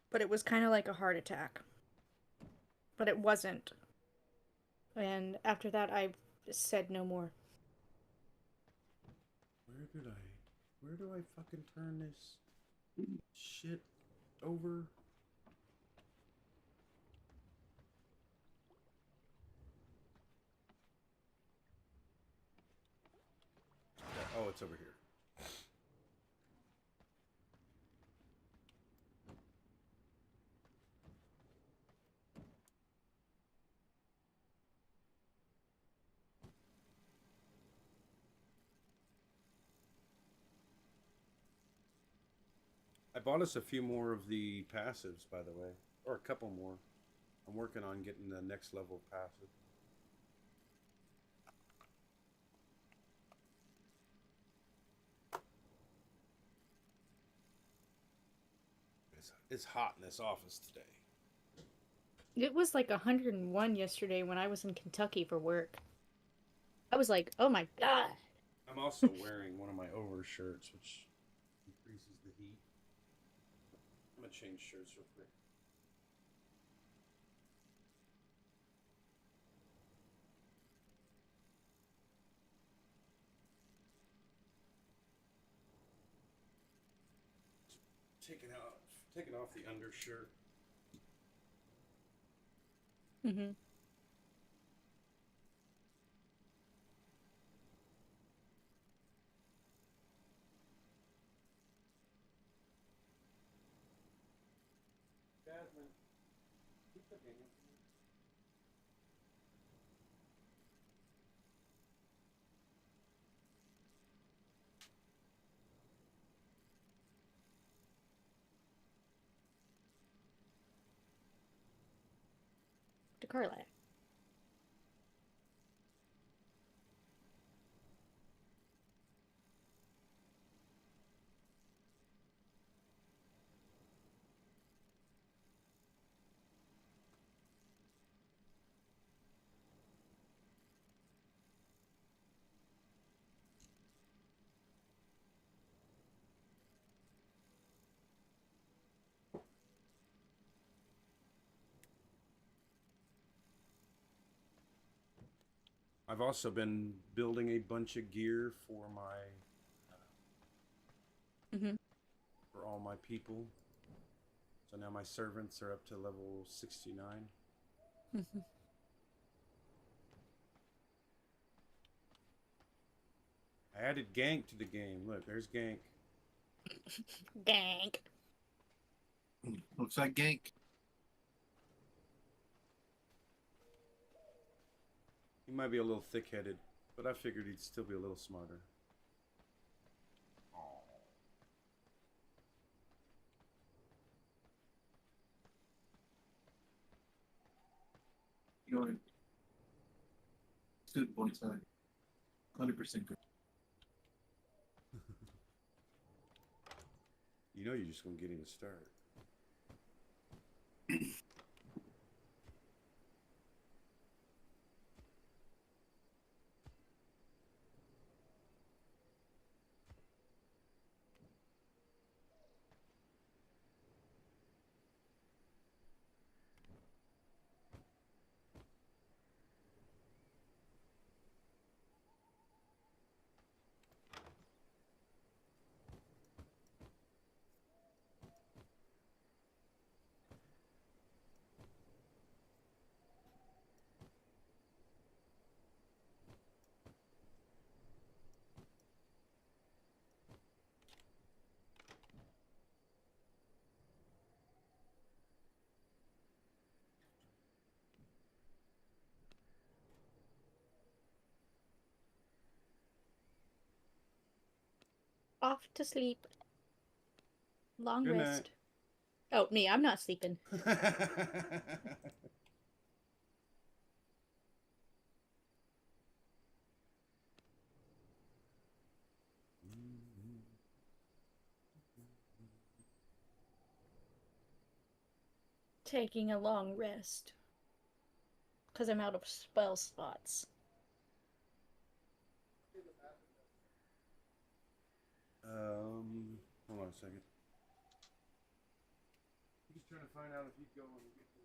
but it was kind of like a heart attack. But it wasn't. And after that, I said no more. Where do I fucking turn this shit over? Oh, it's over here. I bought us a few more of the passives, by the way. Or a couple more. I'm working on getting the next level passive. It's hot in this office today. It was like 101 yesterday when I was in Kentucky for work. I was like, oh my god. I'm also wearing one of my overshirts, which increases the heat. I'm gonna change shirts real quick. Taking off the undershirt. Mm-hmm. Jasmine, keep the game. To Carla. I've also been building a bunch of gear for my for all my people. So now my servants are up to level 69. I added gank to the game. Look, there's gank. Gank. Looks like gank. He might be a little thick-headed, but I figured he'd still be a little smarter. You know, it's good points, 100% good. You know you're just gonna get him to start. Off to sleep. Long Good rest. Oh, me, I'm not sleeping. night. Taking a long rest. Because I'm out of spell slots. Hold on a second. Just trying to find out if he'd go and get to.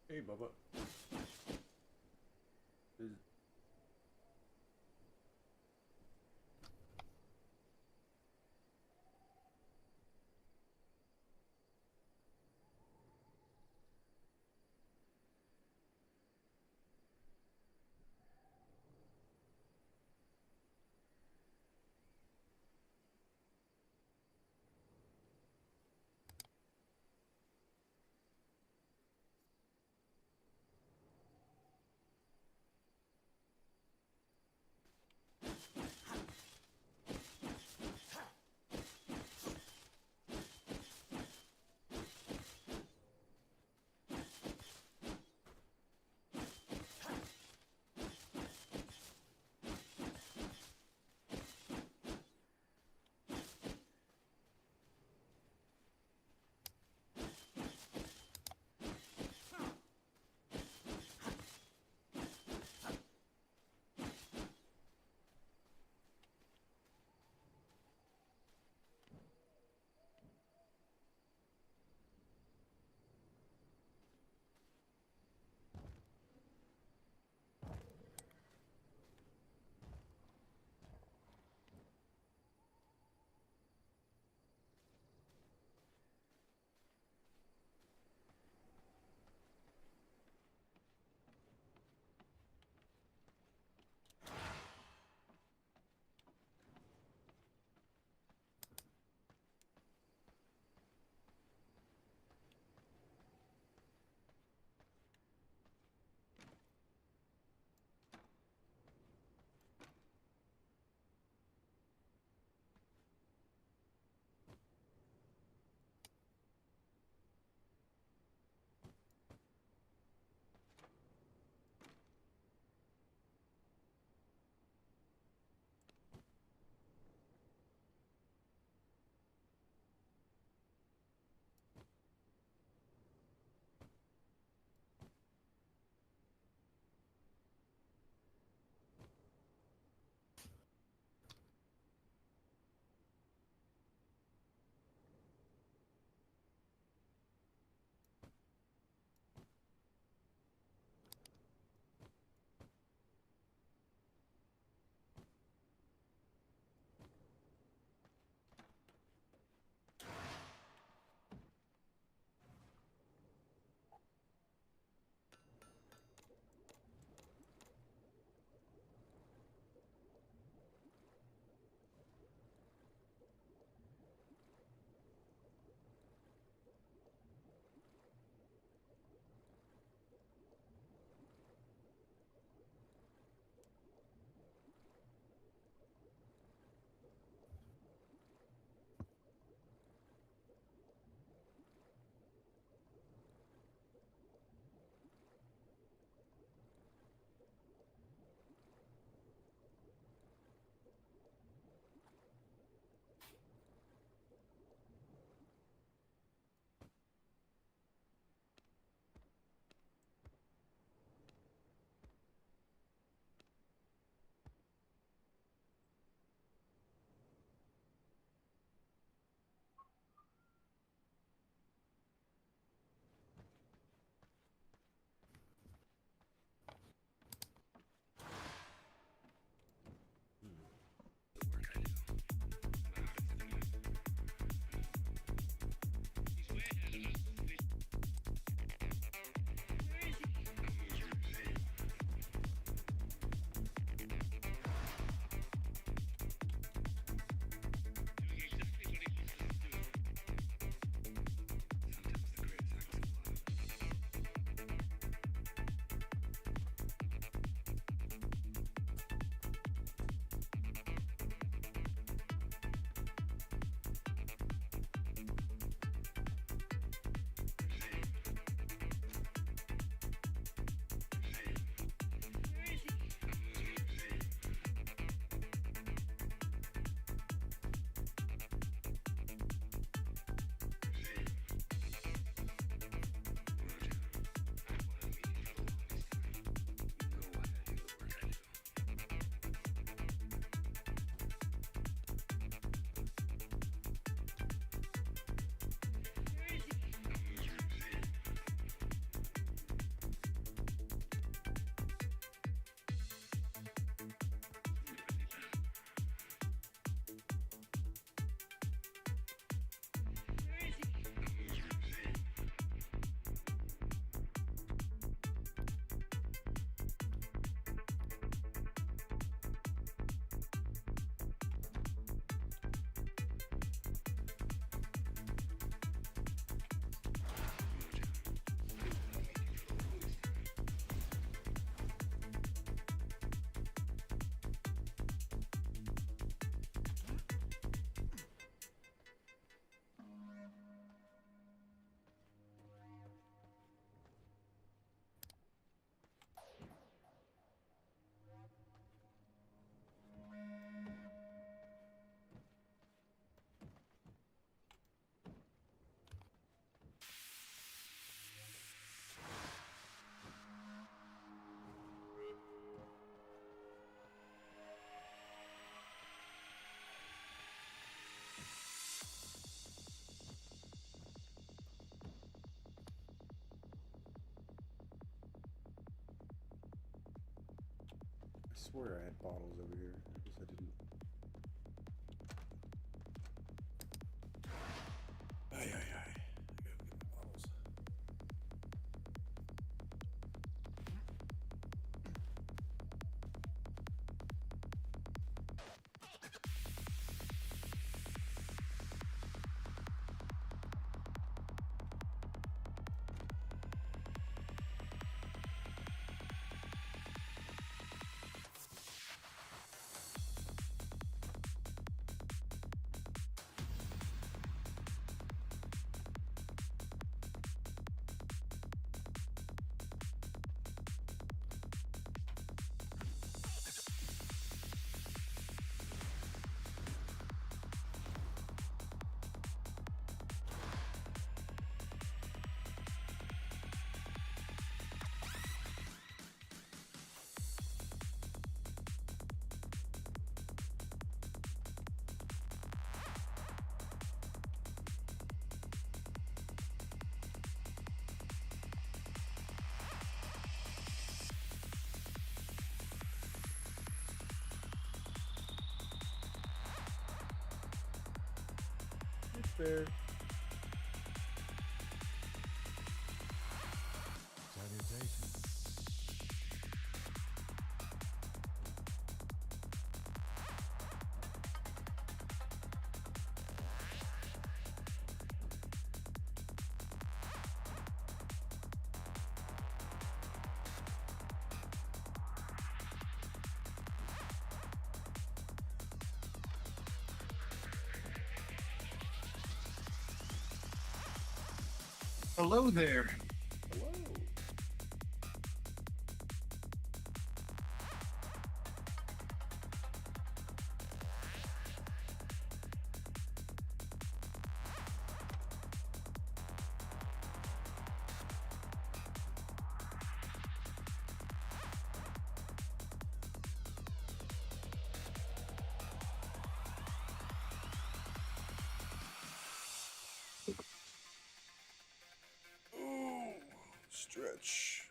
Hey, Bubba. Is... swear I had bottles over here. I guess I didn't. Aye, aye, aye. I gotta get my bottles. It's fair. Salutations. Hello there. Hello. Oh, stretch.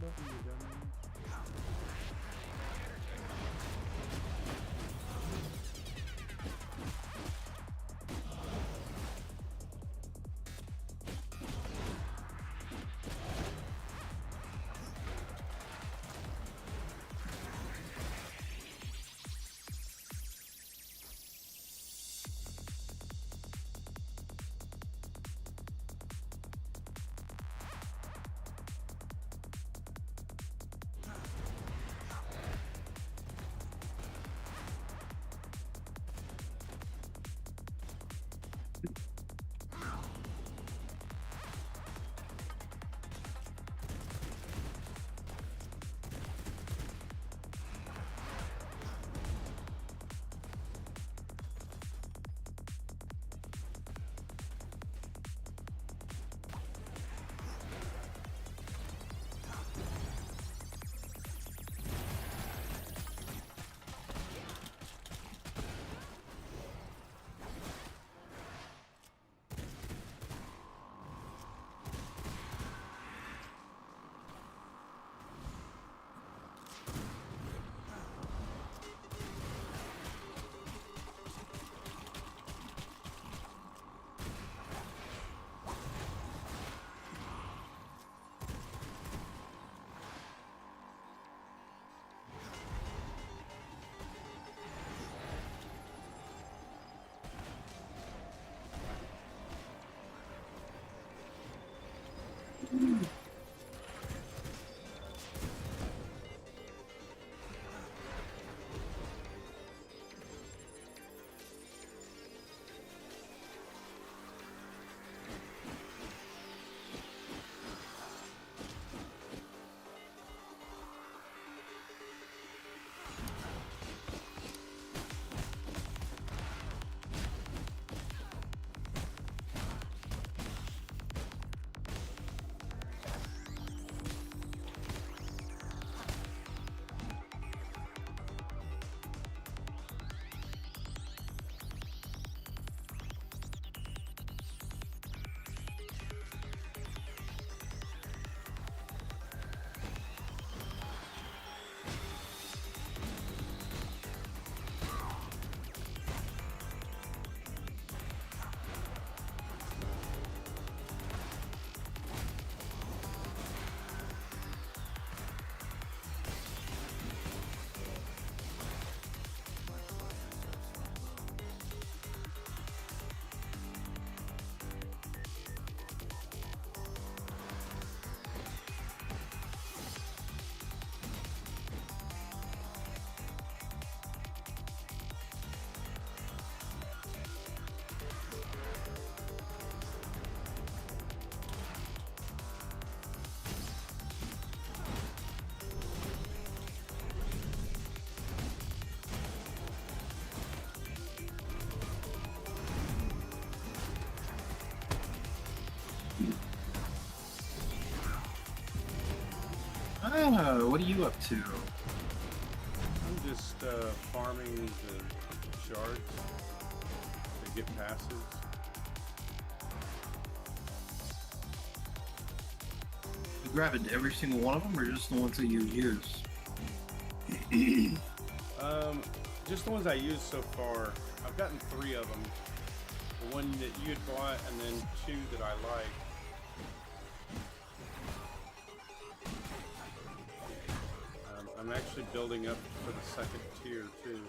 button, you dumbass. Ah, what are you up to? I'm just farming the shards to get passes. You grabbing every single one of them, or just the ones that you use? Just the ones I used so far. I've gotten 3 of them. The one that you had bought, and then 2 that I like. I'm actually building up for the second tier too.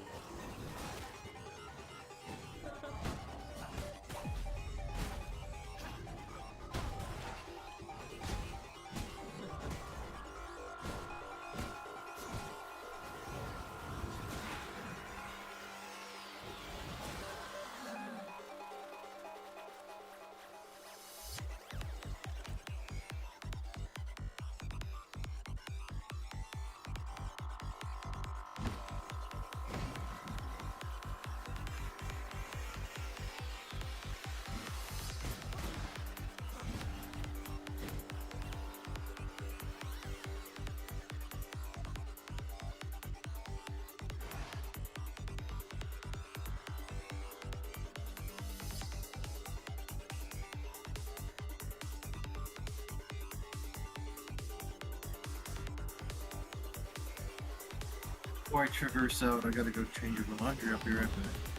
before I traverse out, I gotta go change my laundry. I'll be right back.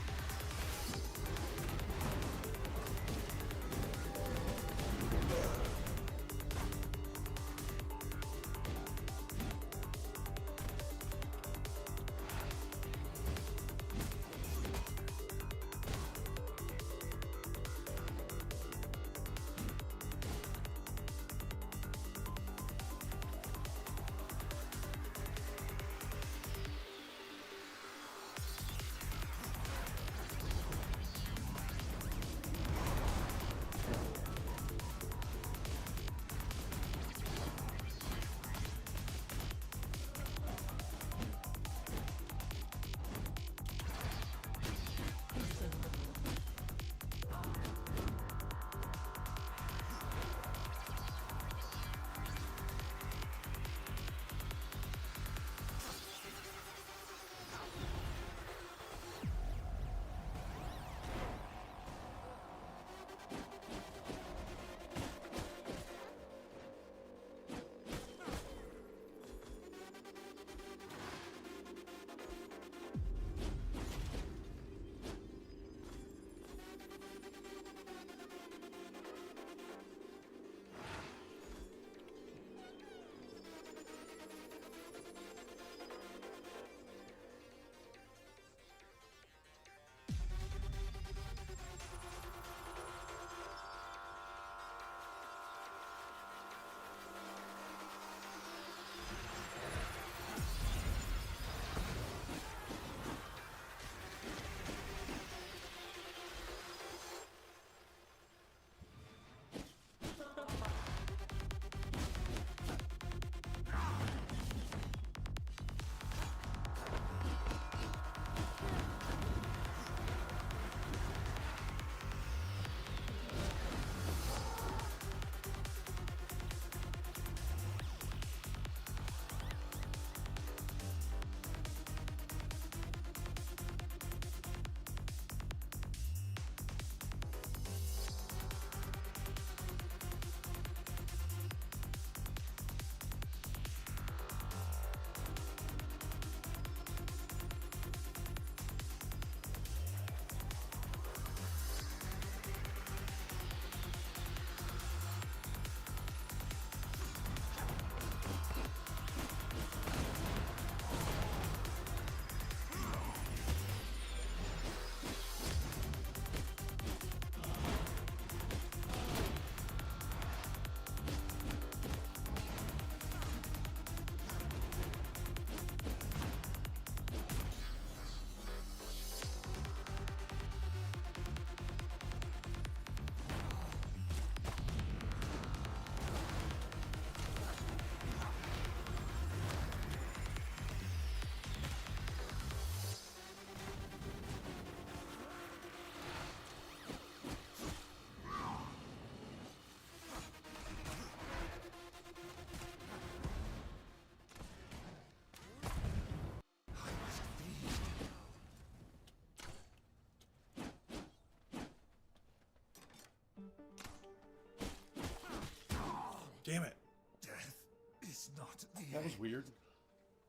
Damn it. Death is not the That was end. weird.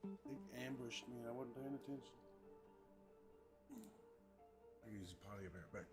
They ambushed me and I wasn't paying attention. I can use a potty bear back.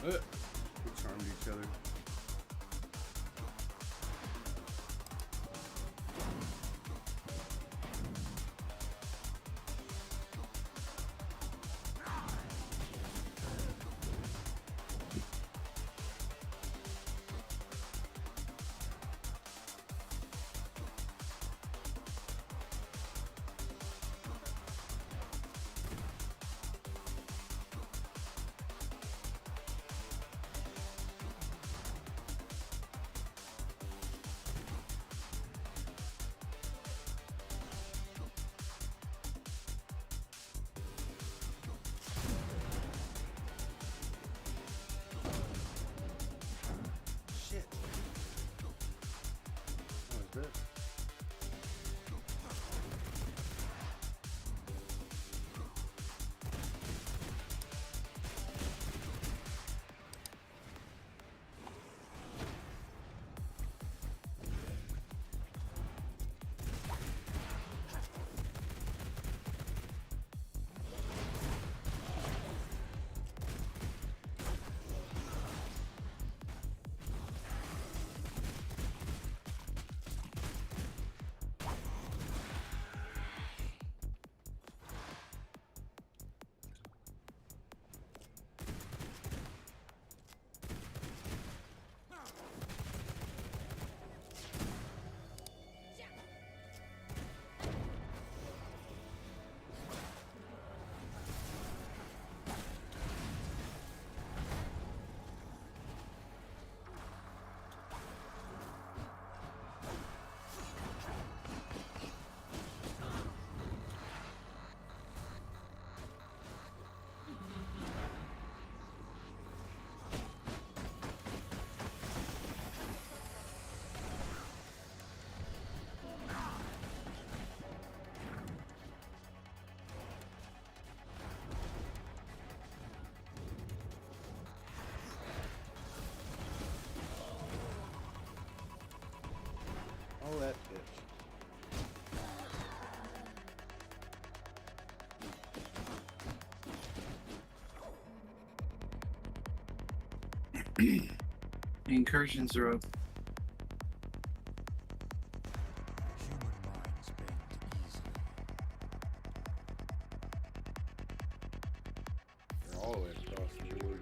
We charmed each other. Shit. That was good. Oh, that bitch. The incursions are up. Human minds bend easily. They're all the way across the board.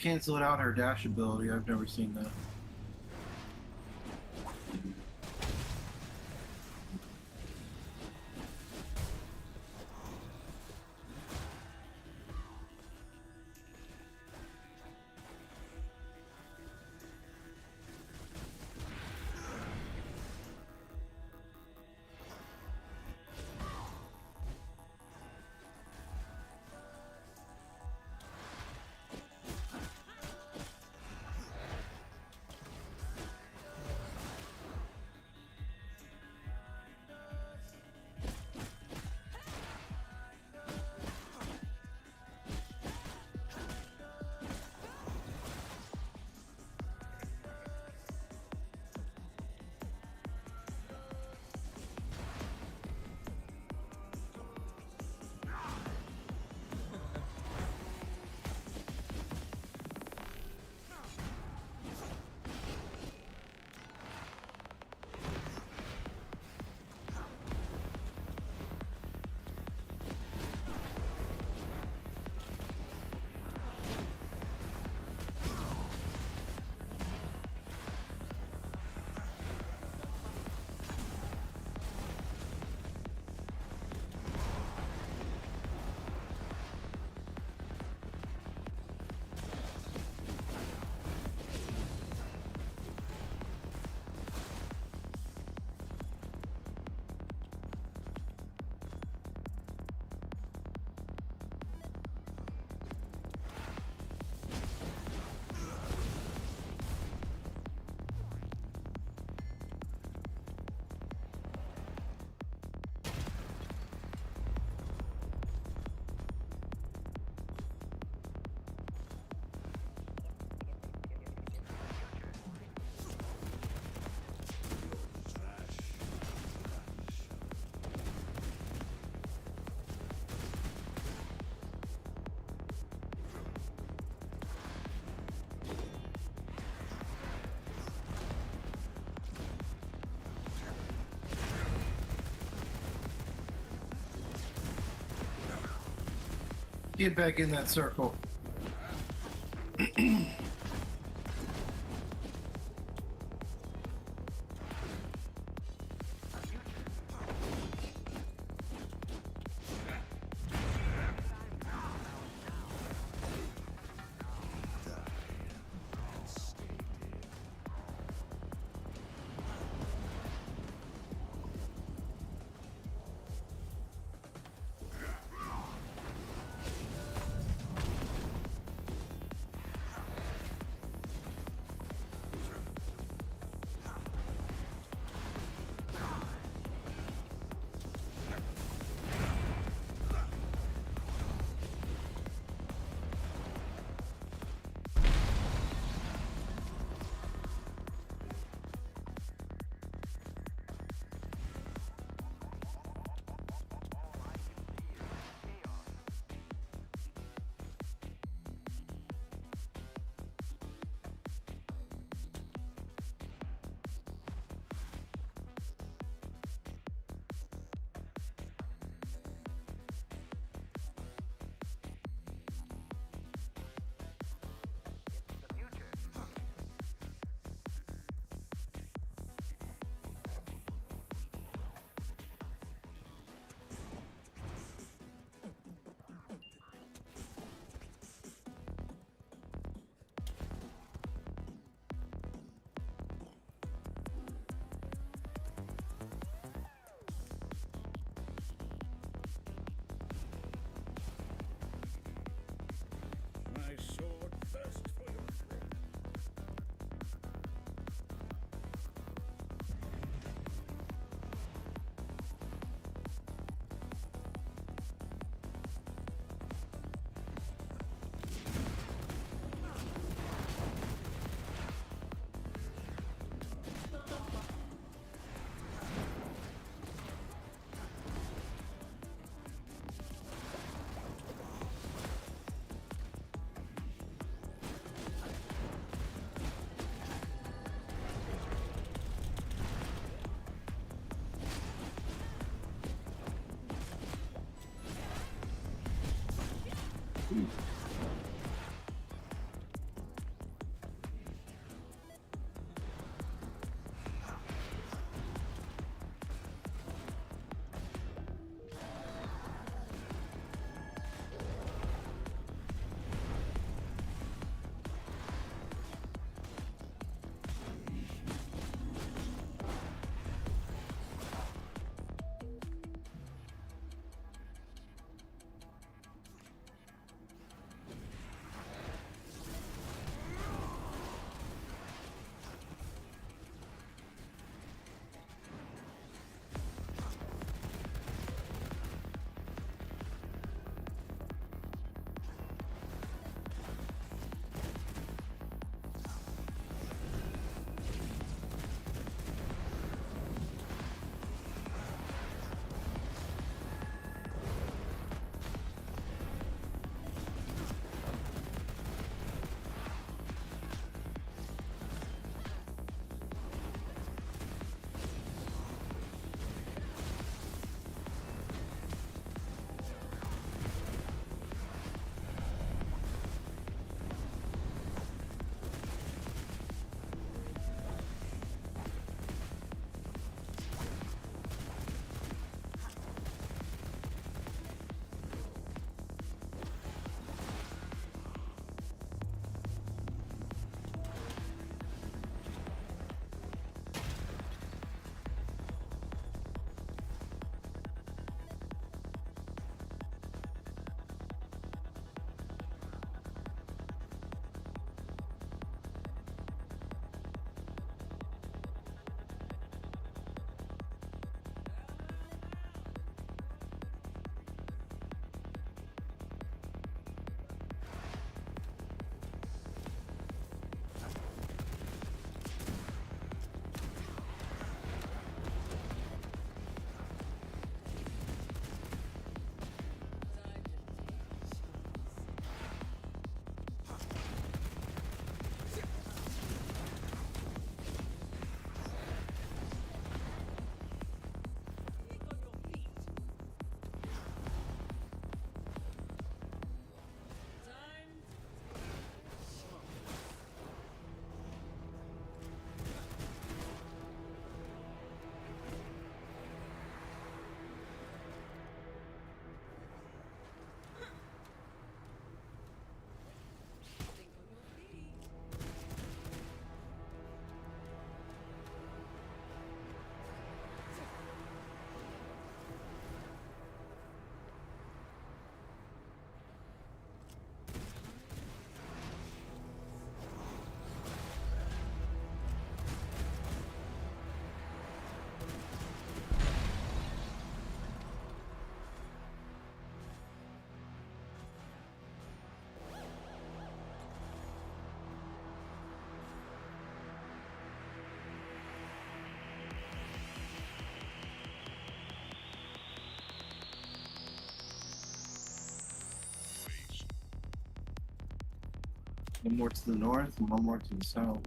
cancel it out her dash ability. I've never seen that. Get back in that circle. My sword thirsts for your throat. One more to the north and one more to the south.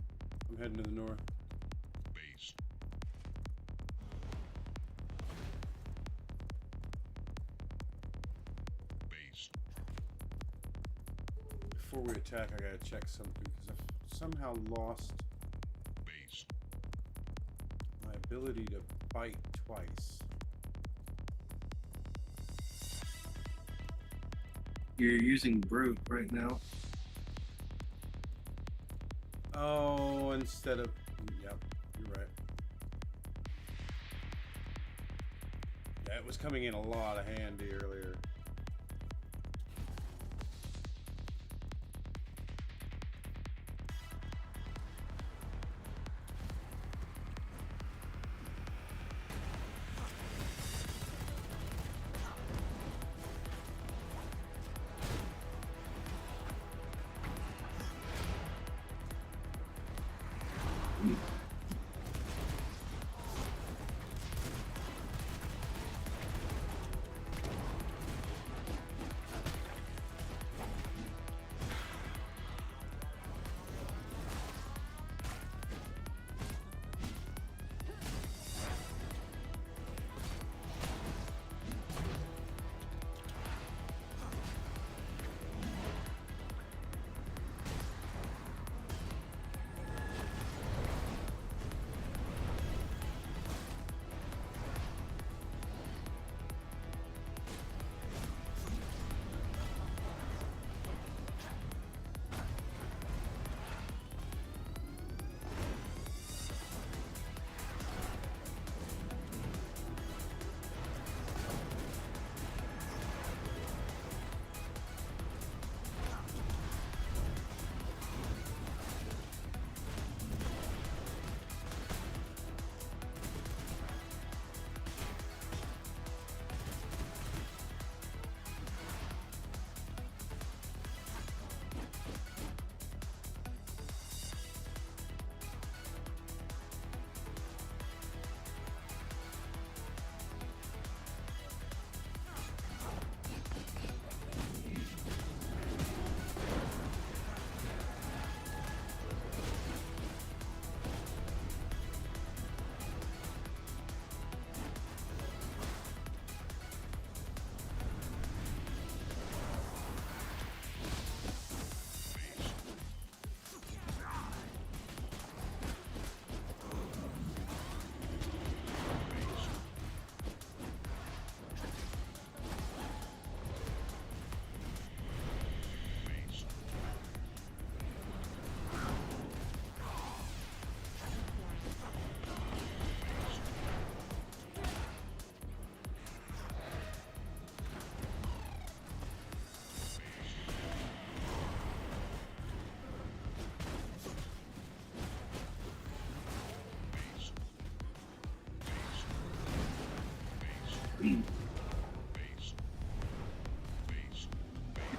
I'm heading to the north. Before we attack, I gotta check something because I've somehow lost my ability to bite twice. You're using brute right now. Oh, instead of... Yep, you're right. That was coming in a lot of handy earlier.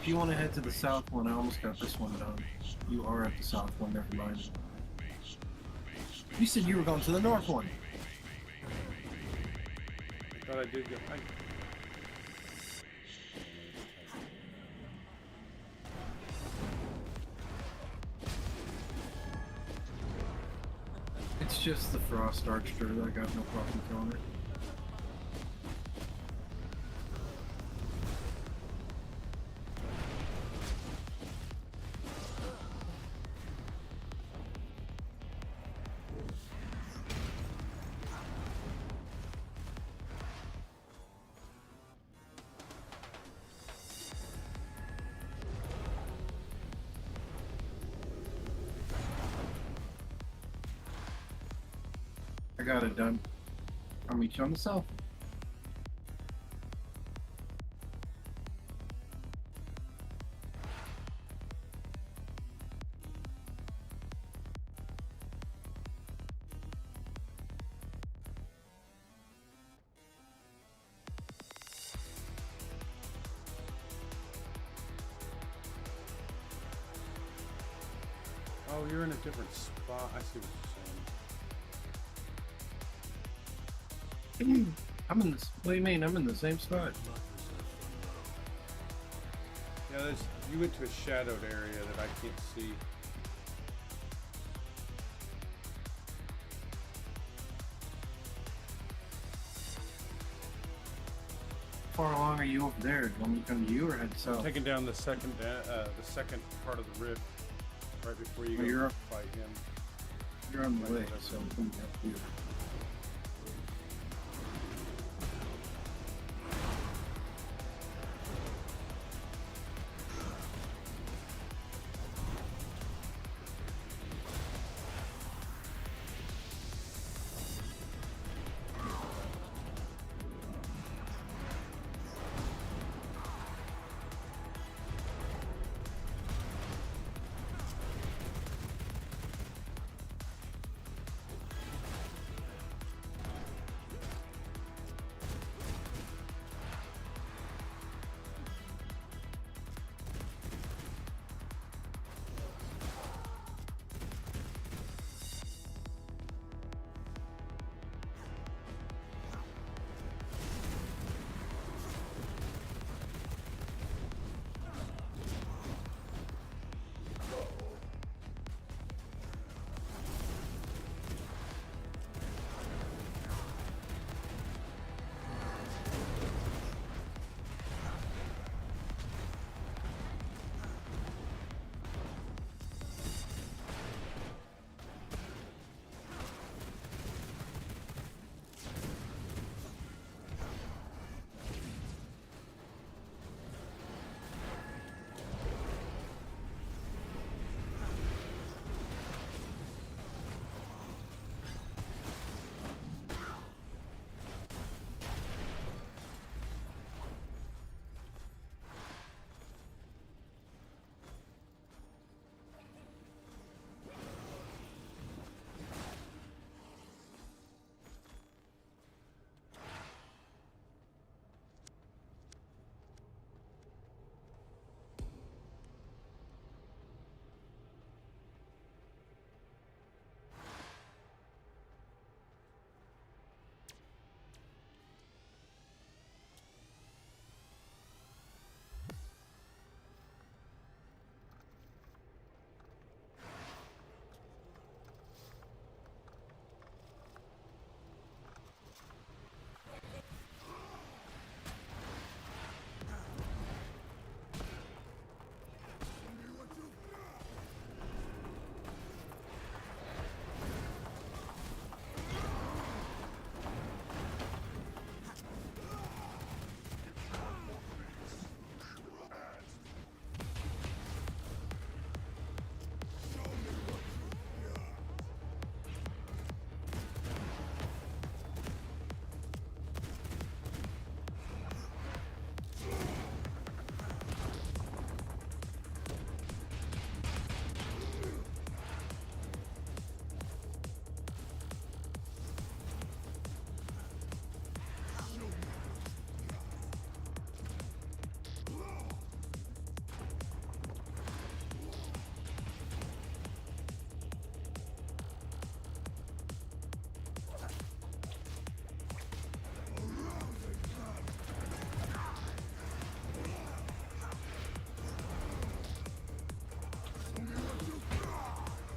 If you want to head to the south one, I almost got this one done. You are at the south one, never mind. You said you were going to the north one. I thought I did go... It's just the frost archer. I got no problem killing it. I got it done. I'll meet you on the south. Oh, you're in a different spot. I see what you're saying. I'm in this. What do you mean? I'm in the same spot. Yeah, you went to a shadowed area that I can't see. How far along are you over there? Do you want me to come to you or head south? Taking down the second part of the rift right before you Oh, go you're up. fight him. You're on the way, Whatever. so I'm coming up to you.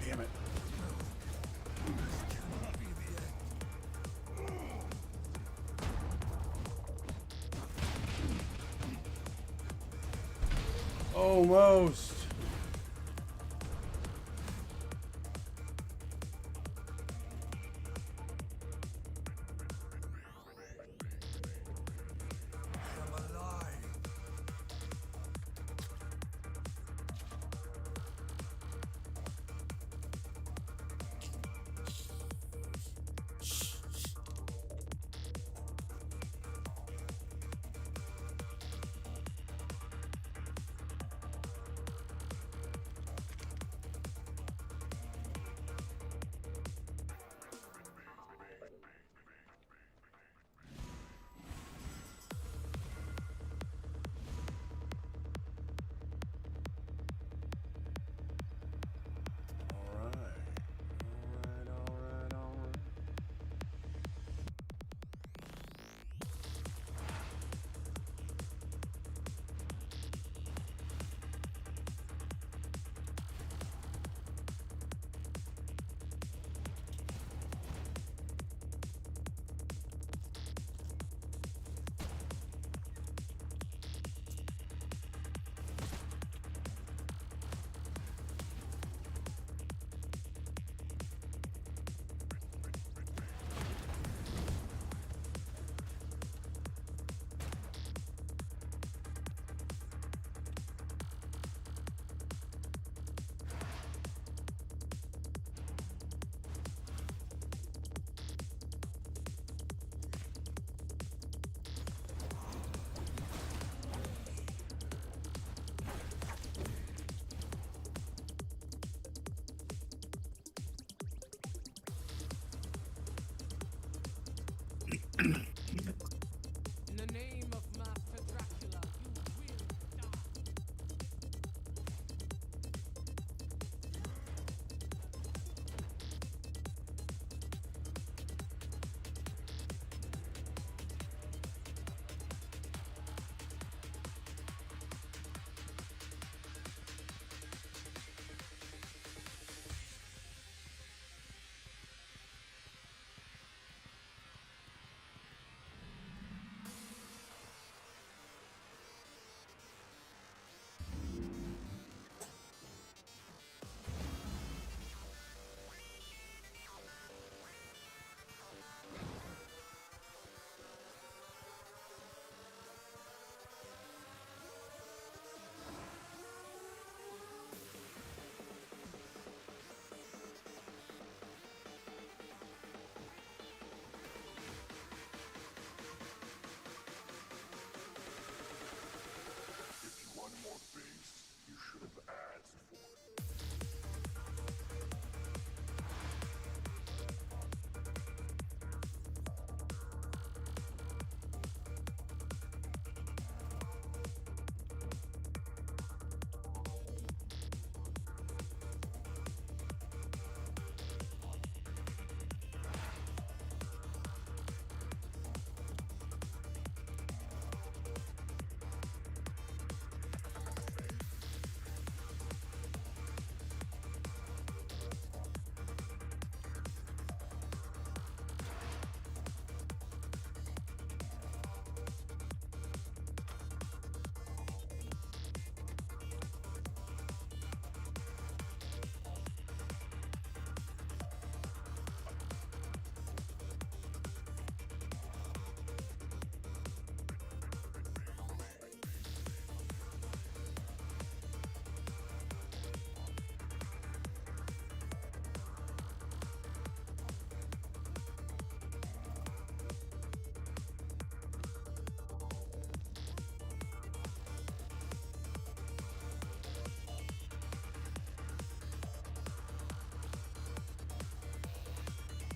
Damn it. Almost. I'm alive. In the name of Master Dracula, you will die.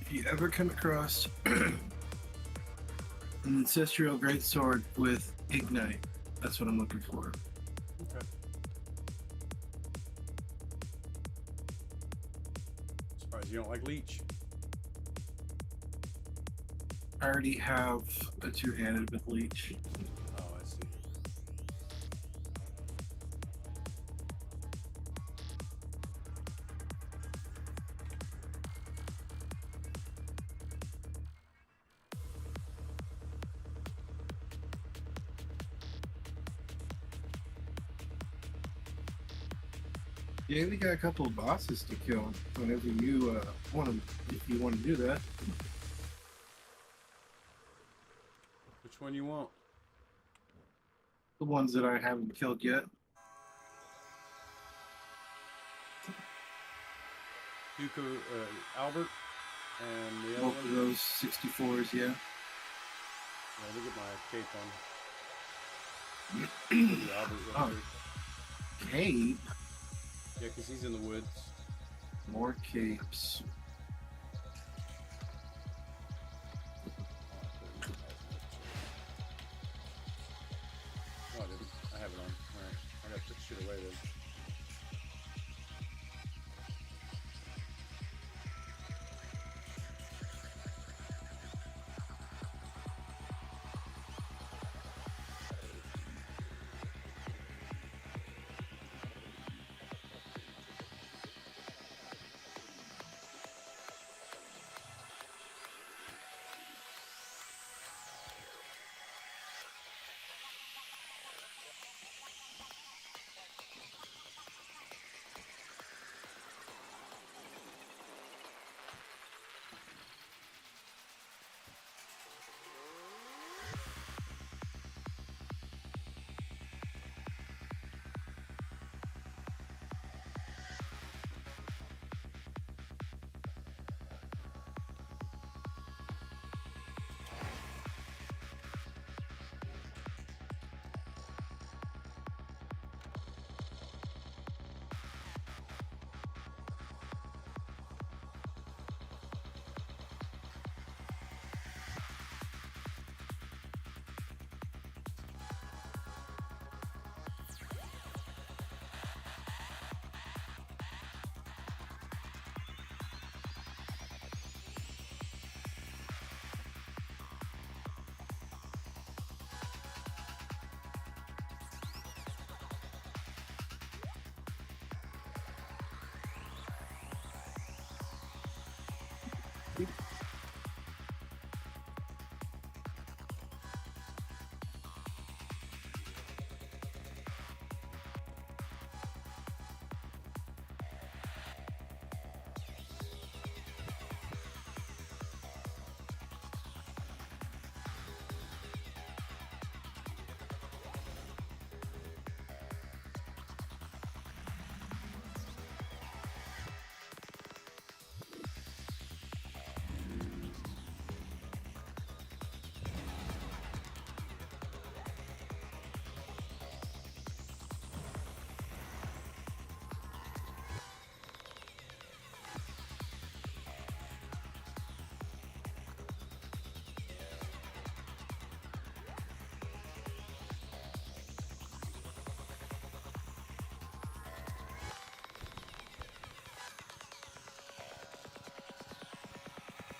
If you ever come across an ancestral greatsword with ignite, that's what I'm looking for. Okay. Surprised you don't like Leech. I already have a two-handed with leech. Oh, I see. Yeah, we got a couple of bosses to kill whenever you want to, if you want to do that. Which one you want? The ones that I haven't killed yet. Duke of Albert and the other Both of one. those 64s, yeah. Yeah, look at my cape on. Look at Albert real Oh. quick. Cape? Yeah, because he's in the woods. More capes. Oh, I didn't. I have it on. Alright. I gotta put shit away then.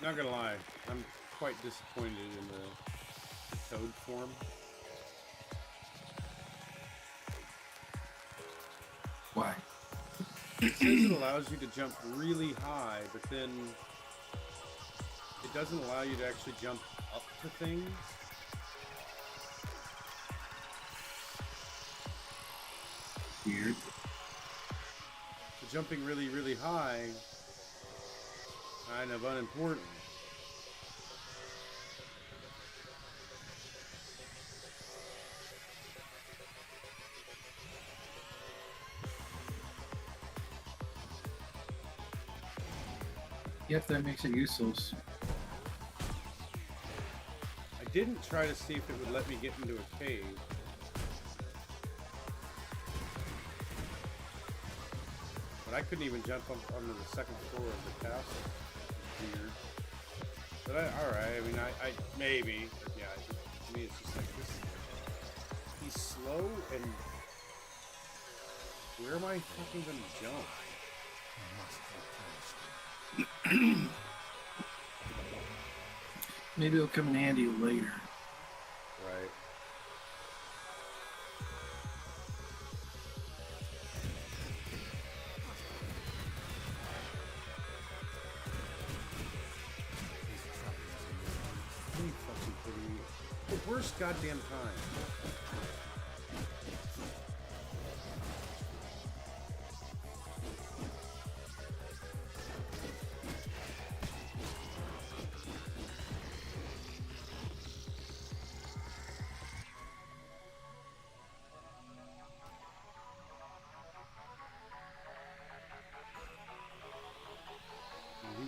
Not gonna lie, I'm quite disappointed in the toad form. Why? It says it allows you to jump really high, but then it doesn't allow you to actually jump up to things. Weird. So jumping really, really high, kind of unimportant. Yep, that makes it useless. I didn't try to see if it would let me get into a cave. But I couldn't even jump up onto the second floor of the castle. Weird. But alright, I mean, I maybe. But yeah, to me it's just like this. He's slow and... Where am I fucking gonna jump? Maybe it'll come in handy later. Right. Are you fucking kidding me? The worst goddamn time.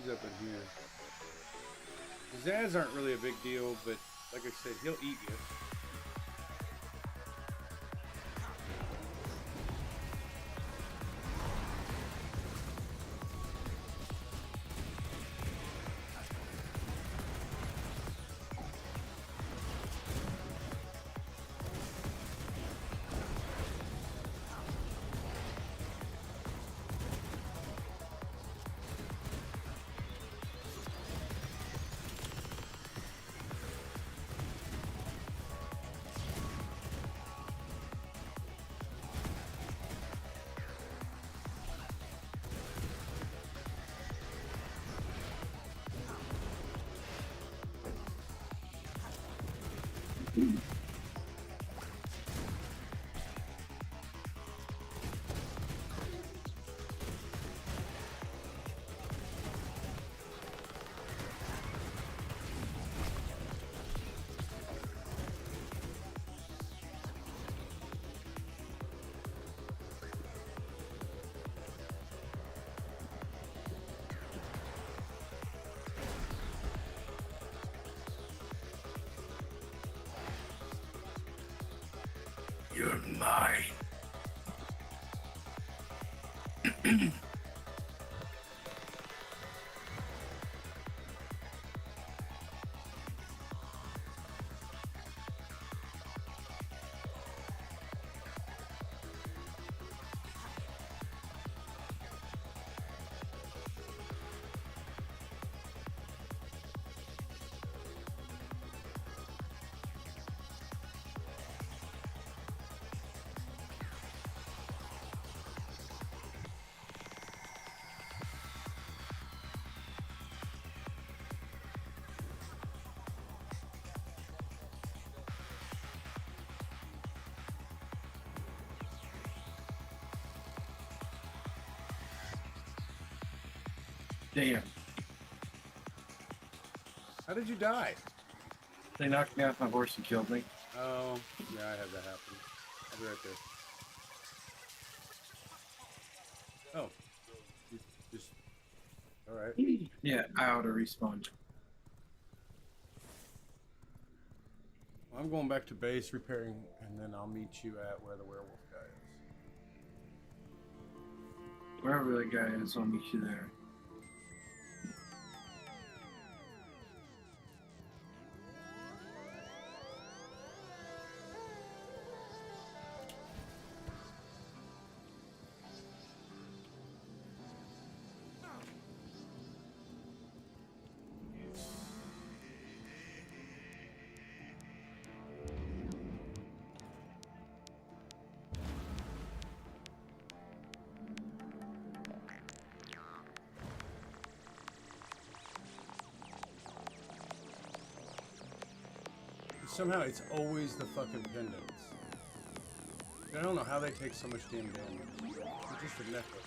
He's up in here. His ads aren't really a big deal, but like I said, he'll eat you. You're mine. Damn. How did you die? They knocked me off my horse and killed me. Oh, yeah, I had that happen. I'll be right there. Oh. You just... Alright. Yeah, I ought to respawn. Well, I'm going back to base, repairing, and then I'll meet you at where the werewolf guy is. Wherever that guy is, I'll meet you there. Somehow it's always the fucking pendants. I don't know how they take so much damn damage. It's just a necklace.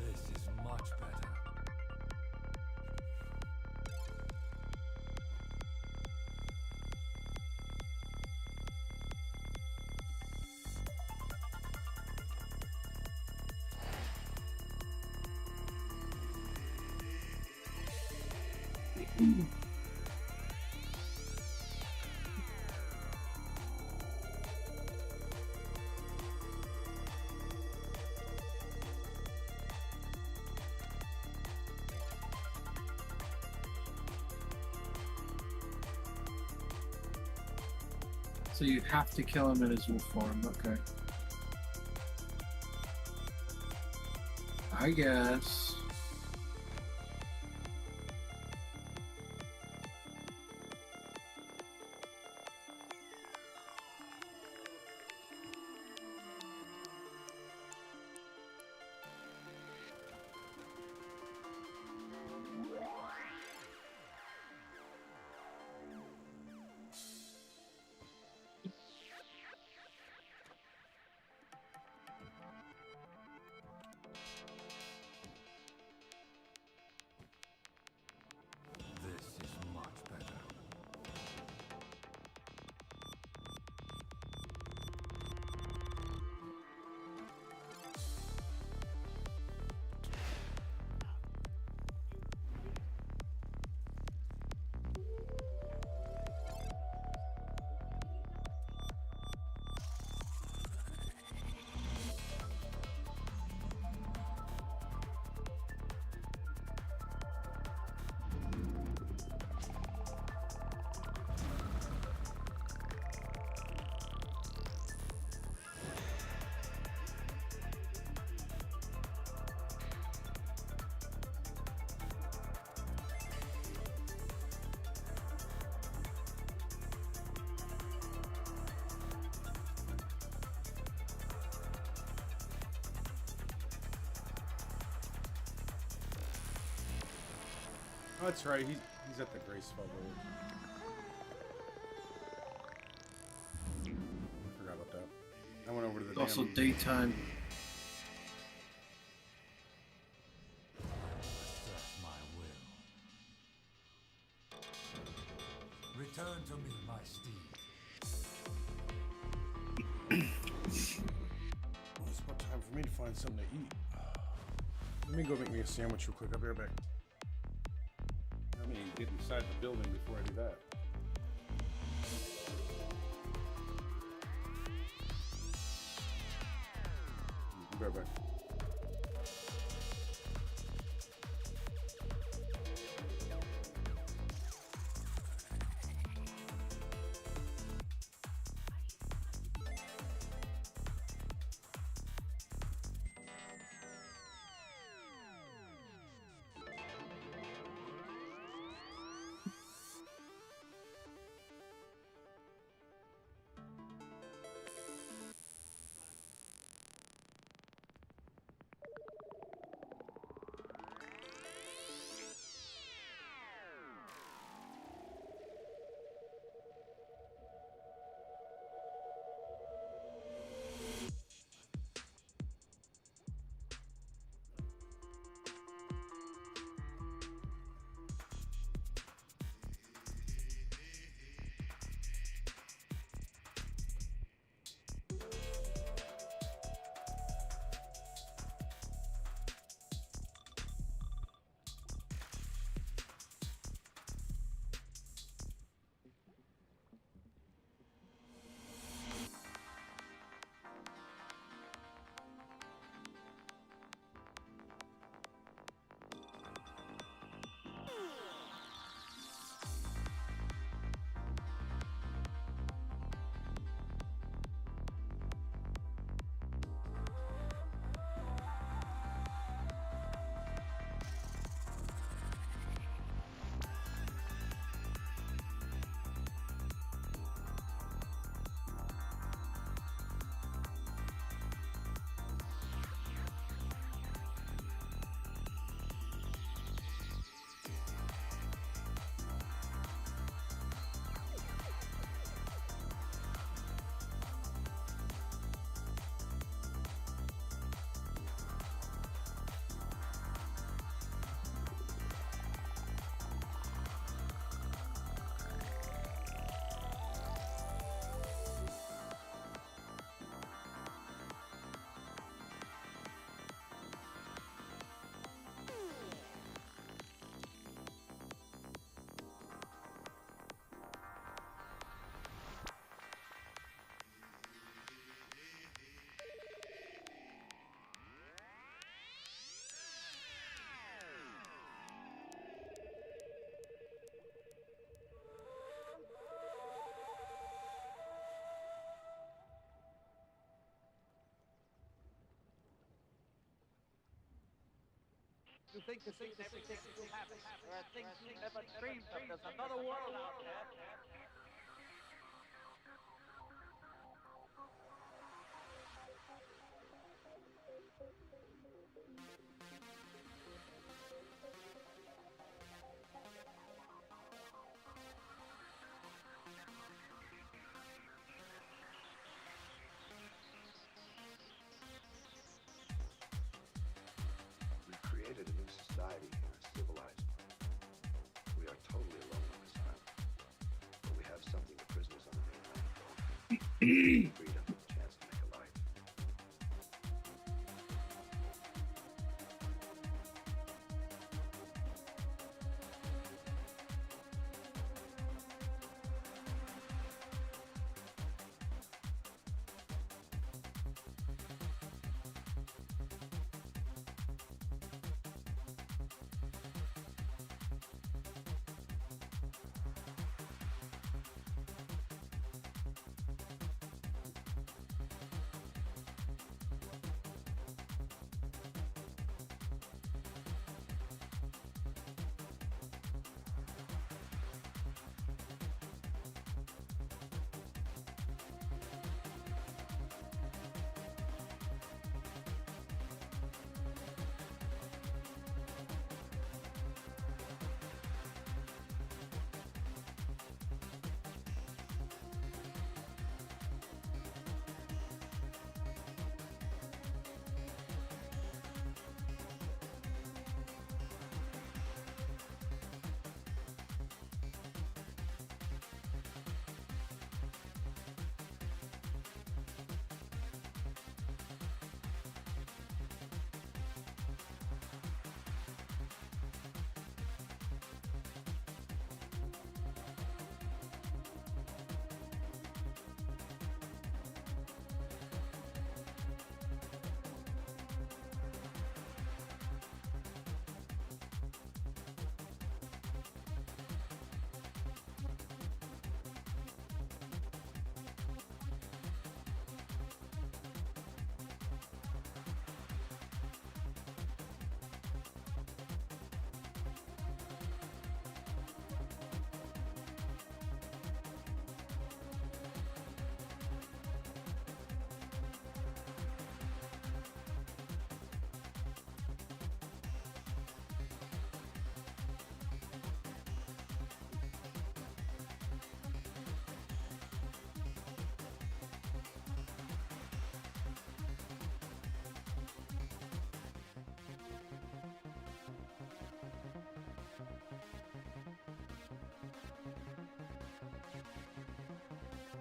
This is much better. So you have to kill him in his wolf form, okay. I guess. This is much better. Oh, that's right. He's at the Graceful Village. I forgot about that. I went over to the It's also damn... daytime. Assert my will. Return to me, my steed. Well, it's about time for me to find something to eat. Let me go make me a sandwich real quick. I'll be right back. I mean, get inside the building before I do that. I'll be right back. You think everything will happen. There are things you never dreamed of. There's another world out there. We've created a new society here, a civilized one. We are totally alone on this island. But we have something the prisoners on the mainland don't. Freedom, a chance to make a life.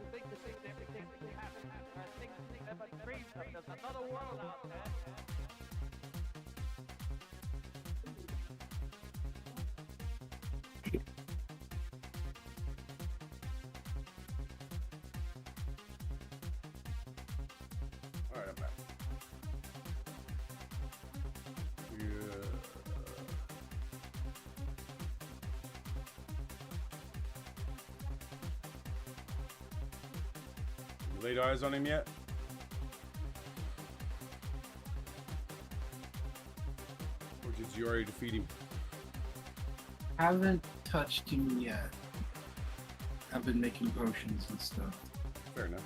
You think everything will happen. There are things you never dreamed of. There's another world out there. All right, I'm back. Yeah. You laid eyes on him yet? Or did you already defeat him? Haven't touched him yet. I've been making potions and stuff. Fair enough.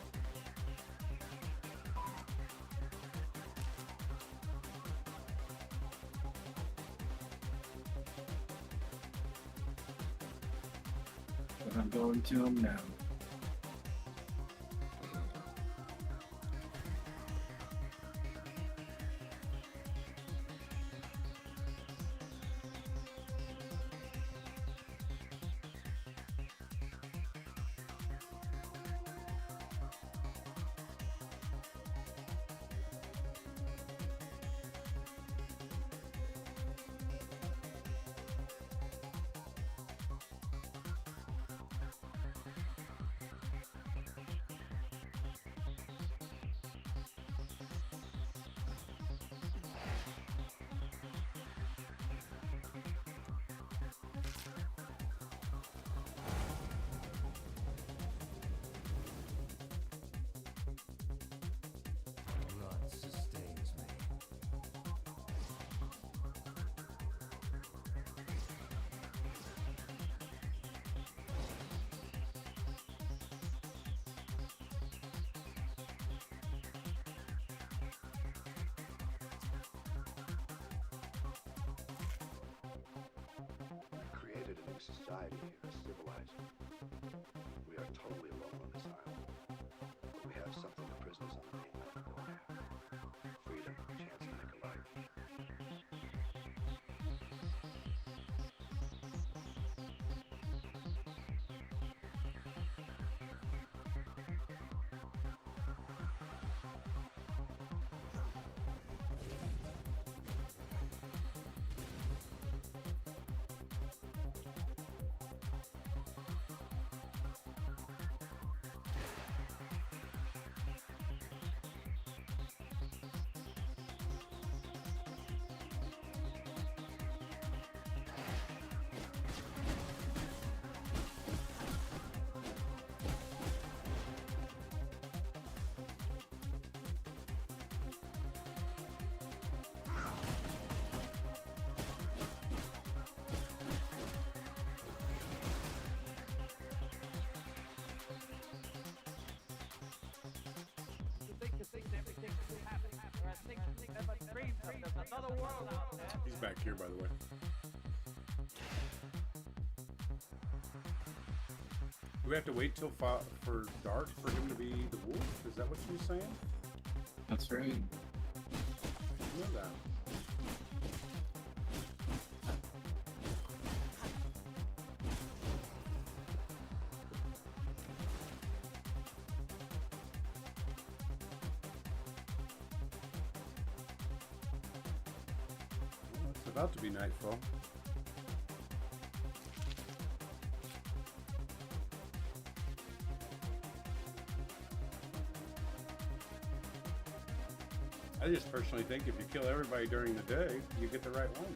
But I'm going to him now. creating society here, civilized one. We are totally alone on this island, but we have something the prisoners on the mainland don't have. Freedom, a chance to make a life. He's back here, by the way. Do we have to wait till for dark for him to be the wolf? Is that what you're saying? That's right. I know that. Well, it's about to be nightfall. I just personally think if you kill everybody during the day, you get the right one.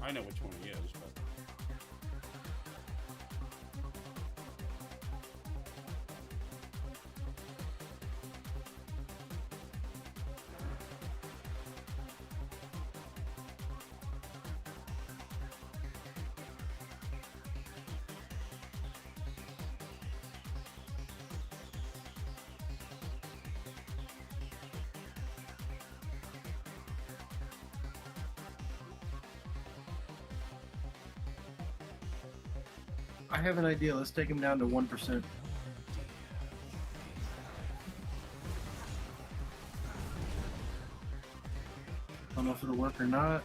I know which one he is, but... I have an idea. Let's take him down to 1%. Don't know if it'll work or not.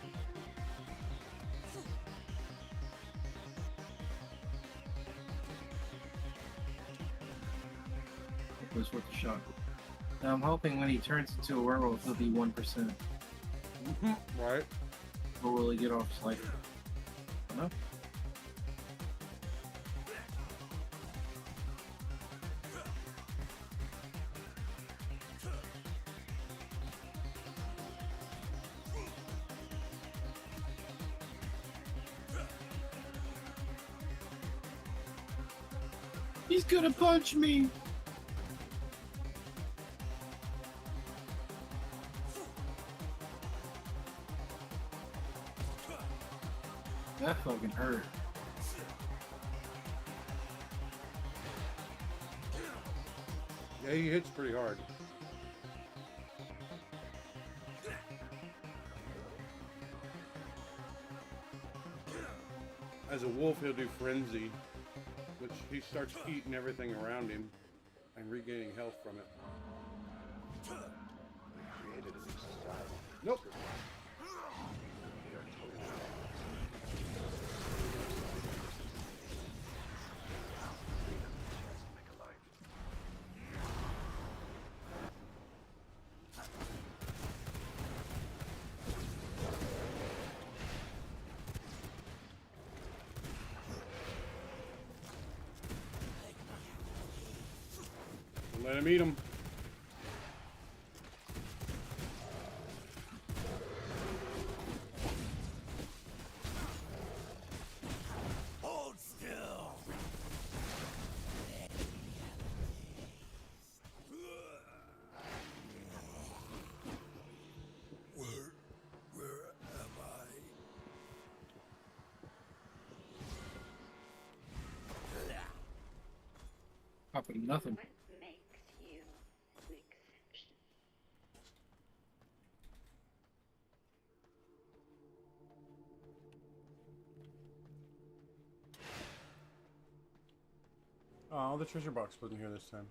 It was worth a shot. Now I'm hoping when he turns into a werewolf, he'll be 1%. Right. Or will he get off his life? I don't know. He's gonna punch me! That fucking hurt. Yeah, he hits pretty hard. As a wolf, he'll do frenzy, which he starts eating everything around him and regaining health from it. We created a new society. Nope. We are totally alone. Freedom, a chance to make a life. Let him eat him. Hold still. Where am I? Popping nothing. What makes you an exception? Oh, the treasure box wasn't here this time.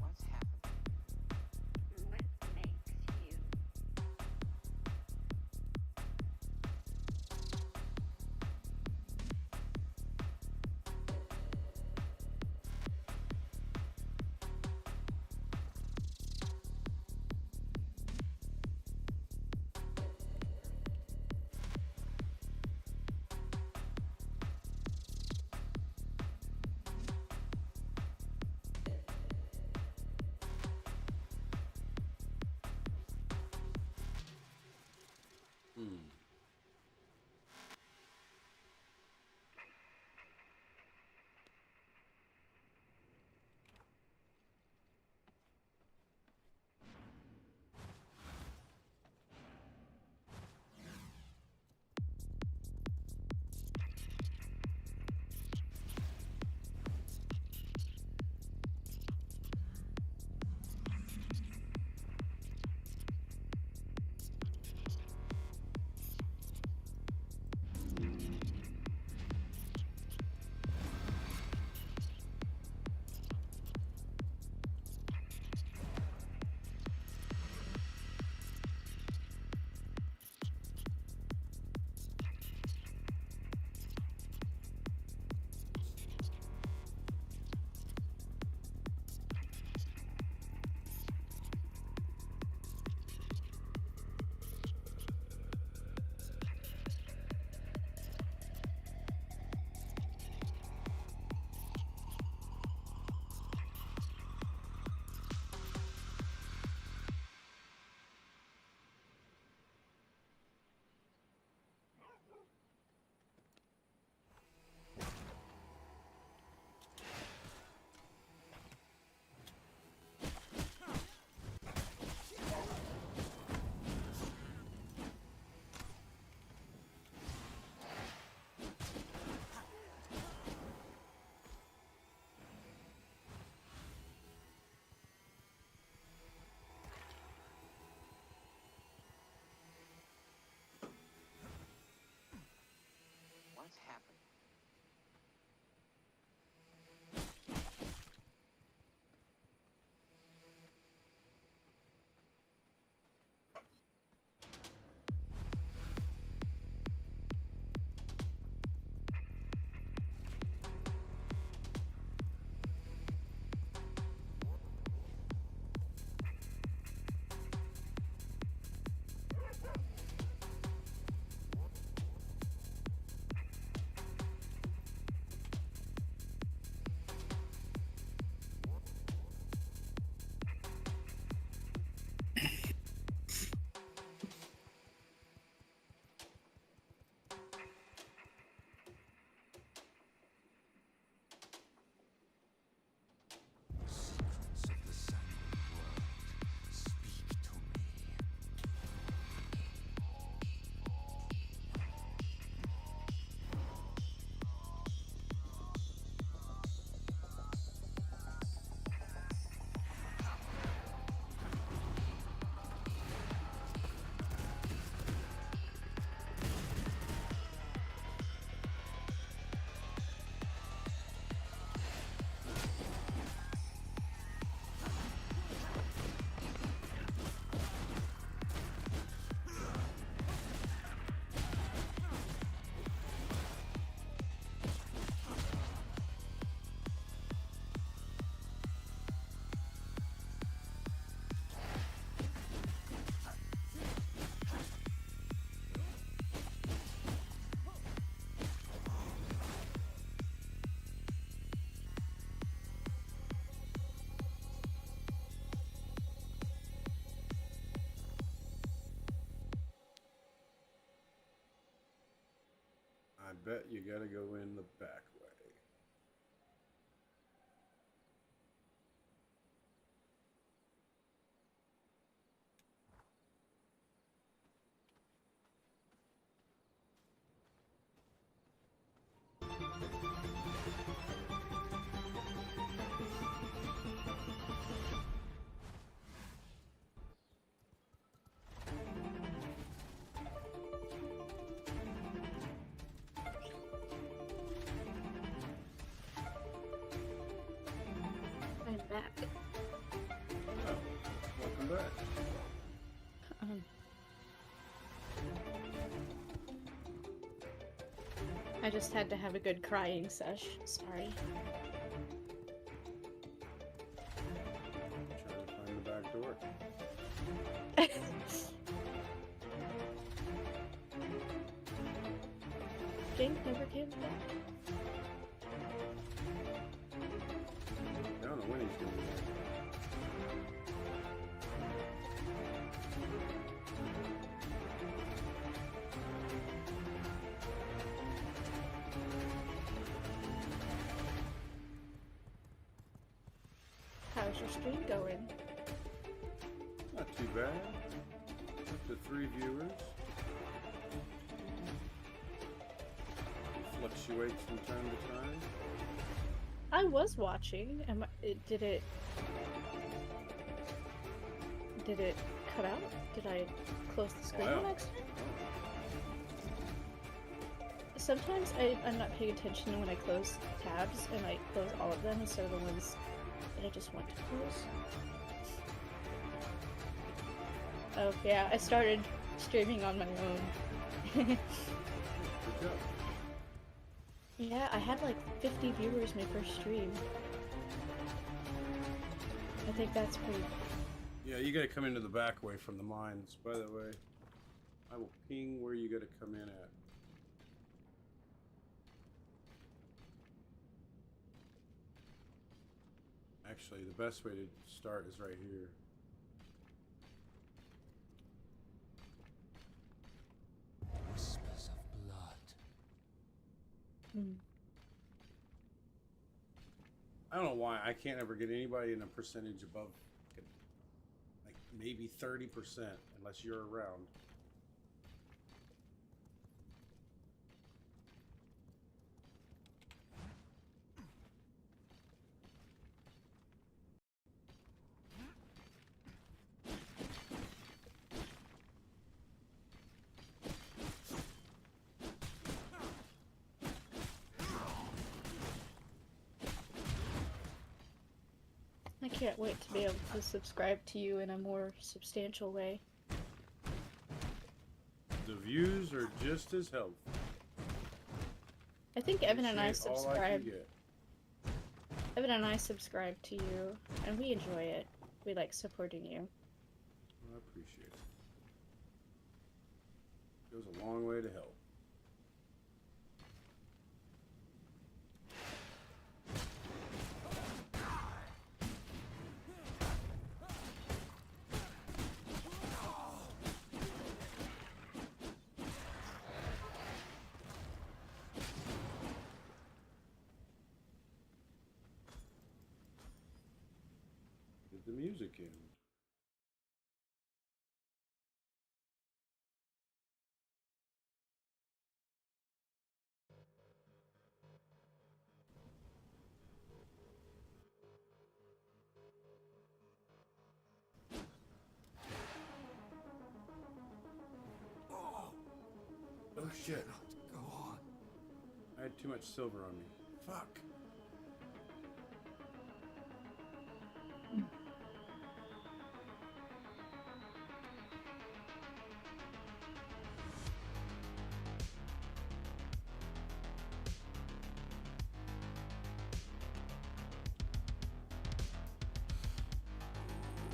What's happening? What makes you? I bet you gotta go in the back way. I'm back. Oh, welcome back. I just had to have a good crying sesh. Sorry. Trying to find the back door. Jake never came back. I don't know when he's gonna be back. How's your stream going? Not too bad. Up to 3 viewers. It fluctuates from time to time. I was watching. Did it cut out? Did I close the screen Wow. on accident? Sometimes I'm not paying attention when I close tabs and I close all of them instead of the ones that I just want to close. Oh yeah, I started streaming on my own. Good job. Yeah, I had like 50 viewers my first stream. I think that's pretty... Yeah, you gotta come into the back way from the mines, by the way. I will ping where you gotta come in at. Actually, the best way to start is right here. Whispers of blood. I don't know why I can't ever get anybody in a percentage above, like maybe 30% unless you're around. I can't wait to be able to subscribe to you in a more substantial way. The views are just as helpful. I think Evan and I Appreciate all I can subscribe. get. Evan and I subscribe to you, and we enjoy it. We like supporting you. I appreciate it. Goes a long way to help. Did the music end? Oh shit. Go on. I had too much silver on me. Fuck.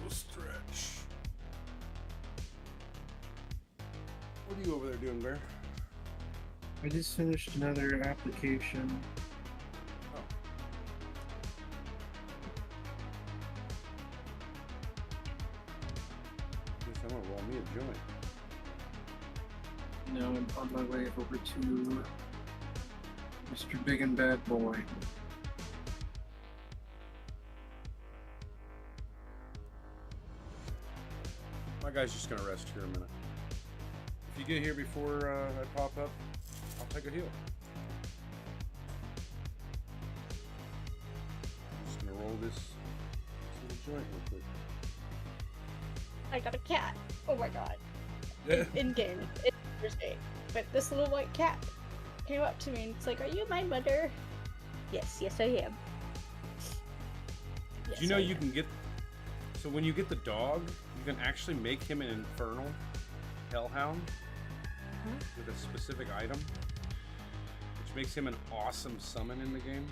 Stretch. What are you over there doing, Bear? I just finished another application. Oh. Guess I'm gonna roll me a joint. Now I'm on my way over to Mr. Big and Bad Boy. My guy's just gonna rest here a minute. If you get here before I pop up, I'll take a heal. I'm just gonna roll this little joint real quick. I got a cat. Oh my god. Yeah. In game. It's Thursday. But this little white cat came up to me and it's like, "Are you my mother?" Yes, yes I am. Do you know you can get... So when you get the dog, you can actually make him an infernal hellhound with a specific item, which makes him an awesome summon in the game.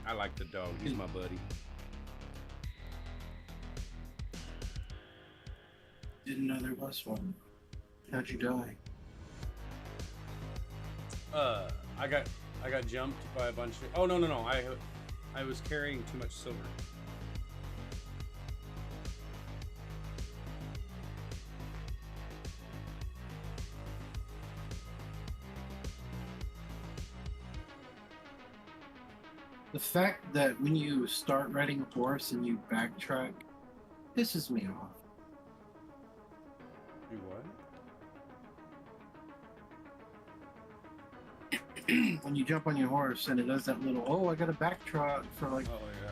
I like the dog. He's my buddy. Didn't know there was one. How'd you die? I got jumped by a bunch of... Oh, no. I was carrying too much silver. The fact that when you start riding a horse and you backtrack pisses me off. You what? When you jump on your horse and it does that little, oh, I gotta backtrack for like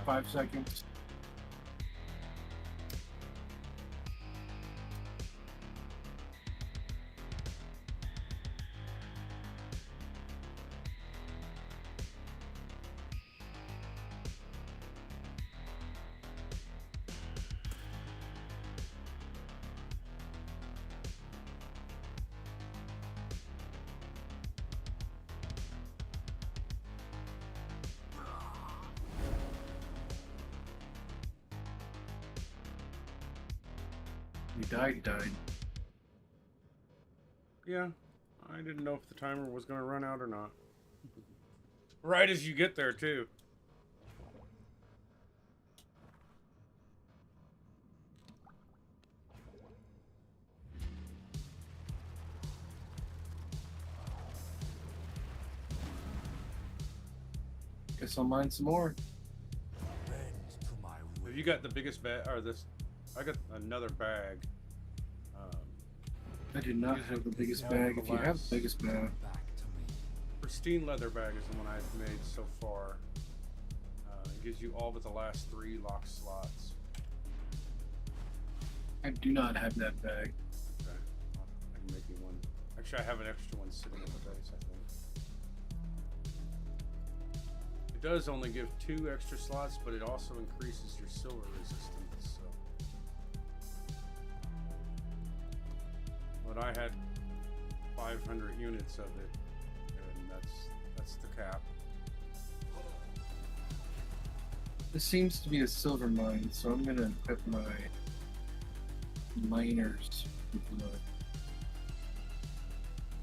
5 seconds. You died. Yeah, I didn't know if the timer was going to run out or not. Right as you get there, too. Guess I'll mine some more. Have you got the biggest bag, or this? I got another bag. I do not have the biggest bag. If you have the biggest bag. Pristine leather bag is the one I've made so far. It gives you all but the last 3 lock slots. I do not have that bag. Okay. I can make you one. Actually, I have an extra one sitting in the base, I think. It does only give 2 extra slots, but it also increases your silver resistance. So. But I had 500 units of it, and that's the cap. This seems to be a silver mine, so I'm gonna equip my miners with the...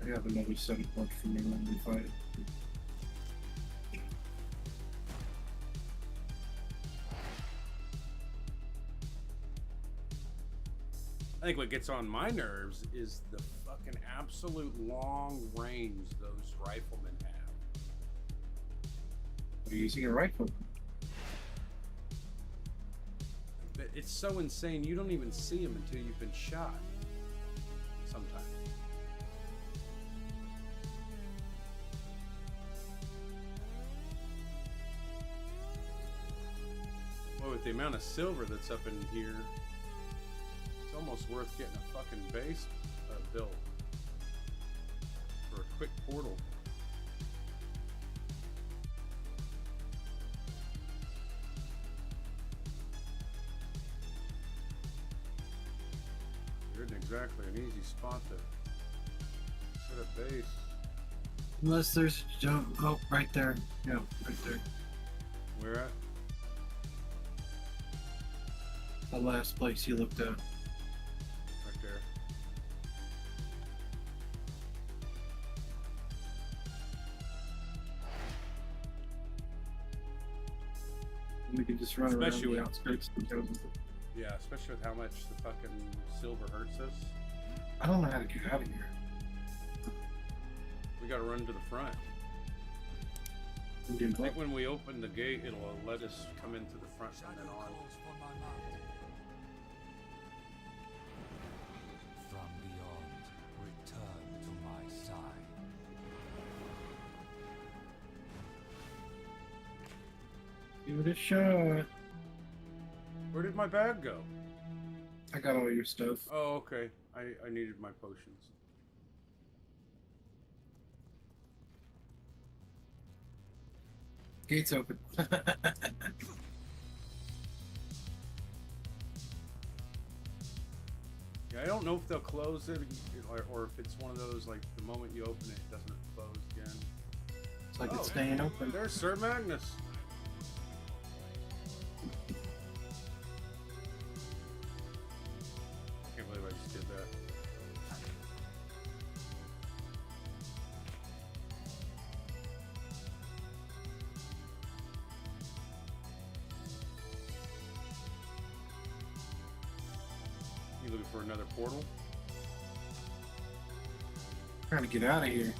I have another set of parts for me when we fight it. I think what gets on my nerves is the fucking absolute long range those riflemen have. Are you using a rifle? But it's so insane, you don't even see them until you've been shot. Sometimes. Well, with the amount of silver that's up in here, it's almost worth getting a fucking base built for a quick portal. There isn't exactly an easy spot to set a base. Unless there's a jump. Oh, right there. Yeah, right there. Where at? The last place you looked at. Right there. We could just run Especially around the with- outskirts of the town. Yeah, especially with how much the fucking silver hurts us. I don't know how to get out of here. We gotta run to the front. I'm doing I think when we open the gate, it'll let us come into the front from then on. From beyond, return to my side. Give it a shot. Where did my bag go? I got all your stuff. Oh, okay. I needed my potions. Gates open. Yeah, I don't know if they'll close it or if it's one of those, like, the moment you open it, it doesn't close again. It's like it's staying open. There's Sir Magnus. I can't believe I just did that. You looking for another portal? Trying to get out of here.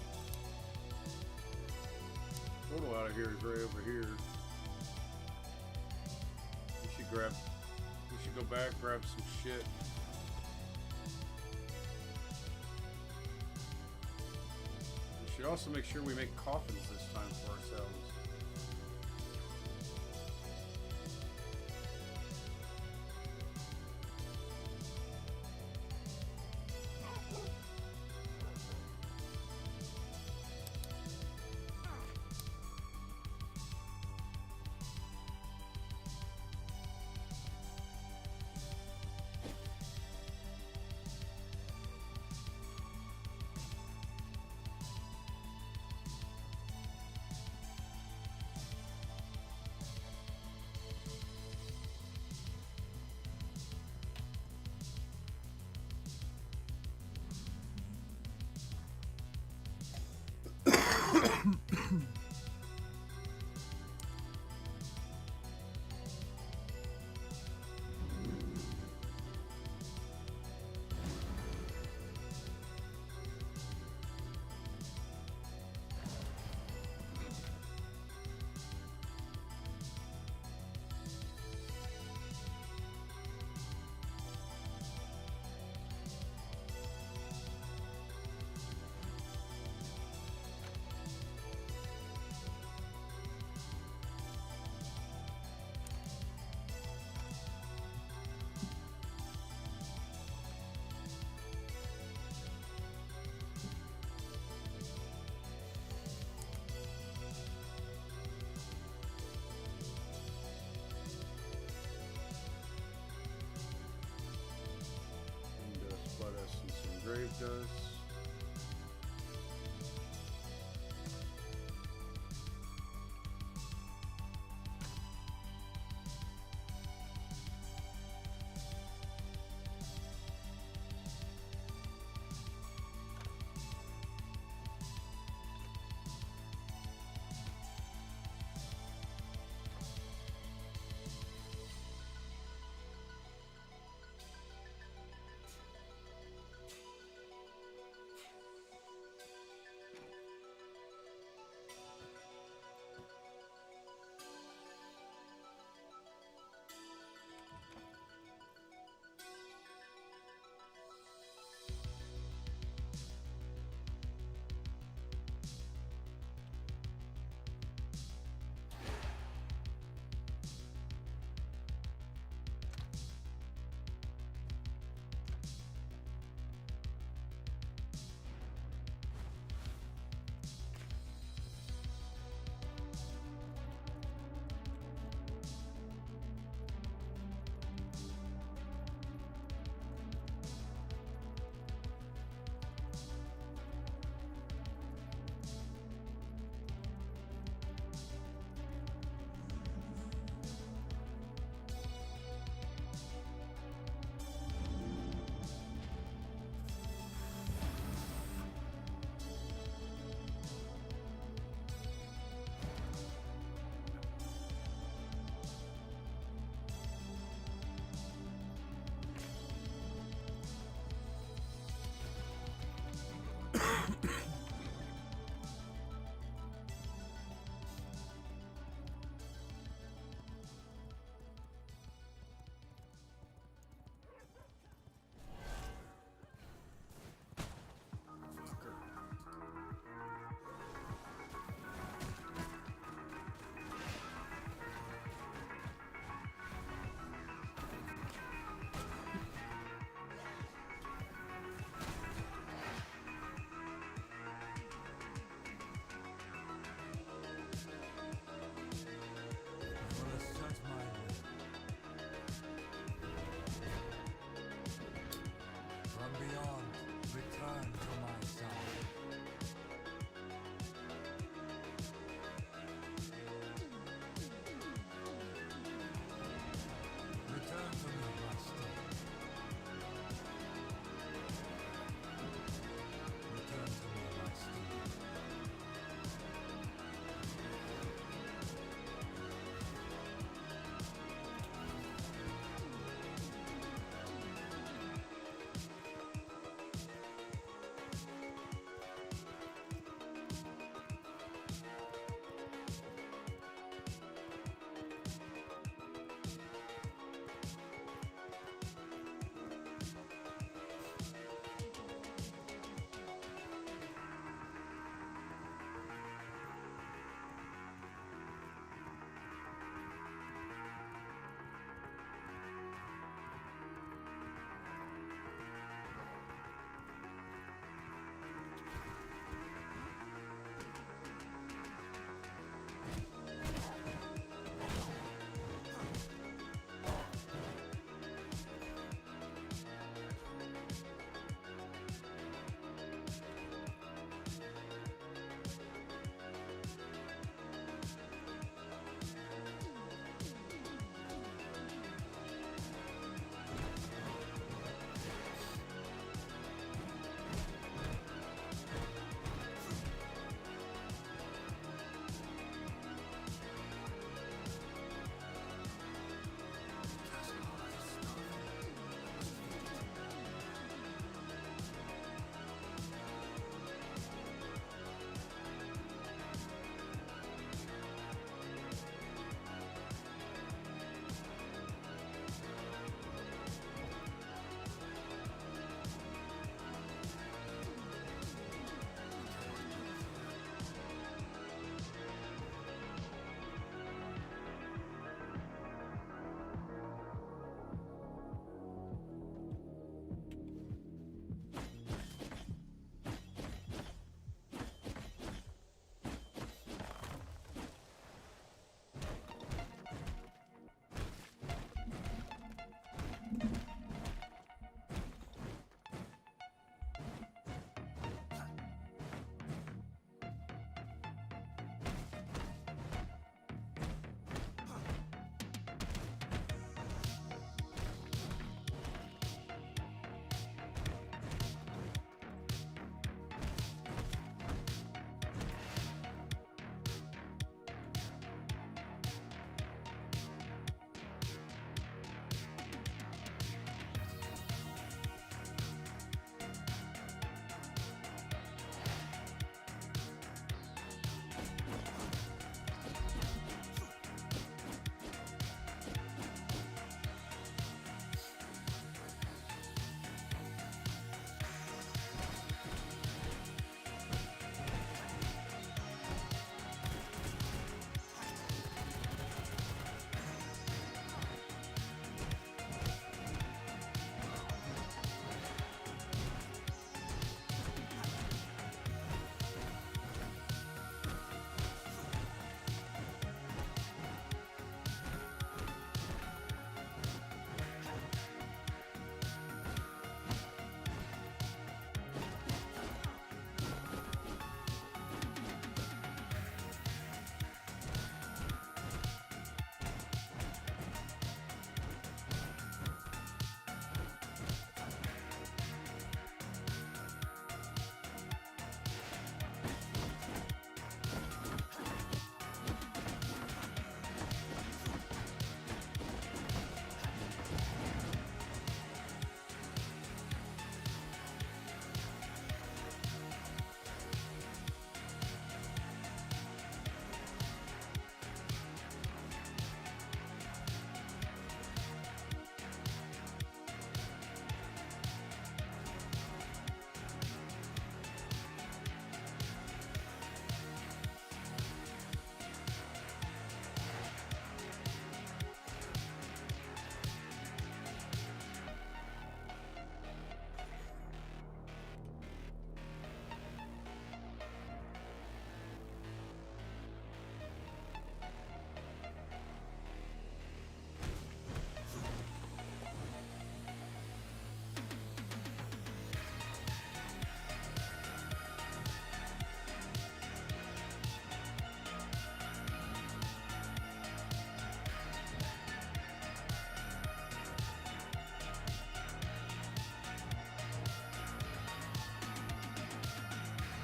Portal out of here is right over here. We should go back, grab some shit. We should also make sure we make coffins this time for ourselves. Blood essence and grave dust.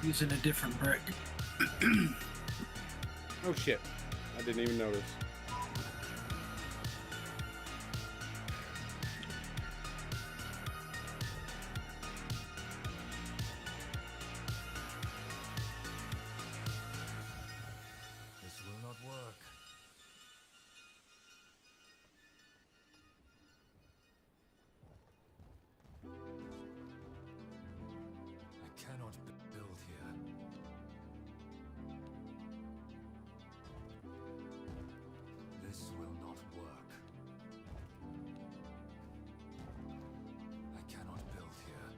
Using a different brick. Oh shit. I didn't even notice. This will not work. I cannot build here. This will not work. I cannot build here.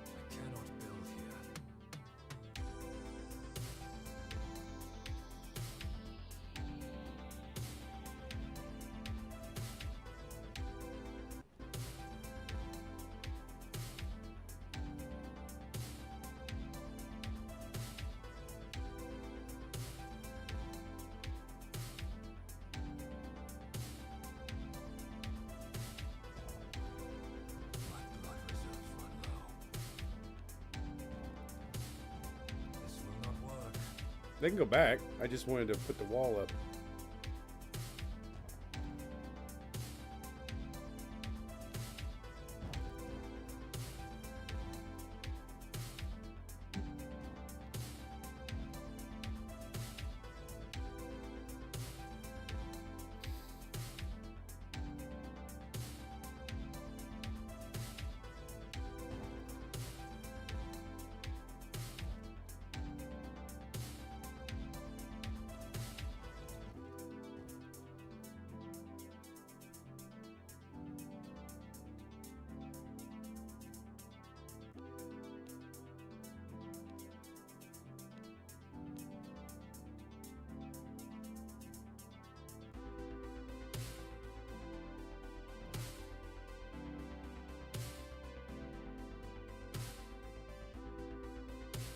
I cannot build here. My blood reserves run low. This will not work. They can go back. I just wanted to put the wall up.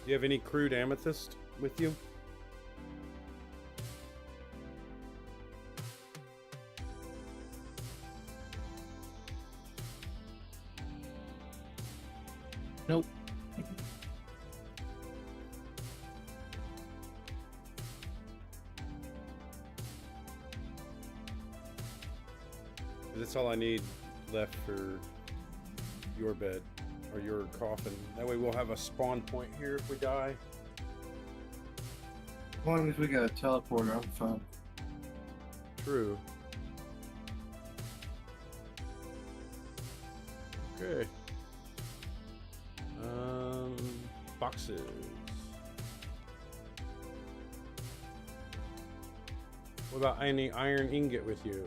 Do you have any crude amethyst with you? Nope. That's all I need left for your bed or your coffin. That way we'll have a spawn point here if we die. As long as we got a teleporter, I'm fine. True. Okay. Boxes. What about any iron ingot with you?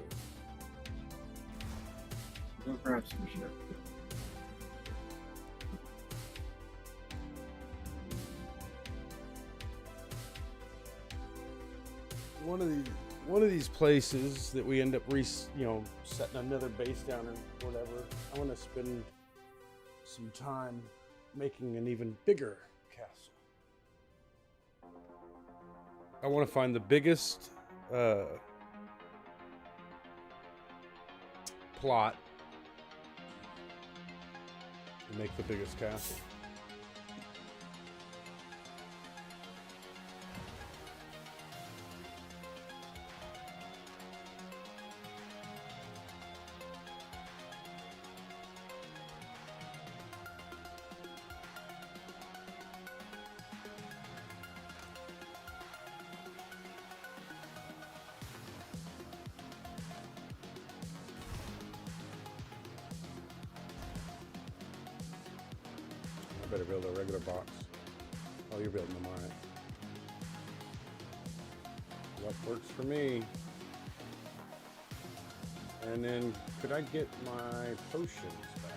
Go grab some shit. One of these places that we end up setting another base down or whatever. I want to spend some time making an even bigger castle. I want to find the biggest plot and make the biggest castle. I better build a regular box. Oh, you're building them, alright. What works for me? And then, could I get my potions back?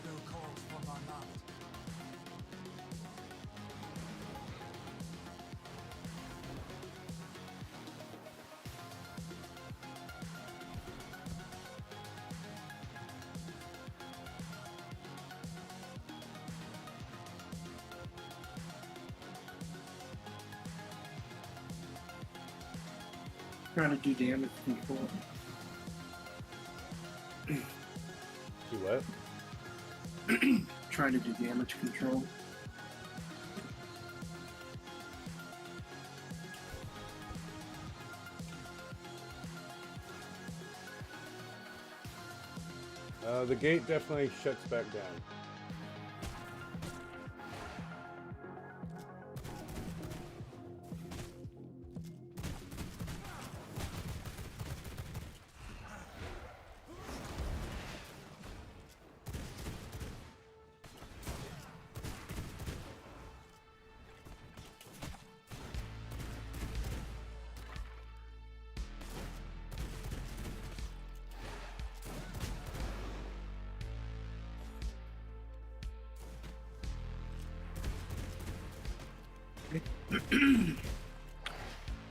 still calls for my mount. Trying to do damage control. Do what? Trying to do damage control. The gate definitely shuts back down.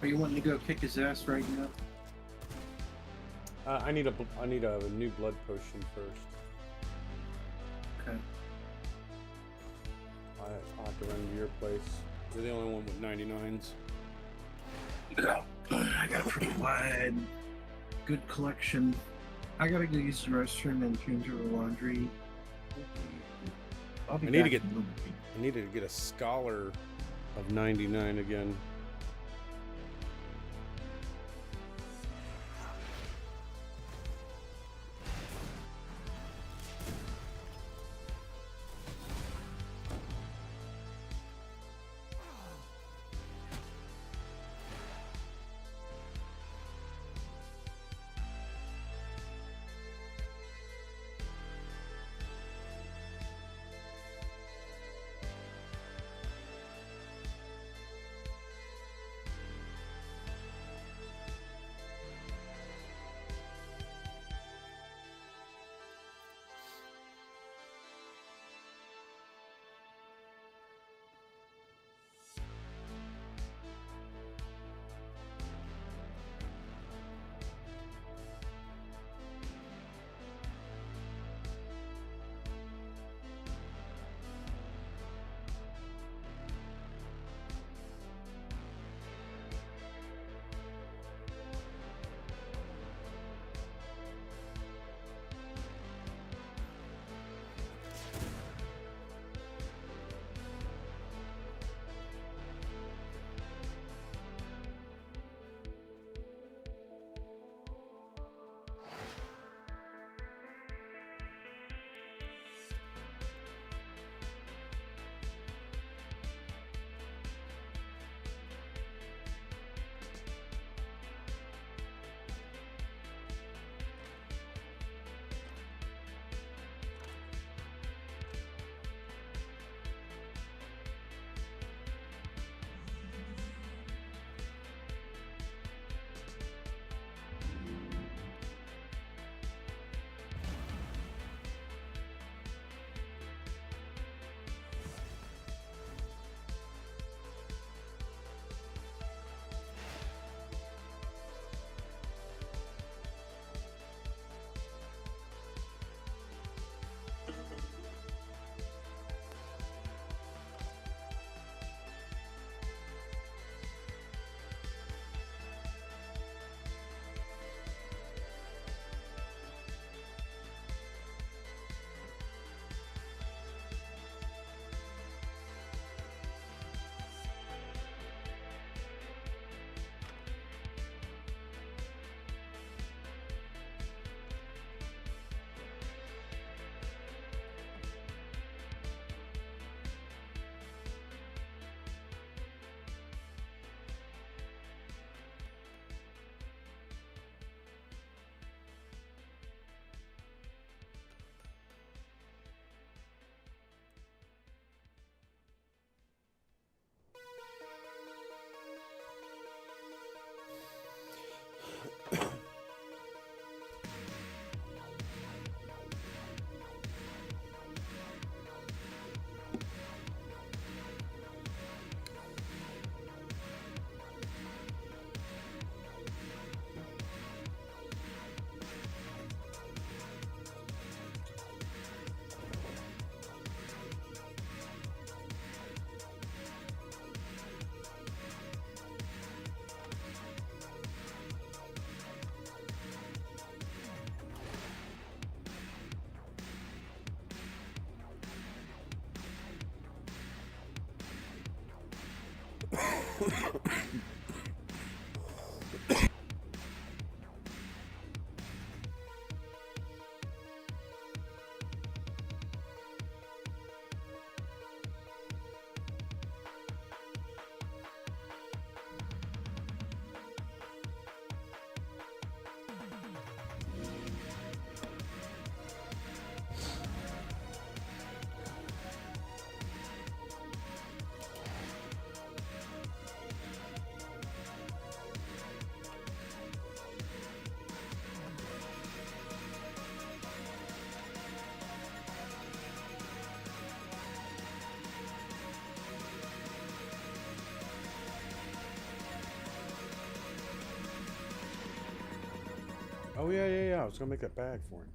Are you wanting to go kick his ass right now? I need a new blood potion first. Okay. I'll have to run to your place. You're the only one with 99s. I got a pretty wide, good collection. I gotta go use the restroom and change over laundry. I'll be I need to back get in a little bit. I need to get a scholar of 99 again. Oh yeah. I was gonna make a bag for him.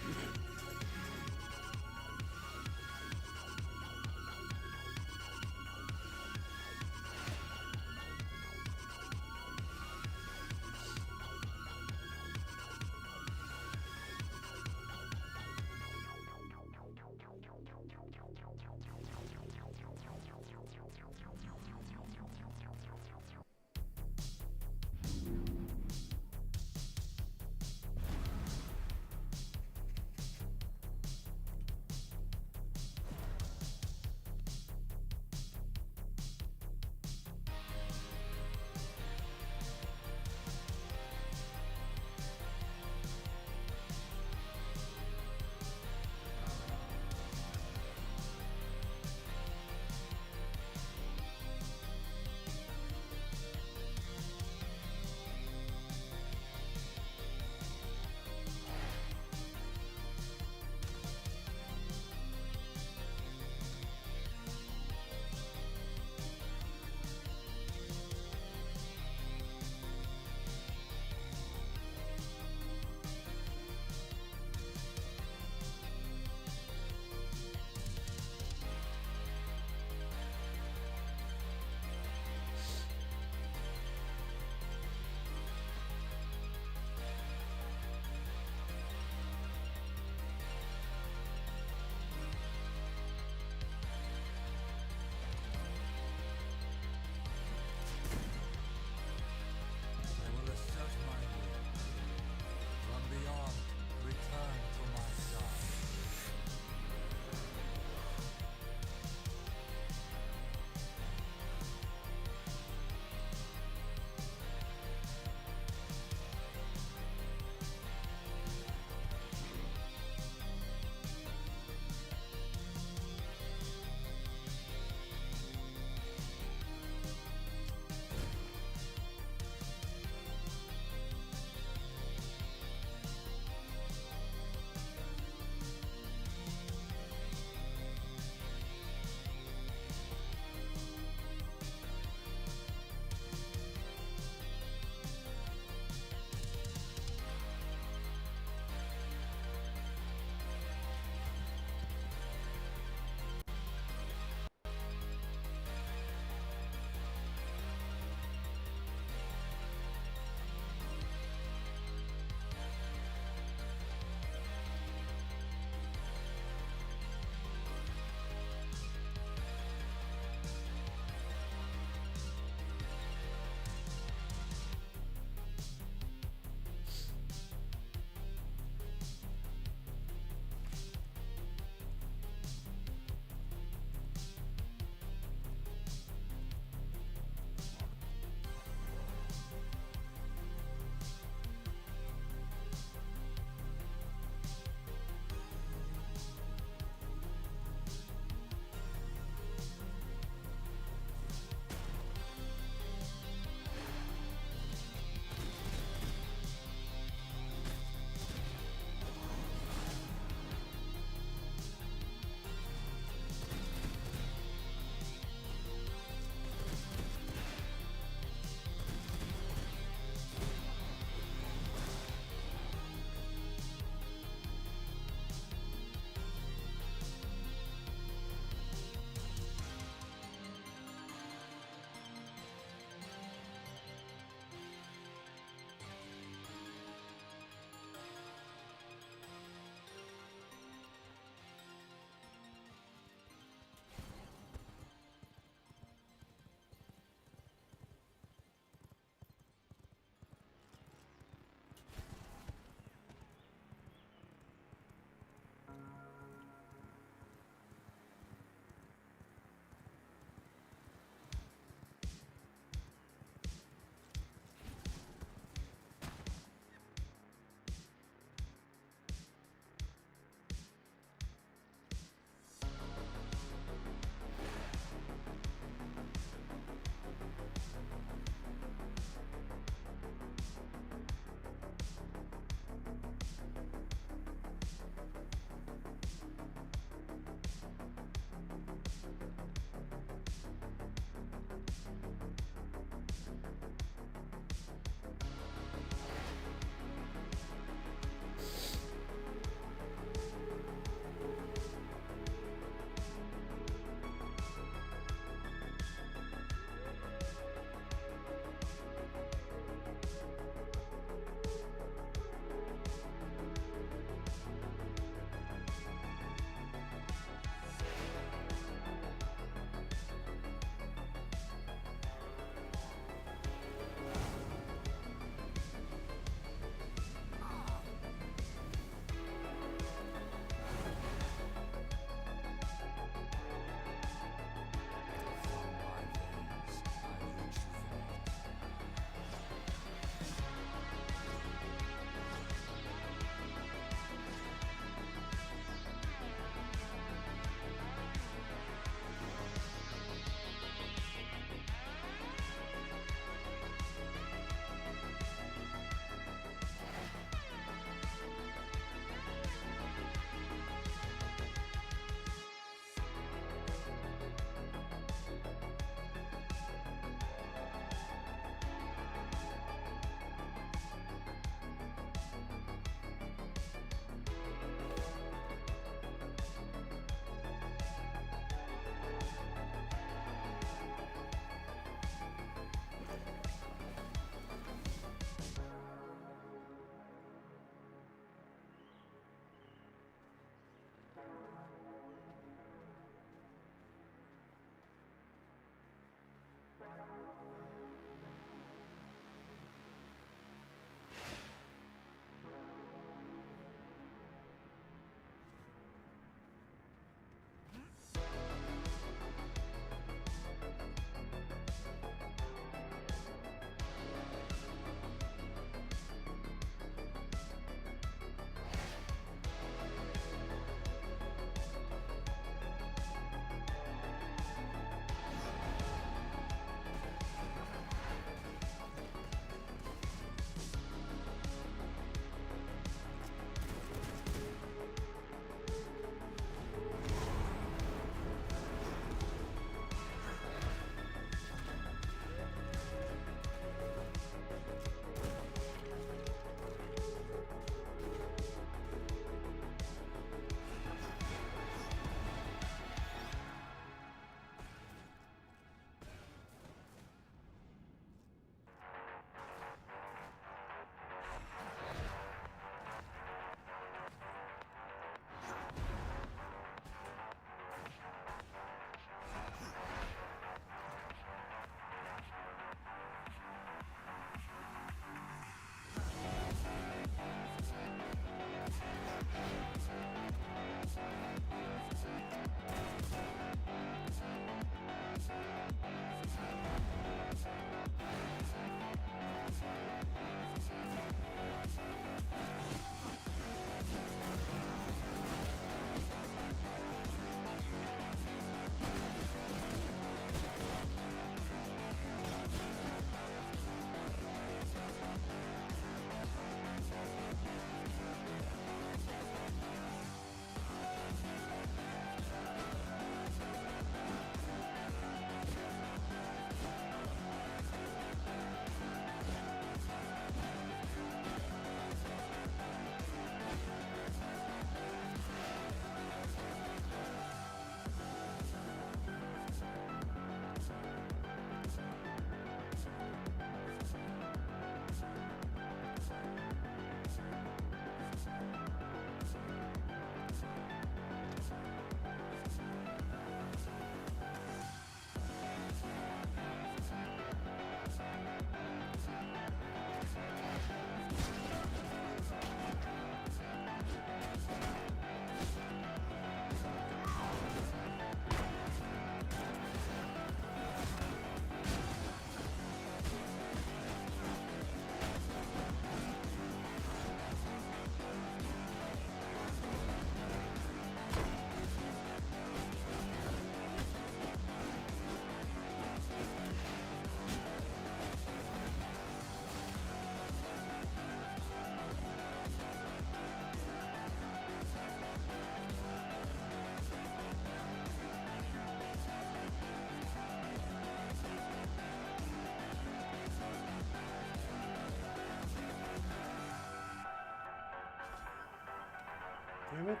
damn it.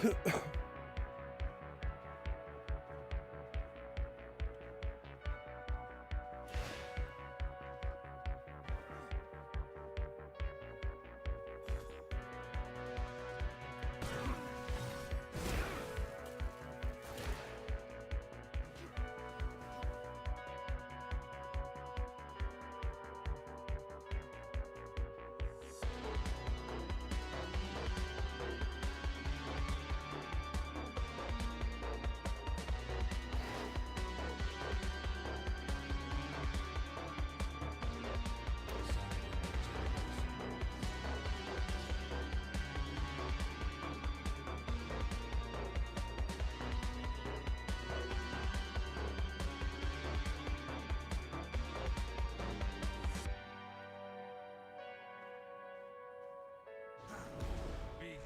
Be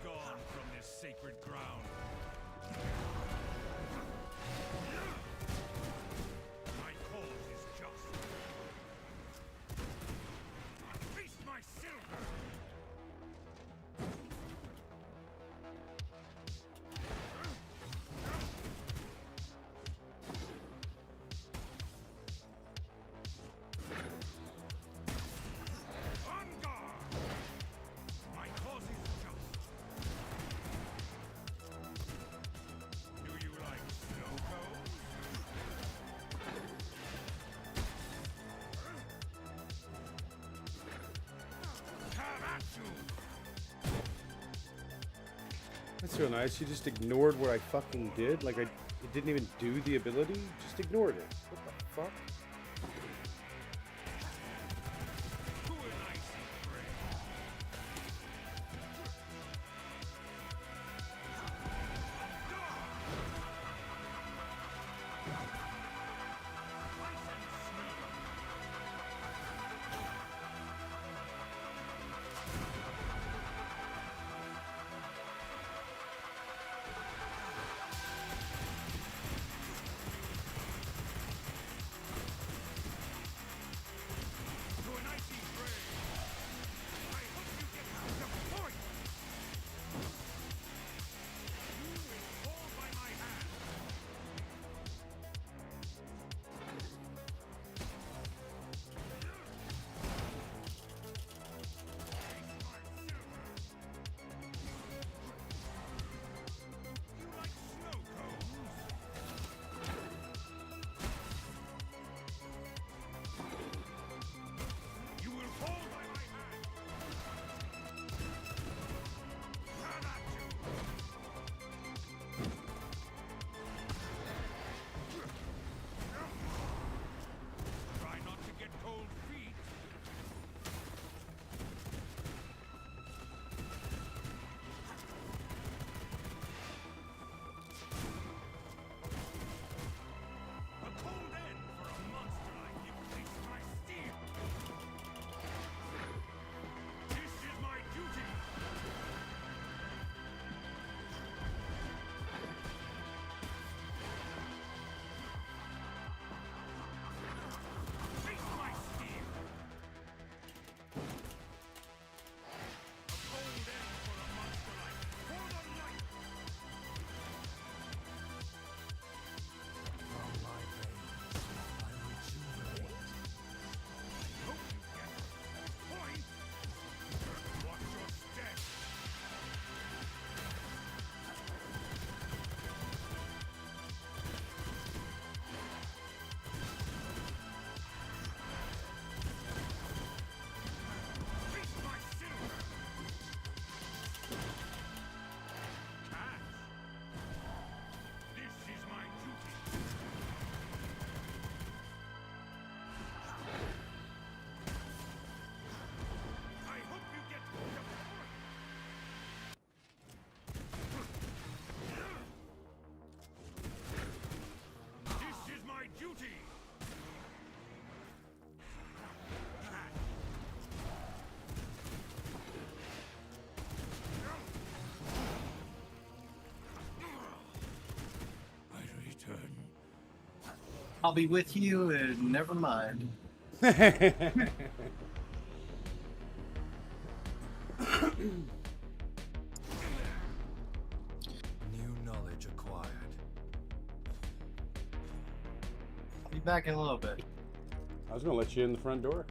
gone from this sacred ground. My cause is just. Feast my silver! On guard! My cause is just. Do you like snow cones? Come at you! That's real nice. You just ignored what I fucking did. Like it didn't even do the ability. Just ignored it. What the fuck? To an icy grave. To an icy grave. I hope you get to the point. You will fall by my hand. You like snow cones? You will fall by my hand. Come at you. Try not to get cold feet. A cold end for a monster like you. Taste my steel. This is my duty. Face my steel. A cold end for a monster like for the light. From my veins, I rejuvenate. I hope you get the point. Watch your step. Face my silver. Catch. This is my duty. I hope you get the point. This is my duty. I return. I'll be with you and never mind. back in a little bit. I was gonna let you in the front door.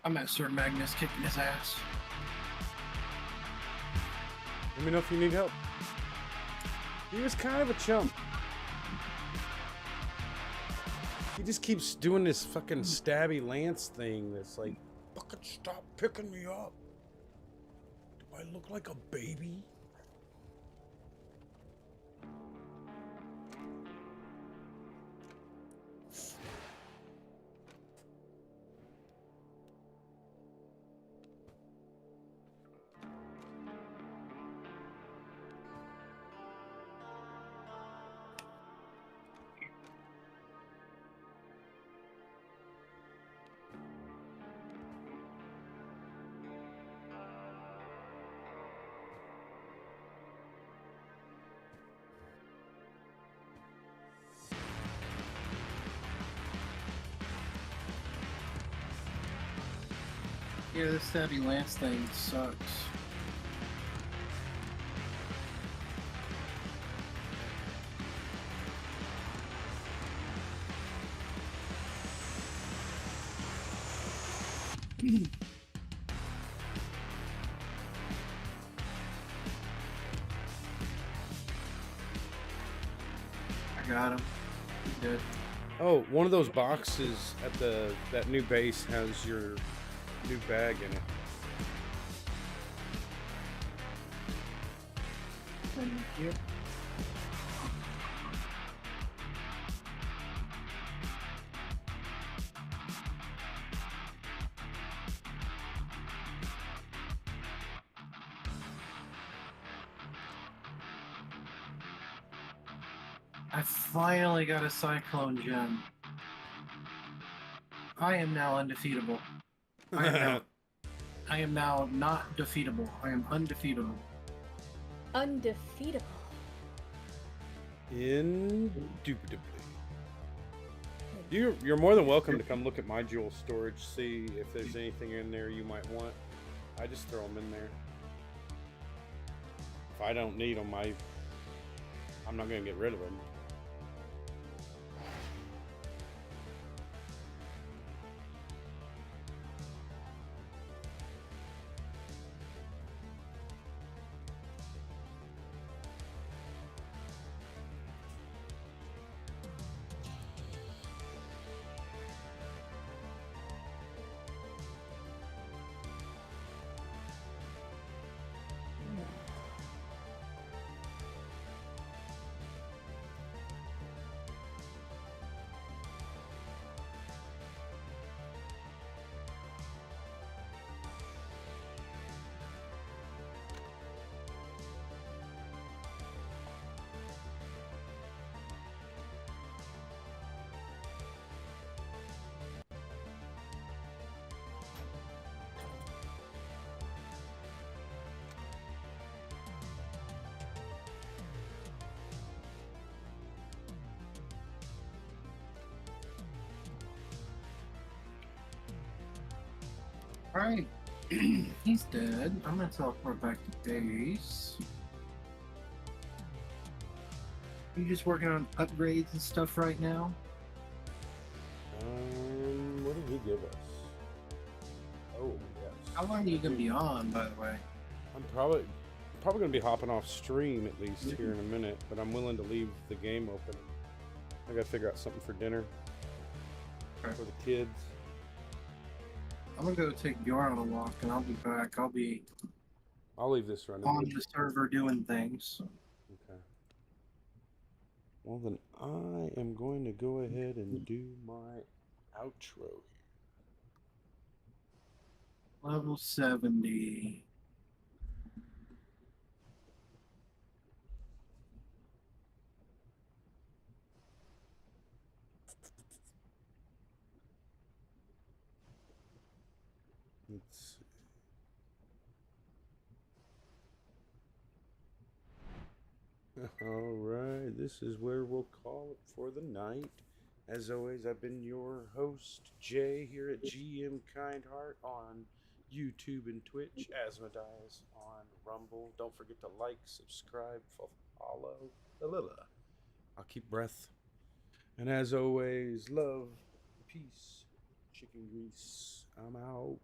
I'm at Sir Magnus kicking his ass. Let me know if you need help. He was kind of a chump. He just keeps doing this fucking stabby Lance thing that's like, fucking stop picking me up. Do I look like a baby? Yeah, this stabby Lance thing sucks. I got him. He's dead. Oh, one of those boxes at that new base has your new bag in it. Thank you. I finally got a Cyclone Gem. I am now undefeatable. I am now not defeatable. I am undefeatable. Undefeatable. Indubitably. You're more than welcome to come look at my jewel storage, see if there's anything in there you might want. I just throw them in there. If I don't need them, I'm not gonna get rid of them. Alright. He's dead. I'm gonna teleport back to base. You just working on upgrades and stuff right now? What did he give us? Oh, yes. How long are you gonna be on, by the way? I'm probably gonna be hopping off stream at least here in a minute, but I'm willing to leave the game open. I gotta figure out something for dinner for the kids. I'm gonna go take Bjorn on a walk and I'll be back. I'll leave this running. on the server doing things. Okay. Well then, I am going to go ahead and do my outro here. Level 70. Let's see. All right, this is where we'll call it for the night. As always, I've been your host, Jay, here at GM Kindheart on YouTube and Twitch, Asmodeus on Rumble. Don't forget to like, subscribe, follow. I'll keep breath. And as always, love, peace, chicken grease. I'm out.